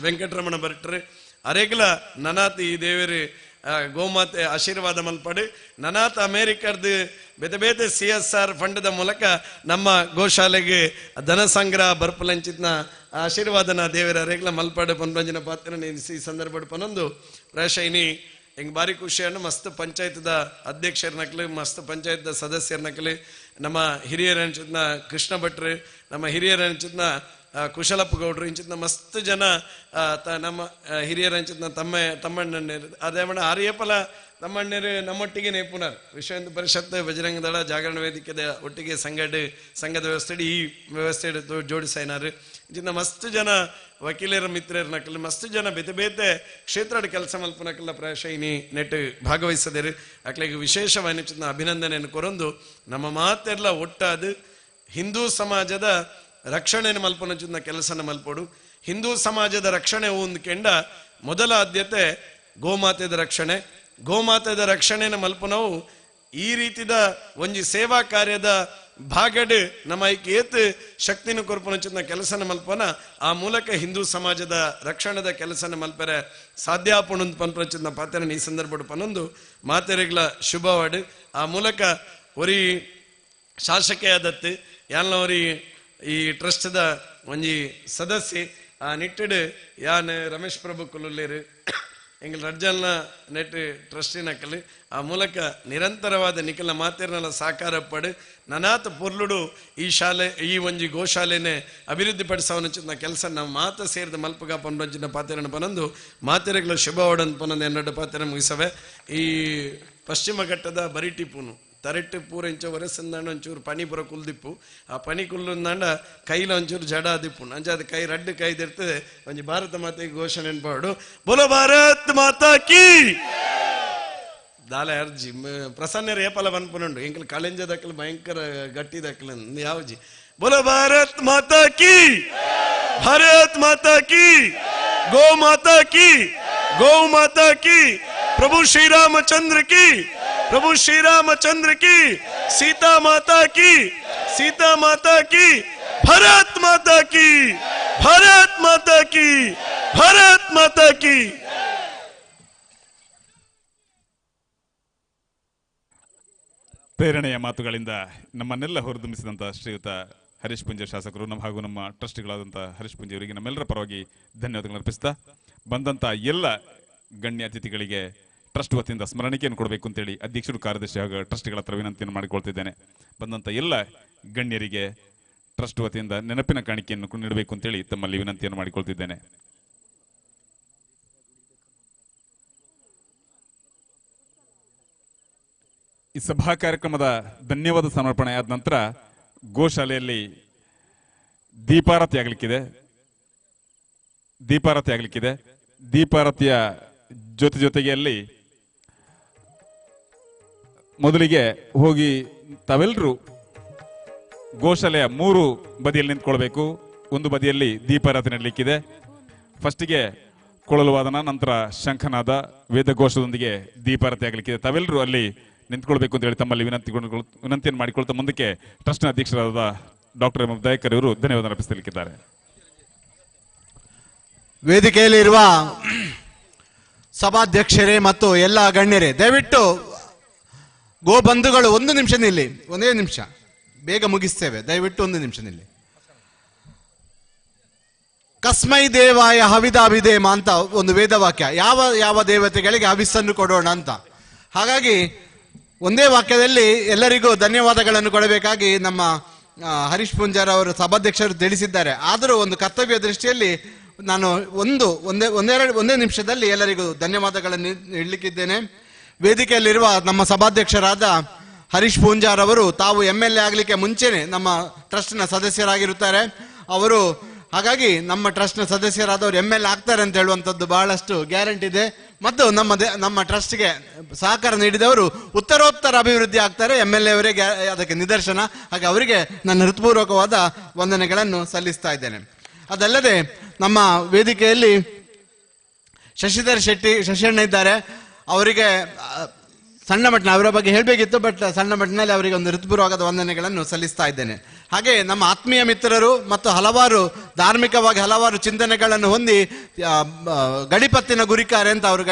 ವೆಂಕಟರಮಣ ಭಟ್ರು ಅರೆಗ್ಲ ನನಾತ್ ಈ ದೇವರು ಗೋಮಾತೆ ಆಶೀರ್ವಾದ ಮಲ್ಪಡು ನನಾತ್ ಅಮೇರಿಕದ ಬೇತೆ ಬೇತೆ CSR ಫಂಡದ ಮೂಲಕ ನಮ್ಮ ಗೋಶಾಲೆಗೆ ಧನ ಸಂಗ್ರಹ ಬರ್ಪಲಂಚಿತ್ನ ಆಶೀರ್ವಾದನ ದೇವರ ಅರೆಗ್ಲ ಮಲ್ಪಡು ಪನ್ಪಂಜನ ಪಾತ್ರ ಈ ಸಂದರ್ಭ ಪನೊಂದು ಪ್ರಾಯಶಃ ಇನಿ ಹೆಂಗೆ ಭಾರಿ ಖುಷಿಯನ್ನು ಮಸ್ತ್ ಪಂಚಾಯತ್ದ ಅಧ್ಯಕ್ಷರನಕ್ಲಿ ಮಸ್ತ್ ಪಂಚಾಯತ್ದ ಸದಸ್ಯರನಕ್ಲಿ ನಮ್ಮ ಹಿರಿಯರ ಅಂಚಿತ್ನ ಕೃಷ್ಣ ಭಟ್ರು ನಮ್ಮ ಹಿರಿಯರ ಅಂಚಿತ್ನ ಕುಶಲಪ್ಪ ಗೌಡ್ರು ಇಂಚಿತ್ನ ಮಸ್ತ್ ಜನ ನಮ್ಮ ಹಿರಿಯರ ಅಂಚಿತ್ನ ತಮ್ಮಣ್ಣರು ಅದೇ ಬಣ್ಣ ಆರ್ಯಪಲ ತಮ್ಮಣ್ಣರು ನಮ್ಮೊಟ್ಟಿಗೆ ನೇಪುನಾರ್ ವಿಶ್ವ ಹಿಂದೂ ಪರಿಷತ್ ಬಜರಂಗ ದಳ ಜಾಗರಣ ವೇದಿಕೆದ ಒಟ್ಟಿಗೆ ಸಂಘದ ವ್ಯವಸ್ಥೆ ಈ ವ್ಯವಸ್ಥೆ ಜೋಡಿಸಾಯ್ನಾರು ಇಂಚಿನ ಮಸ್ತ್ ಜನ ವಕೀಲರ ಮಿತ್ರರ ನಕಲ್ ಮಸ್ತ್ ಜನ ಬೇತೆ ಬೇತೆ ಕ್ಷೇತ್ರ ಕೆಲಸ ಮಲ್ಪನಕಲ್ಲ ಪ್ರಾಯಶಃ ಇನಿ ನೆಟ್ ಭಾಗವಹಿಸದೇರು ಅಕ್ಲಿಗೆ ವಿಶೇಷವಾದ ಅಭಿನಂದನೆಯನ್ನು ಕೊರೊಂದು ನಮ್ಮ ಮಾತೆಲ್ಲ ಒಟ್ಟಾದು ಹಿಂದೂ ಸಮಾಜದ ರಕ್ಷಣೆ ಮಲ್ಪನ ಕೆಲಸನ ಮಲ್ಪೋಡು ಹಿಂದೂ ಸಮಾಜದ ರಕ್ಷಣೆ ಕೆಂಡ ಮೊದಲ ಆದ್ಯತೆ ಗೋಮಾತೆದ ರಕ್ಷಣೆನ ಮಲ್ಪನವು ಈ ರೀತಿದ ಒಂಜಿ ಸೇವಾ ಕಾರ್ಯದ ಭಾಗಡ್ ನಮ್ಮ ಐಕ್ ಏತ್ ಶಕ್ತಿನ ಕೊರ್ಪುನ ಕೆಲಸನ ಮಲ್ಪನ ಆ ಮೂಲಕ ಹಿಂದೂ ಸಮಾಜದ ರಕ್ಷಣದ ಕೆಲಸನ ಮಲ್ಪರೆ ಸಾಧ್ಯ ಪುಣಂದ್ ಪನ್ಪನ ಪಾತ್ರ ಈ ಸಂದರ್ಭ ಪನ್ನೊಂದು ಮಾತೆರೆಗಳ ಶುಭವಾಡ್ ಆ ಮೂಲಕ ಒರಿ ಶಾಸಕಿಯಾದತ್ತು ಯಾನ್ಲವರಿ ಈ ಟ್ರಸ್ಟ್ದ ಒಂಜಿ ಸದಸ್ಯೆ ಆ ನಿಟ್ಟಡ್ ಯಾನ್ ರಮೇಶ್ ಪ್ರಭು ಕುಲುಲ್ಲೇರು ಎಂಗಲ್ ರಜ್ಜಲ್ನ ನೆಟ್ ಟ್ರಸ್ಟಿನಕಲ್ ಆ ಮೂಲಕ ನಿರಂತರವಾದ ನಿಖಿಲ ಮಾತೆರ್ನಲ ಸಾಕಾರ ಪಡು ನನಾತ ಪೊರ್ಲುಡು ಈ ಶಾಲೆ ಈ ಒಂಜಿ ಗೋಶಾಲೆನೆ ಅಭಿವೃದ್ಧಿ ಪಡಿಸವನ ಕೆಲಸ ನಾವು ಮಾತ ಸೇರಿದ ಮಲ್ಪಗ ಪನ್ರಂಜಿನ ಪಾತೆರನ ಪನೊಂದು ಮಾತೆರೆಗಳ ಶುಭವಾಡನ್ ಪನೊಂದು ಎನ್ನಡ ಪಾತೆರ ಮುಗಿಸವೆ ಈ ಪಶ್ಚಿಮ ಘಟ್ಟದ ಬರಿಟಿಪುನು ತರೆಟ್ಟು ಪೂರ ಇಂಚ ಒರೆಸಂದಾಂಡ ಒಂಚೂರು ಪನಿ ಪೂರ ಕುಲ್ದಿಪ್ಪು ಆ ಪನಿ ಕುಲ್ಲುಂದಾಂಡ ಕೈಲ ಒಂಚೂರು ಜಡ ದಿಪ್ಪು ಅಂಚ ಅದು ಕೈ ರಡ್ಡು ಕೈದಿರ್ತದೆ ಒಂಜಿ ಭಾರತ ಮಾತೆಗೆ ಘೋಷಣೆ ನೆನ್ಪಾಡು ಬೋಲೋ ಭಾರತ್ ಮಾತಾ ಕೀ ದಾಲೆ ಅರ್ಜಿ ಪ್ರಸನ್ನ ಏಪಲ ಬನ್ಪುನುಂಡು ಎಂಕಲ್ ಕಳೆಂಜ ದಕ್ಕಲು ಭಯಂಕರ ಗಟ್ಟಿ ದಕ್ಕಲು ಯಾವಜಿ ಬೋಲೋ ಭಾರತ್ ಮಾತಾ ಕೀ ಭಾರತ್ ಮಾತಾ ಕೀ ಗೋ ಮಾತಾ ಕೀ गौ माता की प्रभु श्री रामचंद्र की प्रभु श्री रामचंद्र की सीता माता की भारत माता की भारत माता की भारत माता की ಪ್ರೇರಣೆಯ ಮಾತುಗಳಿಂದ ನಮ್ಮನ್ನೆಲ್ಲ ಹೊರದುಂಬಿಸಿದಂಥ ಶ್ರೀಯುತ ಹರೀಶ್ ಪುಂಜೆ ಶಾಸಕರು ಹಾಗೂ ನಮ್ಮ ಟ್ರಸ್ಟಿಗಳಾದಂಥ ಹರೀಶ್ ಪುಂಜೆ ಅವರಿಗೆ ನಮ್ಮೆಲ್ಲರ ಪರವಾಗಿ ಧನ್ಯವಾದಗಳನ್ನು ಅರ್ಪಿಸ್ತಾ ಬಂದಂಥ ಎಲ್ಲ ಗಣ್ಯ ಅತಿಥಿಗಳಿಗೆ ಟ್ರಸ್ಟ್ ವತಿಯಿಂದ ಸ್ಮರಣಿಕೆಯನ್ನು ಕೊಡಬೇಕು ಅಂತೇಳಿ ಅಧ್ಯಕ್ಷರು ಕಾರ್ಯದರ್ಶಿ ಹಾಗೂ ಟ್ರಸ್ಟಿಗಳ ಹತ್ರ ವಿನಂತಿಯನ್ನು ಮಾಡಿಕೊಳ್ತಿದ್ದೇನೆ. ಬಂದಂಥ ಎಲ್ಲ ಗಣ್ಯರಿಗೆ ಟ್ರಸ್ಟ್ ವತಿಯಿಂದ ನೆನಪಿನ ಕಾಣಿಕೆಯನ್ನು ನೀಡಬೇಕು ಅಂತೇಳಿ ತಮ್ಮಲ್ಲಿ ವಿನಂತಿಯನ್ನು ಮಾಡಿಕೊಳ್ತಿದ್ದೇನೆ. ಈ ಸಭಾ ಕಾರ್ಯಕ್ರಮದ ಧನ್ಯವಾದ ಸಮರ್ಪಣೆ ಆದ ನಂತರ ಗೋಶಾಲೆಯಲ್ಲಿ ದೀಪಾರತಿ ಆಗಲಿಕ್ಕಿದೆ. ದೀಪಾರತಿಯ ಜೊತೆಗೆ ಅಲ್ಲಿ ಮೊದಲಿಗೆ ಹೋಗಿ ತಾವೆಲ್ಲರೂ ಗೋಶಾಲೆಯ 3 ಬದಿಯಲ್ಲಿ ನಿಂತ್ಕೊಳ್ಬೇಕು. ಒಂದು ಬದಿಯಲ್ಲಿ ದೀಪಾರತಿ ನಡಲಿಕ್ಕಿದೆ. ಫಸ್ಟಿಗೆ ಕೊಳಲು ವಾದನ, ನಂತರ ಶಂಖನಾದ, ವೇದಘೋಷದೊಂದಿಗೆ ದೀಪಾರತಿ ಆಗಲಿಕ್ಕಿದೆ. ತಾವೆಲ್ಲರೂ ಅಲ್ಲಿ ನಿಂತ್ಕೊಳ್ಬೇಕು ಅಂತ ಹೇಳಿ ತಮ್ಮಲ್ಲಿ ವಿನಂತಿಯನ್ನು ಮಾಡಿಕೊಳ್ತಾ ಮುಂದಕ್ಕೆ ಟ್ರಸ್ಟ್ನ ಅಧ್ಯಕ್ಷರಾದ ಡಾಕ್ಟರ್ ಎಂ ದಯಾಕರ್ ಅವರು ಧನ್ಯವಾದ ಅರ್ಪಿಸಲಿಕ್ಕಿದ್ದಾರೆ. ವೇದಿಕೆಯಲ್ಲಿ ಇರುವ ಸಭಾಧ್ಯಕ್ಷರೇ ಮತ್ತು ಎಲ್ಲ ಗಣ್ಯರೇ, ದಯವಿಟ್ಟು ಗೋಬಂಧುಗಳು 1 ನಿಮಿಷ ನಿಲ್ಲಿ, 1 ನಿಮಿಷ, ಬೇಗ ಮುಗಿಸ್ತೇವೆ, ದಯವಿಟ್ಟು 1 ನಿಮಿಷ ನಿಲ್ಲಿ. ಕಸ್ಮೈ ದೇವಾಯ ಹವಿದಾಭಿದೇಮ ಅಂತ ಒಂದು ವೇದವಾಕ್ಯ, ಯಾವ ಯಾವ ದೇವತೆಗಳಿಗೆ ಹವಿಸ್ಸನ್ನು ಕೊಡೋಣ ಅಂತ. ಹಾಗಾಗಿ ಒಂದೇ ವಾಕ್ಯದಲ್ಲಿ ಎಲ್ಲರಿಗೂ ಧನ್ಯವಾದಗಳನ್ನು ಕೊಡಬೇಕಾಗಿ ನಮ್ಮ ಹರೀಶ್ ಪುಂಜಾರ್ ಅವರು ಸಭಾಧ್ಯಕ್ಷರು ತಿಳಿಸಿದ್ದಾರೆ. ಆದರೂ ಒಂದು ಕರ್ತವ್ಯ ದೃಷ್ಟಿಯಲ್ಲಿ ನಾನು ಒಂದೇ ನಿಮಿಷದಲ್ಲಿ ಎಲ್ಲರಿಗೂ ಧನ್ಯವಾದಗಳನ್ನು ನೀಡಲಿಕ್ಕಿದ್ದೇನೆ. ವೇದಿಕೆಯಲ್ಲಿರುವ ನಮ್ಮ ಸಭಾಧ್ಯಕ್ಷರಾದ ಹರೀಶ್ ಪೂಂಜಾರ್ ಅವರು ತಾವು MLA ಆಗಲಿಕ್ಕೆ ಮುಂಚೆನೆ ನಮ್ಮ ಟ್ರಸ್ಟ್ನ ಸದಸ್ಯರಾಗಿರುತ್ತಾರೆ ಅವರು. ಹಾಗಾಗಿ ನಮ್ಮ ಟ್ರಸ್ಟ್ನ ಸದಸ್ಯರಾದವರು MLA ಆಗ್ತಾರೆ ಅಂತ ಹೇಳುವಂಥದ್ದು ಬಹಳಷ್ಟು ಗ್ಯಾರಂಟಿ ಇದೆ. ಮತ್ತು ನಮ್ಮ ಟ್ರಸ್ಟ್ಗೆ ಸಹಕಾರ ನೀಡಿದವರು ಉತ್ತರೋತ್ತರ ಅಭಿವೃದ್ಧಿ ಆಗ್ತಾರೆ, MLA ಅವರಿಗೆ ಅದಕ್ಕೆ ನಿದರ್ಶನ. ಹಾಗೆ ಅವರಿಗೆ ನನ್ನ ಹೃತ್ಪೂರ್ವಕವಾದ ವಂದನೆಗಳನ್ನು ಸಲ್ಲಿಸ್ತಾ ಇದ್ದೇನೆ. ಅದಲ್ಲದೆ ನಮ್ಮ ವೇದಿಕೆಯಲ್ಲಿ ಶಶಿಧರ್ ಶಶಿಯಣ್ಣ ಇದ್ದಾರೆ. ಅವರಿಗೆ ಸಣ್ಣ ಮಟ್ಟಿನ ಅವರ ಬಗ್ಗೆ ಹೇಳಬೇಕಿತ್ತು, ಬಟ್ ಸಣ್ಣ ಮಟ್ಟಿನಲ್ಲಿ ಅವರಿಗೆ ಒಂದು ಹೃತ್ಪೂರ್ವಕವಾದ ವಂದನೆಗಳನ್ನು ಸಲ್ಲಿಸ್ತಾ ಇದ್ದೇನೆ. ಹಾಗೆ ನಮ್ಮ ಆತ್ಮೀಯ ಮಿತ್ರರು ಮತ್ತು ಹಲವಾರು ಧಾರ್ಮಿಕವಾಗಿ ಹಲವಾರು ಚಿಂತನೆಗಳನ್ನು ಹೊಂದಿ ಗಡಿಪತ್ತಿನ ಗುರಿಕಾರೆ ಅಂತ ಅವರು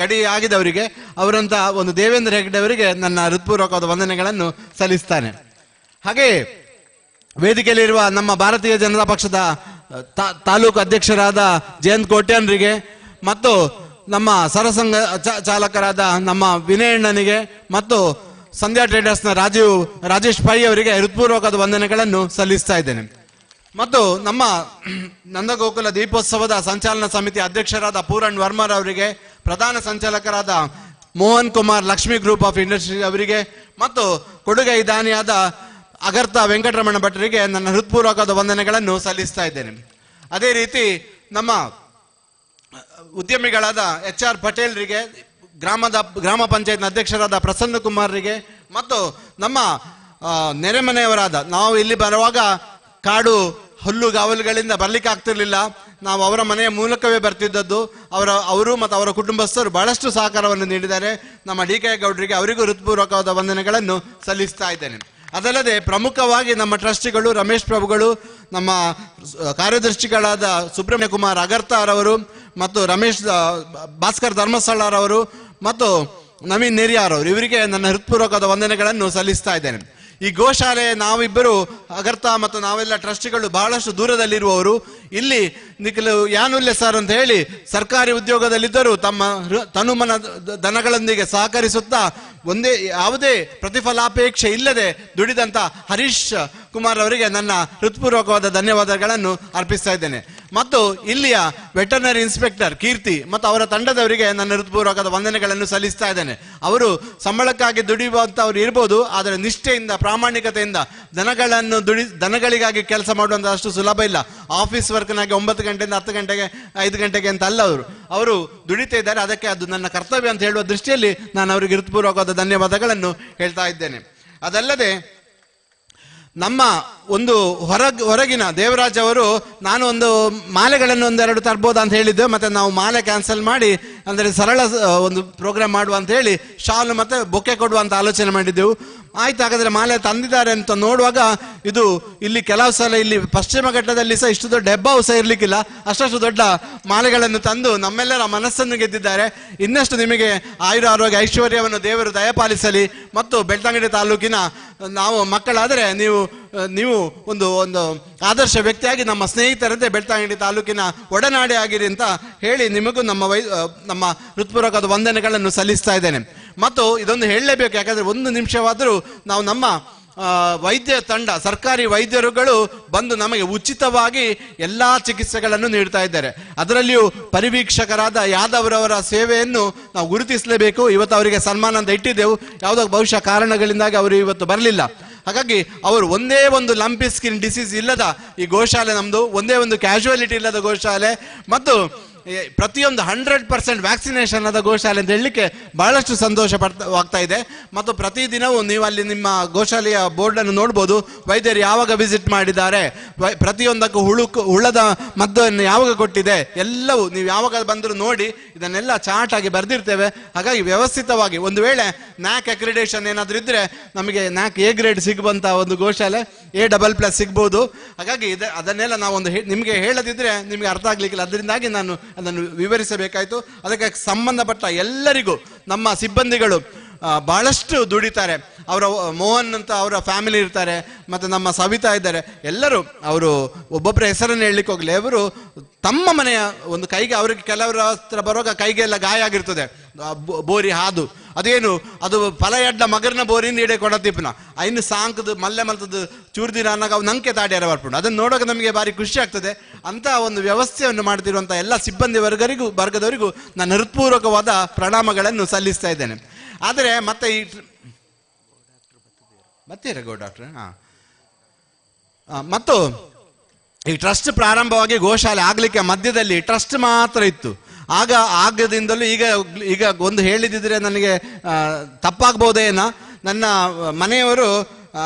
ಗಡಿ ಆಗಿದವರಿಗೆ ಅವರಂತ ಒಂದು ದೇವೇಂದ್ರ ಹೆಗ್ಡೆ ಅವರಿಗೆ ನನ್ನ ಹೃತ್ಪೂರ್ವಕವಾದ ವಂದನೆಗಳನ್ನು ಸಲ್ಲಿಸ್ತಾನೆ. ಹಾಗೆ ವೇದಿಕೆಯಲ್ಲಿರುವ ನಮ್ಮ ಭಾರತೀಯ ಜನತಾ ಪಕ್ಷದ ತಾಲೂಕು ಅಧ್ಯಕ್ಷರಾದ ಜಯಂತ್ ಕೋಟ್ಯಾನ್ರಿಗೆ ಮತ್ತು ನಮ್ಮ ಸರಸಂಘ ಚಾಲಕರಾದ ನಮ್ಮ ವಿನಯಣ್ಣನಿಗೆ ಮತ್ತು ಸಂಧ್ಯಾ ಟ್ರೇಡರ್ಸ್ನ ರಾಜೇಶ್ ಪೈ ಅವರಿಗೆ ಹೃತ್ಪೂರ್ವಕವಾದ ವಂದನೆಗಳನ್ನು ಸಲ್ಲಿಸ್ತಾ ಇದ್ದೇನೆ. ಮತ್ತು ನಮ್ಮ ನಂದಗೋಕುಲ ದೀಪೋತ್ಸವದ ಸಂಚಾಲನಾ ಸಮಿತಿ ಅಧ್ಯಕ್ಷರಾದ ಪೂರಣ್ ವರ್ಮರ್ ಅವರಿಗೆ, ಪ್ರಧಾನ ಸಂಚಾಲಕರಾದ Mohan Kumar Lakshmi group of industry ಅವರಿಗೆ ಮತ್ತು ಕೊಡುಗೈ ದಾನಿಯಾದ ಅಗರ್ತ ವೆಂಕಟರಮಣ ಭಟ್ರಿಗೆ ನನ್ನ ಹೃತ್ಪೂರ್ವಕವಾದ ವಂದನೆಗಳನ್ನು ಸಲ್ಲಿಸ್ತಾ ಇದ್ದೇನೆ. ಅದೇ ರೀತಿ ನಮ್ಮ ಉದ್ಯಮಿಗಳಾದ HR ಪಟೇಲ್ರಿಗೆ, ಗ್ರಾಮ ಪಂಚಾಯತ್ನ ಅಧ್ಯಕ್ಷರಾದ ಪ್ರಸನ್ನ ಕುಮಾರ್ರಿಗೆ ಮತ್ತು ನಮ್ಮ ನೆರೆಮನೆಯವರಾದ, ನಾವು ಇಲ್ಲಿ ಬರುವಾಗ ಕಾಡು ಹುಲ್ಲುಗಾವಲುಗಳಿಂದ ಬರ್ಲಿಕ್ಕೆ ಆಗ್ತಿರ್ಲಿಲ್ಲ, ನಾವು ಅವರ ಮನೆಯ ಮೂಲಕವೇ ಬರ್ತಿದ್ದದ್ದು. ಅವರು ಮತ್ತು ಅವರ ಕುಟುಂಬಸ್ಥರು ಬಹಳಷ್ಟು ಸಹಕಾರವನ್ನು ನೀಡಿದ್ದಾರೆ. ನಮ್ಮ DK ಗೌಡ್ರಿಗೆ ಅವರಿಗೂ ಹೃತ್ಪೂರ್ವಕವಾದ ವಂದನೆಗಳನ್ನು ಸಲ್ಲಿಸ್ತಾ ಇದ್ದೇನೆ. ಅದಲ್ಲದೆ ಪ್ರಮುಖವಾಗಿ ನಮ್ಮ ಟ್ರಸ್ಟಿಗಳು ರಮೇಶ್ ಪ್ರಭುಗಳು, ನಮ್ಮ ಕಾರ್ಯದರ್ಶಿಗಳಾದ ಸುಬ್ರಹ್ಮಣ್ಯ ಕುಮಾರ್ ಅಗರ್ತಾರವರು ಮತ್ತು ರಮೇಶ್ ಭಾಸ್ಕರ್ ಧರ್ಮಸ್ಥಳರವರು ಮತ್ತು ನವೀನ್ ನೆರಿಯಾರವರು, ಇವರಿಗೆ ನನ್ನ ಹೃತ್ಪೂರ್ವಕವಾದ ವಂದನೆಗಳನ್ನು ಸಲ್ಲಿಸ್ತಾ ಇದ್ದೇನೆ. ಈ ಗೋಶಾಲೆ ನಾವಿಬ್ಬರು ಅಗರ್ತಾ ಮತ್ತು ನಾವೆಲ್ಲ ಟ್ರಸ್ಟಿಗಳು ಬಹಳಷ್ಟು ದೂರದಲ್ಲಿರುವವರು. ಇಲ್ಲಿ ನಿಖಿಲು ಯಾನುಲ್ಲೆ ಸರ್ ಅಂತ ಹೇಳಿ ಸರ್ಕಾರಿ ಉದ್ಯೋಗದಲ್ಲಿದ್ದರೂ ತಮ್ಮ ತನುಮನ ದನಗಳೊಂದಿಗೆ ಸಹಕರಿಸುತ್ತಾ ಯಾವುದೇ ಪ್ರತಿಫಲಾಪೇಕ್ಷೆ ಇಲ್ಲದೆ ದುಡಿದಂತ ಹರೀಶ್ ಕುಮಾರ್ ಅವರಿಗೆ ನನ್ನ ಹೃತ್ಪೂರ್ವಕವಾದ ಧನ್ಯವಾದಗಳನ್ನು ಅರ್ಪಿಸ್ತಾ ಇದ್ದೇನೆ. ಮತ್ತು ಇಲ್ಲಿಯ ವೆಟರ್ನರಿ ಇನ್ಸ್ಪೆಕ್ಟರ್ ಕೀರ್ತಿ ಮತ್ತು ಅವರ ತಂಡದವರಿಗೆ ನನ್ನ ಹೃತ್ಪೂರ್ವಕವಾದ ವಂದನೆಗಳನ್ನು ಸಲ್ಲಿಸ್ತಾ ಇದ್ದೇನೆ. ಅವರು ಸಂಬಳಕ್ಕಾಗಿ ದುಡಿಯುವಂತವ್ರು ಇರ್ಬೋದು, ಆದರೆ ನಿಷ್ಠೆಯಿಂದ ಪ್ರಾಮಾಣಿಕತೆಯಿಂದ ದನಗಳಿಗಾಗಿ ಕೆಲಸ ಮಾಡುವಂತ ಅಷ್ಟು ಸುಲಭ ಇಲ್ಲ. ಆಫೀಸ್ ವರ್ಕ್ನಾಗಿ 9 ಗಂಟೆಯಿಂದ 10 ಗಂಟೆಗೆ 5 ಗಂಟೆಗೆ ಅಂತ ಅಲ್ಲ, ಅವರು ದುಡಿತಾ ಇದ್ದಾರೆ. ಅದಕ್ಕೆ ಅದು ನನ್ನ ಕರ್ತವ್ಯ ಅಂತ ಹೇಳುವ ದೃಷ್ಟಿಯಲ್ಲಿ ನಾನು ಅವರಿಗೆ ಹೃತ್ಪೂರ್ವಕವಾದ ಧನ್ಯವಾದಗಳನ್ನು ಹೇಳ್ತಾ ಇದ್ದೇನೆ. ಅದಲ್ಲದೆ ನಮ್ಮ ಒಂದು ಹೊರಗಿನ ದೇವರಾಜ್ ಅವರು ನಾನು ಒಂದು ಮಾಲೆಗಳನ್ನು 1-2 ತರ್ಬೋದು ಅಂತ ಹೇಳಿದ್ದೆ. ಮತ್ತೆ ನಾವು ಮಾಲೆ ಕ್ಯಾನ್ಸಲ್ ಮಾಡಿ ಅಂದರೆ ಸರಳ ಒಂದು ಪ್ರೋಗ್ರಾಮ್ ಮಾಡುವ ಅಂತ ಹೇಳಿ ಶಾಲ್ ಮತ್ತೆ ಬೊಕ್ಕೆ ಕೊಡುವ ಅಂತ ಆಲೋಚನೆ ಮಾಡಿದ್ದೆವು. ಆಯ್ತು, ಹಾಗಾದ್ರೆ ಮಾಲೆ ತಂದಿದ್ದಾರೆ ಅಂತ ನೋಡುವಾಗ ಇದು ಇಲ್ಲಿ ಕೆಲವು ಸಲ ಇಲ್ಲಿ ಪಶ್ಚಿಮ ಘಟ್ಟದಲ್ಲಿ ಸಹ ಇಷ್ಟು ದೊಡ್ಡ ಹೆಬ್ಬಾವು ಸಹ ಇರ್ಲಿಕ್ಕಿಲ್ಲ, ಅಷ್ಟು ದೊಡ್ಡ ಮಾಲೆಗಳನ್ನು ತಂದು ನಮ್ಮೆಲ್ಲರ ಮನಸ್ಸನ್ನು ಗೆದ್ದಿದ್ದಾರೆ. ಇನ್ನಷ್ಟು ನಿಮಗೆ ಆಯುರ ಆರೋಗ್ಯ ಐಶ್ವರ್ಯವನ್ನು ದೇವರು ದಯಪಾಲಿಸಲಿ. ಮತ್ತು ಬೆಳ್ತಂಗಡಿ ತಾಲೂಕಿನ ನಾವು ಮಕ್ಕಳಾದರೆ ನೀವು ಒಂದು ಆದರ್ಶ ವ್ಯಕ್ತಿಯಾಗಿ ನಮ್ಮ ಸ್ನೇಹಿತರಂತೆ ಬೆಳ್ತಂಗಡಿ ತಾಲೂಕಿನ ಒಡನಾಡಿ ಆಗಿರಿ ಅಂತ ಹೇಳಿ ನಿಮಗೂ ನಮ್ಮ ಹೃತ್ಪೂರ್ವಕವಾದ ವಂದನೆಗಳನ್ನು ಸಲ್ಲಿಸ್ತಾ ಇದ್ದೇನೆ. ಮತ್ತು ಇದೊಂದು ಹೇಳಲೇಬೇಕು, ಯಾಕಂದ್ರೆ 1 ನಿಮಿಷವಾದರೂ ನಾವು ನಮ್ಮ ವೈದ್ಯ ತಂಡ ಸರ್ಕಾರಿ ವೈದ್ಯರುಗಳು ಬಂದು ನಮಗೆ ಉಚಿತವಾಗಿ ಎಲ್ಲಾ ಚಿಕಿತ್ಸೆಗಳನ್ನು ನೀಡ್ತಾ ಇದ್ದಾರೆ. ಅದರಲ್ಲಿಯೂ ಪರಿವೀಕ್ಷಕರಾದ ಯಾದವ್ರವರ ಸೇವೆಯನ್ನು ನಾವು ಗುರುತಿಸಲೇಬೇಕು. ಇವತ್ತು ಅವರಿಗೆ ಸನ್ಮಾನ ಅಂತ ಇಟ್ಟಿದ್ದೆವು, ಯಾವುದೋ ಬಹುಶಃ ಕಾರಣಗಳಿಂದಾಗಿ ಅವರು ಇವತ್ತು ಬರಲಿಲ್ಲ. ಹಾಗಾಗಿ ಅವರು ಒಂದೇ ಒಂದು ಲಂಪಿ ಸ್ಕಿನ್ ಡಿಸೀಸ್ ಇಲ್ಲದ ಈ ಗೋಶಾಲೆ ನಮ್ದು, ಒಂದೇ ಒಂದು ಕ್ಯಾಶುಯಾಲಿಟಿ ಇಲ್ಲದ ಗೋಶಾಲೆ, ಮತ್ತು ಪ್ರತಿಯೊಂದು 100% ವ್ಯಾಕ್ಸಿನೇಷನ್ ಆದ ಗೋಶಾಲೆ ಅಂತ ಹೇಳಲಿಕ್ಕೆ ಬಹಳಷ್ಟು ಸಂತೋಷವಾಗ್ತಾ ಇದೆ. ಮತ್ತು ಪ್ರತಿದಿನವೂ ನೀವು ಅಲ್ಲಿ ನಿಮ್ಮ ಗೋಶಾಲೆಯ ಬೋರ್ಡನ್ನು ನೋಡ್ಬೋದು, ವೈದ್ಯರು ಯಾವಾಗ ವಿಸಿಟ್ ಮಾಡಿದ್ದಾರೆ, ಪ್ರತಿಯೊಂದಕ್ಕೂ ಹುಳದ ಮದ್ದನ್ನು ಯಾವಾಗ ಕೊಟ್ಟಿದೆ, ಎಲ್ಲವೂ ನೀವು ಯಾವಾಗ ಬಂದರೂ ನೋಡಿ ಇದನ್ನೆಲ್ಲ ಚಾರ್ಟ್ ಆಗಿ ಬರೆದಿರ್ತೇವೆ. ಹಾಗಾಗಿ ವ್ಯವಸ್ಥಿತವಾಗಿ ಒಂದು ವೇಳೆ ನ್ಯಾಕ್ ಅಕ್ರಿಡೇಷನ್ ಏನಾದರೂ ಇದ್ರೆ ನಮಗೆ ನ್ಯಾಕ್ ಎ ಗ್ರೇಡ್ ಸಿಗುವಂತ ಒಂದು ಗೋಶಾಲೆ A++ ಸಿಗ್ಬೋದು. ಹಾಗಾಗಿ ಅದನ್ನೆಲ್ಲ ನಾವೊಂದು ನಿಮಗೆ ಹೇಳದಿದ್ರೆ ನಿಮಗೆ ಅರ್ಥ ಆಗ್ಲಿಕ್ಕಿಲ್ಲ, ಅದರಿಂದಾಗಿ ನಾನು ಅದನ್ನು ವಿವರಿಸಬೇಕಾಯಿತು. ಅದಕ್ಕೆ ಸಂಬಂಧಪಟ್ಟ ಎಲ್ಲರಿಗೂ ನಮ್ಮ ಸಿಬ್ಬಂದಿಗಳು ಬಹಳಷ್ಟು ದುಡಿತಾರೆ. ಅವರ ಮೋಹನ್ ಅಂತ ಅವರ ಫ್ಯಾಮಿಲಿ ಇರ್ತಾರೆ, ಮತ್ತು ನಮ್ಮ ಸವಿತಾ ಇದ್ದಾರೆ. ಎಲ್ಲರೂ ಅವರು ಒಬ್ಬೊಬ್ಬರ ಹೆಸರನ್ನು ಹೇಳಲಿಕ್ಕೆ ಹೋಗ್ಲಿ, ಅವರು ತಮ್ಮ ಮನೆಯ ಒಂದು ಕೈಗೆ, ಅವರಿಗೆ ಕೆಲವರ ಹತ್ರ ಬರುವಾಗ ಕೈಗೆಲ್ಲ ಗಾಯ ಆಗಿರ್ತದೆ, ಬೋರಿ ಹಾದು ಅದೇನು ಅದು ಫಲ ಎಡ್ಡ ಮಗರ್ನ ಬೋರಿಂದ ಇಡೇ ಕೊಡತಿಪ್ಪನ ಐನು ಸಾಂಕದು ಮಲ್ಲೆ ಮಲ್ತದ್ದು ಚೂರ್ದಿನ ಅನ್ನೋಗ ಅವು ನಂಗೆ ತಾಡ್ಯಾರ ಬರ್ಪುಂಡು. ಅದನ್ನು ನೋಡೋಕೆ ನಮಗೆ ಭಾರಿ ಖುಷಿ ಆಗ್ತದೆ. ಅಂತ ಒಂದು ವ್ಯವಸ್ಥೆಯನ್ನು ಮಾಡ್ತಿರುವಂಥ ಎಲ್ಲ ಸಿಬ್ಬಂದಿ ವರ್ಗದವರಿಗೂ ನನ್ನ ಹೃತ್ಪೂರ್ವಕವಾದ ಪ್ರಣಾಮಗಳನ್ನು ಸಲ್ಲಿಸ್ತಾ ಇದ್ದೇನೆ. ಆದರೆ ಮತ್ತೆ ಗೋ ಡಾಕ್ಟ್ರೆ ಮತ್ತು ಈ ಟ್ರಸ್ಟ್ ಪ್ರಾರಂಭವಾಗಿ ಗೋಶಾಲೆ ಆಗ್ಲಿಕ್ಕೆ ಮಧ್ಯದಲ್ಲಿ ಟ್ರಸ್ಟ್ ಮಾತ್ರ ಇತ್ತು. ಆಗದಿಂದಲೂ ಈಗ ಒಂದು ಹೇಳಿದಿದ್ರೆ ನನಗೆ ತಪ್ಪಾಗ್ಬೋದೇನೋ. ನನ್ನ ಮನೆಯವರು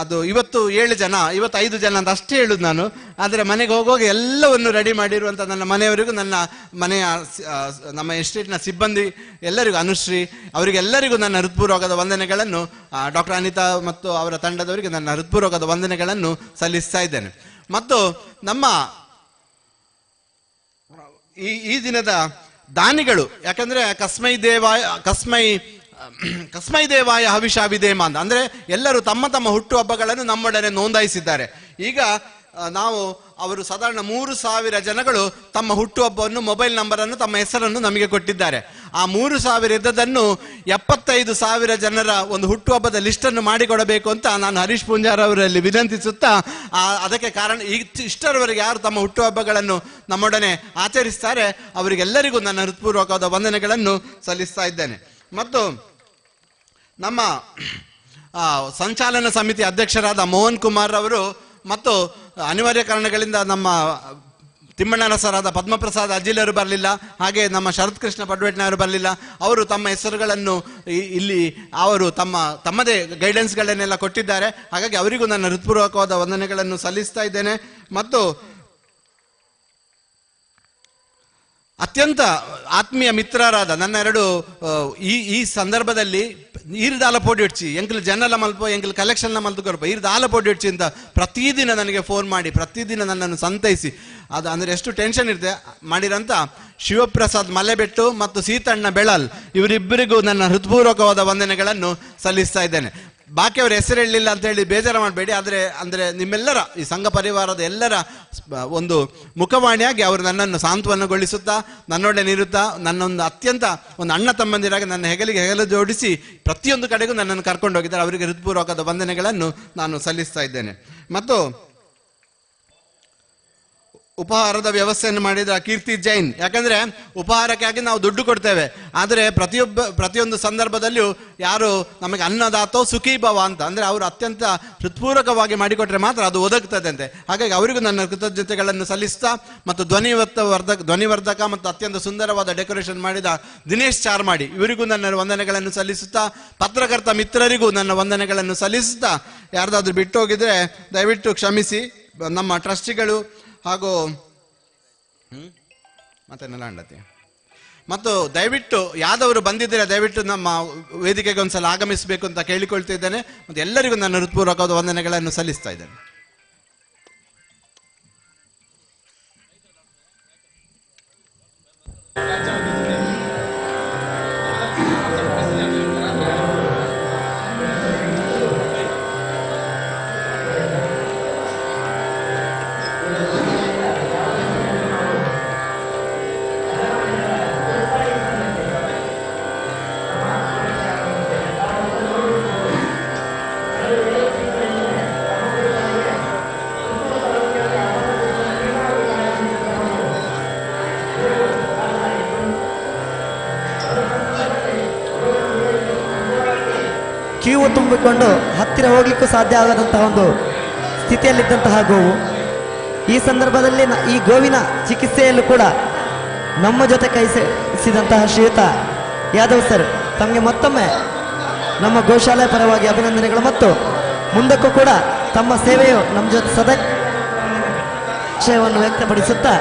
ಅದು ಇವತ್ತು 7 ಜನ, 5 ಜನ ಅಂತ ಅಷ್ಟೇ ಹೇಳುದು ನಾನು. ಆದರೆ ಮನೆಗೆ ಹೋಗುವಾಗ ಎಲ್ಲವನ್ನು ರೆಡಿ ಮಾಡಿರುವಂಥ ನನ್ನ ಮನೆಯವರಿಗೂ, ನನ್ನ ಮನೆಯ ನಮ್ಮ ಎಸ್ಟೇಟ್ನ ಸಿಬ್ಬಂದಿ ಎಲ್ಲರಿಗೂ, ಅನುಶ್ರೀ ಅವರಿಗೆಲ್ಲರಿಗೂ ನನ್ನ ಹೃತ್ಪೂರ್ವಕದ ವಂದನೆಗಳನ್ನು, ಡಾಕ್ಟರ್ ಅನಿತಾ ಮತ್ತು ಅವರ ತಂಡದವರಿಗೆ ನನ್ನ ಹೃತ್ಪೂರ್ವಕದ ವಂದನೆಗಳನ್ನು ಸಲ್ಲಿಸ್ತಾ ಇದ್ದೇನೆ. ಮತ್ತು ನಮ್ಮ ಈ ದಿನದ ದಾನಿಗಳು, ಯಾಕಂದ್ರೆ ಕಸ್ಮೈ ದೇವಾಯ ಹವಿಷಾವಿದೇಮ ಅಂತ ಅಂದ್ರೆ ಎಲ್ಲರೂ ತಮ್ಮ ತಮ್ಮ ಹುಟ್ಟುಹಬ್ಬಗಳನ್ನು ನಮ್ಮೊಡನೆ ನೋಂದಾಯಿಸಿದ್ದಾರೆ. ಈಗ ಅವರು ಸಾಧಾರಣ 3,000 ಜನಗಳು ತಮ್ಮ ಹುಟ್ಟುಹಬ್ಬವನ್ನು, ಮೊಬೈಲ್ ನಂಬರನ್ನು, ತಮ್ಮ ಹೆಸರನ್ನು ನಮಗೆ ಕೊಟ್ಟಿದ್ದಾರೆ. ಆ 3,000 ಇದ್ದದನ್ನು 75,000 ಜನರ ಒಂದು ಹುಟ್ಟುಹಬ್ಬದ ಲಿಸ್ಟನ್ನು ಮಾಡಿಕೊಡಬೇಕು ಅಂತ ನಾನು ಹರೀಶ್ ಪೂಂಜಾರ್ ಅವರಲ್ಲಿ ವಿನಂತಿಸುತ್ತಾ, ಅದಕ್ಕೆ ಕಾರಣ ಇಷ್ಟರವರೆಗೆ ಯಾರು ತಮ್ಮ ಹುಟ್ಟುಹಬ್ಬಗಳನ್ನು ನಮ್ಮೊಡನೆ ಆಚರಿಸ್ತಾರೆ ಅವರಿಗೆಲ್ಲರಿಗೂ ನನ್ನ ಹೃತ್ಪೂರ್ವಕವಾದ ವಂದನೆಗಳನ್ನು ಸಲ್ಲಿಸ್ತಾ ಇದ್ದೇನೆ. ಮತ್ತು ನಮ್ಮ ಸಂಚಾಲನ ಸಮಿತಿ ಅಧ್ಯಕ್ಷರಾದ ಮೋಹನ್ ಕುಮಾರ್ ಅವರು ಮತ್ತು ಅನಿವಾರ್ಯ ಕಾರಣಗಳಿಂದ ನಮ್ಮ ತಿಮ್ಮಣ್ಣರಸರಾದ ಪದ್ಮಪ್ರಸಾದ್ ಅಜಿಲರು ಬರಲಿಲ್ಲ, ಹಾಗೆ ನಮ್ಮ ಶರತ್ ಕೃಷ್ಣ ಪಡ್ವೇಟ್ನವರು ಬರಲಿಲ್ಲ. ಅವರು ತಮ್ಮ ಹೆಸರುಗಳನ್ನು ಇಲ್ಲಿ ಅವರು ತಮ್ಮದೇ ಗೈಡೆನ್ಸ್ಗಳನ್ನೆಲ್ಲ ಕೊಟ್ಟಿದ್ದಾರೆ. ಹಾಗಾಗಿ ಅವರಿಗೂ ನನ್ನ ಹೃತ್ಪೂರ್ವಕವಾದ ವಂದನೆಗಳನ್ನು ಸಲ್ಲಿಸ್ತಾ ಇದ್ದೇನೆ. ಮತ್ತು ಅತ್ಯಂತ ಆತ್ಮೀಯ ಮಿತ್ರರಾದ ನನ್ನ ಎರಡು ಈ ಸಂದರ್ಭದಲ್ಲಿ ಈರ್ದ ಆಲಪೋಡಿ ಇಡ್ಚಿ ಎಂಕಲ್ ಜನಲ ಮಲ್ಪ ಎಂಕಲ್ ಕಲೆಕ್ಷನ್ನ ಮಲ್ತು ಕೊರಪ ಈರ್ದ ಆಲಪೋಡಿ ಇಡ್ಚಿ ಅಂತ ಪ್ರತಿದಿನ ನನಗೆ ಫೋನ್ ಮಾಡಿ ಪ್ರತಿದಿನ ನನ್ನನ್ನು ಸಂತೈಸಿ ಅದು ಅಂದರೆ ಎಷ್ಟು ಟೆನ್ಷನ್ ಇರುತ್ತೆ ಮಾಡಿರಂತ ಶಿವಪ್ರಸಾದ್ ಮಲೆಬೆಟ್ಟು ಮತ್ತು ಸೀತಣ್ಣ ಬೆಳಲ್ ಇವರಿಬ್ಬರಿಗೂ ನನ್ನ ಹೃತ್ಪೂರ್ವಕವಾದ ವಂದನೆಗಳನ್ನು ಸಲ್ಲಿಸ್ತಾ ಇದ್ದೇನೆ. ಬಾಕಿಯವ್ರ ಹೆಸರು ಹೇಳಲಿಲ್ಲ ಅಂತ ಹೇಳಿ ಬೇಜಾರು ಮಾಡಬೇಡಿ. ಅಂದರೆ ನಿಮ್ಮೆಲ್ಲರ ಈ ಸಂಘ ಪರಿವಾರದ ಎಲ್ಲರ ಒಂದು ಮುಖವಾಣಿಯಾಗಿ ಅವರು ನನ್ನನ್ನು ಸಾಂತ್ವನಗೊಳಿಸುತ್ತಾ ನನ್ನೊಡನೆ ಇರುತ್ತಾ ನನ್ನೊಂದು ಅತ್ಯಂತ ಒಂದು ಅಣ್ಣ ತಮ್ಮಂದಿರಾಗಿ ನನ್ನ ಹೆಗಲಿಗೆ ಹೆಗಲು ಜೋಡಿಸಿ ಪ್ರತಿಯೊಂದು ಕಡೆಗೂ ನನ್ನನ್ನು ಕರ್ಕೊಂಡು ಹೋಗಿದ್ದಾರೆ. ಅವರಿಗೆ ಹೃತ್ಪೂರ್ವಕದ ವಂದನೆಗಳನ್ನು ನಾನು ಸಲ್ಲಿಸ್ತಾ ಇದ್ದೇನೆ. ಮತ್ತು ಉಪಹಾರದ ವ್ಯವಸ್ಥೆಯನ್ನು ಮಾಡಿದ ಕೀರ್ತಿ ಜೈನ್, ಯಾಕಂದ್ರೆ ಉಪಹಾರಕ್ಕಾಗಿ ನಾವು ದುಡ್ಡು ಕೊಡ್ತೇವೆ, ಆದರೆ ಪ್ರತಿಯೊಂದು ಸಂದರ್ಭದಲ್ಲಿಯೂ ಯಾರು ನಮಗೆ ಅನ್ನದಾತೋ ಸುಖೀ ಭವ ಅಂತ ಅಂದ್ರೆ ಅವರು ಅತ್ಯಂತ ಹೃತ್ಪೂರ್ವಕವಾಗಿ ಮಾಡಿಕೊಟ್ರೆ ಮಾತ್ರ ಅದು ಒದಗ್ತದೆ ಅಂತೆ. ಹಾಗಾಗಿ ಅವರಿಗೂ ನನ್ನ ಕೃತಜ್ಞತೆಗಳನ್ನು ಸಲ್ಲಿಸ್ತಾ ಮತ್ತು ಧ್ವನಿವರ್ಧಕ ಮತ್ತು ಅತ್ಯಂತ ಸುಂದರವಾದ ಡೆಕೋರೇಷನ್ ಮಾಡಿದ ದಿನೇಶ್ ಚಾರ್ಮಾಡಿ ಇವರಿಗೂ ನನ್ನ ವಂದನೆಗಳನ್ನು ಸಲ್ಲಿಸುತ್ತಾ, ಪತ್ರಕರ್ತ ಮಿತ್ರರಿಗೂ ನನ್ನ ವಂದನೆಗಳನ್ನು ಸಲ್ಲಿಸುತ್ತಾ, ಯಾರ್ದಾದ್ರೂ ಬಿಟ್ಟು ಹೋಗಿದ್ರೆ ದಯವಿಟ್ಟು ಕ್ಷಮಿಸಿ. ನಮ್ಮ ಟ್ರಸ್ಟಿಗಳು ಹಾಗೂ ಮತ್ತೆನ್ನೆಲ್ಲ ಅಂಡತಿ ಮತ್ತು ದಯವಿಟ್ಟು ಯಾವ್ದವರು ಬಂದಿದ್ದೀರಾ ದಯವಿಟ್ಟು ನಮ್ಮ ವೇದಿಕೆಗೆ ಒಂದ್ಸಲ ಆಗಮಿಸಬೇಕು ಅಂತ ಕೇಳಿಕೊಳ್ತಿದ್ದೇನೆ. ಮತ್ತು ಎಲ್ಲರಿಗೂ ನನ್ನ ಹೃತ್ಪೂರ್ವಕವಾದ ವಂದನೆಗಳನ್ನು ಸಲ್ಲಿಸ್ತಾ ಇದ್ದೇನೆ. ಕ್ಯೂ ತುಂಬಿಕೊಂಡು ಹತ್ತಿರ ಹೋಗ್ಲಿಕ್ಕೂ ಸಾಧ್ಯ ಆಗದಂತಹ ಒಂದು ಸ್ಥಿತಿಯಲ್ಲಿದ್ದಂತಹ ಗೋವು ಈ ಸಂದರ್ಭದಲ್ಲಿ ಈ ಗೋವಿನ ಚಿಕಿತ್ಸೆಯಲ್ಲೂ ಕೂಡ ನಮ್ಮ ಜೊತೆ ಕೈಸಿದಂತಹ ಶ್ರೀಯುತ ಯಾದವ್ ಸರ್ ತಮಗೆ ಮತ್ತೊಮ್ಮೆ ನಮ್ಮ ಗೋಶಾಲೆ ಪರವಾಗಿ ಅಭಿನಂದನೆಗಳು. ಮತ್ತು ಮುಂದಕ್ಕೂ ಕೂಡ ತಮ್ಮ ಸೇವೆಯು ನಮ್ಮ ಜೊತೆ ಸದಾಶಯವನ್ನು ವ್ಯಕ್ತಪಡಿಸುತ್ತಾ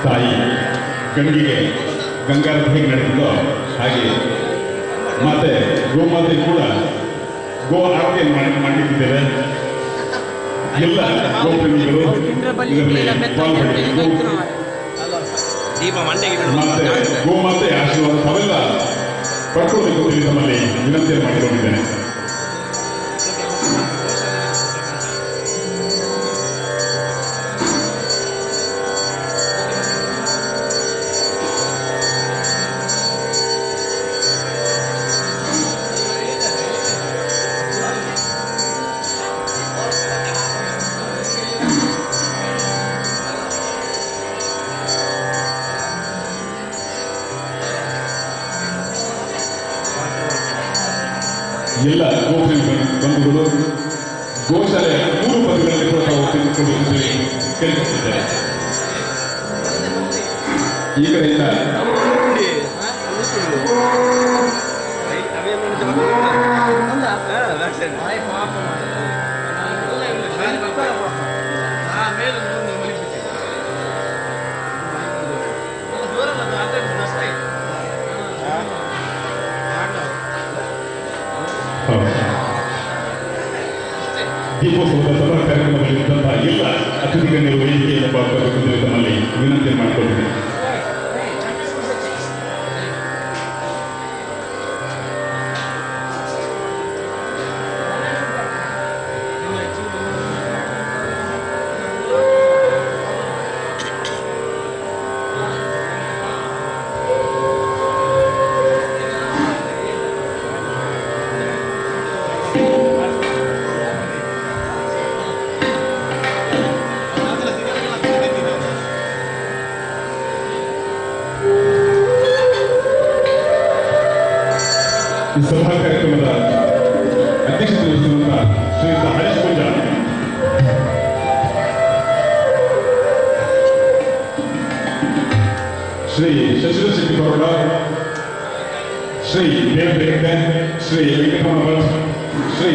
ತಾಯಿ ಗಂಗೆಗೆ ಗಂಗಾರತಿ ಹೇಗೆ ನಡೆದಿದ್ದೋ ಹಾಗೆ ಮತ್ತೆ ಗೋಮಾತೆ ಕೂಡ ಗೋ ಆರತಿಯನ್ನು ಮಾಡಿದ್ದೇವೆ. ಎಲ್ಲ ಗೋಪ್ರೇಮಿಗಳು ಇದರಲ್ಲಿ ಪಾಲ್ಗೊಳ್ಳಬೇಕು. ಮತ್ತೆ ಗೋಮಾತೆ ಆಶೀರ್ವಾದ ತಾವೆಲ್ಲ ಪಡ್ಕೊಳ್ಬೇಕು ಅಂತ ತಮ್ಮಲ್ಲಿ ವಿನಂತಿಯನ್ನು ಮಾಡಿಕೊಂಡಿದ್ದೇನೆ. ಎಲ್ಲ ಗೋಪ್ರೇಮಿ ಬಂಧುಗಳು ಗೋಶಾಲೆಯ 3 ಪದಗಳಲ್ಲಿ ಕೂಡ ತಾವು ತೆಗೆದುಕೊಂಡು ಕೇಳಿಕೊಳ್ತಿದ್ದಾರೆ. ಈ ಕಡೆಯಿಂದ ಬಂದಂತಹ ಎಲ್ಲ ಅತಿಥಿ ಗಣ್ಯರು ವೇದಿಕೆಯನ್ನು ಪಾಲ್ಗೊಳ್ಳಬೇಕೆಂದು ತಮ್ಮಲ್ಲಿ ವಿನಂತಿ ಮಾಡಿಕೊಳ್ಳುತ್ತೇನೆ. ಈ ಸಭಾ ಕಾರ್ಯಕ್ರಮದ ಅಧ್ಯಕ್ಷತೆ ವಹಿಸಿರುವಂತಹ ಶ್ರೀಯುತ ಹರೀಶ್ ಪೂಜಾ, ಶ್ರೀ ಶಶಿಧರ್ ಶೆಟ್ಟಿ ಗೌಡ, ಶ್ರೀ ದೇವ್ ರೇಖೆ, ಶ್ರೀ ವೆಂಕಟರಮಣ ಭಟ್, ಶ್ರೀ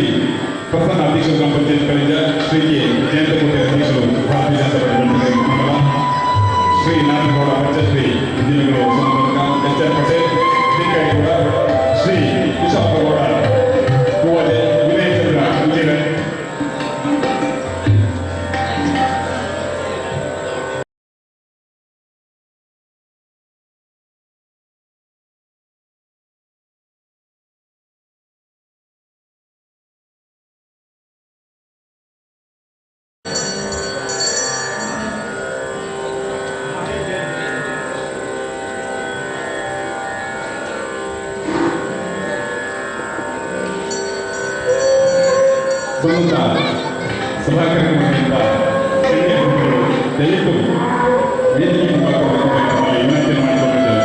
ಪ್ರಸನ್ನ ಅಧ್ಯಕ್ಷರು ಗ್ರಾಮ ಪಂಚಾಯತ್ ಕಳಿಂಜ, ಶ್ರೀ ಕೆ ಜಯಂತಕೋಟೆ ಅಧ್ಯಕ್ಷರು ಭಾರತೀಯ ಜನತಾ ಪಾರ್ಟಿ ಮಂಡಲ, ಶ್ರೀ ನಾರಾಯಣಗೌಡ ಪಂಚಶ್ರೀ ಉದ್ಯಮಿಗಳು ಸಂಪರ್ಕ, ಎಚ್ ಆರ್ ಪಟೇಲ್, ಶ್ರೀಕಾಯಗೌಡ, ಶ್ರೀ ವಿಶಾಪಗೌಡ, ಕೂವಲೆ, ವಿನಯ ಚಂದ್ರ ಉಜಿರೆ, ಬಂದಂತ ಸಭಾ ಕಾರ್ಯಕ್ರಮದಿಂದ ದಯವಿಟ್ಟು ವೇದಿಕೆ ವಿನಂತಿ ಮಾಡಿಕೊಂಡಿದ್ದೇವೆ.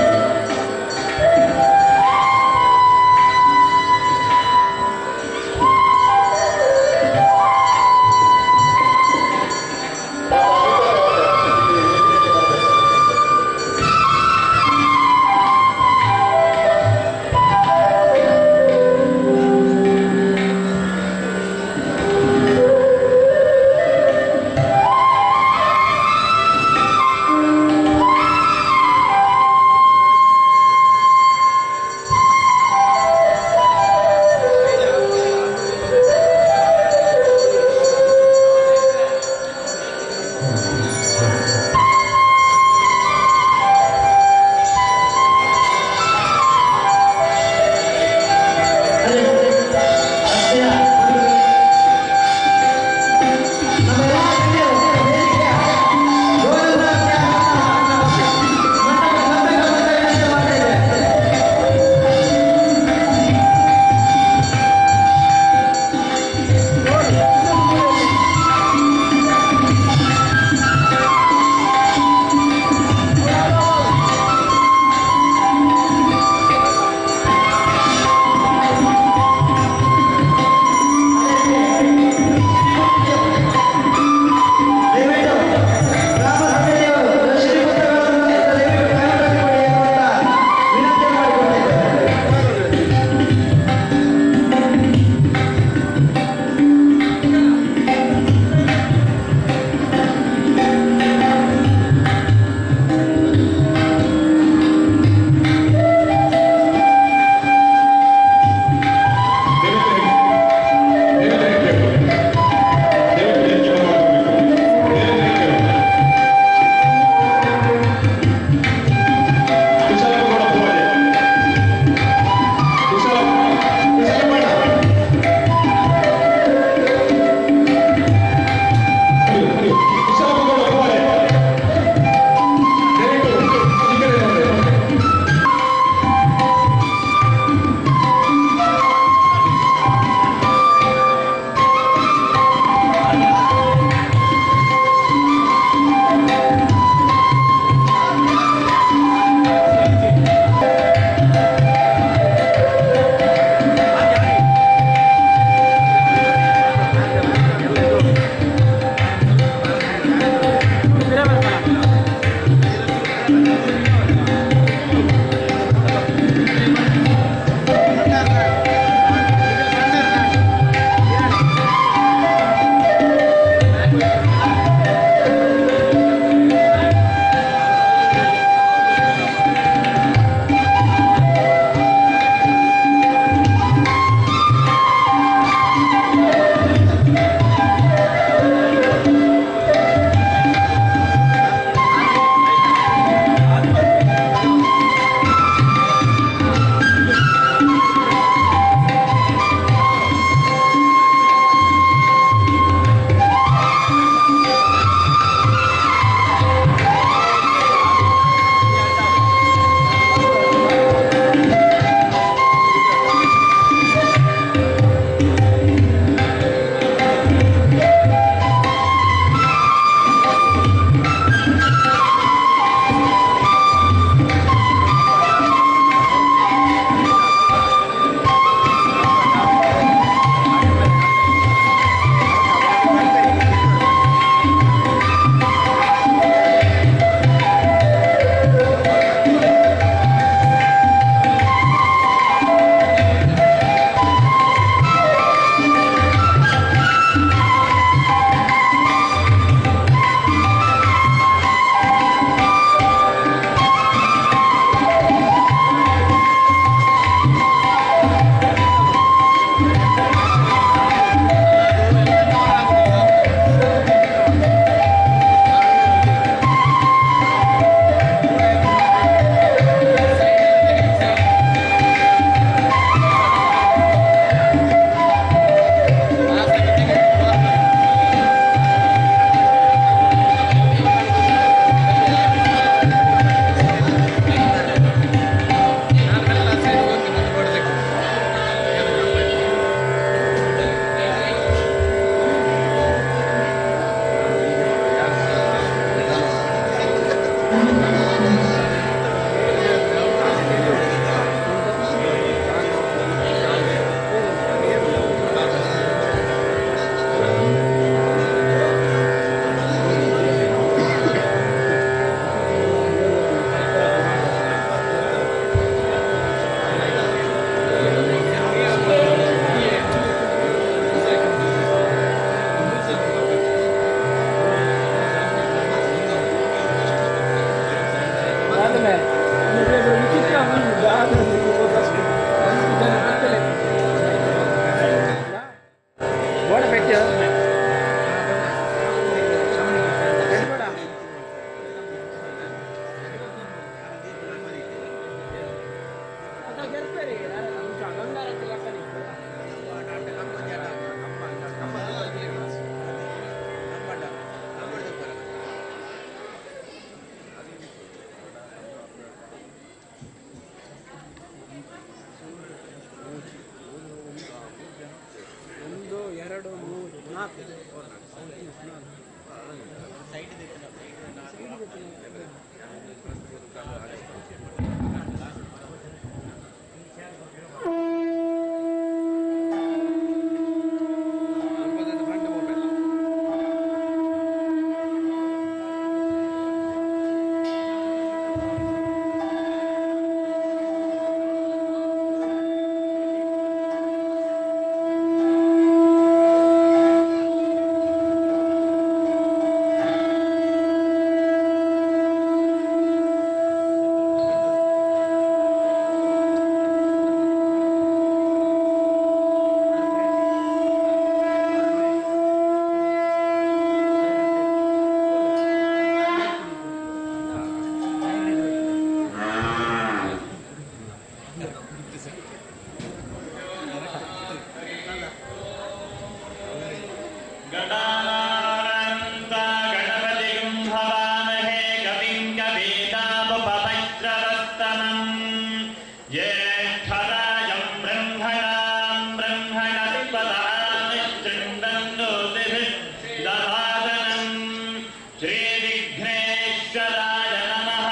श्रीविघ्नेश्वराय नमः।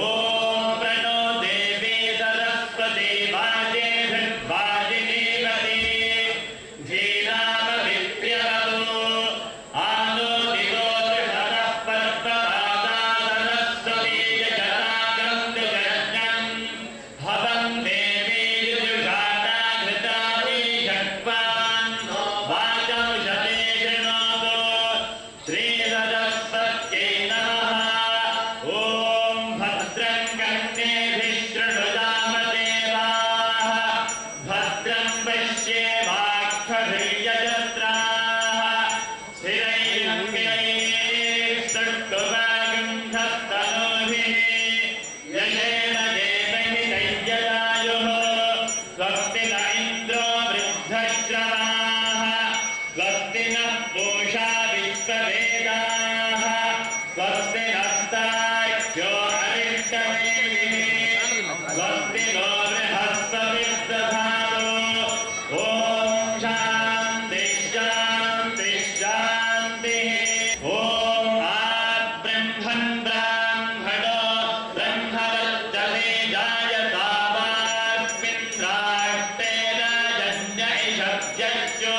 ॐ प्रणो देवी सरस्वती वाजेभिर्वाजिनीवती धीरामविद्यवतु आनो दिवो दृढः पर्वतादा सरस्वती जगदागं हवं देवी युजुषाता घृतानि षट्वान् वाचं शते शृणोतु श्रीसरस्वत्यै नमः। ॐ भद्रं कर्णेभिः शृणुयामदेवाः भद्रं पश्येमाक्षभिर्यजत्राः स्थिरैरङ्गैस्तुष्टुवागन्धस्तनूभिः यशेन देवैः स्वस्ति न इन्द्रो वृद्धश्रवाः स्वस्ति नः पूषा विश्ववेदाः स्वस्ति नस्ताख्यो अरिष्टनेमिः स्वस्ति नो बृहस्पतिर्दधातु। ॐ शान्ति शान्ति शान्तिः। ॐ आब्रह्मन् ब्राह्मणो ब्रह्मवर्चसे जायतावास्मिन् राष्ट्रे राजन्यैषभ्यश्चो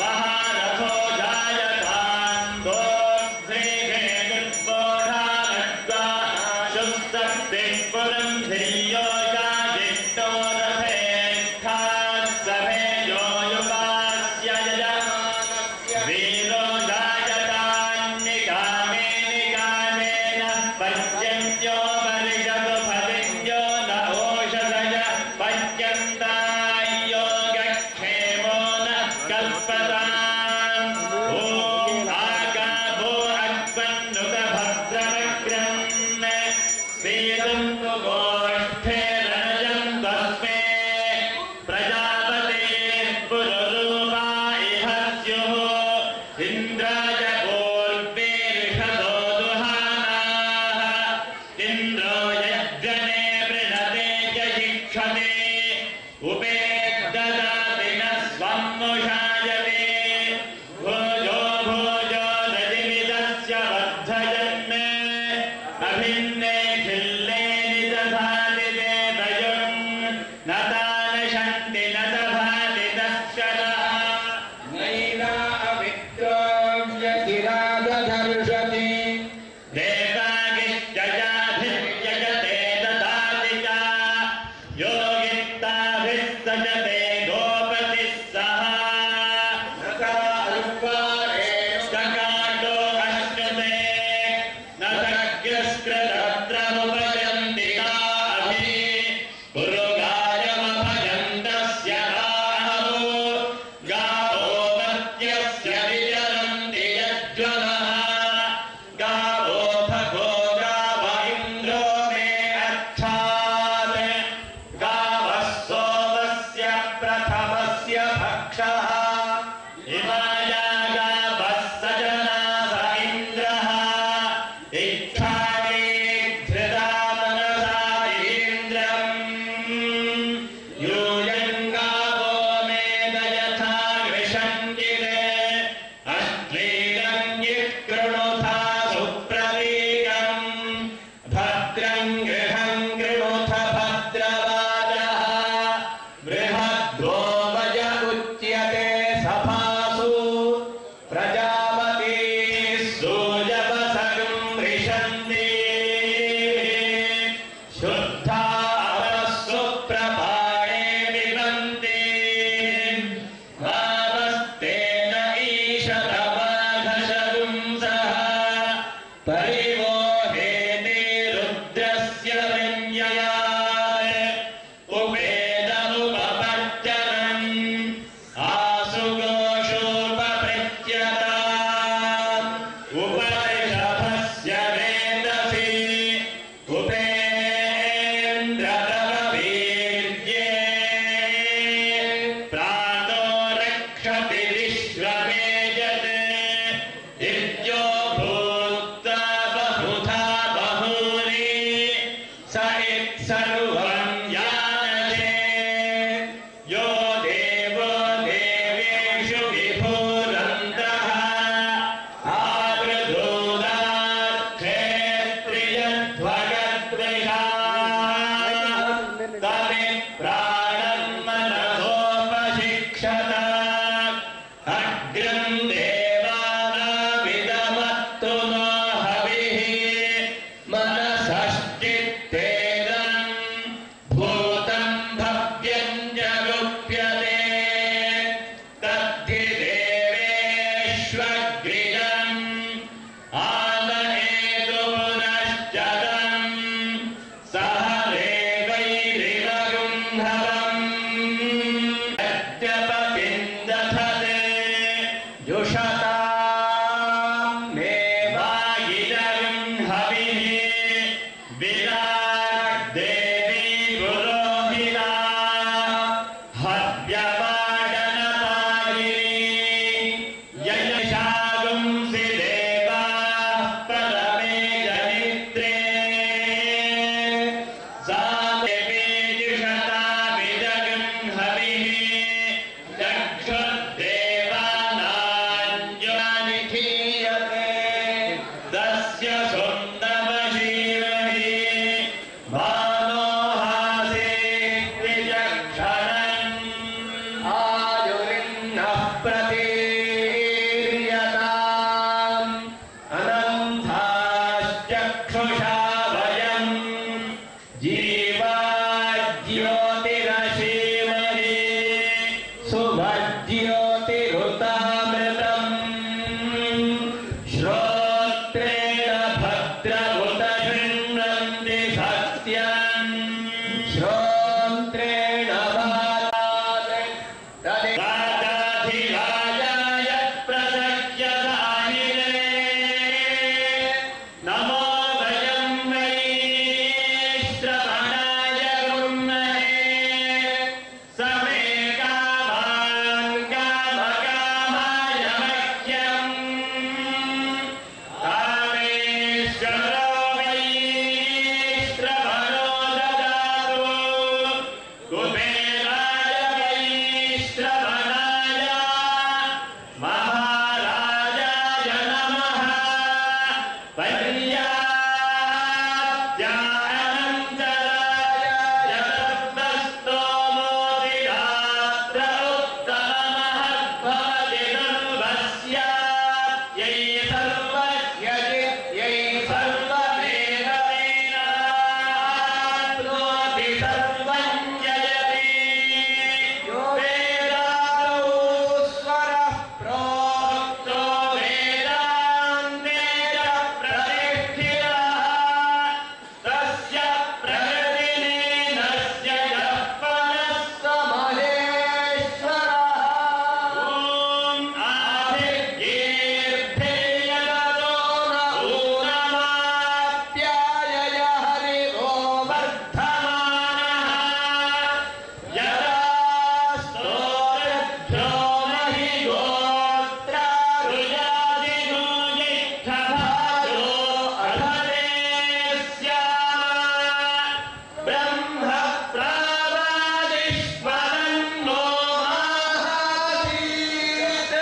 महारथो जायतान् दोग्ध्रीघे दुर्बोधानद्वा शुक्तस्तिः पुरं धियो याजिष्ठो रथेष्ठाः सभेजो युगास्य वीरो जायतान्निकामे निकामेन पर्यन्यो परिषदु फलिन्यो न ओषधय पर्यन्तायो गक्षेमो न कल्पताम्। ॐ आगाभो अग्वन्नुत भद्रमग्रम् स्वीदन्तु गोष्ठे रणजं तस्मे प्रजापते पुरुरूपा इह स्युः इन्द्राय पूर्वीर्षदो दुहानाः इन्द्रो यज्ञने पृणते च शिक्षते उपेददाति न स्वं मुषायते भोजो भोजो रजिमिदस्य वर्धयन् अभिन्ने खिल्ले निदधाति देवयुं न तानशन्ति न दभाति दक्षरः नैना अविक्रोम्यतिरादधर्षति देवागिश्चयाभिर्यजते ददाति च योगित्ताभिः सजते गोपतिः सह सकाटो अश्नुते न सख्यस्कृतत्रमुपजन्ति काभिः पुरुगायमभजन्तस्य राहवो गावो मर्त्यस्य विचरन्ति यज्ज्वलः दीयते तस्य सुन्दमशीमहि भानोहासे त्रिचक्षणम् आयुरिन्नः प्रतीर्यताम् अनन्ताश्चक्षुषा वयम् जीवाज्योतिरशीमहि सुभज्योतिरुतामृतम् श्रोत्रेण भद्रमुत शृण्वन्ति सत्यम् श्रोत्रेण राजाधिराजाय प्रसह्यदायिने नमो वयं वै श्रवणाय गुण्महे समे कामान् कामकामाय मह्यम् कामेश्वरो वै श्रवणो ददातु कुबेराय वै श्रवणाय महाराजाय नमः पर्याप्त्यानन्तराय यतस्तोमोदिरात्र उत्तममहद्भवति नर्वस्य यै सर्वज्ञै सर्ववेदवेदाप्नोति सर्वं जयति यो वेदादौ स्वरः प्रोक्तो वेदान्ते च प्रतिष्ठितः तस्य प्रकृतिलीनस्य यः परः स महेश्वरः ॐ आदिर्येऽर्थेयतो न ऊनमाप्यायय हरिवो वर्धमानः यदा स्तोत्रभ्यो नहि गोत्रा रुजादिनो जिष्ठभाजो अधते स्यात् ब्रह्म प्रावादिष्मदन्नो माहासीत्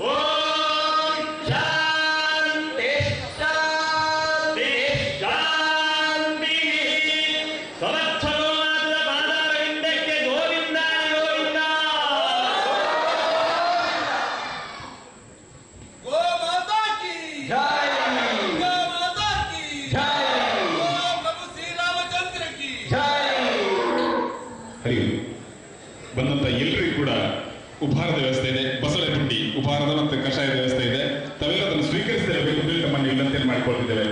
ॐ शान्तिः शान्तिः शान्तिः समर्थगोमातೃ ಪಾದಾರವಿಂದಕ್ಕೆ ಗೋವಿಂದ ಗೋವಿಂದ गोमाता की जय गोमाता की जय प्रभु श्री रामचंद्र की ಹರಿ ಬಂದಂತ ಎಲ್ಲರಿಗೂ ಕೂಡ ಉಪಹಾರದ ವ್ಯವಸ್ಥೆ ಇದೆ, ಬಸಳೆ ಪುಂಡಿ ಉಪಹಾರದ ಮತ್ತು ಕಷಾಯದ ವ್ಯವಸ್ಥೆ ಇದೆ. ತಾವೆಲ್ಲ ಅದನ್ನು ಸ್ವೀಕರಿಸಿದರೆ ತಮ್ಮನ್ನು ವಿನಂತಿಯನ್ನು ಮಾಡಿಕೊಳ್ತಿದ್ದೇವೆ.